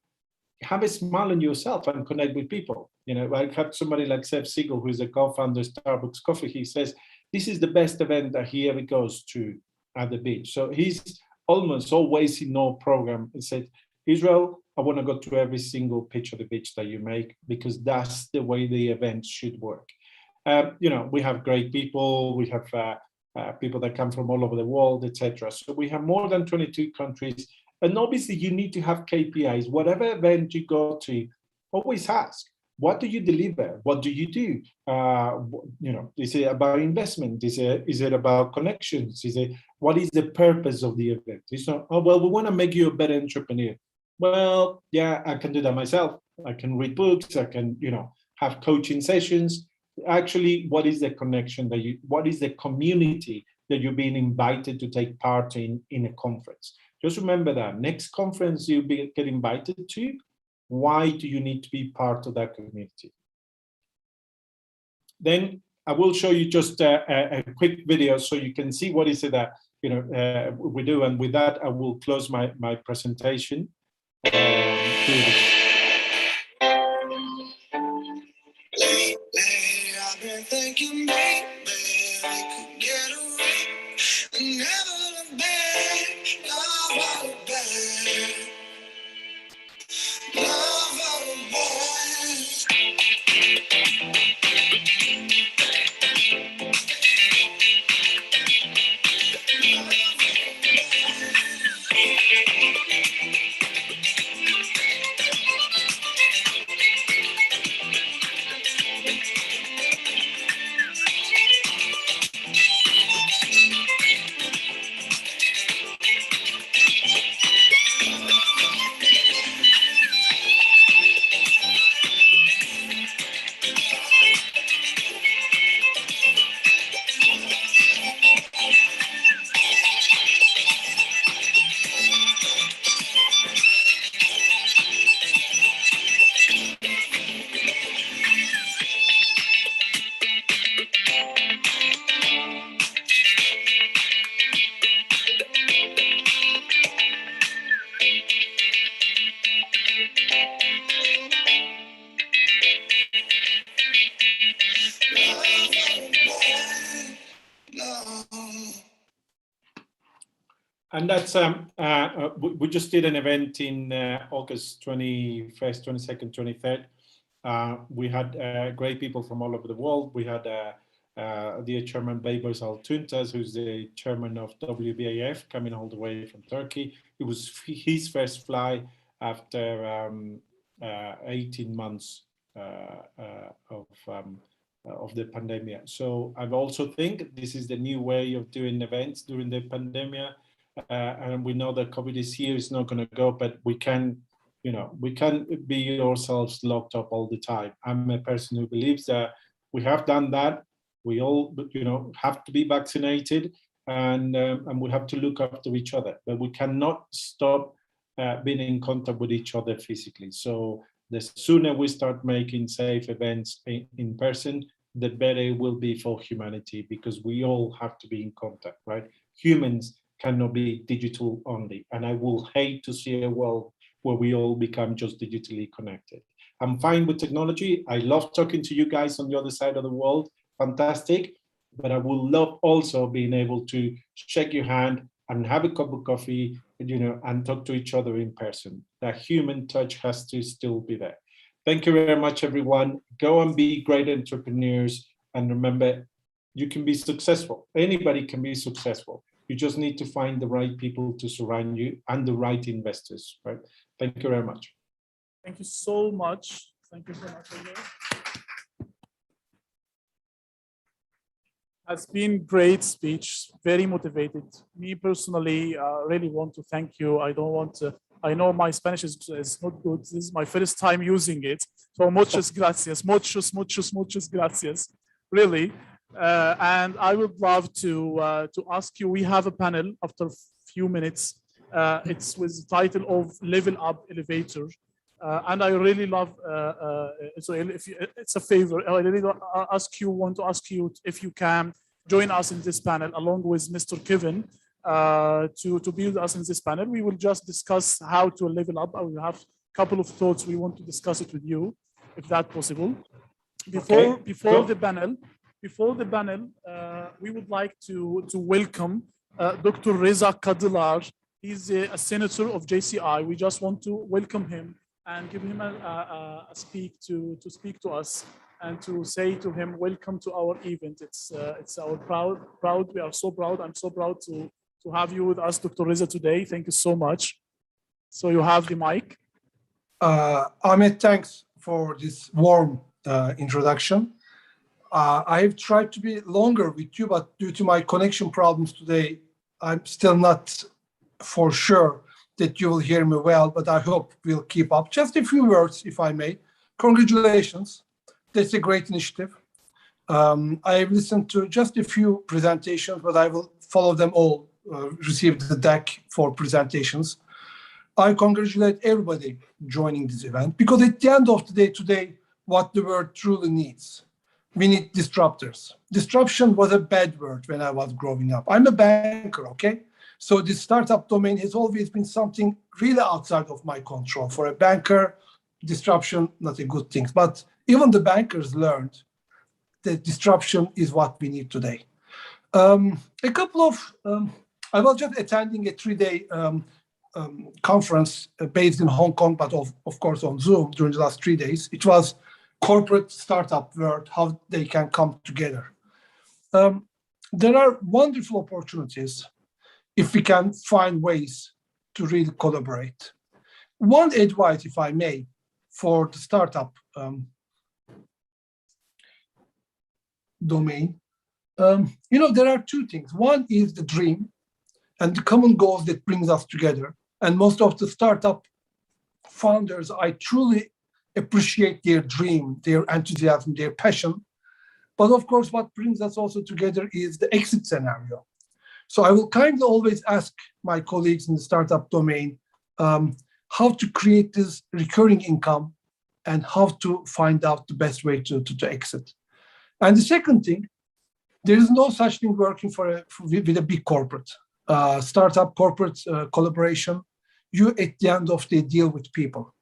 have a smile on yourself and connect with people. You know, I have somebody like Seth Siegel, who is a co-founder of Starbucks Coffee. He says this is the best event that he ever goes to at the beach. So he's almost always in our program and said, Israel, I want to go to every single pitch of the beach that you make, because that's the way the event should work. You know, we have great people. We have people that come from all over the world, etc. So we have more than 22 countries. And obviously you need to have KPIs. Whatever event you go to, always ask, what do you deliver? What do you do? You know, is it about investment? Is it about connections? What is the purpose of the event? It's not, oh, well, we want to make you a better entrepreneur. Well, yeah, I can do that myself. I can read books. I can, you know, have coaching sessions. Actually, what is the connection what is the community that you're being invited to take part in a conference? Just remember that next conference you get invited to, why do you need to be part of that community? Then I will show you just a quick video so you can see what is it that, you know, we do. And with that, I will close my presentation. I've been thinking, baby, we could get away and never look back. Love all the bad. Love all the bad. And that's, we just did an event in August 21st, 22nd, 23rd. We had great people from all over the world. We had the chairman Beybers Altuntas, who's the chairman of WBAF, coming all the way from Turkey. It was his first fly after 18 months of the pandemic. So I also think this is the new way of doing events during the pandemic. And we know that COVID is here, it's not going to go, but we can, you know, we can't be ourselves locked up all the time. I'm a person who believes that we have done that. We all, you know, have to be vaccinated, and we have to look after each other, but we cannot stop being in contact with each other physically. So the sooner we start making safe events in person, the better it will be for humanity, because we all have to be in contact, right? Humans cannot be digital only. And I will hate to see a world where we all become just digitally connected. I'm fine with technology. I love talking to you guys on the other side of the world. Fantastic. But I would love also being able to shake your hand and have a cup of coffee and talk to each other in person. That human touch has to still be there. Thank you very much, everyone. Go and be great entrepreneurs. And remember, you can be successful. Anybody can be successful. You just need to find the right people to surround you and the right investors, right? Thank you very much. Thank you so much. Thank you so much. Has been great speech, very motivated. Me personally, really want to thank you. I know my Spanish is not good. This is my first time using it. So muchas gracias, muchas gracias, really. And I would love to ask you, we have a panel after a few minutes. It's with the title of Level Up Elevator. And I really love, so if you, it's a favor, I really want to ask you if you can join us in this panel along with Mr. Kevin to be with us in this panel. We will just discuss how to level up. I will have a couple of thoughts. We want to discuss it with you, if that's possible. Before the panel, we would like to welcome Dr. Reza Kadılar. He's a senator of JCI. We just want to welcome him and give him a speak to speak to us and to say to him, welcome to our event. It's our proud. We are so proud. I'm so proud to have you with us, Dr. Reza, today. Thank you so much. So you have the mic. Ahmet, thanks for this warm introduction. I have tried to be longer with you, but due to my connection problems today, I'm still not for sure that you will hear me well, but I hope we'll keep up. Just a few words, if I may. Congratulations. That's a great initiative. I have listened to just a few presentations, but I will follow them all, receive the deck for presentations. I congratulate everybody joining this event, because at the end of the day today, what the world truly needs, we need disruptors. Disruption was a bad word when I was growing up. I'm a banker, okay? So the startup domain has always been something really outside of my control. For a banker, disruption, not a good thing. But even the bankers learned that disruption is what we need today. I was just attending a 3-day conference based in Hong Kong, but of course on Zoom during the last 3 days. It was corporate startup world, how they can come together. There are wonderful opportunities if we can find ways to really collaborate. One advice, if I may, for the startup domain, there are two things. One is the dream and the common goals that brings us together. And most of the startup founders, I truly appreciate their dream, their enthusiasm, their passion. But of course, what brings us also together is the exit scenario. So I will kindly always ask my colleagues in the startup domain how to create this recurring income and how to find out the best way to exit. And the second thing, there is no such thing working with a big corporate. Startup corporate collaboration, you at the end of the day deal with people.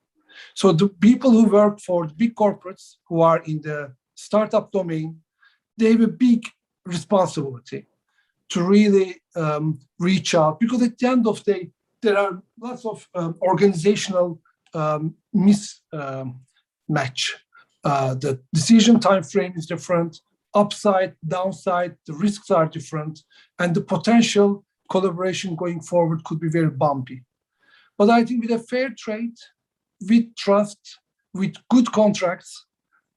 So the people who work for the big corporates who are in the startup domain, they have a big responsibility to really reach out, because at the end of the day, there are lots of organizational mismatch. The decision time frame is different, upside, downside, the risks are different, and the potential collaboration going forward could be very bumpy. But I think with a fair trade, with trust, with good contracts,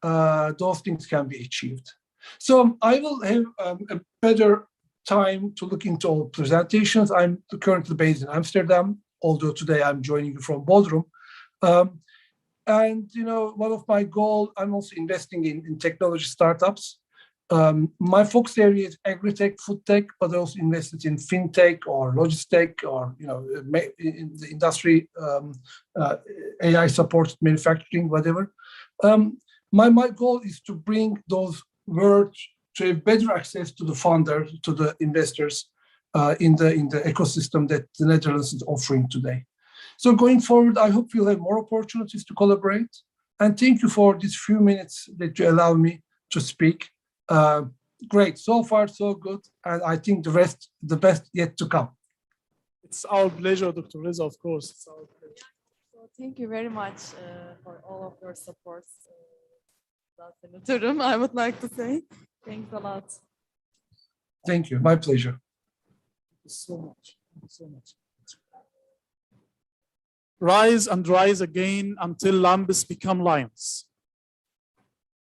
those things can be achieved. So I will have a better time to look into all presentations. I'm currently based in Amsterdam, although today I'm joining you from Bodrum. And one of my goals, I'm also investing in technology startups. My focus area is agri-tech, food tech, but I also invested in fintech or logistic or in the industry, AI supported manufacturing, whatever. My goal is to bring those words to have better access to the founder, to the investors in the ecosystem that the Netherlands is offering today. So going forward, I hope we'll have more opportunities to collaborate. And thank you for these few minutes that you allow me to speak. Great, so far so good. And I think the best yet to come. It's our pleasure, Dr. Reza, of course. It's our pleasure. So thank you very much for all of your support. I would like to say thanks a lot. Thank you. My pleasure. Thank you so much. Thank you so much. Rise and rise again until lambs become lions.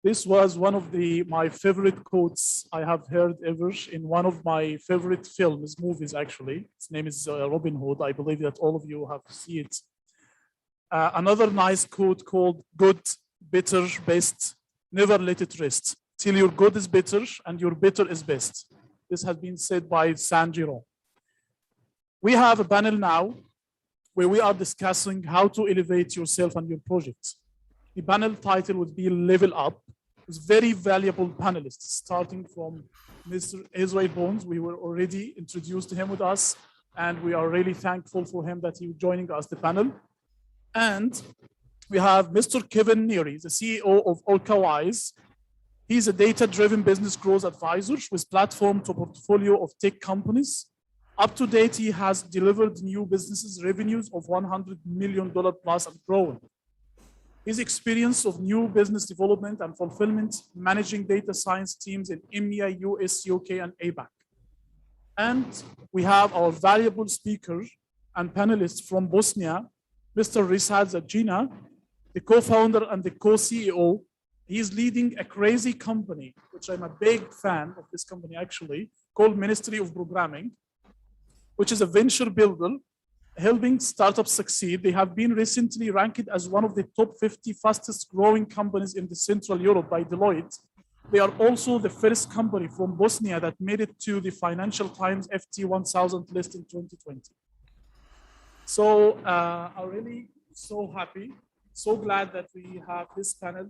This was one of my favorite quotes I have heard ever in one of my favorite movies actually. Its name is Robin Hood. I believe that all of you have seen it. Another nice quote called good, bitter, best, never let it rest. Till your good is bitter and your bitter is best. This has been said by Saint-Giron. We have a panel now where we are discussing how to elevate yourself and your project. The panel title would be Level Up. It's very valuable panelists, starting from Mr. Israel Bones. We were already introduced to him with us, and we are really thankful for him that he was joining us, the panel. And we have Mr. Kevin Neary, the CEO of OrcaWise. He's a data-driven business growth advisor with platform to portfolio of tech companies. Up to date, he has delivered new businesses revenues of $100 million plus and growing. His experience of new business development and fulfillment, managing data science teams in EMEA, US, UK, and APAC. And we have our valuable speaker and panelist from Bosnia, Mr. Risad Zajina, the co-founder and the co-CEO. He's leading a crazy company, which I'm a big fan of this company actually, called Ministry of Programming, which is a venture builder helping startups succeed. They have been recently ranked as one of the top 50 fastest growing companies in the Central Europe by Deloitte. They are also the first company from Bosnia that made it to the Financial Times FT 1000 list in 2020. So I'm really so happy, so glad that we have this panel.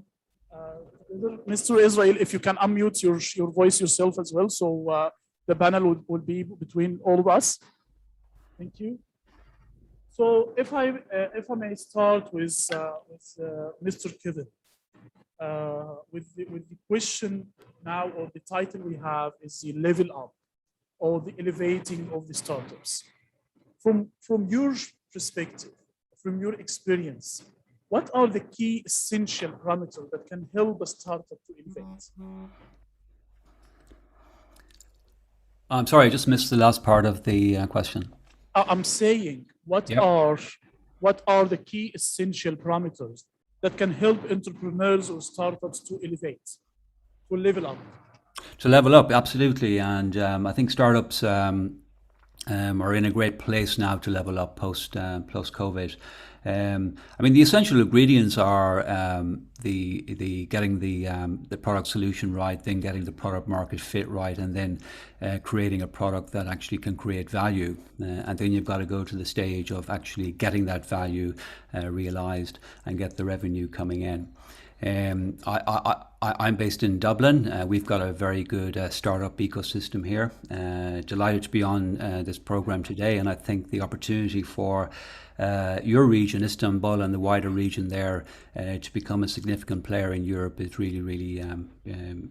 Mr. Israel, if you can unmute your voice yourself as well, so the panel will be between all of us. Thank you. So if I may start with Mr. Kevin, with the question now, or the title we have is the level up, or the elevating of the startups. From your perspective, from your experience, what are the key essential parameters that can help a startup to elevate? I'm sorry, I just missed the last part of the question. I'm saying, what are the key essential parameters that can help entrepreneurs or startups to elevate, to level up? To level up, absolutely. And I think startups are in a great place now to level up post-COVID. I mean, the essential ingredients are getting the product solution right, then getting the product market fit right, and then creating a product that actually can create value. And then you've got to go to the stage of actually getting that value realized and get the revenue coming in. I'm based in Dublin. We've got a very good startup ecosystem here. Delighted to be on this program today, and I think the opportunity for your region, Istanbul, and the wider region there to become a significant player in Europe is really,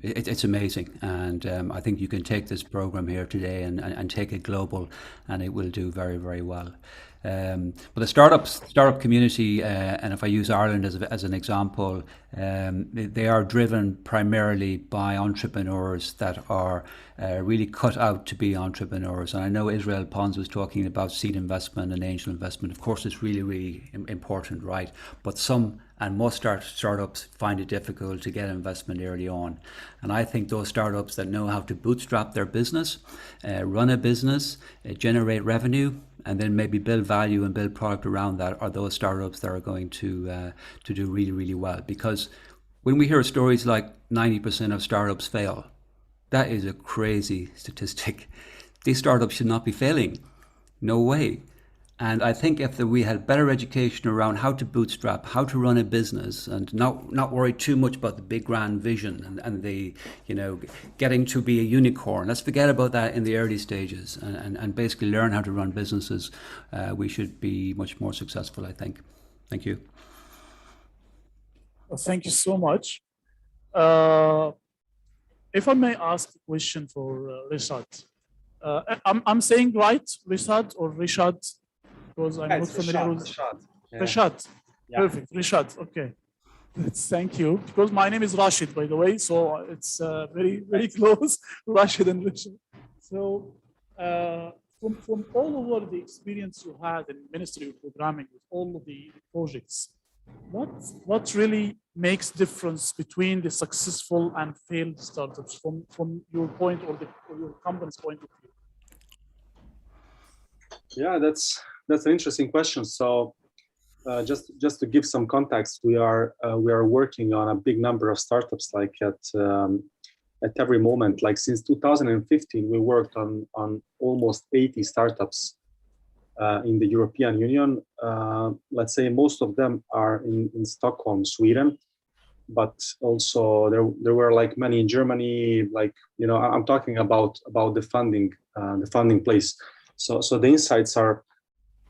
it's amazing. And I think you can take this program here today and take it global, and it will do very, very well. But the startup community, and if I use Ireland as an example, they are driven primarily by entrepreneurs that are really cut out to be entrepreneurs. And I know Israel Pons was talking about seed investment and angel investment. Of course, it's really important, right? But some and most startups find it difficult to get investment early on. And I think those startups that know how to bootstrap their business, run a business, generate revenue, and then maybe build value and build product around that are those startups that are going to do really, really well. Because when we hear stories like 90% of startups fail, that is a crazy statistic. These startups should not be failing. No way. And I think if we had better education around how to bootstrap, how to run a business, and not worry too much about the big grand vision and the, getting to be a unicorn. Let's forget about that in the early stages and basically learn how to run businesses. We should be much more successful, I think. Thank you. Well, thank you so much. If I may ask a question for Risad. I'm saying right, Rishad or Rishad, because I'm not familiar with Rishad. Rishad. Yeah. Perfect, Rishad. Okay, thank you. Because my name is Rashid, by the way, so it's very close, Rashid and Rishad. So from all over the experience you had in Ministry of Programming with all of the projects, what really makes difference between the successful and failed startups from your point or your company's point of view? Yeah, that's an interesting question. So just to give some context, we are working on a big number of startups, like at every moment. Like since 2015, we worked on almost 80 startups in the European Union. Let's say most of them are in Stockholm, Sweden, but also there were like many in Germany. Like, you know, I'm talking about the funding place. So the insights are,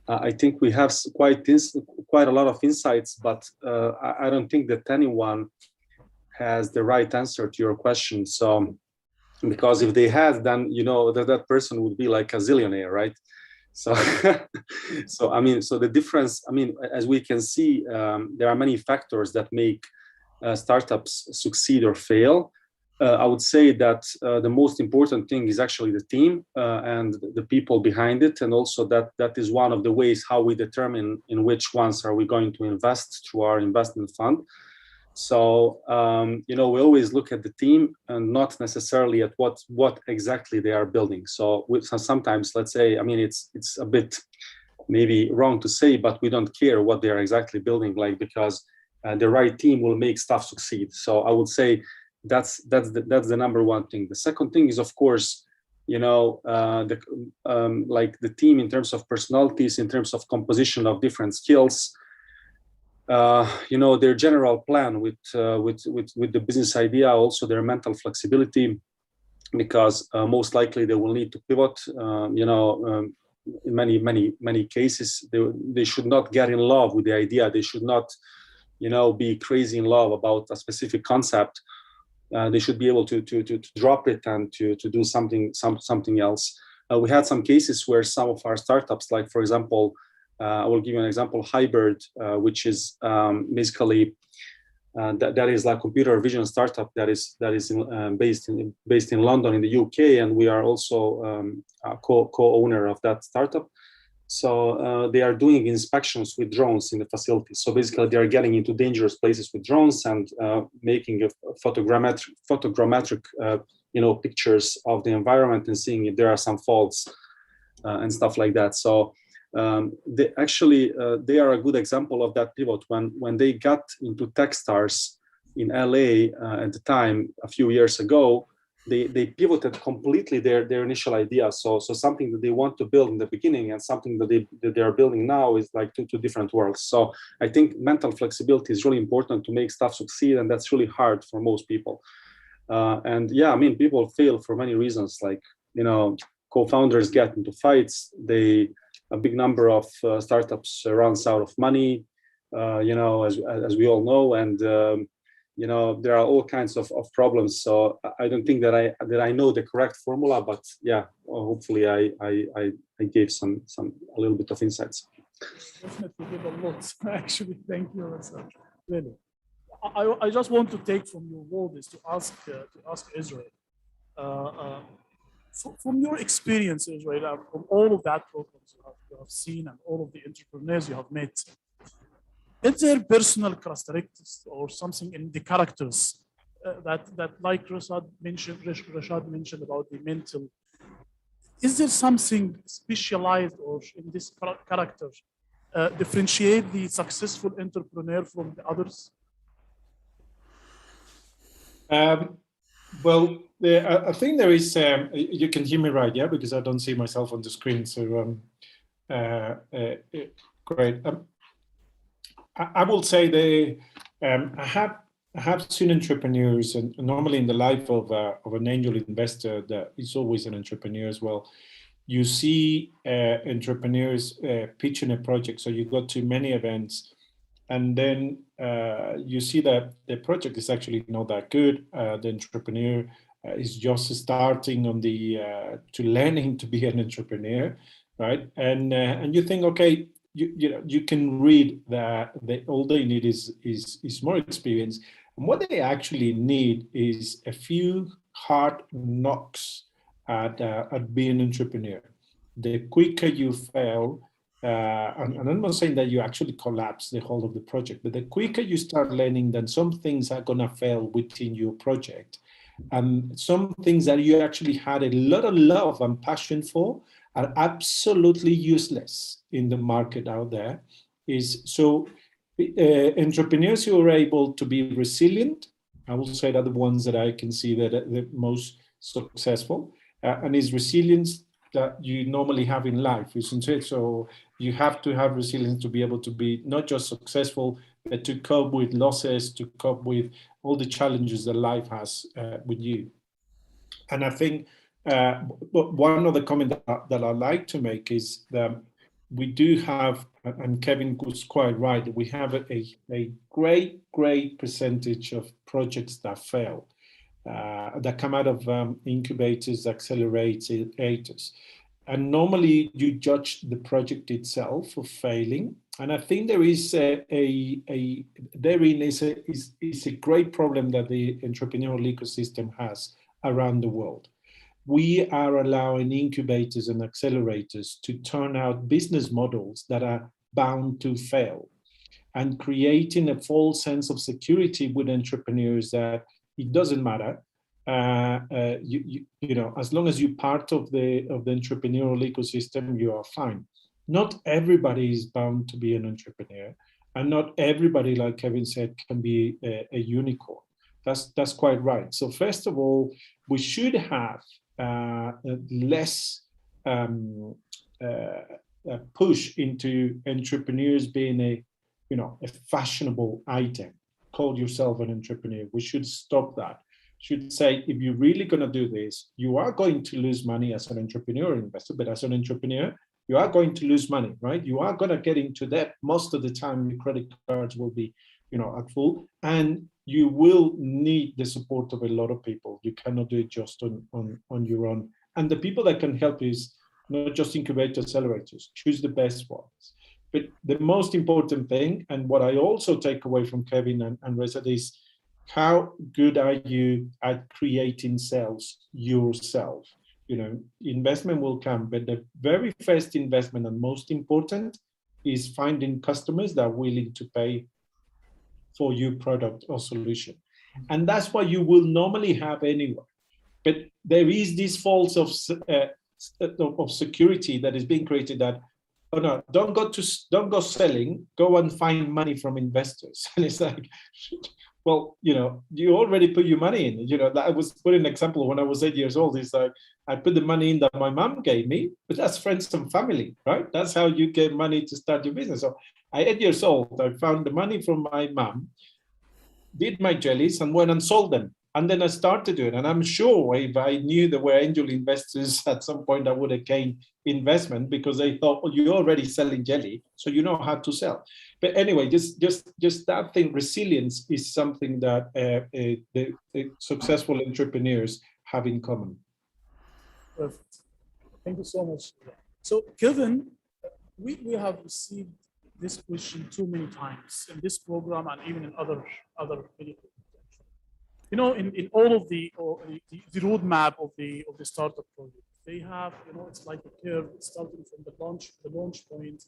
I think we have quite a lot of insights, but I don't think that anyone has the right answer to your question. So, because if they had, then you know that person would be like a zillionaire, right? So, I mean, so the difference, I mean, as we can see, there are many factors that make startups succeed or fail. I would say that the most important thing is actually the team and the people behind it, and also that is one of the ways how we determine in which ones are we going to invest through our investment fund. So you know, we always look at the team and not necessarily at what exactly they are building. So sometimes, let's say, I mean, it's a bit maybe wrong to say, but we don't care what they are exactly building, like, because the right team will make stuff succeed. So I would say that's the number one thing. The second thing is, of course, you know, like the team in terms of personalities, in terms of composition of different skills, you know, their general plan with the business idea, also their mental flexibility, because most likely they will need to pivot. You know, in many cases, they should not get in love with the idea. They should not, you know, be crazy in love about a specific concept. They should be able to drop it and to do something else. We had some cases where some of our startups, like for example, I will give you an example, Hybrid, which is basically that is like computer vision startup that is based in London in the UK, and we are also a co-owner of that startup. So they are doing inspections with drones in the facilities. So basically, they are getting into dangerous places with drones and making a photogrammetric, you know, pictures of the environment and seeing if there are some faults and stuff like that. So they are a good example of that pivot. When they got into Techstars in LA at the time a few years ago, they pivoted completely their initial idea. So something that they want to build in the beginning and something that they are building now is like two different worlds. So I think mental flexibility is really important to make stuff succeed, and that's really hard for most people. And yeah, I mean, people fail for many reasons. Like, you know, co-founders get into fights. A big number of startups runs out of money, you know, as we all know, and you know, there are all kinds of problems. So I don't think that I know the correct formula, but yeah, hopefully I gave a little bit of insights. Definitely give a lot. Actually, thank you, Rashad. Really, I just want to take from your word is to ask Israel. From your experience, Israel, from all of that programs you have seen and all of the entrepreneurs you have met, is there personal characteristics or something in the characters that like Rashad mentioned about the mental? Is there something specialized or in this character differentiate the successful entrepreneur from the others? Well, I think there is. You can hear me right, yeah? Because I don't see myself on the screen. So great. I will say I have seen entrepreneurs, and normally in the life of an angel investor, that is always an entrepreneur as well. You see entrepreneurs pitching a project, so you go to many events, and then you see that the project is actually not that good. The entrepreneur is just starting on the to learning to be an entrepreneur, right? And you think, okay, you can read that all they need is more experience, and what they actually need is a few hard knocks at being an entrepreneur. The quicker you fail, and I'm not saying that you actually collapse the whole of the project, but the quicker you start learning that some things are gonna fail within your project, and some things that you actually had a lot of love and passion for are absolutely useless in the market out there. Entrepreneurs who are able to be resilient, I will say that the ones that I can see that are the most successful, and is resilience that you normally have in life, isn't it? So you have to have resilience to be able to be not just successful, but to cope with losses, to cope with all the challenges that life has with you. And I think one other comment that I like to make is that we do have, and Kevin was quite right, we have a great percentage of projects that fail, that come out of incubators, accelerators. And normally you judge the project itself for failing. And I think there is therein is a great problem that the entrepreneurial ecosystem has around the world. We are allowing incubators and accelerators to turn out business models that are bound to fail, and creating a false sense of security with entrepreneurs that it doesn't matter. You know, as long as you're part of the entrepreneurial ecosystem, you are fine. Not everybody is bound to be an entrepreneur, and not everybody, like Kevin said, can be a unicorn. That's quite right. So first of all, we should have less push into entrepreneurs being a fashionable item. Call yourself an entrepreneur. We should stop that. Should say, if you're really going to do this, you are going to lose money as an entrepreneur investor, but as an entrepreneur, you are going to lose money, right? You are going to get into debt. Most of the time, your credit cards will be, at full, and you will need the support of a lot of people. You cannot do it just on your own. And the people that can help is not just incubators, accelerators. Choose the best ones. But the most important thing, and what I also take away from Kevin and Reza, is how good are you at creating sales yourself? Investment will come, but the very first investment and most important is finding customers that are willing to pay for your product or solution. And that's what you will normally have anyway. But there is this false of security that is being created that, oh no, don't go selling, go and find money from investors. And it's like, well, you already put your money in. I was putting an example when I was 8 years old. It's like, I put the money in that my mom gave me, but that's friends and family, right? That's how you get money to start your business. So at 8 years old, I found the money from my mom, did my jellies, and went and sold them. And then I started doing it. And I'm sure if I knew there were angel investors at some point, I would have gained investment, because they thought, well, you're already selling jelly, so you know how to sell. But anyway, just that thing, resilience is something that the successful entrepreneurs have in common. Perfect. Thank you so much. So, Kevin, we have received this question too many times in this program and even in other video. In all of the roadmap of the startup project, they have, it's like a curve starting from the launch point.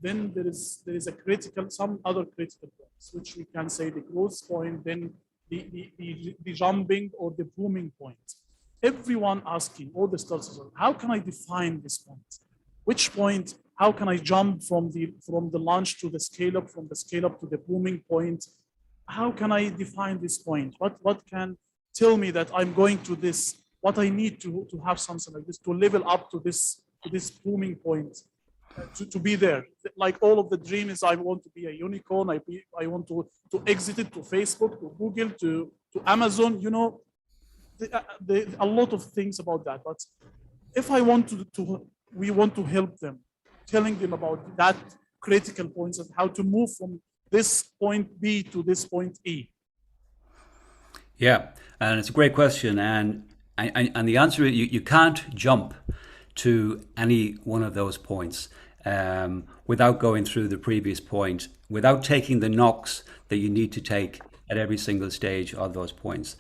Then there is some other critical points, which we can say the growth point, then the jumping or the booming point. Everyone asking, all the startups, how can I define this point? Which point? How can I jump from the launch to the scale up, from the scale up to the booming point? How can I define this point? What can tell me that I'm going to this? What I need to have something like this to level up to this booming point, to be there. Like all of the dreams, I want to be a unicorn. I want to exit it to Facebook, to Google, to Amazon. A lot of things about that. But if I want we want to help them, telling them about that critical points and how to move from this point B to this point E. Yeah, and it's a great question. And And the answer is you can't jump to any one of those points without going through the previous point, without taking the knocks that you need to take at every single stage of those points.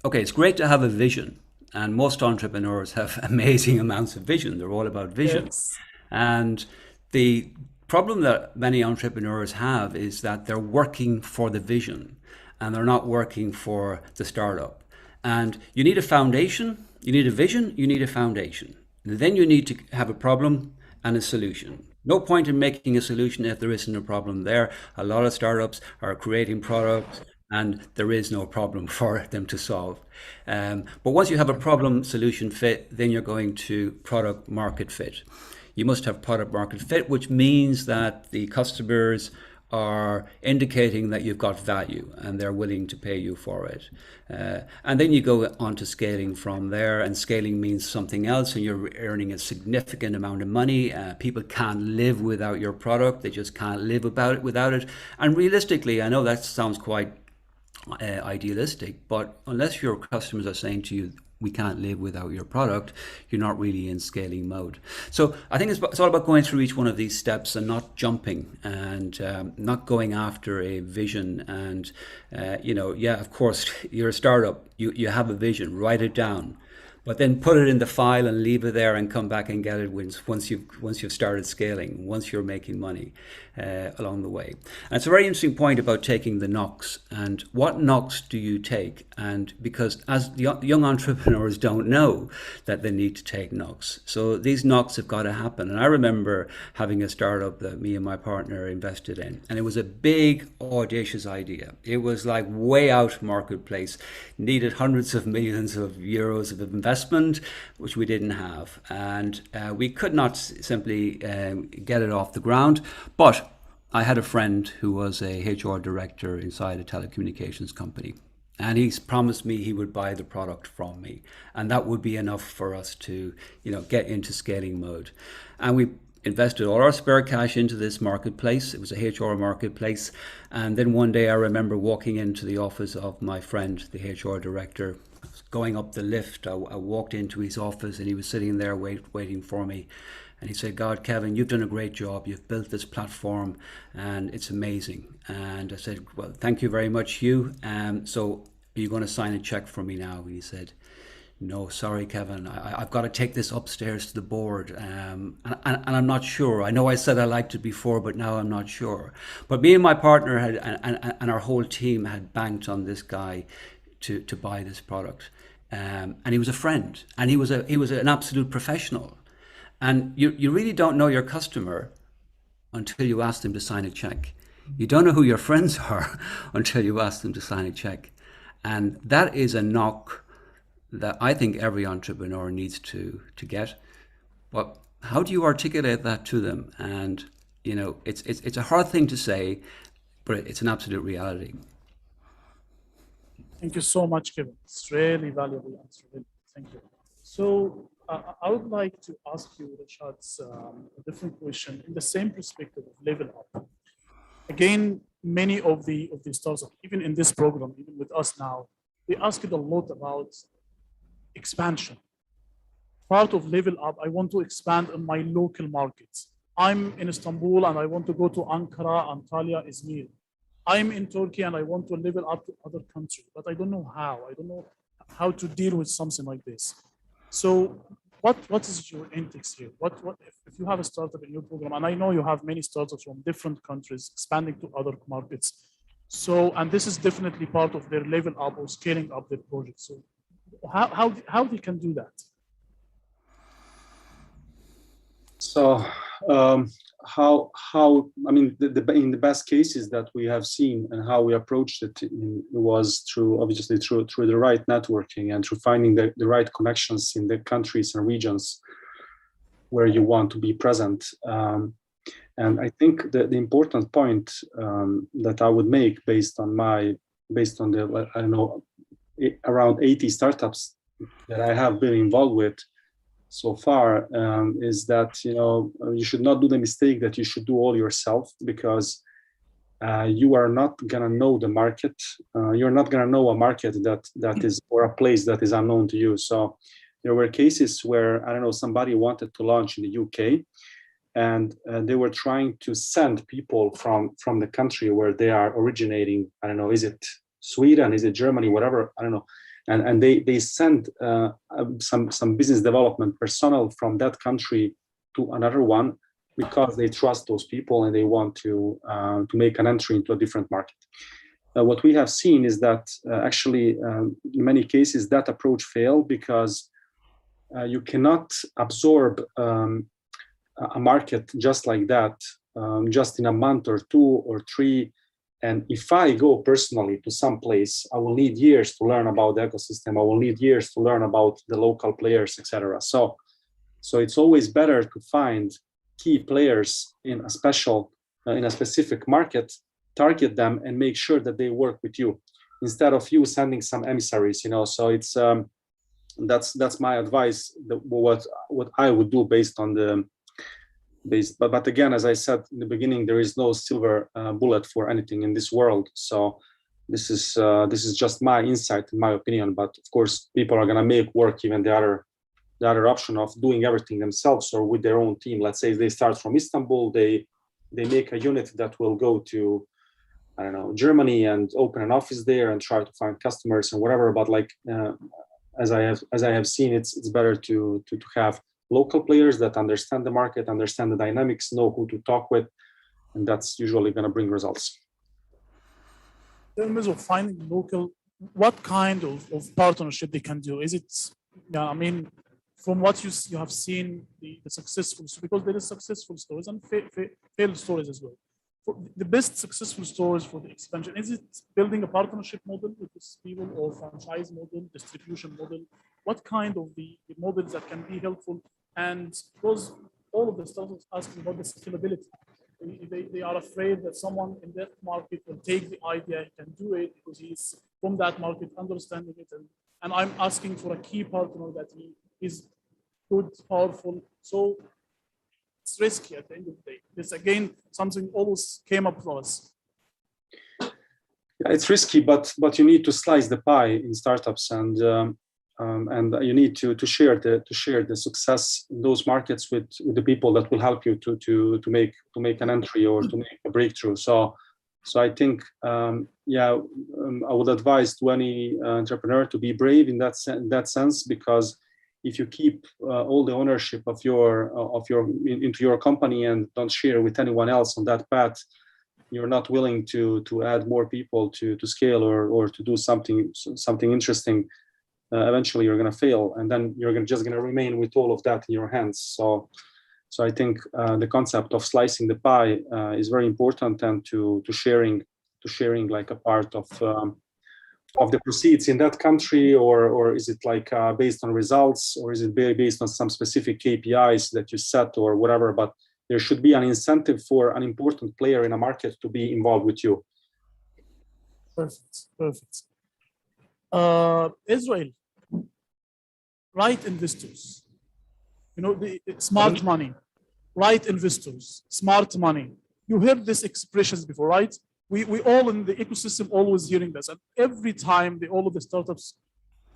Okay, it's great to have a vision, and most entrepreneurs have amazing amounts of vision. They're all about vision. Yes. And the problem that many entrepreneurs have is that they're working for the vision and they're not working for the startup. And you need a foundation, you need a vision, you need a foundation. And then you need to have a problem and a solution. No point in making a solution if there isn't a problem there. A lot of startups are creating products and there is no problem for them to solve. But once you have a problem solution fit, then you're going to product market fit. You must have product market fit, which means that the customers are indicating that you've got value and they're willing to pay you for it. And then you go on to scaling from there, and scaling means something else, and you're earning a significant amount of money. People can't live without your product. They just can't live without it. And realistically, I know that sounds quite idealistic, but unless your customers are saying to you, we can't live without your product, you're not really in scaling mode. So I think it's all about going through each one of these steps and not jumping and not going after a vision. And, yeah, of course, you're a startup, you have a vision, write it down, but then put it in the file and leave it there and come back and get it once you've started scaling, once you're making money along the way. And it's a very interesting point about taking the knocks, and what knocks do you take? And because as young entrepreneurs don't know that they need to take knocks, so these knocks have got to happen. And I remember having a startup that me and my partner invested in, and it was a big, audacious idea. It was like way out marketplace, needed hundreds of millions of euros of investment, which we didn't have, and we could not simply get it off the ground. But I had a friend who was a HR director inside a telecommunications company, and he's promised me he would buy the product from me, and that would be enough for us to, get into scaling mode. And we invested all our spare cash into this marketplace. It was a HR marketplace. And then one day I remember walking into the office of my friend, the HR director, going up the lift. I walked into his office and he was sitting there waiting for me. And he said, God, Kevin, you've done a great job. You've built this platform and it's amazing. And I said, well, thank you very much, Hugh. So are you going to sign a check for me now? And he said, no, sorry, Kevin, I've got to take this upstairs to the board. And I'm not sure. I know I said I liked it before, but now I'm not sure. But me and my partner and our whole team had banked on this guy to buy this product. And he was a friend, and he was an absolute professional. And you really don't know your customer until you ask them to sign a check. You don't know who your friends are until you ask them to sign a check. And that is a knock that I think every entrepreneur needs to get. But how do you articulate that to them? And, it's a hard thing to say, but it's an absolute reality. Thank you so much, Kevin. It's really valuable answer. Thank you. So I would like to ask you, Rashad, a different question in the same perspective of level up. Again, many of the startups, even in this program, even with us now, we asked a lot about expansion. Part of level up, I want to expand in my local markets. I'm in Istanbul and I want to go to Ankara, Antalya, Izmir. I'm in Turkey and I want to level up to other countries, but I don't know how. I don't know how to deal with something like this. So what is your index here? What if you have a startup in your program, and I know you have many startups from different countries expanding to other markets. So, and this is definitely part of their level up or scaling up their project. So how they can do that? So how I mean, in the best cases that we have seen and how we approached it was obviously through the right networking and through finding the right connections in the countries and regions where you want to be present. And I think the important point that I would make based on the, I don't know, around 80 startups that I have been involved with so far, is that you should not do the mistake that you should do all yourself, because you are not gonna know the market. You're not gonna know a market that is, or a place that is unknown to you. So there were cases where, I don't know, somebody wanted to launch in the UK, and they were trying to send people from the country where they are originating. I don't know, is it Sweden, is it Germany, whatever, I don't know. And they send some business development personnel from that country to another one, because they trust those people and they want to make an entry into a different market. What we have seen is that actually, in many cases, that approach failed, because you cannot absorb a market just like that, just in a month or 2 or 3. And if I go personally to some place, I will need years to learn about the ecosystem. I will need years to learn about the local players, etc. So it's always better to find key players in a specific market, target them, and make sure that they work with you, instead of you sending some emissaries. So it's that's my advice. What I would do based on the base. But again, as I said in the beginning, there is no silver bullet for anything in this world. So this is just my insight, in my opinion. But of course, people are gonna make work even the other option of doing everything themselves or with their own team. Let's say they start from Istanbul, they make a unit that will go to, I don't know, Germany, and open an office there and try to find customers and whatever. But like as I have seen, it's better to have local players that understand the market, understand the dynamics, know who to talk with, and that's usually going to bring results. In terms of finding local, what kind of partnership they can do? Is it, I mean, from what you have seen, the successful, because there is successful stories and failed stories as well. For the best successful stories for the expansion, is it building a partnership model with these people, or franchise model, distribution model? What kind of the models that can be helpful? And because all of the startups asking about the scalability, they are afraid that someone in that market will take the idea, he can do it because he's from that market, understanding it. And I'm asking for a key partner that he is good, powerful. So it's risky at the end of the day. This again, something always came up for us. Yeah, it's risky, but you need to slice the pie in startups, and you need to share the success in those markets with the people that will help you to make an entry or to make a breakthrough. So I think I would advise to any entrepreneur to be brave in that sense, because if you keep all the ownership of into your company and don't share with anyone else on that path, you're not willing to add more people to scale or to do something interesting. Eventually you're going to fail, and then you're just going to remain with all of that in your hands. So I think the concept of slicing the pie is very important, and to sharing like a part of the proceeds in that country, or is it like based on results, or is it based on some specific KPIs that you set or whatever? But there should be an incentive for an important player in a market to be involved with you. Perfect. Israel, right investors, the smart money, right investors, smart money. You heard these expressions before, right? We all in the ecosystem always hearing this, and every time all of the startups,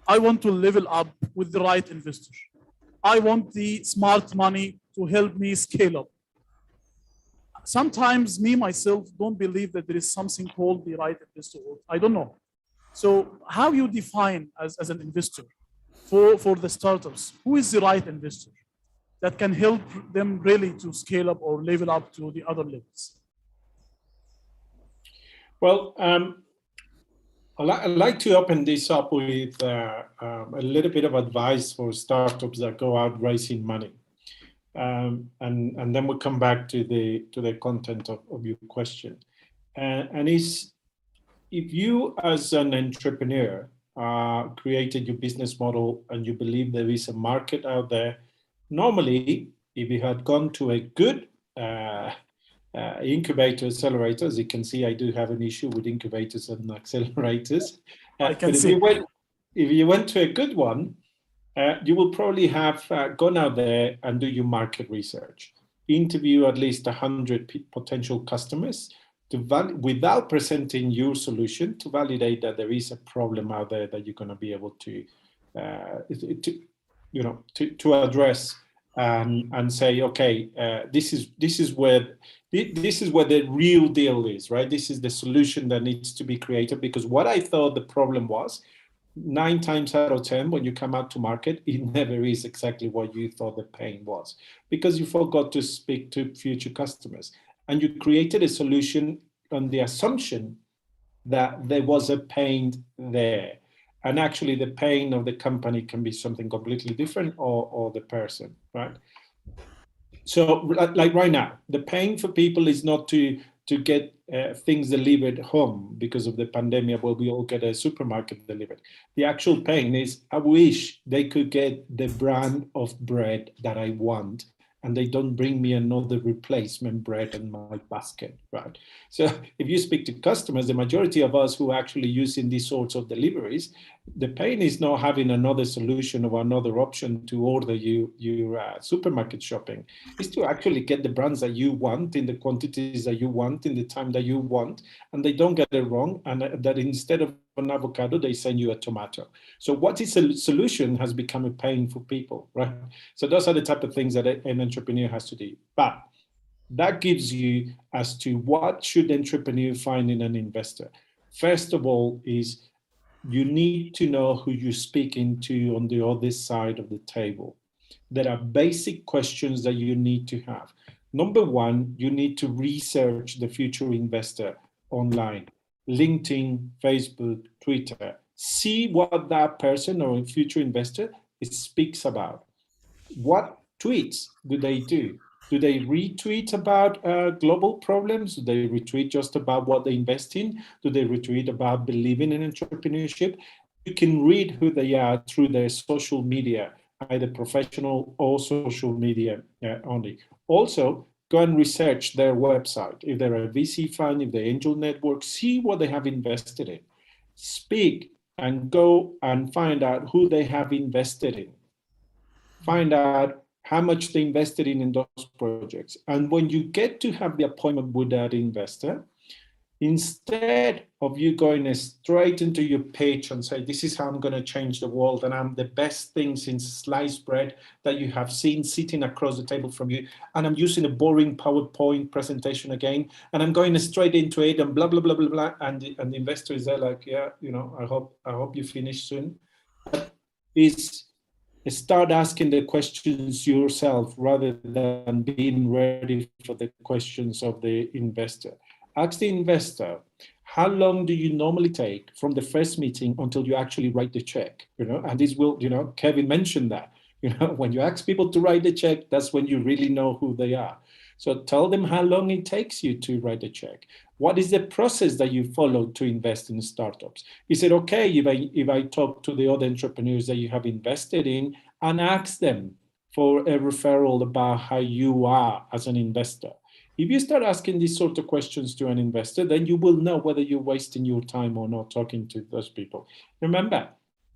I want to level up with the right investor. I want the smart money to help me scale up. Sometimes me myself don't believe that there is something called the right investor. I don't know. So how you define as an investor for the startups, who is the right investor that can help them really to scale up or level up to the other levels? Well, I'd like to open this up with a little bit of advice for startups that go out raising money. And then we'll come back to the content of your question. And is, if you as an entrepreneur created your business model and you believe there is a market out there, normally, if you had gone to a good incubator accelerator, as you can see, I do have an issue with incubators and accelerators. I can see. If you went to a good one, you will probably have gone out there and do your market research, interview at least 100 potential customers without presenting your solution, to validate that there is a problem out there that you're going to be able to address and say, okay, this is where the real deal is, right? This is the solution that needs to be created, because what I thought the problem was, 9 times out of 10, when you come out to market, it never is exactly what you thought the pain was, because you forgot to speak to future customers. And you created a solution on the assumption that there was a pain there. And actually the pain of the company can be something completely different, or the person, right? So like right now, the pain for people is not to get things delivered home because of the pandemic, where we all get a supermarket delivered. The actual pain is, I wish they could get the brand of bread that I want, and they don't bring me another replacement bread in my basket, right? So if you speak to customers, the majority of us who are actually using these sorts of deliveries, the pain is not having another solution or another option to order your supermarket shopping. It's to actually get the brands that you want in the quantities that you want in the time that you want, and they don't get it wrong, and that instead of an avocado, they send you a tomato. So what is a solution has become a pain for people, right? So those are the type of things that an entrepreneur has to do. But that gives you as to what should the entrepreneur find in an investor. First of all is, you need to know who you're speaking to on the other side of the table. There are basic questions that you need to have. Number one, you need to research the future investor online. LinkedIn, Facebook, Twitter. See what that person or future investor speaks about. What tweets do they do? Do they retweet about global problems? Do they retweet just about what they invest in? Do they retweet about believing in entrepreneurship? You can read who they are through their social media, either professional or social media only. Also, go and research their website. If they're a VC fund, if they're angel network, see what they have invested in. Speak and go and find out who they have invested in. Find out how much they invested in those projects. And when you get to have the appointment with that investor, instead of you going straight into your pitch and say, this is how I'm going to change the world, and I'm the best thing since sliced bread that you have seen sitting across the table from you, and I'm using a boring PowerPoint presentation again, and I'm going straight into it, and blah, blah, blah, blah, blah. And the investor is there like, yeah, I hope you finish soon. But start asking the questions yourself rather than being ready for the questions of the investor. Ask the investor, how long do you normally take from the first meeting until you actually write the check? And this will, Kevin mentioned that, when you ask people to write the check, that's when you really know who they are. So tell them how long it takes you to write a check. What is the process that you follow to invest in startups? Is it okay if I talk to the other entrepreneurs that you have invested in and ask them for a referral about how you are as an investor? If you start asking these sort of questions to an investor, then you will know whether you're wasting your time or not talking to those people. Remember,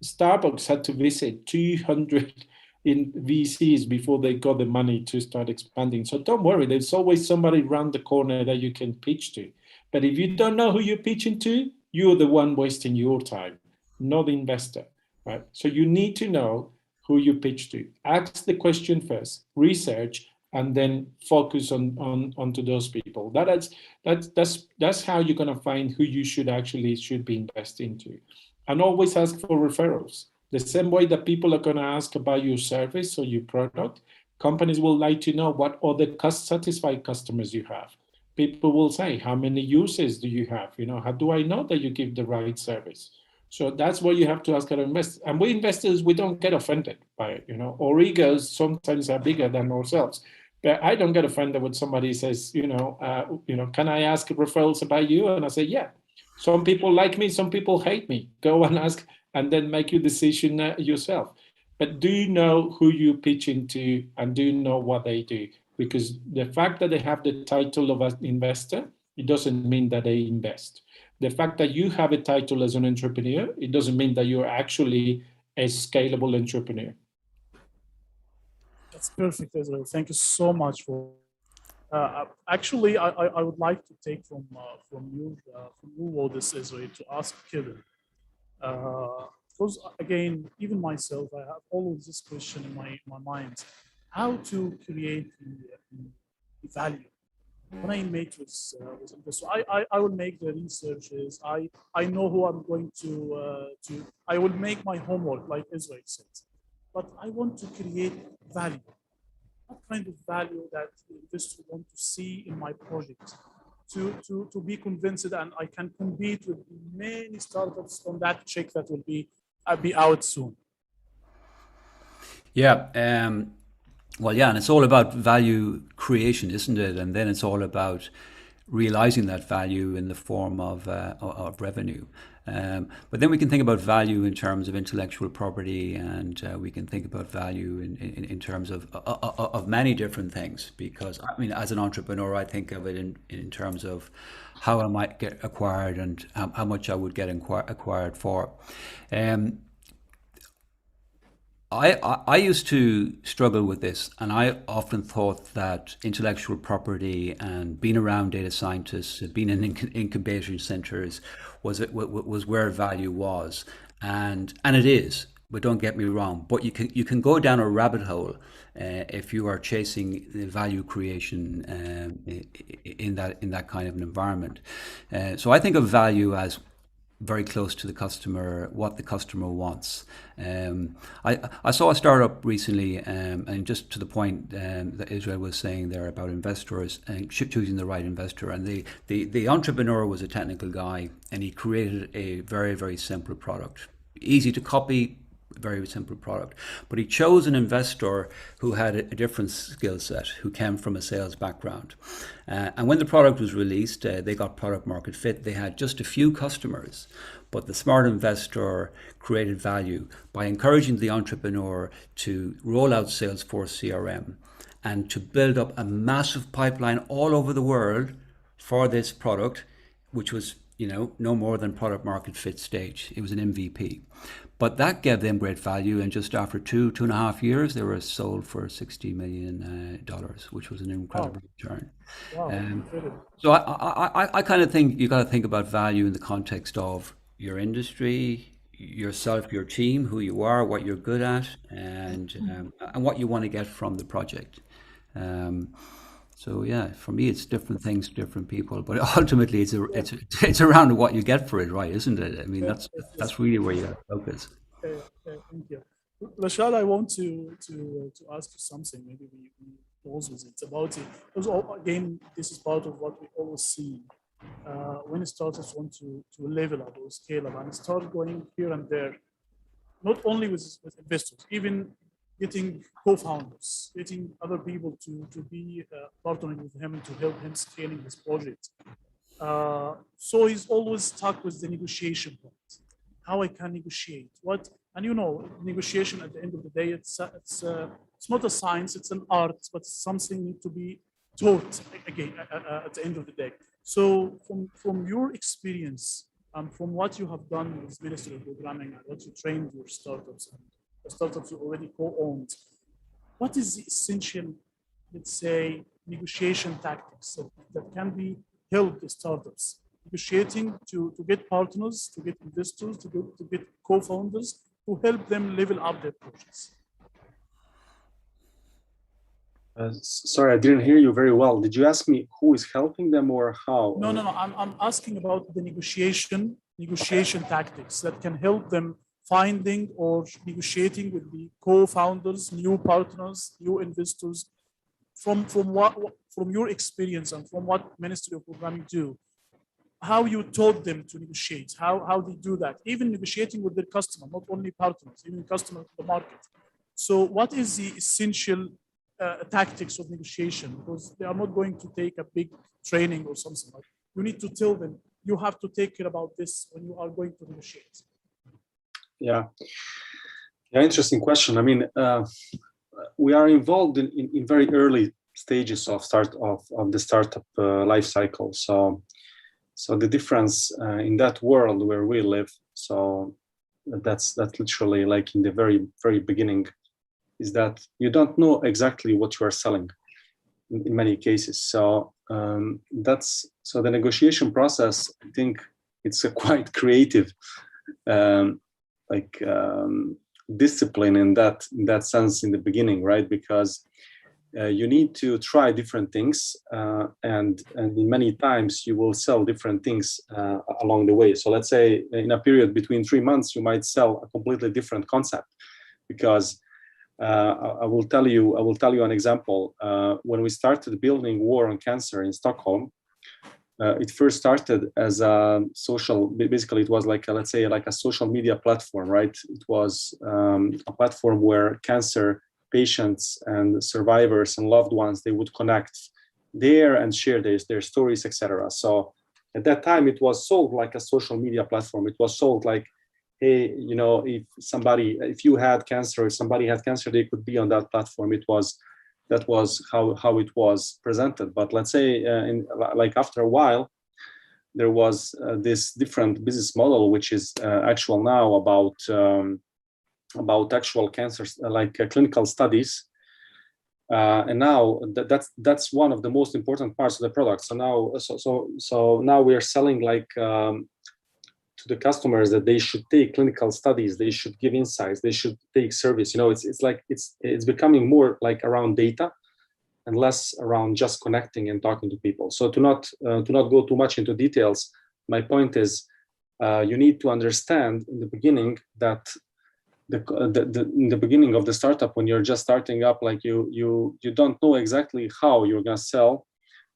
Starbucks had to visit 200 in VCs before they got the money to start expanding. So don't worry, there's always somebody around the corner that you can pitch to. But if you don't know who you're pitching to, you're the one wasting your time, not the investor, right? So you need to know who you pitch to. Ask the question first, research, and then focus onto those people. That's how you're going to find who you should be investing to. And always ask for referrals. The same way that people are going to ask about your service or your product, companies will like to know what other satisfied customers you have. People will say, how many users do you have? How do I know that you give the right service? So that's what you have to ask our investors. And we investors, we don't get offended by it. Our egos sometimes are bigger than ourselves. But I don't get offended when somebody says, can I ask referrals about you? And I say, yeah. Some people like me, some people hate me. Go and ask, and then make your decision yourself. But do you know who you're pitching to, and do you know what they do? Because the fact that they have the title of an investor, it doesn't mean that they invest. The fact that you have a title as an entrepreneur, it doesn't mean that you're actually a scalable entrepreneur. That's perfect, Israel. Thank you so much for Actually, I would like to take from you, Wodis Israel, to ask Kevin. Because again, even myself, I have always this question in my mind: how to create the value. When I meet with investors, I will make the researches. I know who I'm going to. I will make my homework, like Israel said, but I want to create value. What kind of value that the investor want to see in my project to be convinced, and I can compete with many startups on that check that will be out soon. Yeah. Well, yeah, and it's all about value creation, isn't it? And then it's all about realizing that value in the form of revenue. But then we can think about value in terms of intellectual property, and we can think about value in terms of many different things. Because I mean, as an entrepreneur, I think of it in terms of how I might get acquired and how much I would get acquired for. I used to struggle with this, and I often thought that intellectual property and being around data scientists, being in incubation centers, was where value was, and it is. But don't get me wrong. But you can go down a rabbit hole if you are chasing the value creation in that kind of an environment. So I think of value as very close to the customer, what the customer wants. I saw a startup recently, and just to the point that Israel was saying there about investors and choosing the right investor. And the entrepreneur was a technical guy, and he created a very, very simple product, easy to copy, very simple product. But he chose an investor who had a different skill set, who came from a sales background. And when the product was released, they got product market fit. They had just a few customers, but the smart investor created value by encouraging the entrepreneur to roll out Salesforce CRM and to build up a massive pipeline all over the world for this product, which was, no more than product market fit stage. It was an MVP. But that gave them great value, and just after 2.5 years, they were sold for $60 million, which was an incredible return. Wow. So I kind of think you got to think about value in the context of your industry, yourself, your team, who you are, what you're good at, and what you want to get from the project. So yeah, for me, it's different things, different people, but ultimately, it's around what you get for it, right? Isn't it? I mean, that's really where you got to focus. Thank you, Rashad. I want to ask you something. Maybe we close with it. It's about it. Because again, this is part of what we always see when startups want to level up or scale up and start going here and there. Not only with investors, even getting co-founders, getting other people to be partnering with him and to help him scaling this project. So he's always stuck with the negotiation part. How I can negotiate what, and negotiation at the end of the day, it's not a science, it's an art, but something need to be taught again at the end of the day. So from your experience and from what you have done with Ministry of Programming and what you trained your startups and the startups you already co-owned, what is the essential, let's say, negotiation tactics that can be help the startups negotiating to get partners, to get investors, to get co-founders, to help them level up their projects? Sorry, I didn't hear you very well. Did you ask me who is helping them or how? No. I'm asking about the negotiation tactics that can help them finding or negotiating with the co-founders, new partners, new investors. From your experience and from what Ministry of Programming do, how you taught them to negotiate, how they do that, even negotiating with their customer, not only partners, even customer in the market. So what is the essential tactics of negotiation? Because they are not going to take a big training or something like that. You need to tell them, you have to take care about this when you are going to negotiate. Yeah, interesting question. I mean, we are involved in very early stages of the startup life cycle. So the difference in that world where we live, so that's literally like in the very, very beginning, is that you don't know exactly what you are selling. in many cases. So so the negotiation process, I think it's a quite creative discipline in that sense in the beginning, right? Because you need to try different things, and many times you will sell different things along the way. So let's say in a period between 3 months, you might sell a completely different concept, because I will tell you an example. When we started building War on Cancer in Stockholm, it first started as a social, basically it was like let's say like a social media platform, right? It was a platform where cancer patients and survivors and loved ones, they would connect there and share their stories, etc. So at that time it was sold like a social media platform. It was sold like, hey, you know, if you had cancer, if somebody had cancer, they could be on that platform. That was how it was presented. But let's say like after a while, there was this different business model, which is actual now about actual cancers, like clinical studies. And now that's one of the most important parts of the product. So now we are selling like to the customers that they should take clinical studies, they should give insights, they should take service. You know, it's becoming more like around data and less around just connecting and talking to people. So to not go too much into details, my point is you need to understand in the beginning that in the beginning of the startup, when you're just starting up, like you don't know exactly how you're gonna sell,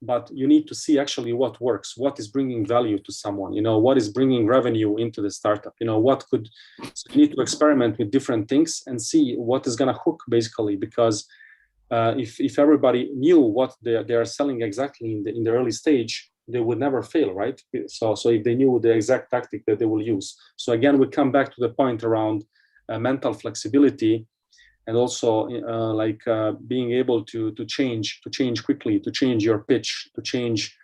but you need to see actually what works, what is bringing value to someone, you know, what is bringing revenue into the startup, you know, so you need to experiment with different things and see what is gonna hook, basically, because if everybody knew what they are selling exactly in the early stage, they would never fail, right? So if they knew the exact tactic that they will use. So again, we come back to the point around mental flexibility, and also being able to change quickly, to change your pitch, to change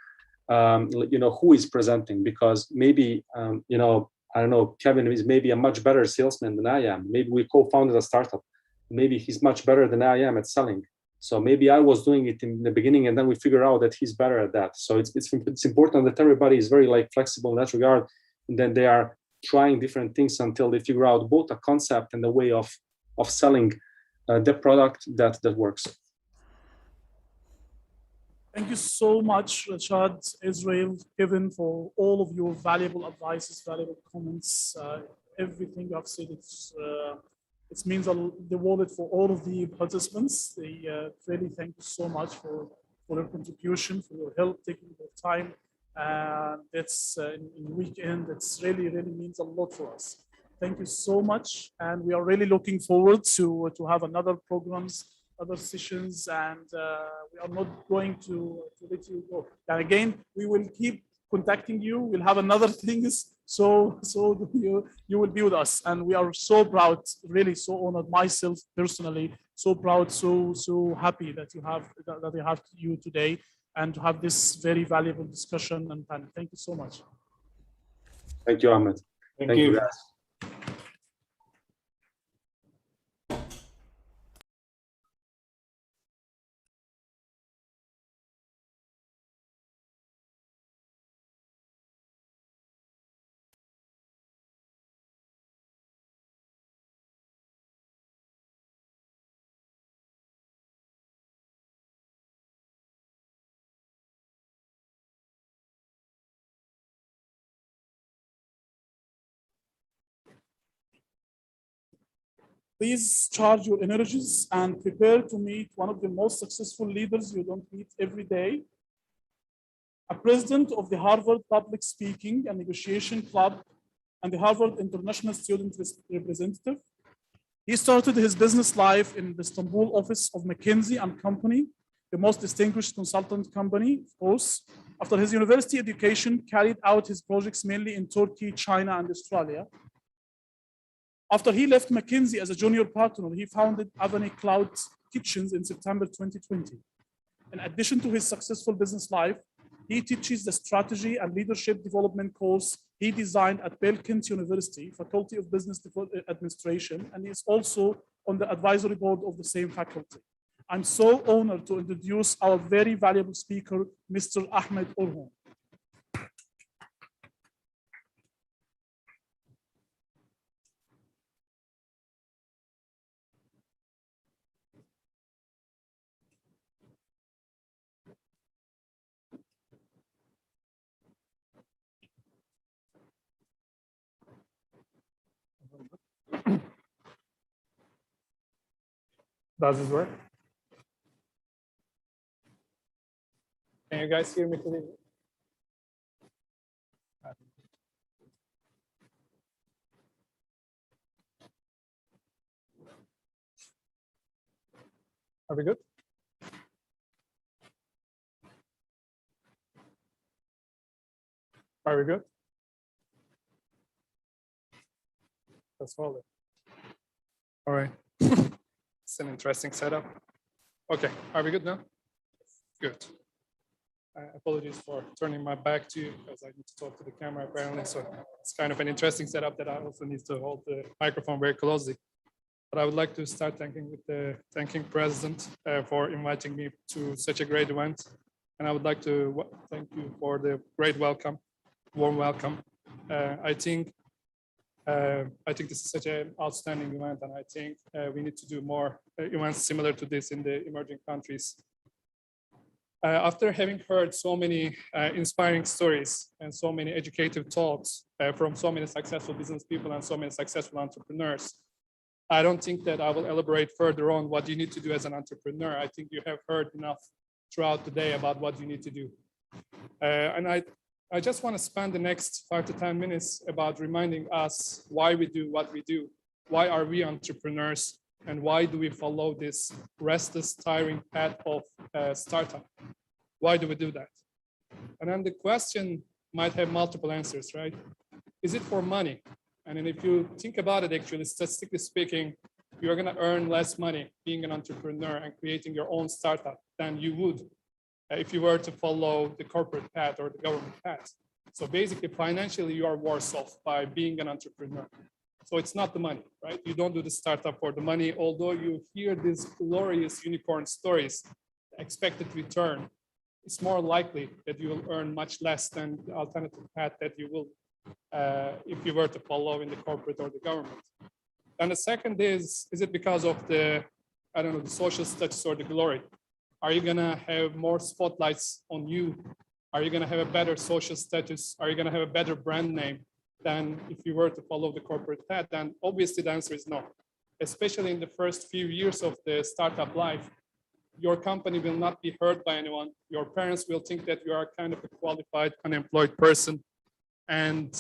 you know, who is presenting, because maybe you know, I don't know, Kevin is maybe a much better salesman than I am. Maybe we co-founded a startup. Maybe he's much better than I am at selling. So maybe I was doing it in the beginning, and then we figure out that he's better at that. So it's important that everybody is very like flexible in that regard, and then they are trying different things until they figure out both a concept and a way of selling the product that works. Thank you so much, Rashad, Israel, Kevin, for all of your valuable advices, valuable comments. Everything I've said, it means the wallet for all of the participants. They really thank you so much for your contribution, for your help, taking your time. That's in weekend. It's really means a lot for us. Thank you so much, and we are really looking forward to have another programs, other sessions, and we are not going to let you go. And again, we will keep contacting you. We'll have another things, so you will be with us, and we are so proud, really so honored, myself personally, so proud, so happy that you have you today, and to have this very valuable discussion and panel. Thank you so much. Thank you, Ahmed. Thank you, guys. Please charge your energies and prepare to meet one of the most successful leaders you don't meet every day, a president of the Harvard Public Speaking and Negotiation Club and the Harvard International Student Representative. He started his business life in the Istanbul office of McKinsey & Company, the most distinguished consultant company, of course. After his university education, carried out his projects mainly in Turkey, China, and Australia. After he left McKinsey as a junior partner, he founded Avani Cloud Kitchens in September 2020. In addition to his successful business life, he teaches the strategy and leadership development course he designed at Belkent University, Faculty of Business Administration, and he is also on the advisory board of the same faculty. I'm so honored to introduce our very valuable speaker, Mr. Ahmed Orhon. Does this work? Can you guys hear me today? Are we good? Are we good? Let's hold it. All right. It's an interesting setup. Okay, are we good now? Good. Apologies for turning my back to you because I need to talk to the camera apparently. So it's kind of an interesting setup that I also need to hold the microphone very closely. But I would like to start thanking President for inviting me to such a great event. And I would like to thank you for the great welcome, warm welcome. I think this is such an outstanding event, and I think we need to do more events similar to this in the emerging countries. After having heard so many inspiring stories and so many educative talks from so many successful business people and so many successful entrepreneurs, I don't think that I will elaborate further on what you need to do as an entrepreneur. I think you have heard enough throughout the day about what you need to do. And I just want to spend the next 5 to 10 minutes about reminding us why we do what we do. Why are we entrepreneurs? And why do we follow this restless, tiring path of startup? Why do we do that? And then the question might have multiple answers, right? Is it for money? And then if you think about it, actually, statistically speaking, you're going to earn less money being an entrepreneur and creating your own startup than you would if you were to follow the corporate path or the government path. So basically, financially, you are worse off by being an entrepreneur. So it's not the money, right? You don't do the startup for the money, although you hear these glorious unicorn stories, the expected return, it's more likely that you will earn much less than the alternative path that you will if you were to follow in the corporate or the government. And the second is it because of the, I don't know, the social status or the glory? Are you gonna have more spotlights on you? Are you gonna have a better social status? Are you gonna have a better brand name than if you were to follow the corporate path? And obviously the answer is no. Especially in the first few years of the startup life, your company will not be heard by anyone. Your parents will think that you are kind of a qualified unemployed person. And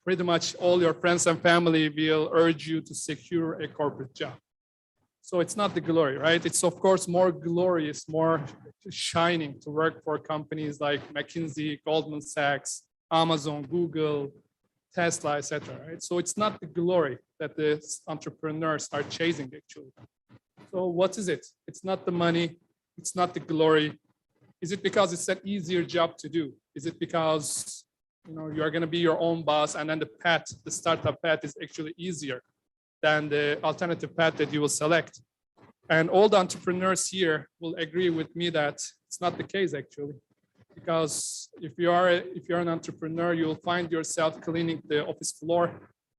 pretty much all your friends and family will urge you to secure a corporate job. So it's not the glory, right? It's of course more glorious, more shining to work for companies like McKinsey, Goldman Sachs, Amazon, Google, Tesla, etc. Right? So it's not the glory that the entrepreneurs are chasing actually. So what is it? It's not the money. It's not the glory. Is it because it's an easier job to do? Is it because you are going to be your own boss and then the startup path is actually easier than the alternative path that you will select? And all the entrepreneurs here will agree with me that it's not the case actually, because if you're an entrepreneur, you'll find yourself cleaning the office floor.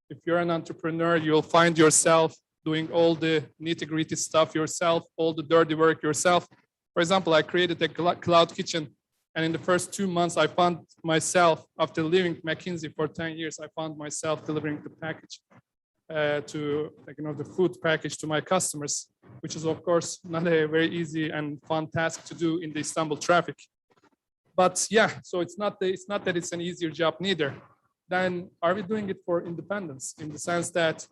If you're an entrepreneur, you'll find yourself doing all the nitty-gritty stuff yourself, all the dirty work yourself. For example, I created a cloud kitchen, and in the first 2 months, I found myself, after leaving McKinsey for 10 years, I found myself delivering the package the food package to my customers, which is of course not a very easy and fun task to do in the Istanbul traffic. But yeah, so it's not that it's an easier job neither. Then are we doing it for independence, in the sense that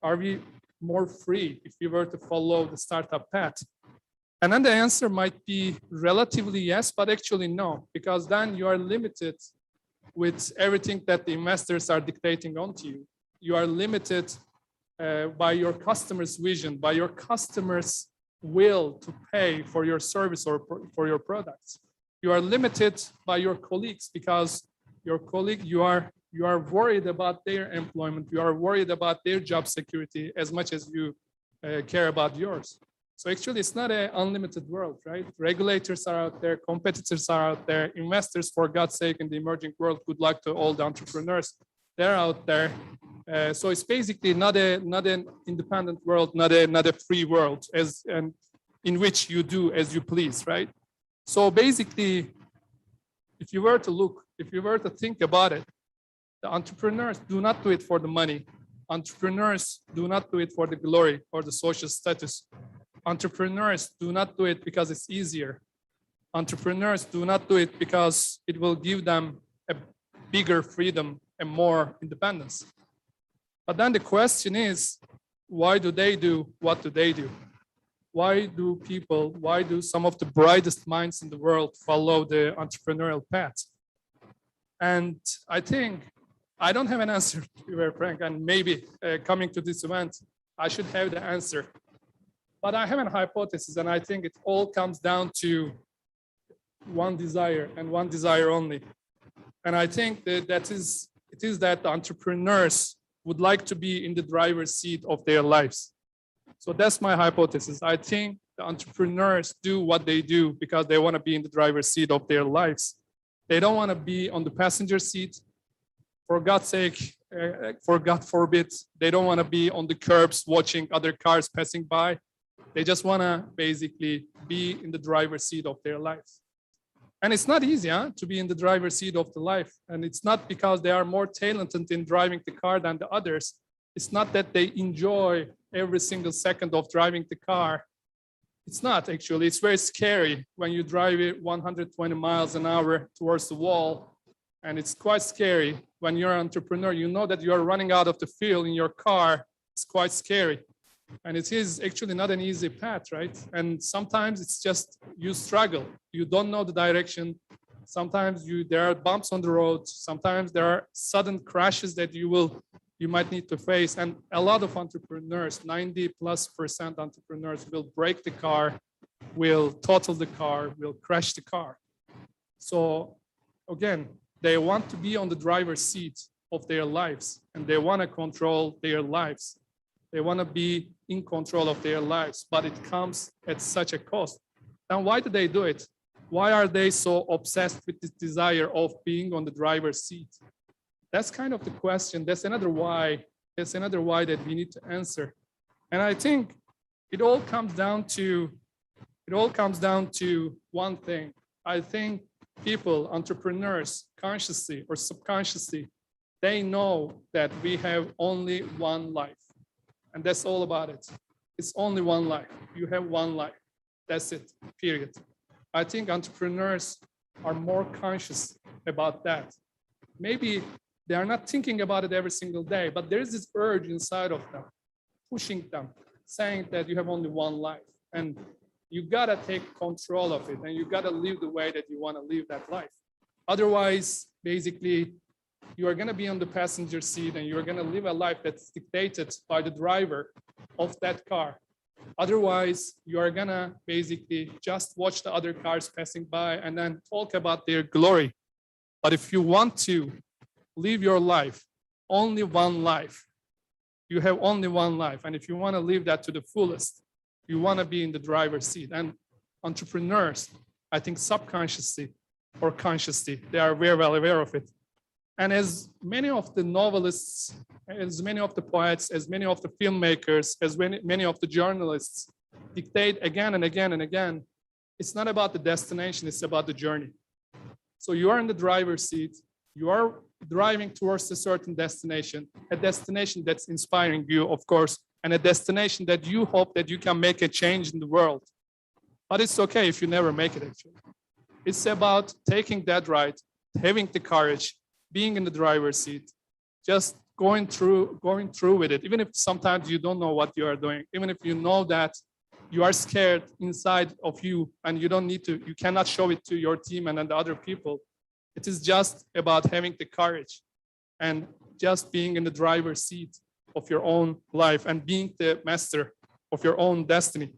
are we more free if we were to follow the startup path? And then the answer might be relatively yes, but actually no, because then you are limited with everything that the investors are dictating onto you. You are limited by your customer's vision, by your customer's will to pay for your service or for your products. You are limited by your colleagues, because your colleague, you are worried about their employment. You are worried about their job security as much as you care about yours. So actually, it's not an unlimited world, right? Regulators are out there, competitors are out there, investors, for God's sake, in the emerging world, good luck to all the entrepreneurs. They're out there. So it's basically not an independent world, not a free world, and in which you do as you please, right? So basically, if you were to think about it, the entrepreneurs do not do it for the money. Entrepreneurs do not do it for the glory or the social status. Entrepreneurs do not do it because it's easier. Entrepreneurs do not do it because it will give them a bigger freedom and more independence. But then the question is, why do they do what do they do? Why do some of the brightest minds in the world follow the entrepreneurial path? And I think I don't have an answer, to be very frank, and maybe coming to this event, I should have the answer. But I have a hypothesis, and I think it all comes down to one desire and one desire only. And I think that it is that the entrepreneurs would like to be in the driver's seat of their lives. So that's my hypothesis. I think the entrepreneurs do what they do because they want to be in the driver's seat of their lives. They don't want to be on the passenger seat. For God's sake, for God forbid, they don't want to be on the curbs watching other cars passing by. They just want to basically be in the driver's seat of their lives. And it's not easy to be in the driver's seat of the life. And it's not because they are more talented in driving the car than the others. It's not that they enjoy every single second of driving the car. It's not actually. It's very scary when you drive it 120 miles an hour towards the wall. And it's quite scary when you're an entrepreneur. You know that you're running out of the fuel in your car. It's quite scary. And it is actually not an easy path, right? And sometimes it's just you struggle. You don't know the direction. Sometimes there are bumps on the road. Sometimes there are sudden crashes that you might need to face. And a lot of entrepreneurs, 90+% entrepreneurs, will break the car, will total the car, will crash the car. So again, they want to be on the driver's seat of their lives, and they want to control their lives. They want to be in control of their lives, but it comes at such a cost. And why do they do it? Why are they so obsessed with this desire of being on the driver's seat? That's kind of the question. That's another why. That's another why that we need to answer. And I think it all comes down to one thing. I think people, entrepreneurs, consciously or subconsciously, they know that we have only one life. And that's all about it. It's only one life. You have one life. That's it, period. I think entrepreneurs are more conscious about that. Maybe they are not thinking about it every single day, but there is this urge inside of them, pushing them, saying that you have only one life. And you gotta take control of it, and you gotta live the way that you wanna live that life. Otherwise, basically, you are gonna be on the passenger seat and you're gonna live a life that's dictated by the driver of that car. Otherwise, you are gonna basically just watch the other cars passing by and then talk about their glory. But if you want to live your life, only one life, you have only one life. And if you wanna live that to the fullest, you wanna be in the driver's seat. And entrepreneurs, I think subconsciously or consciously, they are very well aware of it. And as many of the novelists, as many of the poets, as many of the filmmakers, as many of the journalists dictate again and again and again, it's not about the destination, it's about the journey. So you are in the driver's seat, you are driving towards a certain destination, a destination that's inspiring you, of course, and a destination that you hope that you can make a change in the world. But it's okay if you never make it, actually. It's about taking that ride, having the courage, being in the driver's seat, just going through with it, even if sometimes you don't know what you are doing, even if you know that you are scared inside of you and you cannot show it to your team and then the other people. It is just about having the courage and just being in the driver's seat of your own life and being the master of your own destiny.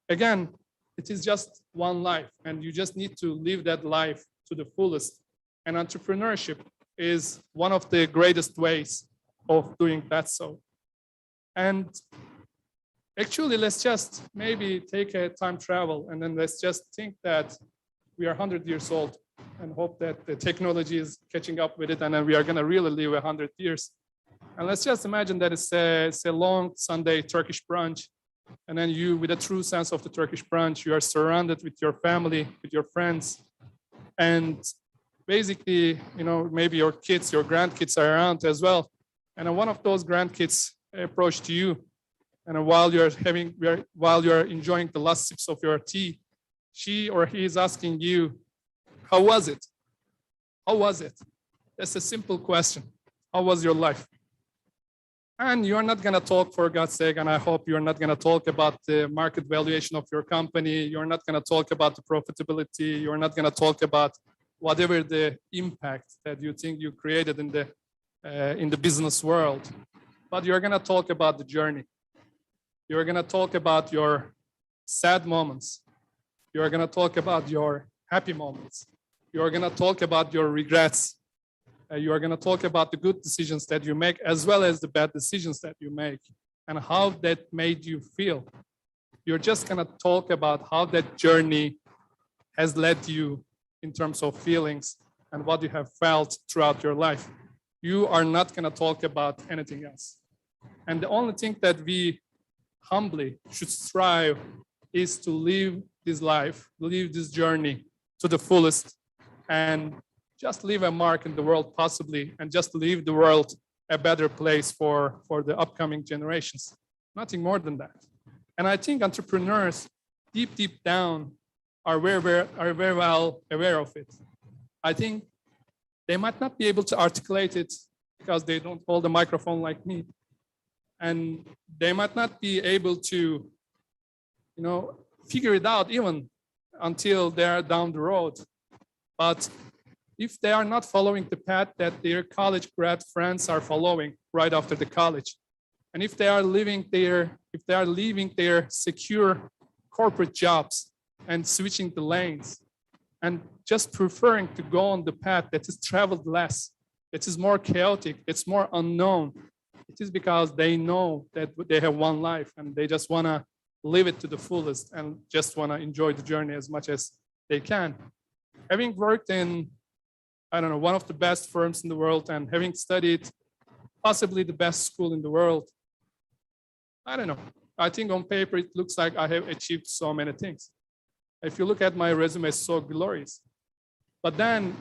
Again, it is just one life and you just need to live that life to the fullest. And entrepreneurship is one of the greatest ways of doing that so. And actually, let's just maybe take a time travel, and then let's just think that we are 100 years old and hope that the technology is catching up with it, and then we are going to really live 100 years. And let's just imagine that it's a long Sunday Turkish brunch, and then you, with a true sense of the Turkish brunch, you are surrounded with your family, with your friends, and basically, maybe your kids, your grandkids are around as well. And then one of those grandkids approached you, and while you're enjoying the last sips of your tea, she or he is asking you, how was it? How was it? That's a simple question. How was your life? And you're not gonna talk, for God's sake, and I hope you're not gonna talk about the market valuation of your company. You're not gonna talk about the profitability. You're not gonna talk about whatever the impact that you think you created in the business world. But you're gonna talk about the journey. You're gonna talk about your sad moments. You're gonna talk about your happy moments. You're gonna talk about your regrets. You are gonna talk about the good decisions that you make as well as the bad decisions that you make and how that made you feel. You're just gonna talk about how that journey has led you in terms of feelings and what you have felt throughout your life. You are not gonna talk about anything else. And the only thing that we humbly should strive is to live this life, live this journey to the fullest, and just leave a mark in the world possibly, and just leave the world a better place for the upcoming generations. Nothing more than that. And I think entrepreneurs deep down are very well aware of it. I think they might not be able to articulate it because they don't hold a microphone like me. And they might not be able to, figure it out even until they're down the road. But if they are not following the path that their college grad friends are following right after the college, and if they are leaving their secure corporate jobs and switching the lanes and just preferring to go on the path that is traveled less, that is more chaotic, it's more unknown, it is because they know that they have one life and they just want to live it to the fullest and just want to enjoy the journey as much as they can. Having worked in, one of the best firms in the world and having studied possibly the best school in the world, I think on paper it looks like I have achieved so many things. If you look at my resume, it's so glorious. But then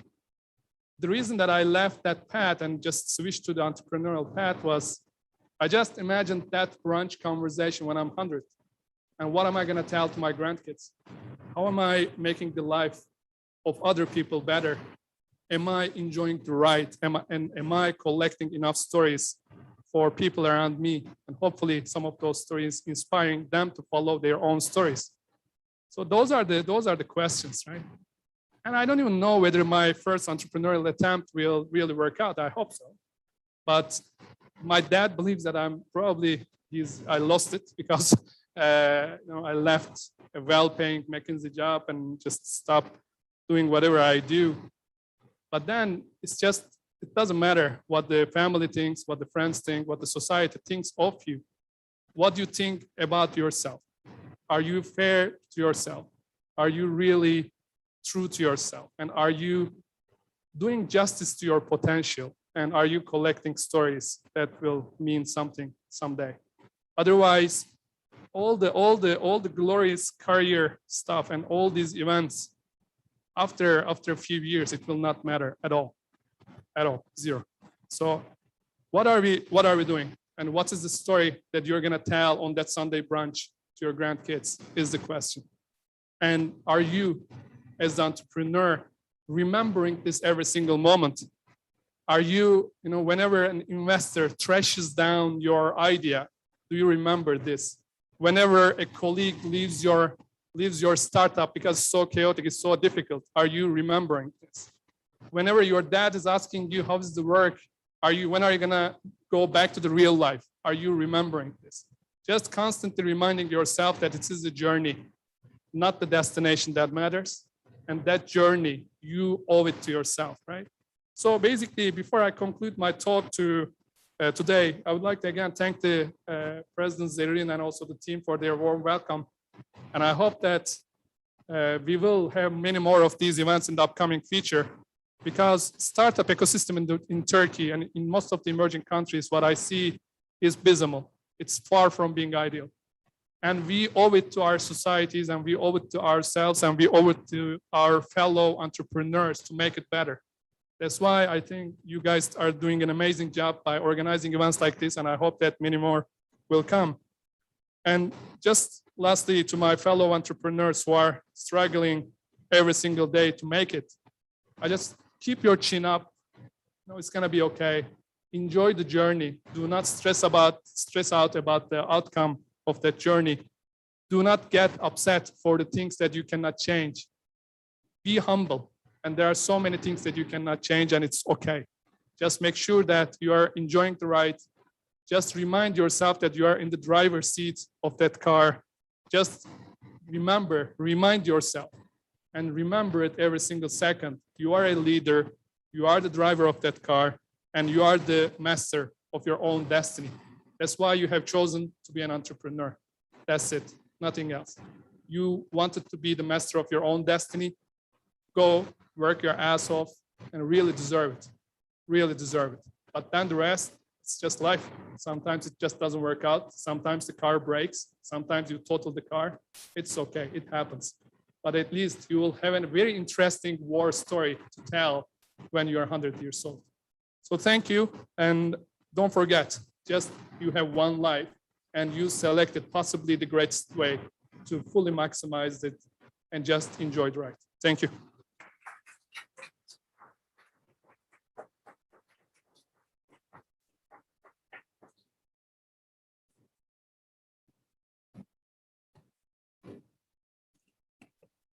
the reason that I left that path and just switched to the entrepreneurial path was I just imagined that brunch conversation when I'm 100. And what am I going to tell to my grandkids? How am I making the life of other people better? Am I enjoying the ride? Am I collecting enough stories for people around me? And hopefully some of those stories inspiring them to follow their own stories. So those are the questions, right? And I don't even know whether my first entrepreneurial attempt will really work out. I hope so. But my dad believes that I lost it because I left a well-paying McKinsey job and just stopped doing whatever I do. But then it doesn't matter what the family thinks, what the friends think, what the society thinks of you. What do you think about yourself? Are you fair to yourself? Are you really true to yourself? And are you doing justice to your potential? And are you collecting stories that will mean something someday? Otherwise, all the glorious career stuff and all these events, after a few years, it will not matter at all, zero. So what are we doing? And what is the story that you're gonna tell on that Sunday brunch to your grandkids is the question. And are you, as the entrepreneur, remembering this every single moment? Are you, whenever an investor trashes down your idea, do you remember this? Whenever a colleague leaves your startup because it's so chaotic, it's so difficult, are you remembering this? Whenever your dad is asking you, how is the work? When are you gonna go back to the real life? Are you remembering this? Just constantly reminding yourself that it is a journey, not the destination that matters. And that journey, you owe it to yourself, right? So basically, before I conclude my talk to today. I would like to again thank the President Zerrin and also the team for their warm welcome. And I hope that we will have many more of these events in the upcoming future, because startup ecosystem in Turkey and in most of the emerging countries, what I see is abysmal. It's far from being ideal. And we owe it to our societies, and we owe it to ourselves, and we owe it to our fellow entrepreneurs to make it better. That's why I think you guys are doing an amazing job by organizing events like this, and I hope that many more will come. And just lastly, to my fellow entrepreneurs who are struggling every single day to make it, I just keep your chin up. No, it's gonna be okay. Enjoy the journey. Do not stress out about the outcome of that journey. Do not get upset for the things that you cannot change. Be humble. And there are so many things that you cannot change, and it's okay. Just make sure that you are enjoying the ride. Just remind yourself that you are in the driver's seat of that car. Just remind yourself, and remember it every single second. You are a leader, you are the driver of that car, and you are the master of your own destiny. That's why you have chosen to be an entrepreneur. That's it, nothing else. You wanted to be the master of your own destiny. Go work your ass off and really deserve it. Really deserve it. But then the rest, it's just life. Sometimes it just doesn't work out. Sometimes the car breaks. Sometimes you total the car. It's okay, it happens. But at least you will have a very interesting war story to tell when you are 100 years old. So thank you, and don't forget, just you have one life, and you selected possibly the greatest way to fully maximize it and just enjoy the ride. Thank you.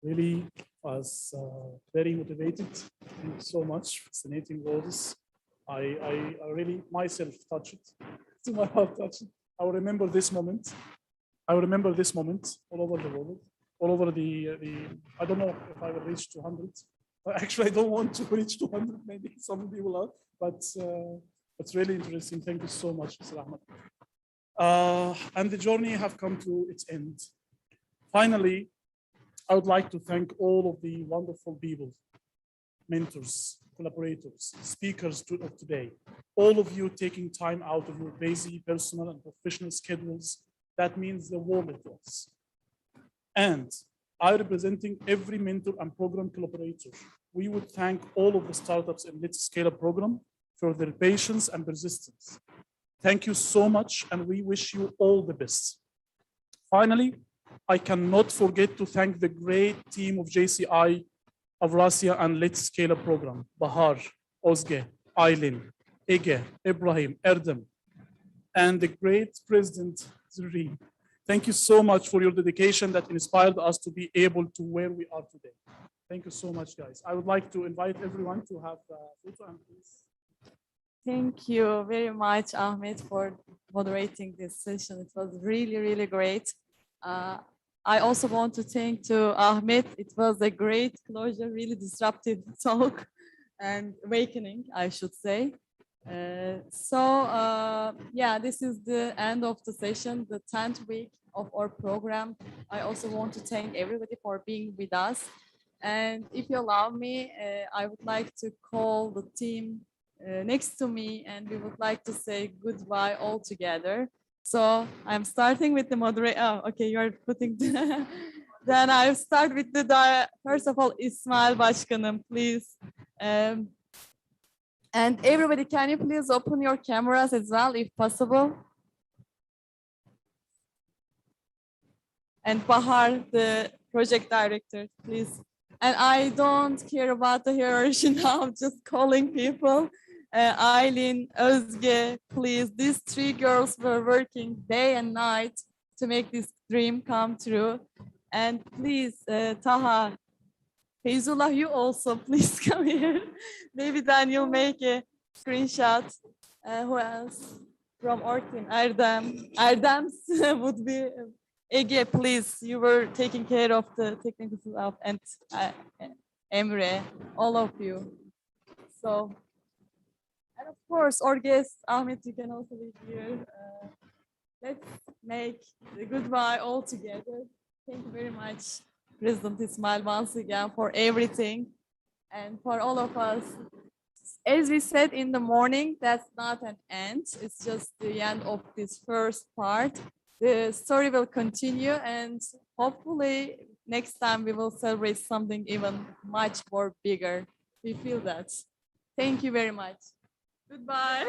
Really was very motivated. Thank you so much. Fascinating words. I really myself touched it. To my heart touched it. I will remember this moment. I will remember this moment all over the world, all over the. I don't know if I will reach 200. Actually, I don't want to reach 200. Maybe some people are, but it's really interesting. Thank you so much, Mr. Ahmed. And the journey have come to its end. Finally, I would like to thank all of the wonderful people, mentors, collaborators, speakers of today, all of you taking time out of your busy personal and professional schedules. That means the world to us. And I, representing every mentor and program collaborator, we would thank all of the startups in Let's Scale Up program for their patience and persistence. Thank you so much, and we wish you all the best. Finally, I cannot forget to thank the great team of JCI, EURASIA, and Let's Scale Up program, Bahar, Ozge, Aylin, Ege, Ibrahim, Erdem, and the great President Zerrin. Thank you so much for your dedication that inspired us to be able to where we are today. Thank you so much, guys. I would like to invite everyone to have a photo, and please. Thank you very much, Ahmed, for moderating this session. It was really, really great. I also want to thank to Ahmed. It was a great closure, really disruptive talk and awakening, I should say. Yeah, this is the end of the session, the 10th week of our program. I also want to thank everybody for being with us. And if you allow me, I would like to call the team next to me, and we would like to say goodbye all together. So I'm starting with the moderator. Oh, okay, you are putting the then I start with the first of all, İsmail Başkanım, please. And everybody, can you please open your cameras as well, if possible? And Bahar, the project director, please. And I don't care about the hierarchy now, just calling people. Aylin, Özge, please. These three girls were working day and night to make this dream come true. And please, Taha, Feyzullah, you also please come here. Maybe then you'll make a screenshot. Who else? From our team, Erdem's would be Ege, please. You were taking care of the technical stuff, and Emre, all of you. So And of course, our guest, Ahmet, you can also be here. Let's make the goodbye all together. Thank you very much, President Ismail, once again for everything and for all of us. As we said in the morning, that's not an end. It's just the end of this first part. The story will continue, and hopefully next time we will celebrate something even much more bigger. We feel that. Thank you very much. Goodbye.